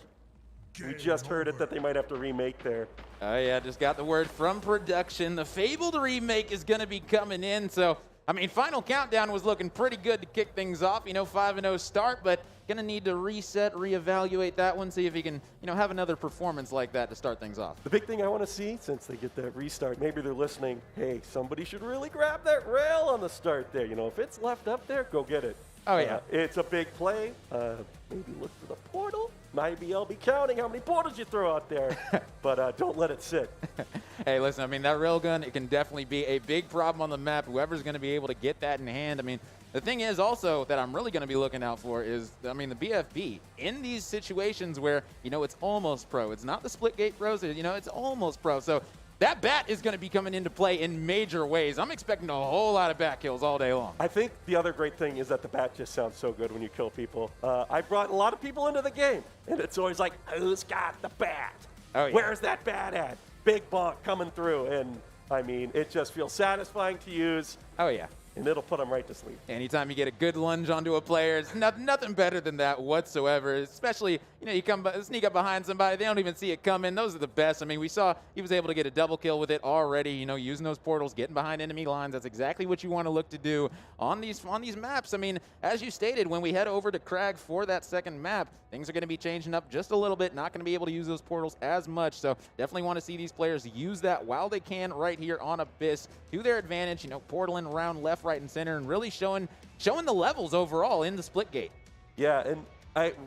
we just heard it that they might have to remake there. Oh yeah, just got the word from production. The fabled remake is going to be coming in, so I mean, Final Countdown was looking pretty good to kick things off, 5-0 start, but gonna need to reset, reevaluate that one, see if he can, have another performance like that to start things off. The big thing I want to see, since they get that restart, maybe they're listening, hey, somebody should really grab that rail on the start there. If it's left up there, go get it. Oh, yeah. It's a big play. Maybe look for the portal. Maybe I'll be counting how many portals you throw out there, but don't let it sit. Hey, listen, I mean, that railgun, it can definitely be a big problem on the map. Whoever's going to be able to get that in hand, I mean, the thing is also that I'm really going to be looking out for is, I mean, the BFB in these situations where, it's almost pro. It's not the split gate pros, it's almost pro. So that bat is going to be coming into play in major ways. I'm expecting a whole lot of bat kills all day long. I think the other great thing is that the bat just sounds so good when you kill people. I brought a lot of people into the game, and it's always like, who's got the bat? Oh, yeah. Where's that bat at? Big bonk coming through, and I mean, it just feels satisfying to use. Oh, yeah. And it'll put them right to sleep. Anytime you get a good lunge onto a player, it's nothing better than that whatsoever. Especially, you sneak up behind somebody, they don't even see it coming. Those are the best. I mean, we saw he was able to get a double kill with it already, using those portals, getting behind enemy lines. That's exactly what you want to look to do on these maps. I mean, as you stated, when we head over to Crag for that second map, things are going to be changing up just a little bit. Not going to be able to use those portals as much. So definitely want to see these players use that while they can right here on Abyss to their advantage, portaling around left, right, and center, and really showing the levels overall in the split gate. Yeah, and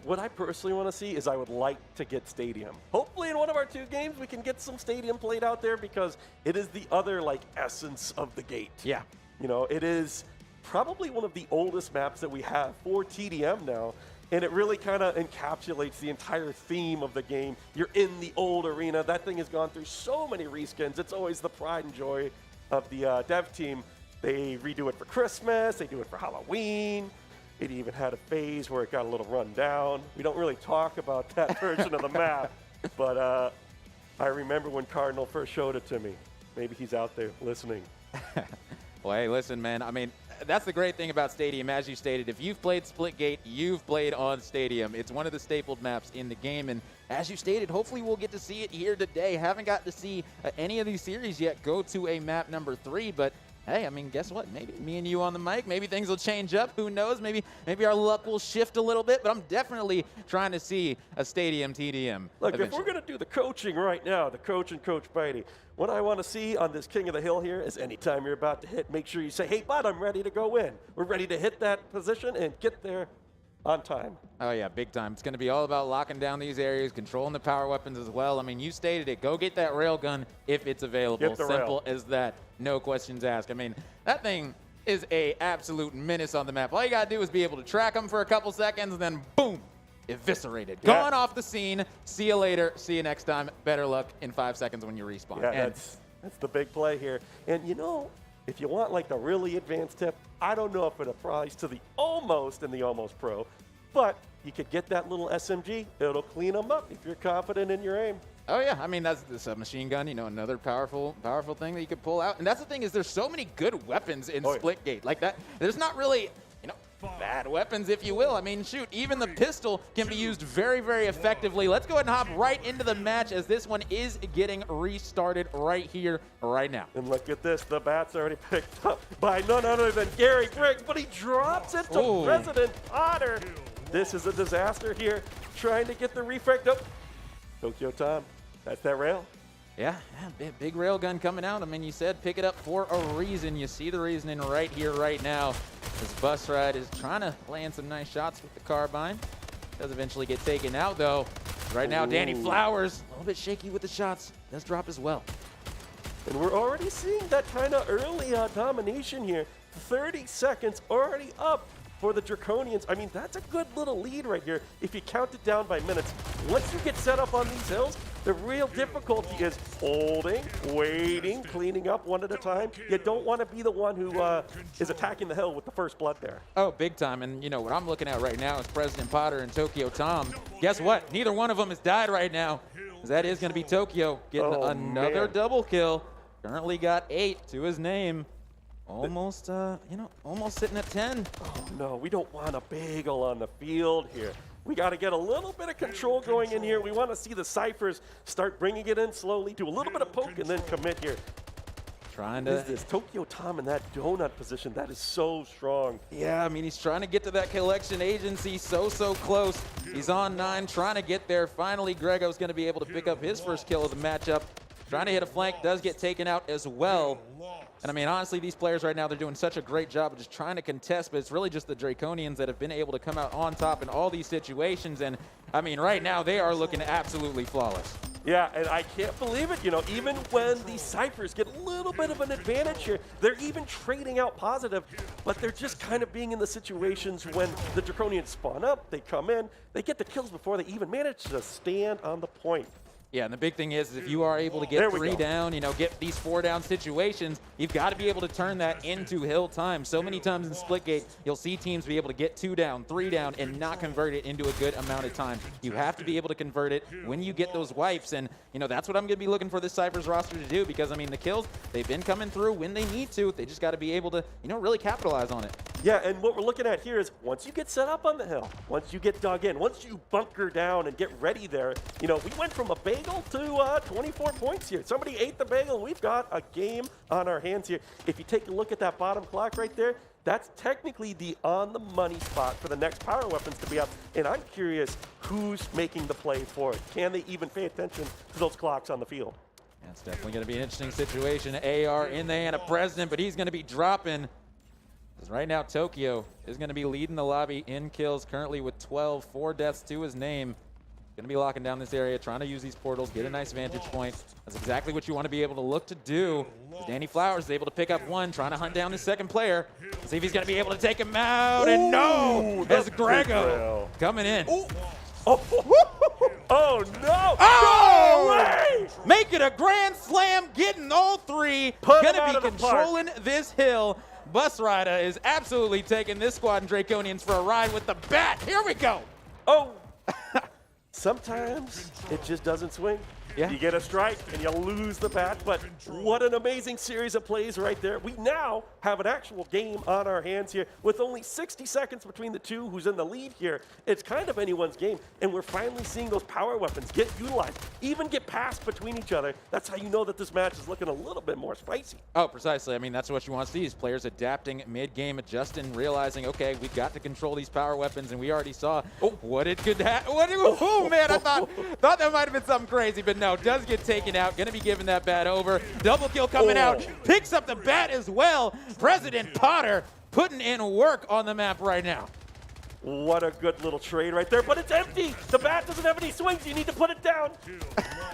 what I personally want to see is I would like to get Stadium. Hopefully in one of our 2 games we can get some Stadium played out there, because it is the other essence of the gate. Yeah. It is probably one of the oldest maps that we have for TDM now, and it really kind of encapsulates the entire theme of the game. You're in the old arena. That thing has gone through so many reskins. It's always the pride and joy of the dev team. They redo it for Christmas, they do it for Halloween. It even had a phase where it got a little run down. We don't really talk about that version of the map, but I remember when Cardinal first showed it to me. Maybe he's out there listening. Well, hey, listen, man, I mean, that's the great thing about Stadium. As you stated, if you've played Splitgate, you've played on Stadium. It's one of the stapled maps in the game, and as you stated, hopefully we'll get to see it here today. Haven't got to see any of these series yet go to a map number 3, but hey, I mean, guess what? Maybe me and you on the mic, maybe things will change up. Who knows? Maybe our luck will shift a little bit, but I'm definitely trying to see a Stadium TDM. Look, eventually. If we're going to do the coaching right now, the coach and Coach Bitey, what I want to see on this King of the Hill here is anytime you're about to hit, make sure you say, hey, bud, I'm ready to go in. We're ready to hit that position and get there on time. Oh, yeah, big time. It's going to be all about locking down these areas, controlling the power weapons as well. I mean, you stated it. Go get that railgun if it's available. Simple as that. No questions asked. I mean, that thing is a absolute menace on the map. All you got to do is be able to track them for a couple seconds, and then boom, eviscerated. Yeah. Gone off the scene. See you later. See you next time. Better luck in 5 seconds when you respawn. Yeah, that's the big play here. And if you want like the really advanced tip, I don't know if it applies to the Almost and the Almost Pro, but you could get that little SMG. It'll clean them up if you're confident in your aim. Oh yeah, I mean that's a machine gun, you know, another powerful thing that you could pull out. And that's the thing is there's so many good weapons in Splitgate like that. There's not really, you know, bad weapons, if you will. I mean, shoot, even the pistol can be used very, very effectively. Let's go ahead and hop right into the match as this one is getting restarted right here, right now. And look at this, the bat's already picked up by none other than Gary Briggs, but he drops it to President Potter. This is a disaster here, trying to get the refrag up. Tokyo Tom, that's that rail. Yeah, big rail gun coming out. I mean, you said pick it up for a reason. You see the reasoning right here, right now. This bus ride is trying to land some nice shots with the carbine. Does eventually get taken out, though. Right now, Danny Flowers, a little bit shaky with the shots. Does drop as well. And we're already seeing that kind of early domination here. 30 seconds already up for the Draconians. I mean, that's a good little lead right here if you count it down by minutes. Once you get set up on these hills, the real difficulty is holding, waiting, cleaning up one at a time. You don't want to be the one who is attacking the hill with the first blood there. Oh, big time. And, you know, what I'm looking at right now is President Potter and Tokyo Tom. Guess what? Neither one of them has died right now. That is going to be Tokyo getting another double kill. Currently got 8 to his name. Almost, you know, almost sitting at 10. Oh, no, we don't want a bagel on the field here. We got to get a little bit of control going in here. We want to see the Cyphers start bringing it in slowly, do a little bit of poke, and then commit here. Trying to... Is this Tokyo Tom in that donut position? That is so strong. Yeah, I mean, he's trying to get to that collection agency so close. He's on 9, trying to get there. Finally, Grego's going to be able to pick up his first kill of the matchup. Trying to hit a flank, does get taken out as well. And I mean, honestly, these players right now, they're doing such a great job of just trying to contest, but it's really just the Draconians that have been able to come out on top in all these situations. And I mean, right now, they are looking absolutely flawless. Yeah, and I can't believe it. You know, even when the Cyphers get a little bit of an advantage here, they're even trading out positive, but they're just kind of being in the situations when the Draconians spawn up, they come in, they get the kills before they even manage to stand on the point. Yeah, and the big thing is if you are able to get 3 down, you know, get these 4 down situations, you've got to be able to turn that into hill time. So many times in Splitgate, you'll see teams be able to get 2 down, 3 down, and not convert it into a good amount of time. You have to be able to convert it when you get those wipes, and, you know, that's what I'm going to be looking for this Cyphers roster to do because, I mean, the kills, they've been coming through when they need to. They just got to be able to, you know, really capitalize on it. Yeah, and what we're looking at here is once you get set up on the hill, once you get dug in, once you bunker down and get ready there, you know, we went from a bagel to 24 points here. Somebody ate the bagel. We've got a game on our hands here. If you take a look at that bottom clock right there, that's technically the on-the-money spot for the next power weapons to be up. And I'm curious who's making the play for it. Can they even pay attention to those clocks on the field? That's definitely going to be an interesting situation. AR in the hand of President, but he's going to be dropping. Because right now, Tokyo is going to be leading the lobby in kills, currently with 12, 4 deaths to his name. Going to be locking down this area, trying to use these portals, get a nice vantage point. That's exactly what you want to be able to look to do. Danny Flowers is able to pick up 1, trying to hunt down the second player. See if he's going to be able to take him out. And no! There's Grego coming in. Oh no! Oh! No! Make it a grand slam, getting all 3. Going to be controlling this hill. Bus Rider is absolutely taking this squad and Draconians for a ride with the bat. Here we go. Oh! Sometimes it just doesn't swing. Yeah. You get a strike and you lose the bat, but what an amazing series of plays right there. We now have an actual game on our hands here with only 60 seconds between the two who's in the lead here. It's kind of anyone's game, and we're finally seeing those power weapons get utilized, even get passed between each other. That's how you know that this match is looking a little bit more spicy. Oh, precisely. I mean, that's what you want to see is players adapting mid-game, adjusting, realizing, okay, we've got to control these power weapons, and we already saw what it could happen. Oh, man, I thought that might have been something crazy, but no, does get taken out. Going to be giving that bat over. Double kill coming out. Picks up the bat as well. President Potter putting in work on the map right now. What a good little trade right there, but it's empty. The bat doesn't have any swings. You need to put it down.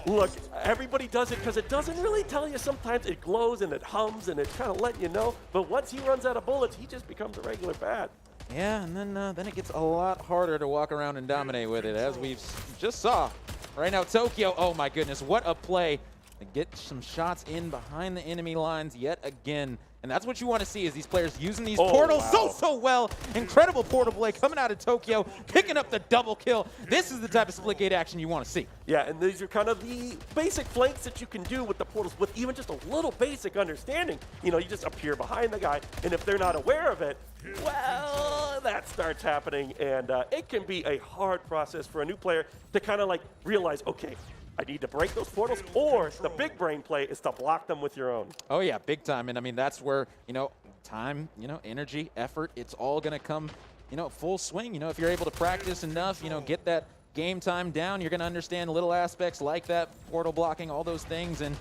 Look, everybody does it because it doesn't really tell you. Sometimes it glows and it hums and it's kind of letting you know. But once he runs out of bullets, he just becomes a regular bat. Yeah, and then it gets a lot harder to walk around and dominate with it, as we just saw. Right now, Tokyo, oh my goodness, what a play and get some shots in behind the enemy lines yet again. And that's what you want to see, is these players using these portals so well. Incredible portal play coming out of Tokyo, picking up the double kill. This is the type of split gate action you want to see. Yeah, and these are kind of the basic flanks that you can do with the portals with even just a little basic understanding. You know, you just appear behind the guy, and if they're not aware of it, well, that starts happening, and it can be a hard process for a new player to kind of like realize, okay, I need to break those portals, or the big brain play is to block them with your own. Oh yeah, big time. And I mean, that's where, you know, time, you know, energy, effort, it's all going to come, you know, full swing. You know, if you're able to practice enough, you know, get that game time down, you're going to understand little aspects like that, portal blocking, all those things. And,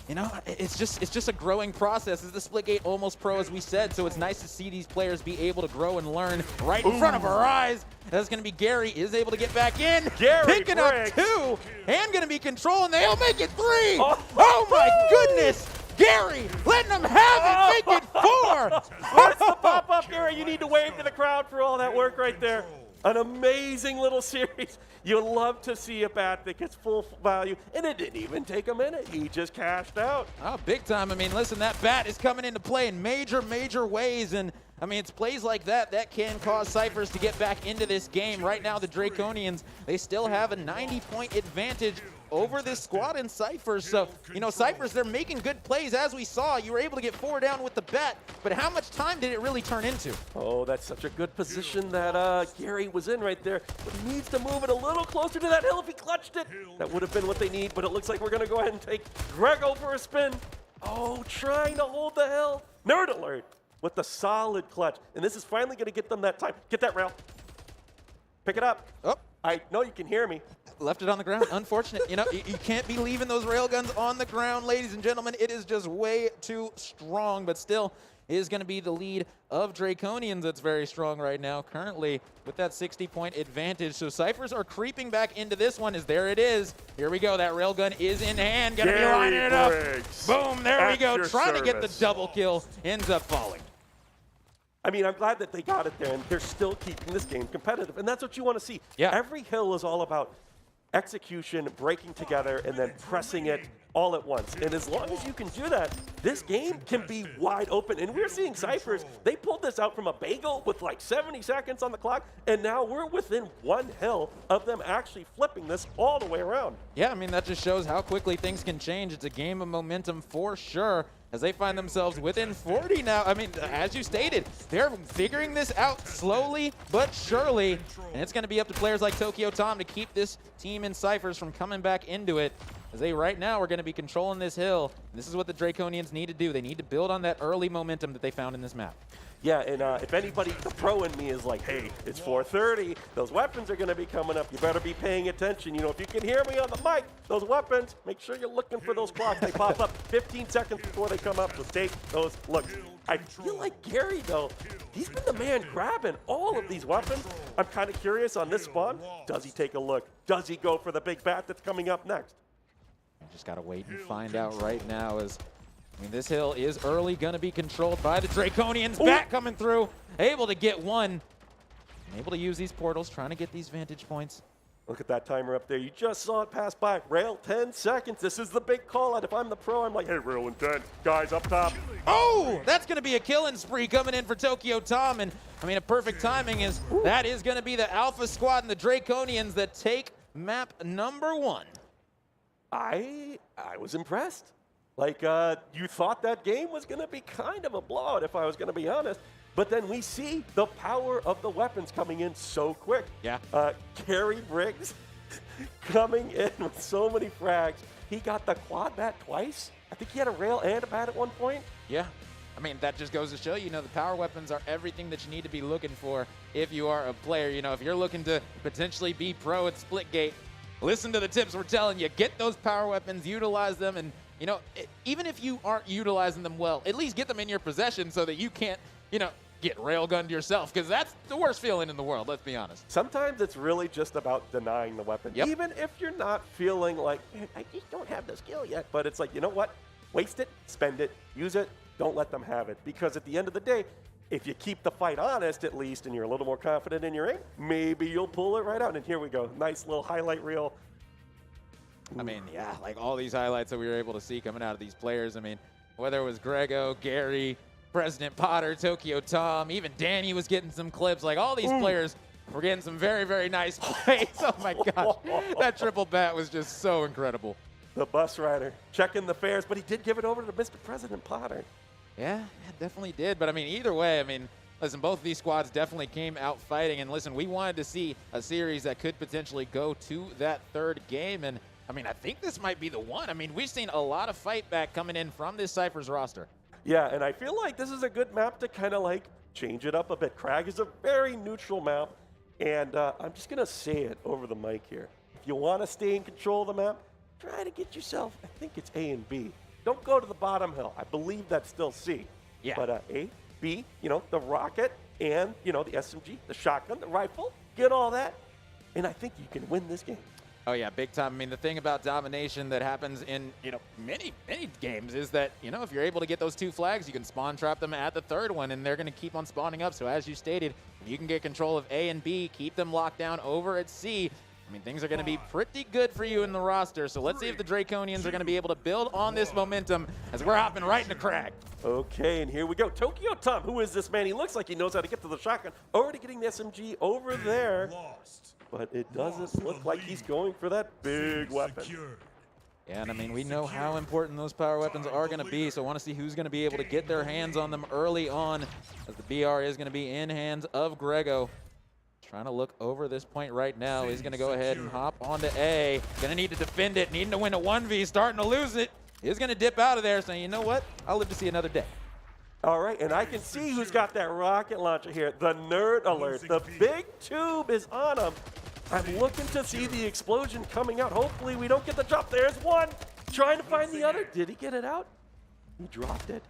you know, it's just a growing process. It's the Splitgate Almost Pro, as we said, so it's nice to see these players be able to grow and learn right in front of our eyes. That's going to be Gary, is able to get back in, picking up 2, and going to be controlling. They'll make it 3. Oh my goodness! Gary, letting them have it, make it 4. What's the pop-up, Gary? You need to wave to the crowd for all that work right there. An amazing little series. You'll love to see a bat that gets full value, and it didn't even take a minute. He just cashed out. Oh, big time. I mean, listen, that bat is coming into play in major ways, and I mean, it's plays like that that can cause Cyphers to get back into this game. Right now, the Draconians, they still have a 90-point advantage over this squad in Cyphers. So, you know, Cyphers, they're making good plays. As we saw, you were able to get 4 down with the bat, but how much time did it really turn into? Oh, that's such a good position that Gary was in right there. But he needs to move it a little closer to that hill. If he clutched it, that would have been what they need, but it looks like we're going to go ahead and take Grego for a spin. Oh, trying to hold the hill. Nerd alert with the solid clutch. And this is finally going to get them that time. Get that rail. Pick it up. Oh. I know you can hear me. Left it on the ground. Unfortunate. You know, you can't be leaving those railguns on the ground, ladies and gentlemen. It is just way too strong, but still is going to be the lead of Draconians that's very strong right now, currently with that 60-point advantage. So Cyphers are creeping back into this one, as there it is. Here we go. That railgun is in hand. Going to be lining it up. Boom. There we go. Trying to get the double kill. Ends up falling. I mean, I'm glad that they got it there, and they're still keeping this game competitive, and that's what you want to see. Yeah. Every hill is all about execution, breaking together, and then pressing it all at once. And as long as you can do that, this game can be wide open. And we're seeing Cyphers, they pulled this out from a bagel with like 70 seconds on the clock, and now we're within 1 hill of them actually flipping this all the way around. Yeah, I mean, that just shows how quickly things can change. It's a game of momentum for sure, as they find themselves within 40 now. I mean, as you stated, they're figuring this out slowly but surely, and it's going to be up to players like Tokyo Tom to keep this team in Cyphers from coming back into it, as they right now are going to be controlling this hill. And this is what the Draconians need to do. They need to build on that early momentum that they found in this map. Yeah, and if anybody, the pro in me is like, hey, it's 4:30, those weapons are going to be coming up. You better be paying attention. You know, if you can hear me on the mic, those weapons, make sure you're looking for those clocks. They pop up 15 seconds before they come up, so take those looks. I feel like Gary, though, he's been the man grabbing all of these weapons. I'm kind of curious on this spawn. Does he take a look? Does he go for the big bat that's coming up next? Just got to wait and find out right now, as I mean, this hill is early going to be controlled by the Draconians. Bat coming through, able to get one. Able to use these portals, trying to get these vantage points. Look at that timer up there. You just saw it pass by. Rail 10 seconds. This is the big call out. If I'm the pro, I'm like, hey, rail in 10. Guys up top. Oh, that's going to be a killing spree coming in for Tokyo Tom. And I mean, a perfect timing is that is going to be the Alpha Squad and the Draconians that take map number 1. I was impressed. Like, you thought that game was going to be kind of a blowout, if I was going to be honest. But then we see the power of the weapons coming in so quick. Yeah. Kerry Briggs coming in with so many frags. He got the quad bat twice. I think he had a rail and a bat at one point. Yeah. I mean, that just goes to show, you know, the power weapons are everything that you need to be looking for if you are a player. You know, if you're looking to potentially be pro at Splitgate, listen to the tips we're telling you. Get those power weapons, utilize them, and you know, even if you aren't utilizing them well, at least get them in your possession so that you can't, you know, get railgunned yourself, because that's the worst feeling in the world, let's be honest. Sometimes it's really just about denying the weapon, even if you're not feeling like, I just don't have the skill yet. But it's like, you know what? Waste it, spend it, use it, don't let them have it. Because at the end of the day, if you keep the fight honest at least, and you're a little more confident in your aim, maybe you'll pull it right out. And here we go. Nice little highlight reel. I mean, yeah, like all these highlights that we were able to see coming out of these players. I mean, whether it was Grego, Gary, President Potter, Tokyo Tom, even Danny was getting some clips. Like all these players were getting some very, very nice plays. Oh my gosh, that triple bat was just so incredible. The bus rider checking the fares, but he did give it over to Mr. President Potter. Yeah, it definitely did. But I mean, either way, I mean, listen, both of these squads definitely came out fighting. And listen, we wanted to see a series that could potentially go to that third game. And I mean, I think this might be the one. I mean, we've seen a lot of fight back coming in from this Cyphers roster. Yeah, and I feel like this is a good map to kind of like change it up a bit. Crag is a very neutral map. And I'm just going to say it over the mic here. If you want to stay in control of the map, try to get yourself, I think it's A and B. Don't go to the bottom hill. I believe that's still C. Yeah. But A, B, the rocket and, the SMG, the shotgun, the rifle, get all that. And I think you can win this game. Oh, yeah, big time. I mean, the thing about domination that happens in, many games is that, if you're able to get those 2 flags, you can spawn trap them at the third one, and they're going to keep on spawning up. So as you stated, if you can get control of A and B, keep them locked down over at C, I mean, things are going to be pretty good for you in the roster. So let's see if the Draconians are going to be able to build on this momentum as we're hopping right into Crag. Okay, and here we go. Tokyo Tom, who is this man? He looks like he knows how to get to the shotgun. Already getting the SMG over there. But it doesn't look like he's going for that big weapon. Yeah, and I mean, we know how important those power weapons are going to be, so I want to see who's going to be able to get their hands on them early on, as the BR is going to be in hands of Grego. Trying to look over this point right now. He's going to go ahead and hop onto A. Going to need to defend it, needing to win a 1v, starting to lose it. He's going to dip out of there, saying, you know what? I'll live to see another day. All right, and I can see who's got that rocket launcher here. The nerd alert. The big tube is on him. I'm looking to see the explosion coming out. Hopefully we don't get the drop. There's one. Trying to find the other. Did he get it out? He dropped it.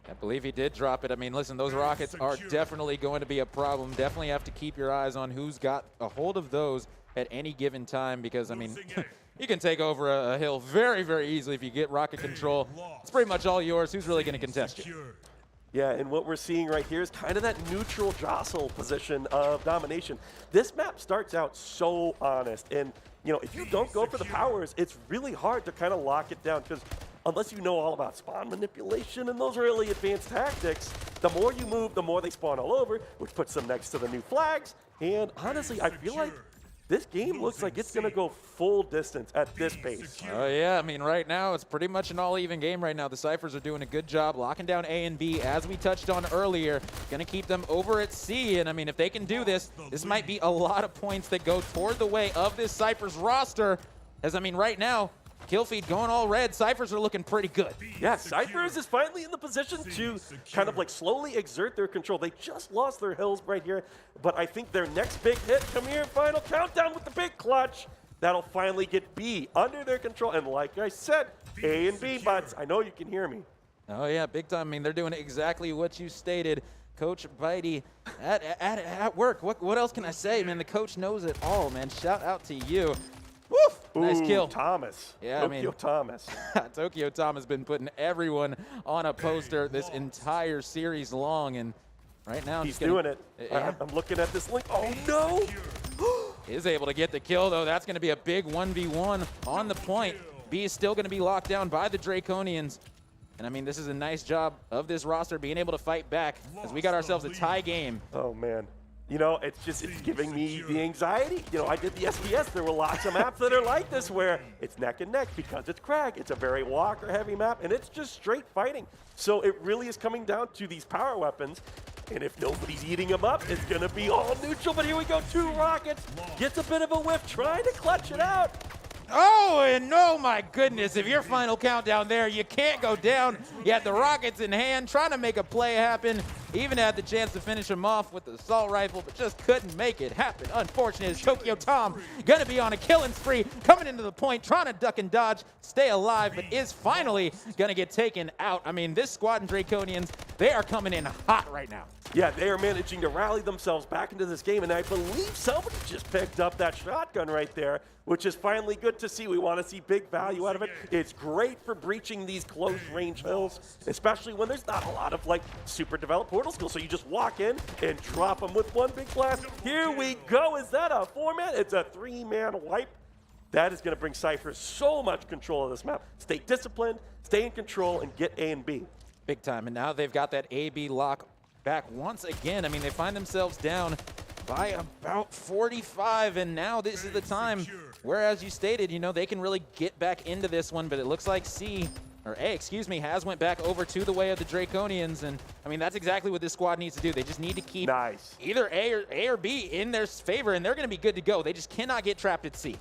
I believe he did drop it. I mean, listen, those rockets are definitely going to be a problem. Definitely have to keep your eyes on who's got a hold of those at any given time because, I mean, you can take over a hill very, very easily if you get rocket control. It's pretty much all yours. Who's really going to contest you? Yeah, and what we're seeing right here is kind of that neutral jostle position of domination. This map starts out so honest, and if you don't go for the powers, it's really hard to kind of lock it down because unless you know all about spawn manipulation and those really advanced tactics, the more you move, the more they spawn all over, which puts them next to the new flags. And honestly, I feel like this game looks like it's going to go full distance at this pace. Oh, yeah. I mean, right now, it's pretty much an all-even game right now. The Cyphers are doing a good job locking down A and B, as we touched on earlier. Going to keep them over at C. And, I mean, if they can do this, this might be a lot of points that go toward the way of this Cyphers roster. As, I mean, right now, kill feed going all red. Cyphers are looking pretty good. Yeah, Cyphers is finally in the position to kind of like slowly exert their control. They just lost their hills right here, but I think their next big hit, come here, final countdown with the big clutch. That'll finally get B under their control. And like I said, A and B, buds. I know you can hear me. Oh, yeah, big time. I mean, they're doing exactly what you stated. Coach Bitey at work. What else can I say, man? The coach knows it all, man. Shout out to you. Woof! Nice kill. Thomas. Yeah, Tokyo Thomas. Tokyo Tom has been putting everyone on a poster this entire series long, and right now he's doing it. Yeah. I'm looking at this link. Oh, no! Is able to get the kill, though. That's going to be a big 1v1 on the point. B is still going to be locked down by the Draconians. And, I mean, this is a nice job of this roster being able to fight back as we got ourselves a tie game. Oh, man. It's giving me the anxiety. I did the SPS. There were lots of maps that are like this where it's neck and neck because it's Crag. It's a very walker-heavy map, and it's just straight fighting. So it really is coming down to these power weapons. And if nobody's eating them up, it's going to be all neutral. But here we go. 2 rockets. Gets a bit of a whiff, trying to clutch it out. Oh, and oh my goodness, if your final countdown there, you can't go down. You had the rockets in hand, trying to make a play happen. Even had the chance to finish him off with the assault rifle, but just couldn't make it happen. Unfortunate as Tokyo Tom gonna be on a killing spree, coming into the point, trying to duck and dodge, stay alive, but is finally gonna get taken out. I mean, this squad and Draconians, they are coming in hot right now. Yeah, they are managing to rally themselves back into this game, and I believe somebody just picked up that shotgun right there, which is finally good to see. We want to see big value out of it. It's great for breaching these close range hills, especially when there's not a lot of super developed portal skills. So you just walk in and drop them with one big blast. Here we go. Is that a 4-man? It's a 3-man wipe. that is going to bring Cypher so much control of this map. Stay disciplined, stay in control, and get A and B. Big time. And now they've got that A-B lock back once again. I mean, they find themselves down by about 45, and now this is the time where, as you stated, you know, they can really get back into this one, but it looks like A, has went back over to the way of the Draconians, and I mean, that's exactly what this squad needs to do. They just need to keep either A or B in their favor, and they're going to be good to go. They just cannot get trapped at C.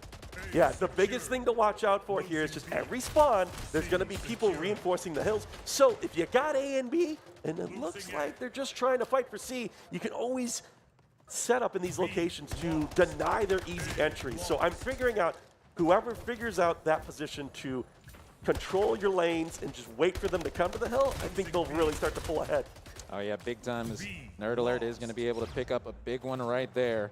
Yeah, the biggest thing to watch out for here is just every spawn, there's going to be people reinforcing the hills. So if you got A and B, and it looks like they're just trying to fight for C, you can always set up in these locations to deny their easy entries. So I'm figuring out, whoever figures out that position to control your lanes and just wait for them to come to the hill, I think they'll really start to pull ahead. Oh yeah, big time. As Nerd Alert is going to be able to pick up a big one right there.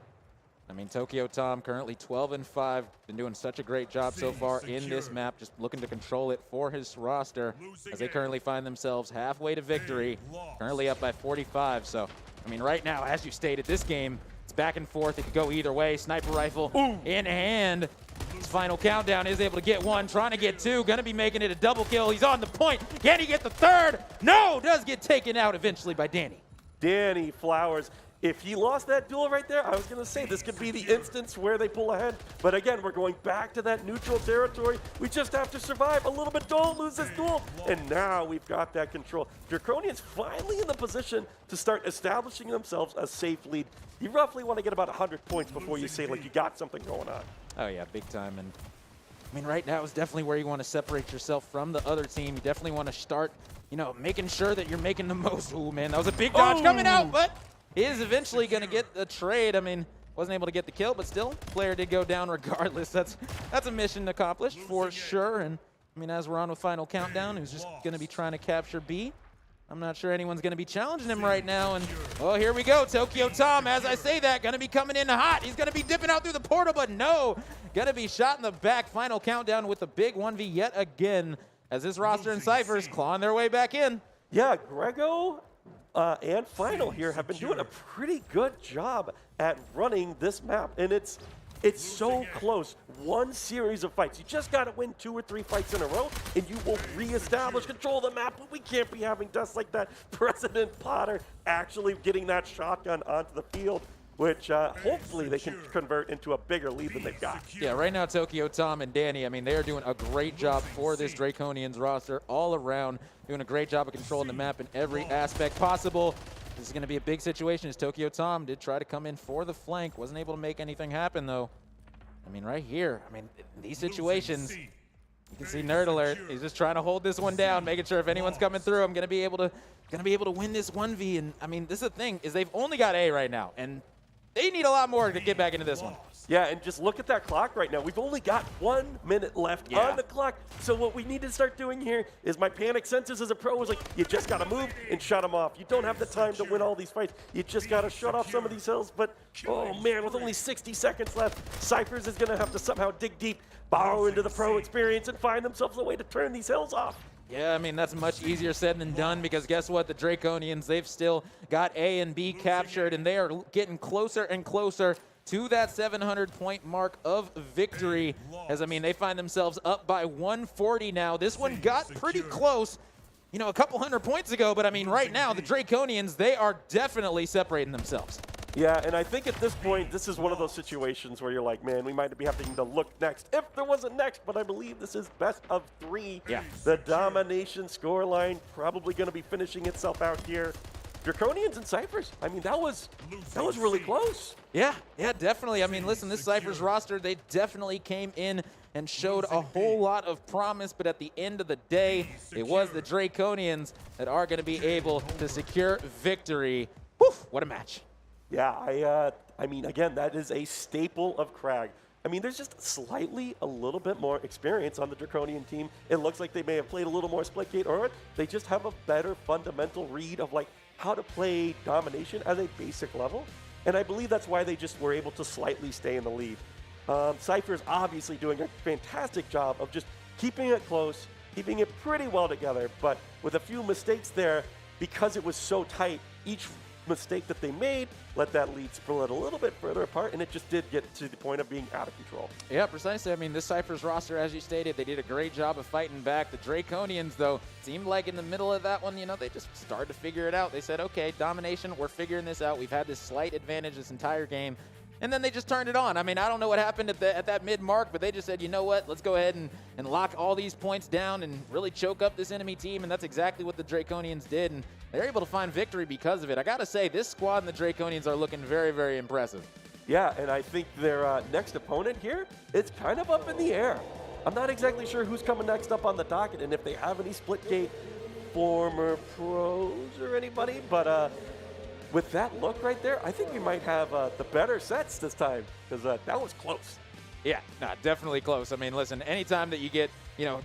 I mean, Tokyo Tom currently 12-5, been doing such a great job so far in this map, just looking to control it for his roster as they currently find themselves halfway to victory, currently up by 45. So, I mean, right now, as you stated, this game, it's back and forth. It could go either way. Sniper rifle in hand. His final countdown is able to get one, trying to get two, going to be making it a double kill. He's on the point. Can he get the third? No, does get taken out eventually by Danny. Danny Flowers. If he lost that duel right there, I was going to say this could be the instance where they pull ahead. But again, we're going back to that neutral territory. We just have to survive a little bit. Don't lose this duel. And now we've got that control. Draconians finally in the position to start establishing themselves a safe lead. You roughly want to get about 100 points before you say, like, you got something going on. Oh, yeah, big time. And I mean, right now is definitely where you want to separate yourself from the other team. You definitely want to start, you know, making sure that you're making the most. Ooh, man, that was a big dodge coming out, but is eventually going to get the trade. I mean, wasn't able to get the kill, but still, player did go down regardless. That's a mission accomplished for sure. And I mean, as we're on with final countdown, who's just going to be trying to capture B. I'm not sure anyone's going to be challenging him right now. And oh, here we go. Tokyo Tom, as I say that, going to be coming in hot. He's going to be dipping out through the portal, but no, going to be shot in the back. Final countdown with the big 1v yet again, as this roster and Cyphers clawing their way back in. Yeah, Grego and Final here have been doing a pretty good job at running this map, and it's so close. One series of fights. You just got to win 2 or 3 fights in a row, and you will reestablish control of the map, but we can't be having deaths like that. President Potter actually getting that shotgun onto the field, which hopefully they can convert into a bigger lead than they've got. Yeah, right now Tokyo Tom and Danny, I mean, they are doing a great job for this Draconians roster all around, doing a great job of controlling the map in every aspect possible. This is going to be a big situation as Tokyo Tom did try to come in for the flank, wasn't able to make anything happen though. I mean, right here, I mean, in these situations, you can see Nerd Alert. He's just trying to hold this one down, making sure if anyone's coming through, I'm going to be able to win this 1v. And I mean, this is the thing, is they've only got A right now, and they need a lot more to get back into this one. Yeah, and just look at that clock right now. We've only got 1 minute left on the clock. So what we need to start doing here is my panic senses as a pro is like, you just got to move and shut them off. You don't have the time to win all these fights. You just got to shut off some of these hills. But, oh man, with only 60 seconds left, Cyphers is going to have to somehow dig deep, borrow into the pro experience, and find themselves a way to turn these hills off. Yeah, I mean, that's much easier said than done because guess what? The Draconians, they've still got A and B captured, and they are getting closer and closer to that 700-point mark of victory. As, I mean, they find themselves up by 140 now. This one got pretty close, you know, a couple hundred points ago, but I mean, right now, the Draconians, they are definitely separating themselves. Yeah, and I think at this point, this is one of those situations where you're like, man, we might be having to look next. If there wasn't next, but I believe this is best of 3. Yeah. The domination scoreline probably going to be finishing itself out here. Draconians and Cyphers, I mean, that was really close. Yeah, definitely. I mean, listen, this Cyphers roster, they definitely came in and showed a whole lot of promise, but at the end of the day, it was the Draconians that are going to be able to secure victory. Whew, what a match. Yeah, I mean, again, that is a staple of Crag. I mean, there's just slightly a little bit more experience on the Draconian team. It looks like they may have played a little more Splitgate, or they just have a better fundamental read of like how to play domination at a basic level. And I believe that's why they just were able to slightly stay in the lead. Cypher's obviously doing a fantastic job of just keeping it close, keeping it pretty well together, but with a few mistakes there, because it was so tight, each mistake that they made let that lead split a little bit further apart, and it just did get to the point of being out of control. Yeah, precisely. I mean, this Cypher's roster, as you stated, they did a great job of fighting back. The Draconians, though, seemed like in the middle of that one, they just started to figure it out. They said, okay, domination, we're figuring this out. We've had this slight advantage this entire game. And then they just turned it on. I mean, I don't know what happened at that mid-mark, but they just said, you know what, let's go ahead and lock all these points down and really choke up this enemy team, and that's exactly what the Draconians did, and they're able to find victory because of it. I got to say, this squad and the Draconians are looking very, very impressive. Yeah, and I think their next opponent here, it's kind of up in the air. I'm not exactly sure who's coming next up on the docket and if they have any Splitgate former pros or anybody, but with that look right there, I think we might have the better sets this time because that was close. Yeah, definitely close. I mean, listen, anytime that you get,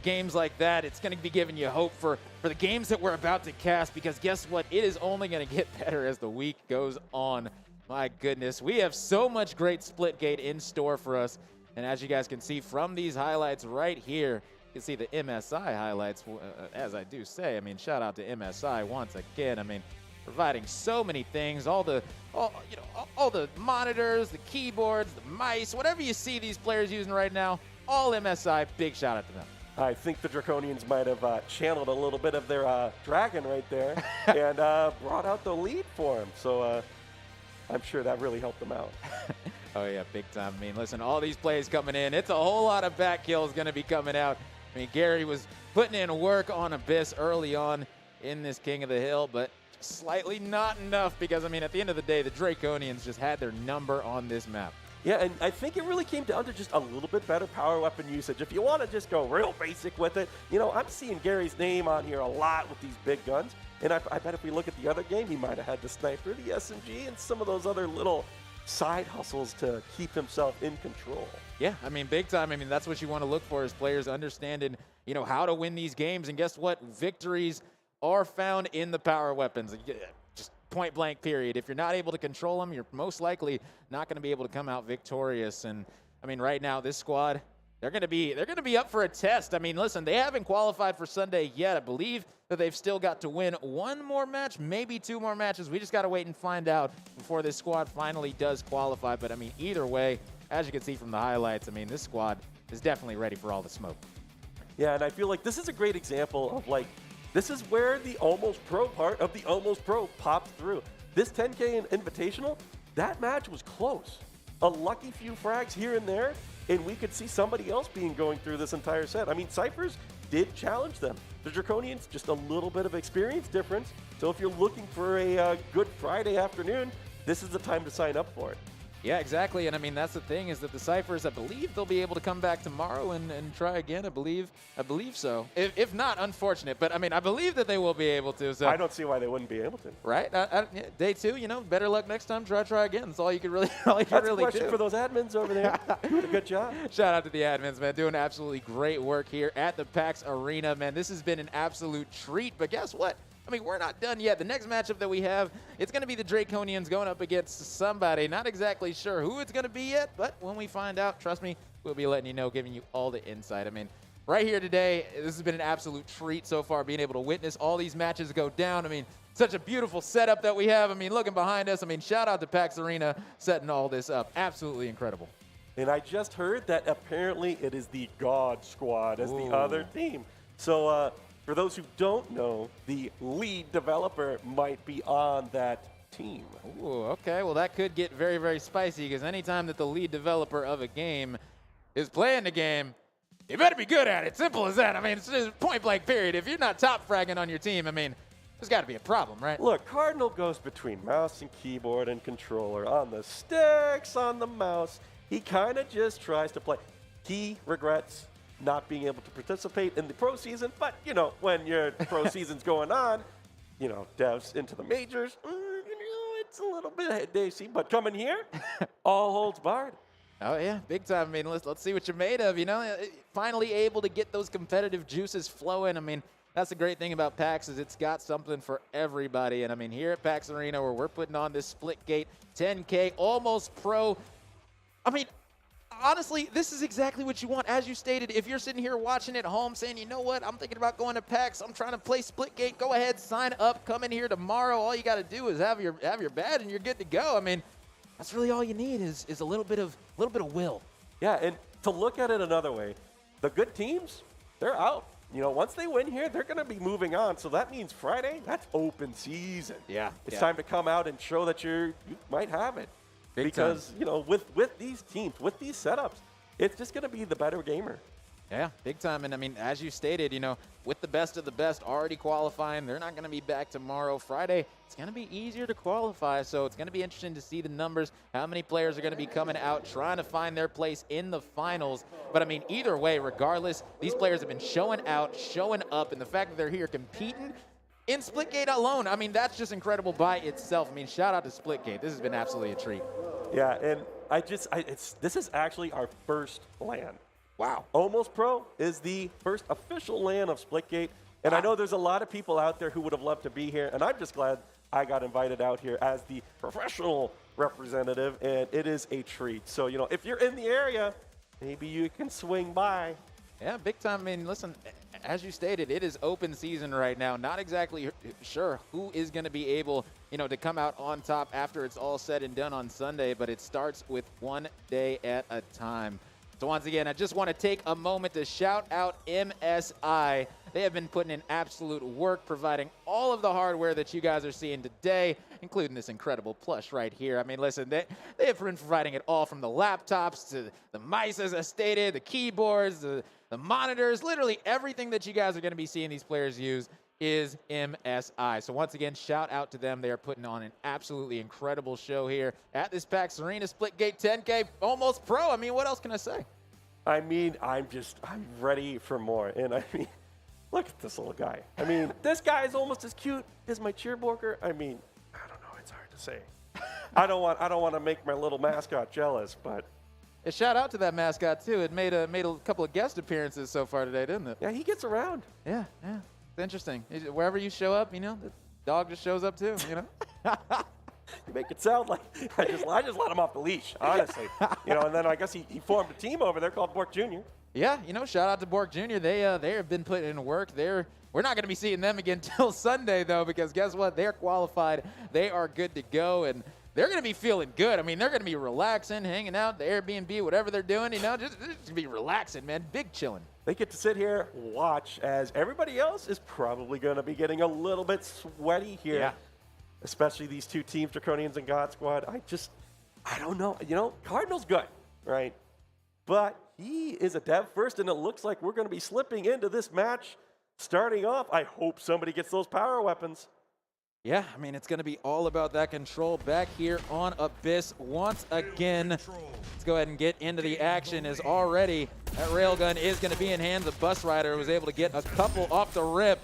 games like that, it's going to be giving you hope for the games that we're about to cast because guess what? It is only going to get better as the week goes on. My goodness, we have so much great Splitgate in store for us. And as you guys can see from these highlights right here, you can see the MSI highlights, as I do say. I mean, shout out to MSI once again. I mean, providing so many things, all the monitors, the keyboards, the mice, whatever you see these players using right now, all MSI, big shout out to them. I think the Draconians might have channeled a little bit of their dragon right there and brought out the lead for him. So I'm sure that really helped them out. Oh, yeah, big time. I mean, listen, all these plays coming in. It's a whole lot of back kills going to be coming out. I mean, Gary was putting in work on Abyss early on in this King of the Hill, but slightly not enough because, I mean, at the end of the day, the Draconians just had their number on this map. Yeah, and I think it really came down to just a little bit better power weapon usage. If you want to just go real basic with it, I'm seeing Gary's name on here a lot with these big guns. And I bet if we look at the other game, he might have had the sniper, the SMG, and some of those other little side hustles to keep himself in control. Yeah, I mean, big time. I mean, that's what you want to look for is players understanding, how to win these games. And guess what? Victories are found in the power weapons. Just point blank period. If you're not able to control them, you're most likely not going to be able to come out victorious. And I mean, right now, this squad, they're going to be up for a test. I mean, listen, they haven't qualified for Sunday yet. I believe that they've still got to win one more match, maybe two more matches. We just got to wait and find out before this squad finally does qualify. But I mean, either way, as you can see from the highlights, I mean, this squad is definitely ready for all the smoke. Yeah, and I feel like this is a great example of this is where the Almost Pro part of the Almost Pro popped through. This 10K Invitational, that match was close. A lucky few frags here and there, and we could see somebody else going through this entire set. I mean, Cyphers did challenge them. The Draconians, just a little bit of experience difference. So if you're looking for a good Friday afternoon, this is the time to sign up for it. Yeah, exactly. And I mean, that's the thing is that the Cyphers, I believe they'll be able to come back tomorrow and try again. I believe so. If not, unfortunate. But I mean, I believe that they will be able to. So I don't see why they wouldn't be able to. Right? Day two, better luck next time. Try again. That's all you can really, That's a question for those admins over there. Doing a good job. Shout out to the admins, man. Doing absolutely great work here at the PAX Arena, man. This has been an absolute treat. But guess what? I mean, we're not done yet. The next matchup that we have, it's going to be the Draconians going up against somebody. Not exactly sure who it's going to be yet, but when we find out, trust me, we'll be letting you know, giving you all the insight. I mean, right here today, this has been an absolute treat so far, being able to witness all these matches go down. I mean, such a beautiful setup that we have. I mean, looking behind us, I mean, shout out to PAX Arena setting all this up. Absolutely incredible. And I just heard that apparently it is the God Squad as the other team. So, for those who don't know, the lead developer might be on that team. Ooh, okay. Well, that could get very, very spicy because anytime that the lead developer of a game is playing the game, you better be good at it. Simple as that. I mean, it's just point blank period. If you're not top fragging on your team, I mean, there's got to be a problem, right? Look, Cardinal goes between mouse and keyboard and controller on the sticks, on the mouse. He kind of just tries to play. He regrets not being able to participate in the pro season, but when your pro season's going on, devs into the majors, it's a little bit dicey, but coming here, all holds barred. Oh yeah, big time. I mean, let's see what you're made of. Finally able to get those competitive juices flowing. I mean, that's the great thing about PAX is it's got something for everybody. And I mean, here at PAX Arena, where we're putting on this Splitgate 10K Almost Pro, I mean, honestly, this is exactly what you want. As you stated, if you're sitting here watching at home saying, you know what, I'm thinking about going to PAX, I'm trying to play Splitgate, go ahead, sign up, come in here tomorrow. All you got to do is have your badge and you're good to go. I mean, that's really all you need is a little bit of will. Yeah, and to look at it another way, the good teams, they're out. You know, once they win here, they're going to be moving on. So that means Friday, that's open season. Yeah. It's time to come out and show that you might have it. Because, you know, with these teams, with these setups, it's just going to be the better gamer. Yeah, big time. And I mean, as you stated, you know, with the best of the best already qualifying, they're not going to be back tomorrow. Friday, it's going to be easier to qualify. So it's going to be interesting to see the numbers, how many players are going to be coming out, trying to find their place in the finals. But I mean, either way, regardless, these players have been showing out, showing up, and the fact that they're here competing in Splitgate alone, I mean, that's just incredible by itself. I mean, shout out to Splitgate. This has been absolutely a treat. Yeah, and this is actually our first LAN. Wow. Almost Pro is the first official LAN of Splitgate, and I know there's a lot of people out there who would have loved to be here, and I'm just glad I got invited out here as the professional representative, and it is a treat. So, you know, if you're in the area, maybe you can swing by. Yeah, big time. I mean, listen, as you stated, it is open season right now. Not exactly sure who is going to be able, you know, to come out on top after it's all said and done on Sunday, but it starts with one day at a time. So once again, I just want to take a moment to shout out MSI. They have been putting in absolute work, providing all of the hardware that you guys are seeing today, including this incredible plush right here. I mean, listen, they have been providing it all from the laptops to the mice, as I stated, the keyboards, the monitors, literally everything that you guys are going to be seeing these players use is MSI. So once again, shout out to them. They are putting on an absolutely incredible show here at this PAX Arena. Splitgate 10K, almost pro. I mean, what else can I say? I mean, I'm ready for more. And I mean, look at this little guy. I mean, this guy is almost as cute as my cheerborker. I mean, I don't know. It's hard to say. I don't want to make my little mascot jealous, but. A shout out to that mascot too. It made a couple of guest appearances so far today, didn't it? Yeah, he gets around. Yeah. It's interesting. Wherever you show up, you know, the dog just shows up too, you know? You make it sound like I just let him off the leash, honestly. You know, and then I guess he formed a team over there called Bork Jr. Yeah, you know, shout out to Bork Jr. They have been putting in work. We're not going to be seeing them again till Sunday though, because guess what? They're qualified. They are good to go, and they're going to be feeling good. I mean, they're going to be relaxing, hanging out, the Airbnb, whatever they're doing, you know, just be relaxing, man. Big chilling. They get to sit here, watch, as everybody else is probably going to be getting a little bit sweaty here. Yeah. Especially these two teams, Draconians and God Squad. I don't know. You know, Cardinal's good, right? But he is a dev first, and it looks like we're going to be slipping into this match. Starting off, I hope somebody gets those power weapons. Yeah, I mean, it's going to be all about that control back here on Abyss once again. Let's go ahead and get into the action, as already that railgun is going to be in hands of Bus Rider, who was able to get a couple off the rip.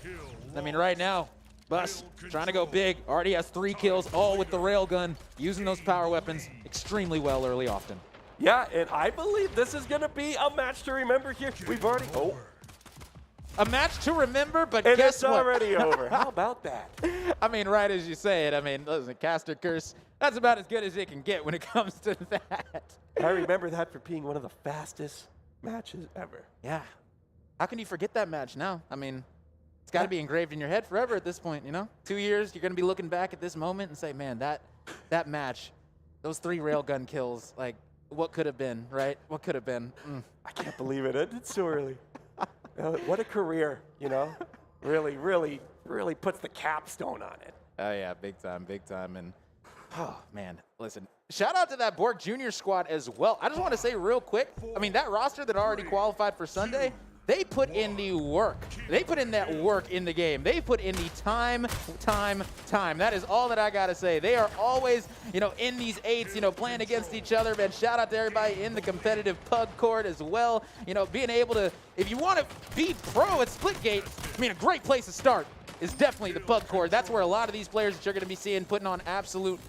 I mean, right now, Bus trying to go big, already has 3 kills, all with the railgun, using those power weapons extremely well early often. Yeah, and I believe this is going to be a match to remember here. We've already... Oh. A match to remember, but and guess it's what? already over. How about that? I mean, right as you say it, I mean, listen, Caster Curse, that's about as good as it can get when it comes to that. I remember that for being one of the fastest matches ever. Yeah. How can you forget that match now? I mean, it's got to be engraved in your head forever at this point, you know? 2 years, you're going to be looking back at this moment and say, man, that match, those 3 railgun kills, like, what could have been, right? What could have been? I can't believe it. It's so early. What a career, you know? Really, really, really puts the capstone on it. Oh, yeah, big time, big time. And, oh, man, listen, shout out to that Bork Jr. squad as well. I just want to say real quick, I mean, that roster that already qualified for Sunday, they put in the work. They put in that work in the game. They put in the time. That is all that I got to say. They are always, you know, in these 8s, you know, playing against each other. Man, shout out to everybody in the competitive pug court as well. You know, being able to, if you want to be pro at Splitgate, I mean, a great place to start is definitely the pug court. That's where a lot of these players that you're going to be seeing putting on absolute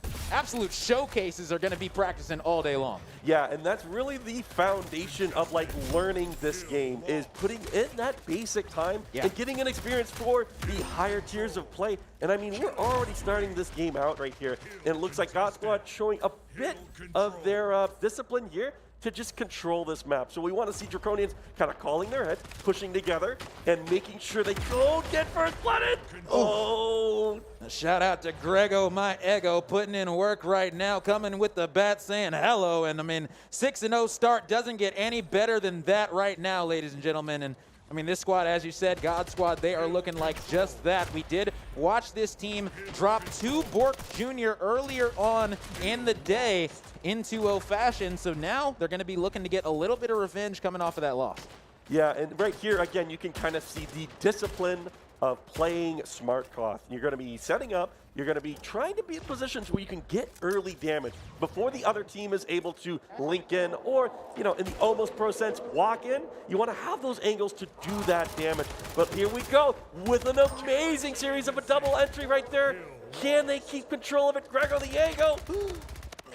showcases are going to be practicing all day long. Yeah, and that's really the foundation of like learning this game, is putting in that basic time and getting an experience for the higher tiers of play. And I mean, we're already starting this game out right here, and it looks like God Squad showing a bit of their discipline here to just control this map. So we want to see Draconians kind of calling their heads, pushing together, and making sure they don't get first blooded. Oh. A shout out to Grego, my ego, putting in work right now, coming with the bat, saying hello. And I mean, 6-0 start doesn't get any better than that right now, ladies and gentlemen. And I mean, this squad, as you said, God Squad, they are looking like just that. We did watch this team drop 2 Bork Jr. earlier on in the day in 2-0 fashion. So now they're going to be looking to get a little bit of revenge coming off of that loss. Yeah, and right here, again, you can kind of see the discipline of playing smart cloth. You're going to be setting up. You're going to be trying to be in positions where you can get early damage before the other team is able to link in or, you know, in the almost pro sense, walk in. You want to have those angles to do that damage. But here we go with an amazing series of a double entry right there. Can they keep control of it? Grego the Jaego.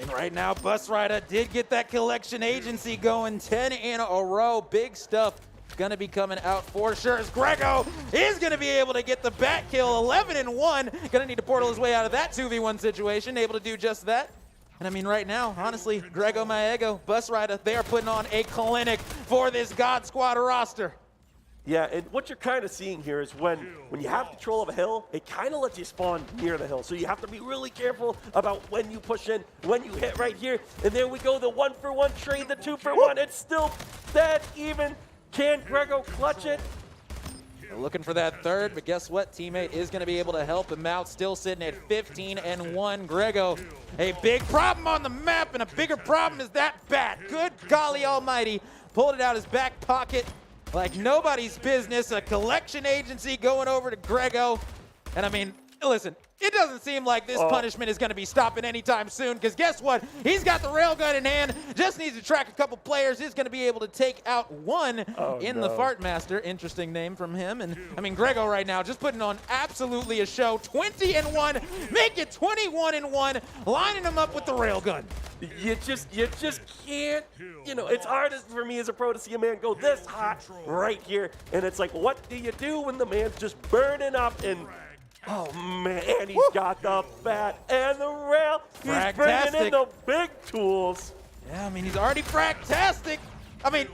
And right now, Bus Rider did get that collection agency going 10 in a row. Big stuff going to be coming out for sure as Grego is going to be able to get the bat kill. 11-1. Going to need to portal his way out of that 2v1 situation. Able to do just that. And I mean, right now, honestly, Grego Maego, Bus Rider, they are putting on a clinic for this God Squad roster. Yeah, and what you're kind of seeing here is when you have control of a hill, it kind of lets you spawn near the hill. So you have to be really careful about when you push in, when you hit right here. And there we go, the 1-for-1 trade, the 2-for-1. It's still dead even. Can Grego clutch it? We're looking for that third, but guess what? Teammate is going to be able to help him out. Still sitting at 15-1. Grego, a big problem on the map, and a bigger problem is that bat. Good golly almighty. Pulled it out his back pocket like nobody's business. A collection agency going over to Grego. And I mean, listen, it doesn't seem like this punishment is going to be stopping anytime soon, because guess what? He's got the railgun in hand, just needs to track a couple players. He's going to be able to take out one in the Fart Master. Interesting name from him. And I mean, Grego right now just putting on absolutely a show. 20-1, make it 21-1, lining him up with the railgun. You just can't, you know, it's hard for me as a pro to see a man go this hot right here. And it's like, what do you do when the man's just burning up and oh man, he's got the bat and the rail. He's bringing in the big tools. Yeah, I mean, he's already fragtastic. I mean,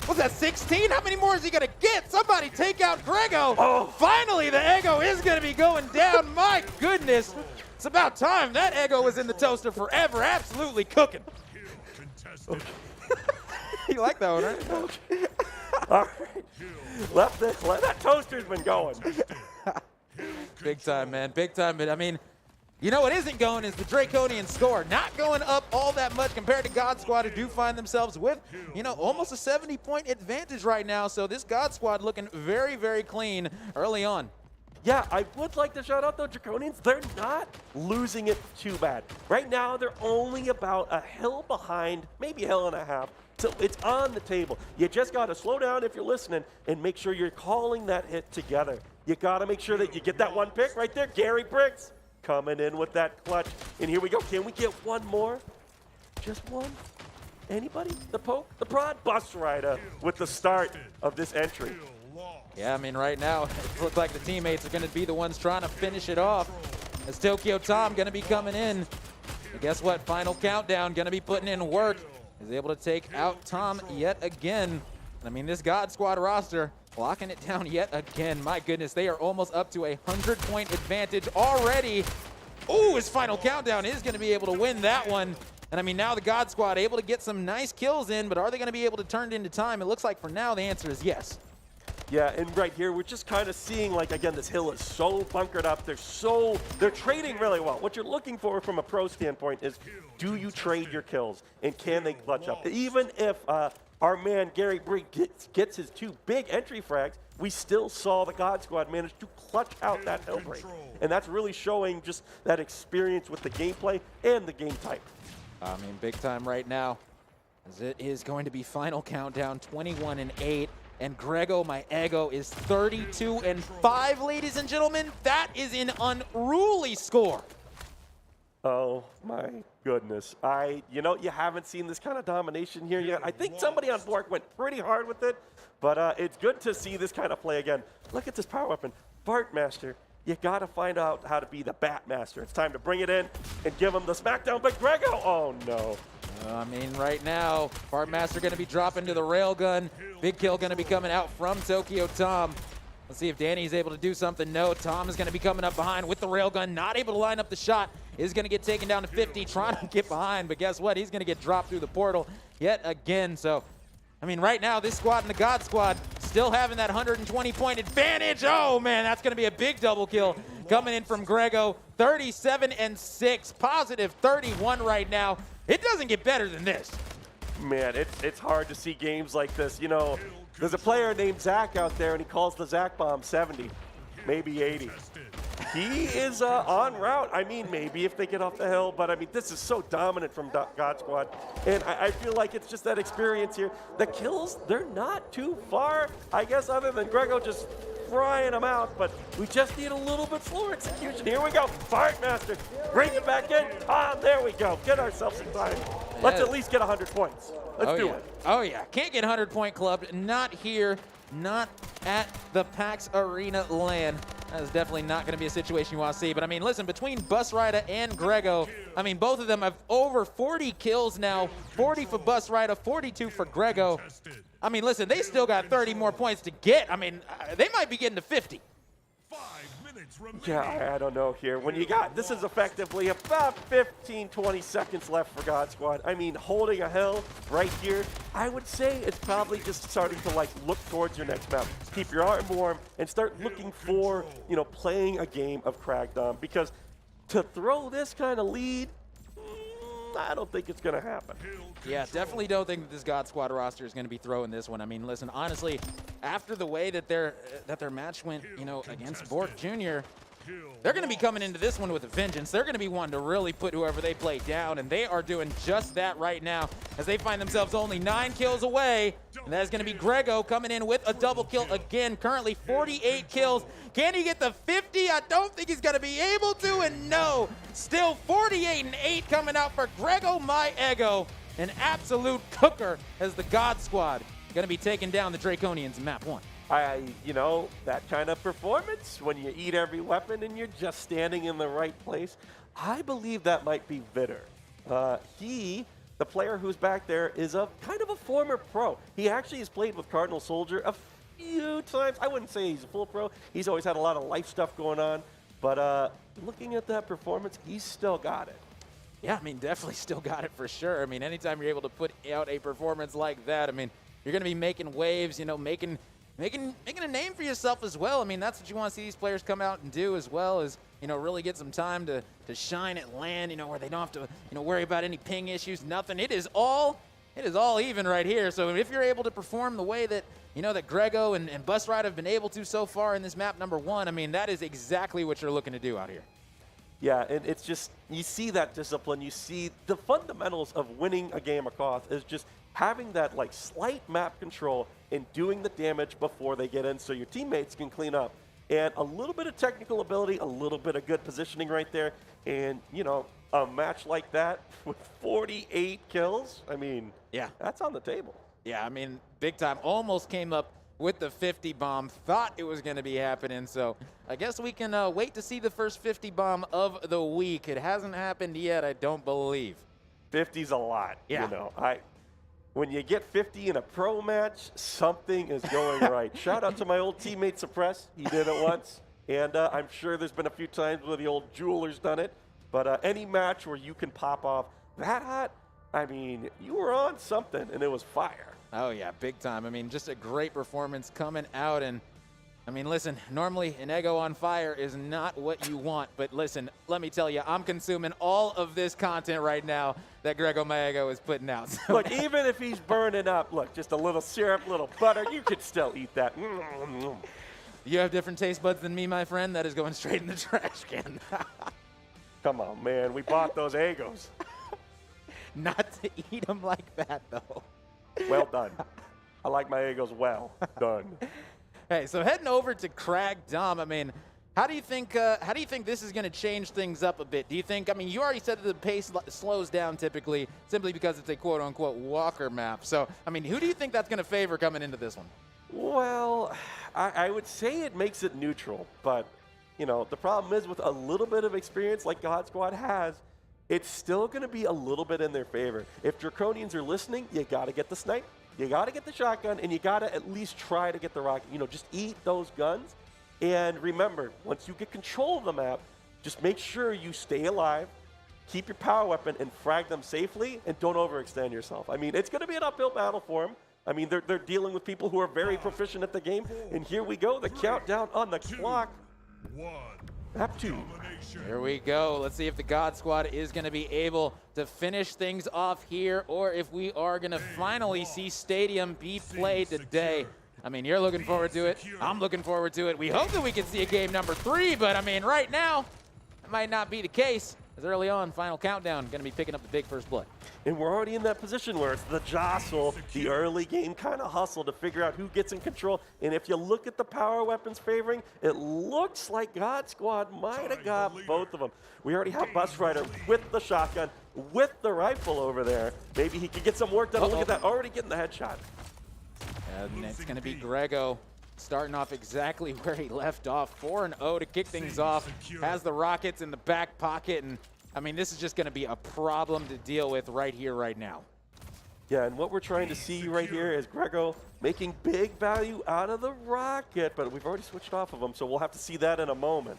what's that, 16? How many more is he going to get? Somebody take out Grego. Finally, the ego is going to be going down. My goodness. It's about time. That ego was in the toaster forever. Absolutely cooking. Okay. You like that one, right? Okay. All right. That toaster's been going. Big time, man. Big time. But I mean, you know what isn't going is the Draconian score. Not going up all that much compared to God Squad, who do find themselves with, you know, almost a 70-point advantage right now. So this God Squad looking very, very clean early on. Yeah, I would like to shout out, though, Draconians. They're not losing it too bad. Right now, they're only about a hill behind, maybe a hill and a half. So it's on the table. You just got to slow down if you're listening and make sure you're calling that hit together. You got to make sure that you get that one pick right there. Gary Briggs coming in with that clutch. And here we go. Can we get one more? Just one? Anybody? The poke? The prod? Bus Rider with the start of this entry. Yeah, I mean, right now, it looks like the teammates are going to be the ones trying to finish it off. As Tokyo Tom going to be coming in. And guess what? Final countdown, going to be putting in work. Is able to take out Tom yet again. I mean, this God Squad roster locking it down yet again. My goodness, they are almost up to a 100-point advantage already. Ooh, his final countdown is going to be able to win that one. And I mean, now the God Squad able to get some nice kills in, but are they going to be able to turn it into time? It looks like for now the answer is yes. Yeah, and right here, we're just kind of seeing, like, again, this hill is so bunkered up. They're trading really well. What you're looking for from a pro standpoint is, do you trade your kills? And can they clutch up? Even if our man Gary Briggs gets his 2 big entry frags, we still saw the God Squad manage to clutch out that hill break. And that's really showing just that experience with the gameplay and the game type. I mean, big time right now, as it is going to be final countdown, 21-8. And Grego, my ego, is 32-5, ladies and gentlemen. That is an unruly score. Oh my goodness. You know, you haven't seen this kind of domination here yet. I think somebody on Bork went pretty hard with it, but it's good to see this kind of play again. Look at this power weapon. Fart Master, you got to find out how to be the Bat Master. It's time to bring it in and give him the smackdown. But Grego, oh no. I mean, right now, Fartmaster going to be dropping to the railgun. Big kill going to be coming out from Tokyo Tom. Let's see if Danny's able to do something. No, Tom is going to be coming up behind with the railgun, not able to line up the shot. Is going to get taken down to 50, trying to get behind, but guess what? He's going to get dropped through the portal yet again. So, I mean, right now, this squad and the God Squad still having that 120-point advantage. Oh, man, that's going to be a big double kill coming in from Grego. 37-6, positive 31 right now. It doesn't get better than this. Man, it's hard to see games like this. You know, there's a player named Zach out there, and he calls the Zach Bomb 70, maybe 80. He is en route. I mean, maybe if they get off the hill, but I mean, this is so dominant from God Squad. And I feel like it's just that experience here. The kills, they're not too far, I guess, other than Grego just frying them out, but we just need a little bit slower execution. Here we go, Fartmaster, bring it back in. There we go, get ourselves some time. Let's at least get 100 points. Let's do it. Oh yeah, can't get 100-point club, not here, not at the PAX Arena LAN. That is definitely not going to be a situation you want to see. But I mean, listen, between Bus Rider and Grego, I mean, both of them have over 40 kills now. 40 for Bus Rider, 42 for Grego. I mean, listen, they still got 30 more points to get. I mean, they might be getting to 50. Yeah, I don't know here. When you got, this is effectively about 15, 20 seconds left for God Squad. I mean, holding a hill right here, I would say it's probably just starting to like look towards your next map. Keep your arm warm and start looking for, you know, playing a game of Crackdown, because to throw this kind of lead, I don't think it's going to happen. Yeah, definitely don't think that this God Squad roster is going to be throwing this one. I mean, listen, honestly, after the way that their match went, you know, against Bork Jr., they're going to be coming into this one with a vengeance. They're going to be wanting to really put whoever they play down, and they are doing just that right now as they find themselves only 9 kills away. And that is going to be Grego coming in with a double kill again, currently 48 kills. Can he get the 50? I don't think he's going to be able to, and no, still 48-8 coming out for Grego My Ego. An absolute cooker as the God Squad going to be taking down the Draconians in map 1. You know, that kind of performance, when you eat every weapon and you're just standing in the right place, I believe that might be Vitter. The player who's back there, is a kind of a former pro. He actually has played with Cardinal Soldier a few times. I wouldn't say he's a full pro. He's always had a lot of life stuff going on. But looking at that performance, he's still got it. Yeah, I mean, definitely still got it for sure. I mean, anytime you're able to put out a performance like that, I mean, you're going to be making waves, you know, making a name for yourself as well. I mean, that's what you want to see these players come out and do, as well as, you know, really get some time to shine at LAN, you know, where they don't have to, you know, worry about any ping issues, nothing. It is all even right here. So if you're able to perform the way that, you know, that Grego and Bus Ride have been able to so far in this map number 1, I mean, that is exactly what you're looking to do out here. Yeah, and it's just, you see that discipline, you see the fundamentals of winning a game of Koth is just having that like slight map control and doing the damage before they get in so your teammates can clean up. And a little bit of technical ability, a little bit of good positioning right there, and, you know, a match like that with 48 kills, I mean, yeah, that's on the table. Yeah, I mean, big time. Almost came up with the 50 bomb. Thought it was going to be happening, so I guess we can wait to see the first 50 bomb of the week. It hasn't happened yet, I don't believe. 50's a lot, yeah. You know. When you get 50 in a pro match, something is going right. Shout out to my old teammate Suppress. He did it once, and I'm sure there's been a few times where the old jeweler's done it. But any match where you can pop off that hot, I mean, you were on something, and it was fire. Oh, yeah, big time. I mean, just a great performance coming out. And, I mean, listen, normally an Ego on fire is not what you want. But, listen, let me tell you, I'm consuming all of this content right now that Grego My Ego is putting out. So look, even if he's burning up, look, just a little syrup, little butter, you could still eat that. You have different taste buds than me, my friend. That is going straight in the trash can. Come on, man. We bought those Egos. Not to eat them like that, though. Well done. I like my Egos well done. Hey, so heading over to Crackdown, I mean, how do you think this is going to change things up a bit? Do you think, I mean, you already said that the pace slows down typically simply because it's a quote-unquote walker map. So, I mean, who do you think that's going to favor coming into this one? Well, I would say it makes it neutral, but, you know, the problem is with a little bit of experience like God Squad has, it's still going to be a little bit in their favor. If Draconians are listening, you got to get the snipe, you got to get the shotgun, and you got to at least try to get the rocket. You know, just eat those guns. And remember, once you get control of the map, just make sure you stay alive, keep your power weapon, and frag them safely, and don't overextend yourself. I mean, it's going to be an uphill battle for them. I mean, they're dealing with people who are very proficient at the game. And here we go, the countdown on the clock. Map 2. Here we go. Let's see if the God Squad is going to be able to finish things off here, or if we are going to finally see Stadium be played today. I mean, you're looking forward to it. I'm looking forward to it. We hope that we can see a game number 3, but I mean, right now, it might not be the case. As early on, final countdown, going to be picking up the big first blood. And we're already in that position where it's the jostle, the early game kind of hustle to figure out who gets in control. And if you look at the power weapons favoring, it looks like God Squad might have got both of them. We already have Bus Rider with the shotgun, with the rifle over there. Maybe he could get some work done. Look at that, already getting the headshot. And it's going to be Grego starting off exactly where he left off. 4-0 to kick things off. Has the rockets in the back pocket. And, I mean, this is just going to be a problem to deal with right here, right now. Yeah, and what we're trying to see right here is Grego making big value out of the rocket. But we've already switched off of him, so we'll have to see that in a moment.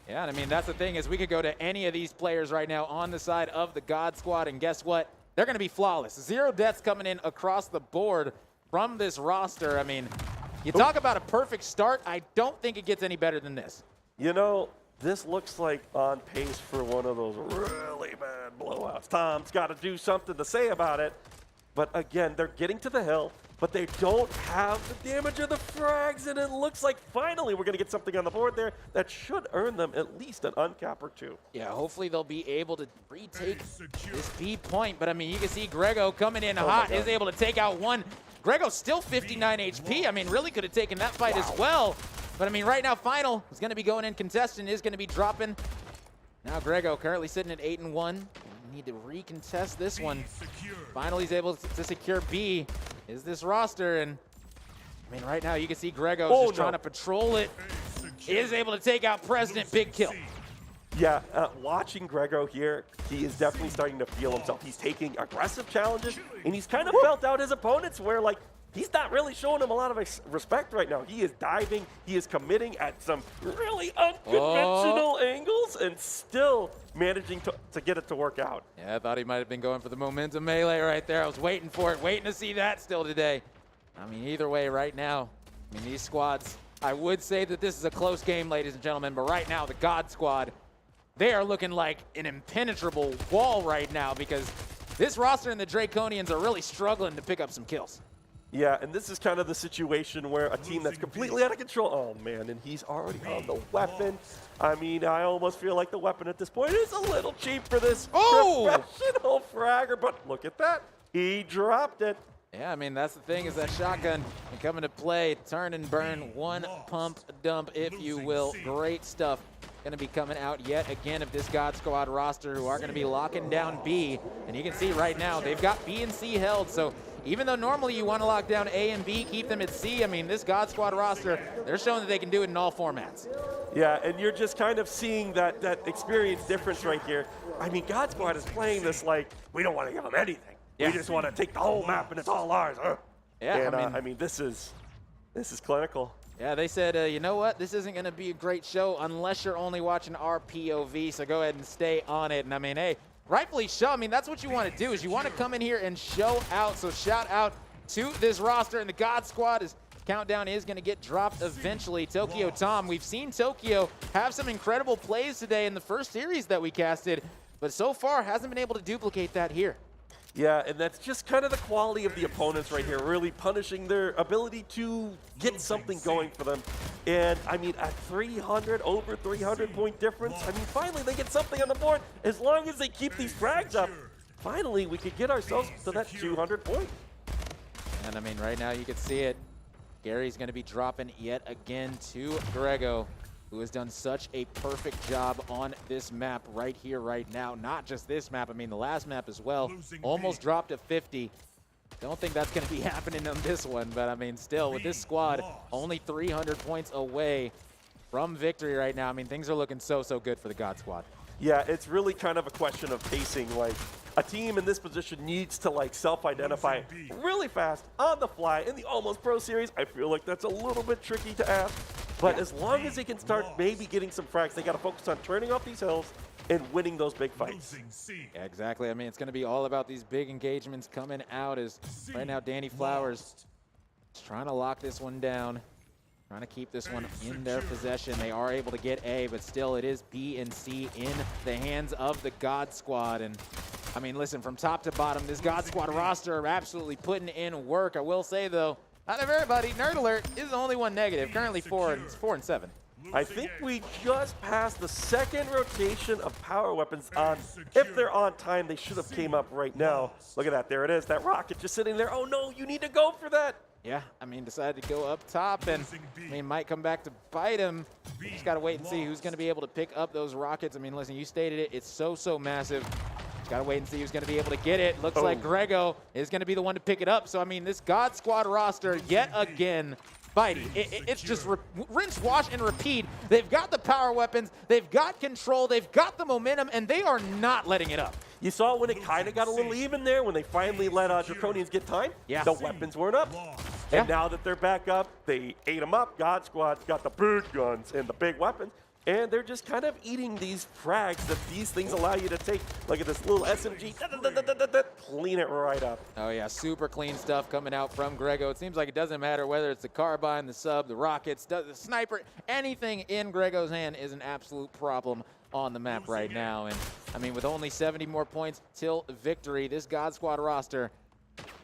Yeah, and I mean, that's the thing is we could go to any of these players right now on the side of the God Squad. And guess what? They're going to be flawless. 0 deaths coming in across the board from this roster. I mean, you talk about a perfect start. I don't think it gets any better than this. You know, this looks like on pace for one of those really bad blowouts. Tom's got to do something to say about it. But again, they're getting to the hill, but they don't have the damage or the frags, and it looks like finally we're going to get something on the board there that should earn them at least an uncap or 2. Yeah, hopefully they'll be able to retake this B point. But I mean, you can see Grego coming in hot, is able to take out one. Grego's still 59 HP. I mean, really could have taken that fight as well. But I mean, right now, Final is going to be going in contestant, is going to be dropping. Now Grego currently sitting at 8-1. Need to recontest this one. Finally, he's able to secure B. Is this roster? And I mean, right now you can see Grego just trying to patrol it. Is able to take out President. Big kill. Yeah, watching Grego here, he is definitely starting to feel himself. He's taking aggressive challenges, and he's kind of felt out his opponents where, like, he's not really showing them a lot of respect right now. He is diving, he is committing at some really unconventional angles, and still managing to get it to work out. Yeah, I thought he might have been going for the momentum melee right there. I was waiting for it, waiting to see that still today. I mean, either way right now, I mean, these squads, I would say that this is a close game, ladies and gentlemen, but right now, the God Squad, they are looking like an impenetrable wall right now because this roster and the Draconians are really struggling to pick up some kills. Yeah, and this is kind of the situation where a team that's completely out of control, oh man, and he's already on the weapon. I mean, I almost feel like the weapon at this point is a little cheap for this professional fragger, but look at that. He dropped it. Yeah, I mean, that's the thing is that shotgun can come into play, turn and burn, one pump dump, if you will. Great stuff. Going to be coming out yet again of this God Squad roster who are going to be locking down B. And you can see right now they've got B and C held. So even though normally you want to lock down A and B, keep them at C, I mean, this God Squad roster, they're showing that they can do it in all formats. Yeah, and you're just kind of seeing that experience difference right here. I mean, God Squad is playing this like, we don't want to give them anything. Yeah. We just want to take the whole map and it's all ours. Yeah, and, I mean, this is clinical. Yeah, they said, you know what? This isn't going to be a great show unless you're only watching our POV, so go ahead and stay on it. And I mean, hey, rightfully so. I mean, that's what you want to do is you want to come in here and show out. So shout out to this roster and the God Squad as countdown is going to get dropped eventually. Tokyo Tom, we've seen Tokyo have some incredible plays today in the first series that we casted, but so far hasn't been able to duplicate that here. Yeah, and that's just kind of the quality of the opponents right here, really punishing their ability to get something going for them. And, I mean, at 300, over 300-point difference, I mean, finally they get something on the board. As long as they keep these frags up, finally we could get ourselves to that 200 point. And, I mean, right now you can see it. Gary's going to be dropping yet again to Grego, who has done such a perfect job on this map right here, right now. Not just this map, I mean the last map as well. Almost dropped to 50. Don't think that's gonna be happening on this one, but I mean still, with this squad only 300 points away from victory right now, I mean things are looking so good for the God Squad. Yeah, it's really kind of a question of pacing. Like, a team in this position needs to like self-identify really fast on the fly. In the Almost Pro Series, I feel like that's a little bit tricky to ask. But as long as they can start maybe getting some frags, they got to focus on turning off these hills and winning those big fights. Yeah, exactly. I mean, it's going to be all about these big engagements coming out. As right now, Danny Flowers is trying to lock this one down, trying to keep this one in their possession. They are able to get A, but still it is B and C in the hands of the God Squad. And I mean, listen, from top to bottom, this God Squad roster are absolutely putting in work. I will say, though, out of everybody, Nerd Alert is the only one negative, currently 4 and 7. I think we just passed the second rotation of power weapons on. If they're on time, they should have came up right now. Look at that, there it is, that rocket just sitting there. Oh no, you need to go for that. Yeah, I mean, decided to go up top, and I mean, might come back to bite him. Just got to wait and see who's going to be able to pick up those rockets. I mean, listen, you stated it, it's so massive. Got to wait and see who's going to be able to get it. Looks like Grego is going to be the one to pick it up. So, I mean, this God Squad roster, yet again, Bitey, it's just rinse, wash, and repeat. They've got the power weapons, they've got control, they've got the momentum, and they are not letting it up. You saw when it kind of got a little even there, when they finally let Draconians get time? Yeah. The weapons weren't up. Yeah. And now that they're back up, they ate them up. God Squad's got the big guns and the big weapons. And they're just kind of eating these frags that these things allow you to take. Look at this little SMG, clean it right up. Oh yeah, super clean stuff coming out from Grego. It seems like it doesn't matter whether it's the carbine, the sub, the rockets, the sniper, anything in Grego's hand is an absolute problem on the map right now. And I mean, with only 70 more points till victory, this God Squad roster,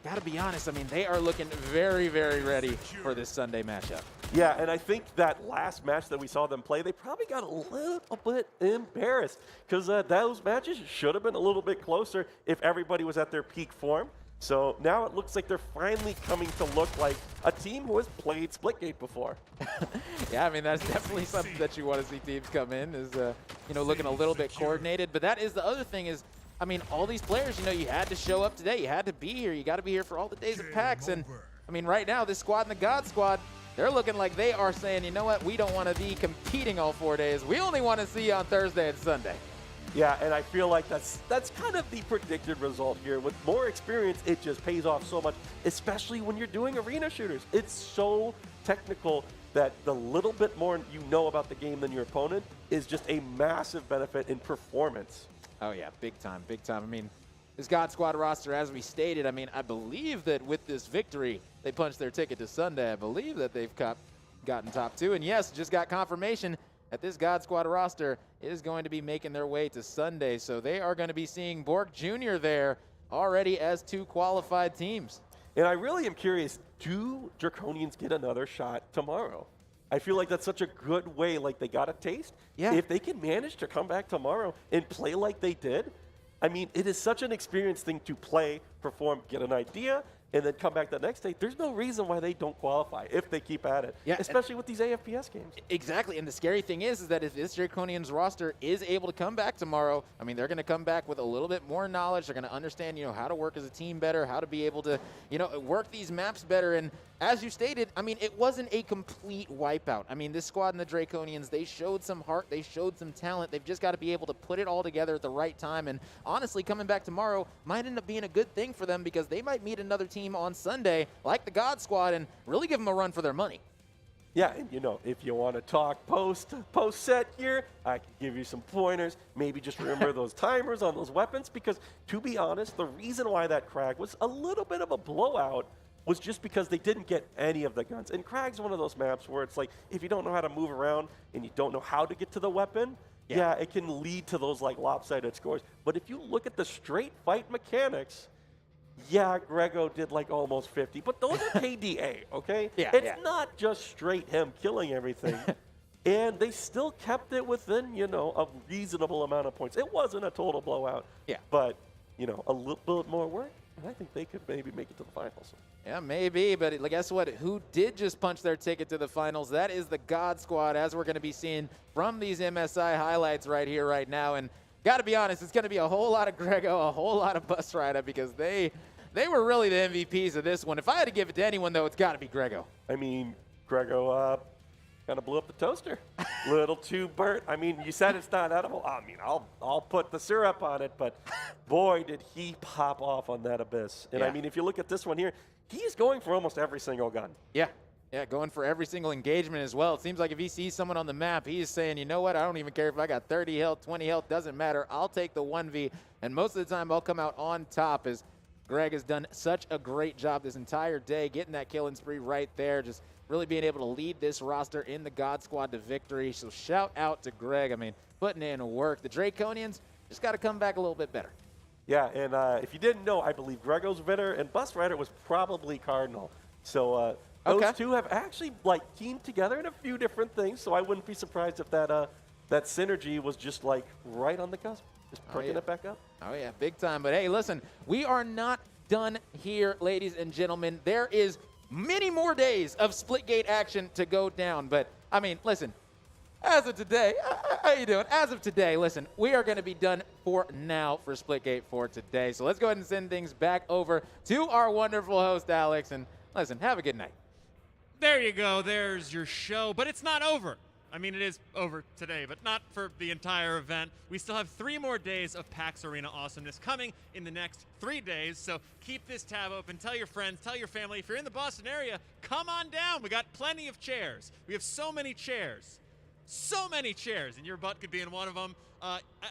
gotta be honest, I mean, they are looking very, very ready for this Sunday matchup. Yeah, and I think that last match that we saw them play, they probably got a little bit embarrassed because those matches should have been a little bit closer if everybody was at their peak form. So now it looks like they're finally coming to look like a team who has played Splitgate before. Yeah, I mean, that's definitely something that you want to see teams come in is, you know, looking a little bit coordinated. But that is the other thing is, I mean, all these players, you know, you had to show up today. You had to be here. You got to be here for all the days of PAX. And, I mean, right now, this squad and the God Squad, they're looking like they are saying, you know what, we don't want to be competing all 4 days. We only want to see you on Thursday and Sunday. Yeah, and I feel like that's kind of the predicted result here. With more experience, it just pays off so much, especially when you're doing arena shooters. It's so technical that the little bit more you know about the game than your opponent is just a massive benefit in performance. Oh, yeah, big time, big time. I mean, this God Squad roster, as we stated, I mean, I believe that with this victory, they punched their ticket to Sunday. I believe that they've gotten top 2. And yes, just got confirmation that this God Squad roster is going to be making their way to Sunday. So they are going to be seeing Bork Jr. there already as 2 qualified teams. And I really am curious, do Draconians get another shot tomorrow? I feel like that's such a good way, like they got a taste. Yeah. If they can manage to come back tomorrow and play like they did, I mean, it is such an experience thing to play, perform, get an idea, and then come back the next day. There's no reason why they don't qualify if they keep at it, especially with these AFPS games. Exactly, and the scary thing is that if this Draconians roster is able to come back tomorrow, I mean, they're going to come back with a little bit more knowledge. They're going to understand, you know, how to work as a team better, how to be able to, you know, work these maps better. And as you stated, I mean, it wasn't a complete wipeout. I mean, this squad and the Draconians, they showed some heart, they showed some talent. They've just got to be able to put it all together at the right time. And honestly, coming back tomorrow might end up being a good thing for them because they might meet another team on Sunday, like the God Squad, and really give them a run for their money. Yeah, and you know, if you want to talk post set here, I can give you some pointers. Maybe just remember those timers on those weapons because, to be honest, the reason why that Crag was a little bit of a blowout was just because they didn't get any of the guns. And Crag's one of those maps where it's like, if you don't know how to move around and you don't know how to get to the weapon, yeah, it can lead to those like lopsided scores. But if you look at the straight fight mechanics, yeah, Grego did like almost 50, but those are KDA, okay? It's not just straight him killing everything. And they still kept it within, you know, a reasonable amount of points. It wasn't a total blowout. Yeah. But, you know, a little bit more work, and I think they could maybe make it to the finals. Yeah, maybe, but guess what? Who did just punch their ticket to the finals? That is the God Squad, as we're going to be seeing from these MSI highlights right here, right now. And got to be honest, it's going to be a whole lot of Grego, a whole lot of Bus Rider, because they were really the MVPs of this one. If I had to give it to anyone, though, it's got to be Grego. I mean, Grego, Kind of blew up the toaster. Little too burnt. I mean, you said it's not edible. I mean, I'll put the syrup on it, but boy, did he pop off on that Abyss. And I mean, if you look at this one here, he's going for almost every single gun. Yeah. Yeah, going for every single engagement as well. It seems like if he sees someone on the map, he is saying, you know what, I don't even care if I got 30 health, 20 health, doesn't matter. I'll take the 1v, and most of the time I'll come out on top, as Greg has done such a great job this entire day, getting that killing spree right there, just really being able to lead this roster in the God Squad to victory. So shout out to Greg. I mean, putting in work. The Draconians just got to come back a little bit better. Yeah, and if you didn't know, I believe Grego's Vitter and Bus Rider was probably Cardinal. So those two have actually teamed together in a few different things. So I wouldn't be surprised if that synergy was just right on the cusp, just perking it back up. Oh yeah, big time. But hey, listen, we are not done here, ladies and gentlemen. There is many more days of Splitgate action to go down. But, I mean, listen, as of today, how you doing? As of today, listen, we are going to be done for now for Splitgate for today. So let's go ahead and send things back over to our wonderful host, Alex. And listen, have a good night. There you go. There's your show. But it's not over. I mean, it is over today, but not for the entire event. We still have 3 more days of PAX Arena awesomeness coming in the next 3 days, so keep this tab open. Tell your friends, tell your family. If you're in the Boston area, come on down. We got plenty of chairs. We have so many chairs. So many chairs, and your butt could be in one of them.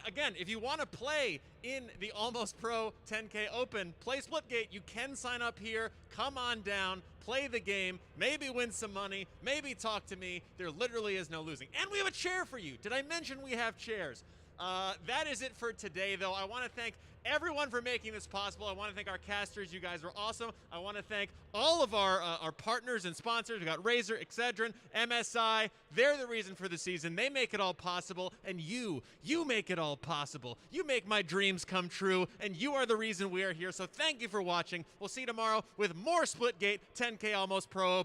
Again, if you want to play in the Almost Pro 10K Open, play Splitgate, you can sign up here. Come on down, play the game, maybe win some money, maybe talk to me. There literally is no losing. And we have a chair for you. Did I mention we have chairs? That is it for today, though. I want to thank everyone for making this possible. I want to thank our casters. You guys were awesome. I want to thank all of our partners and sponsors. We got Razer, Excedrin, MSI. They're the reason for the season. They make it all possible. And you make it all possible. You make my dreams come true, and you are the reason we are here. So thank you for watching. We'll see you tomorrow with more Splitgate 10K Almost Pro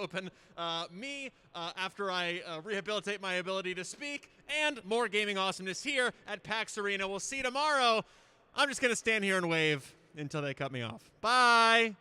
Open. Me, after I rehabilitate my ability to speak, and more gaming awesomeness here at PAX Arena. We'll see you tomorrow. I'm just going to stand here and wave until they cut me off. Bye.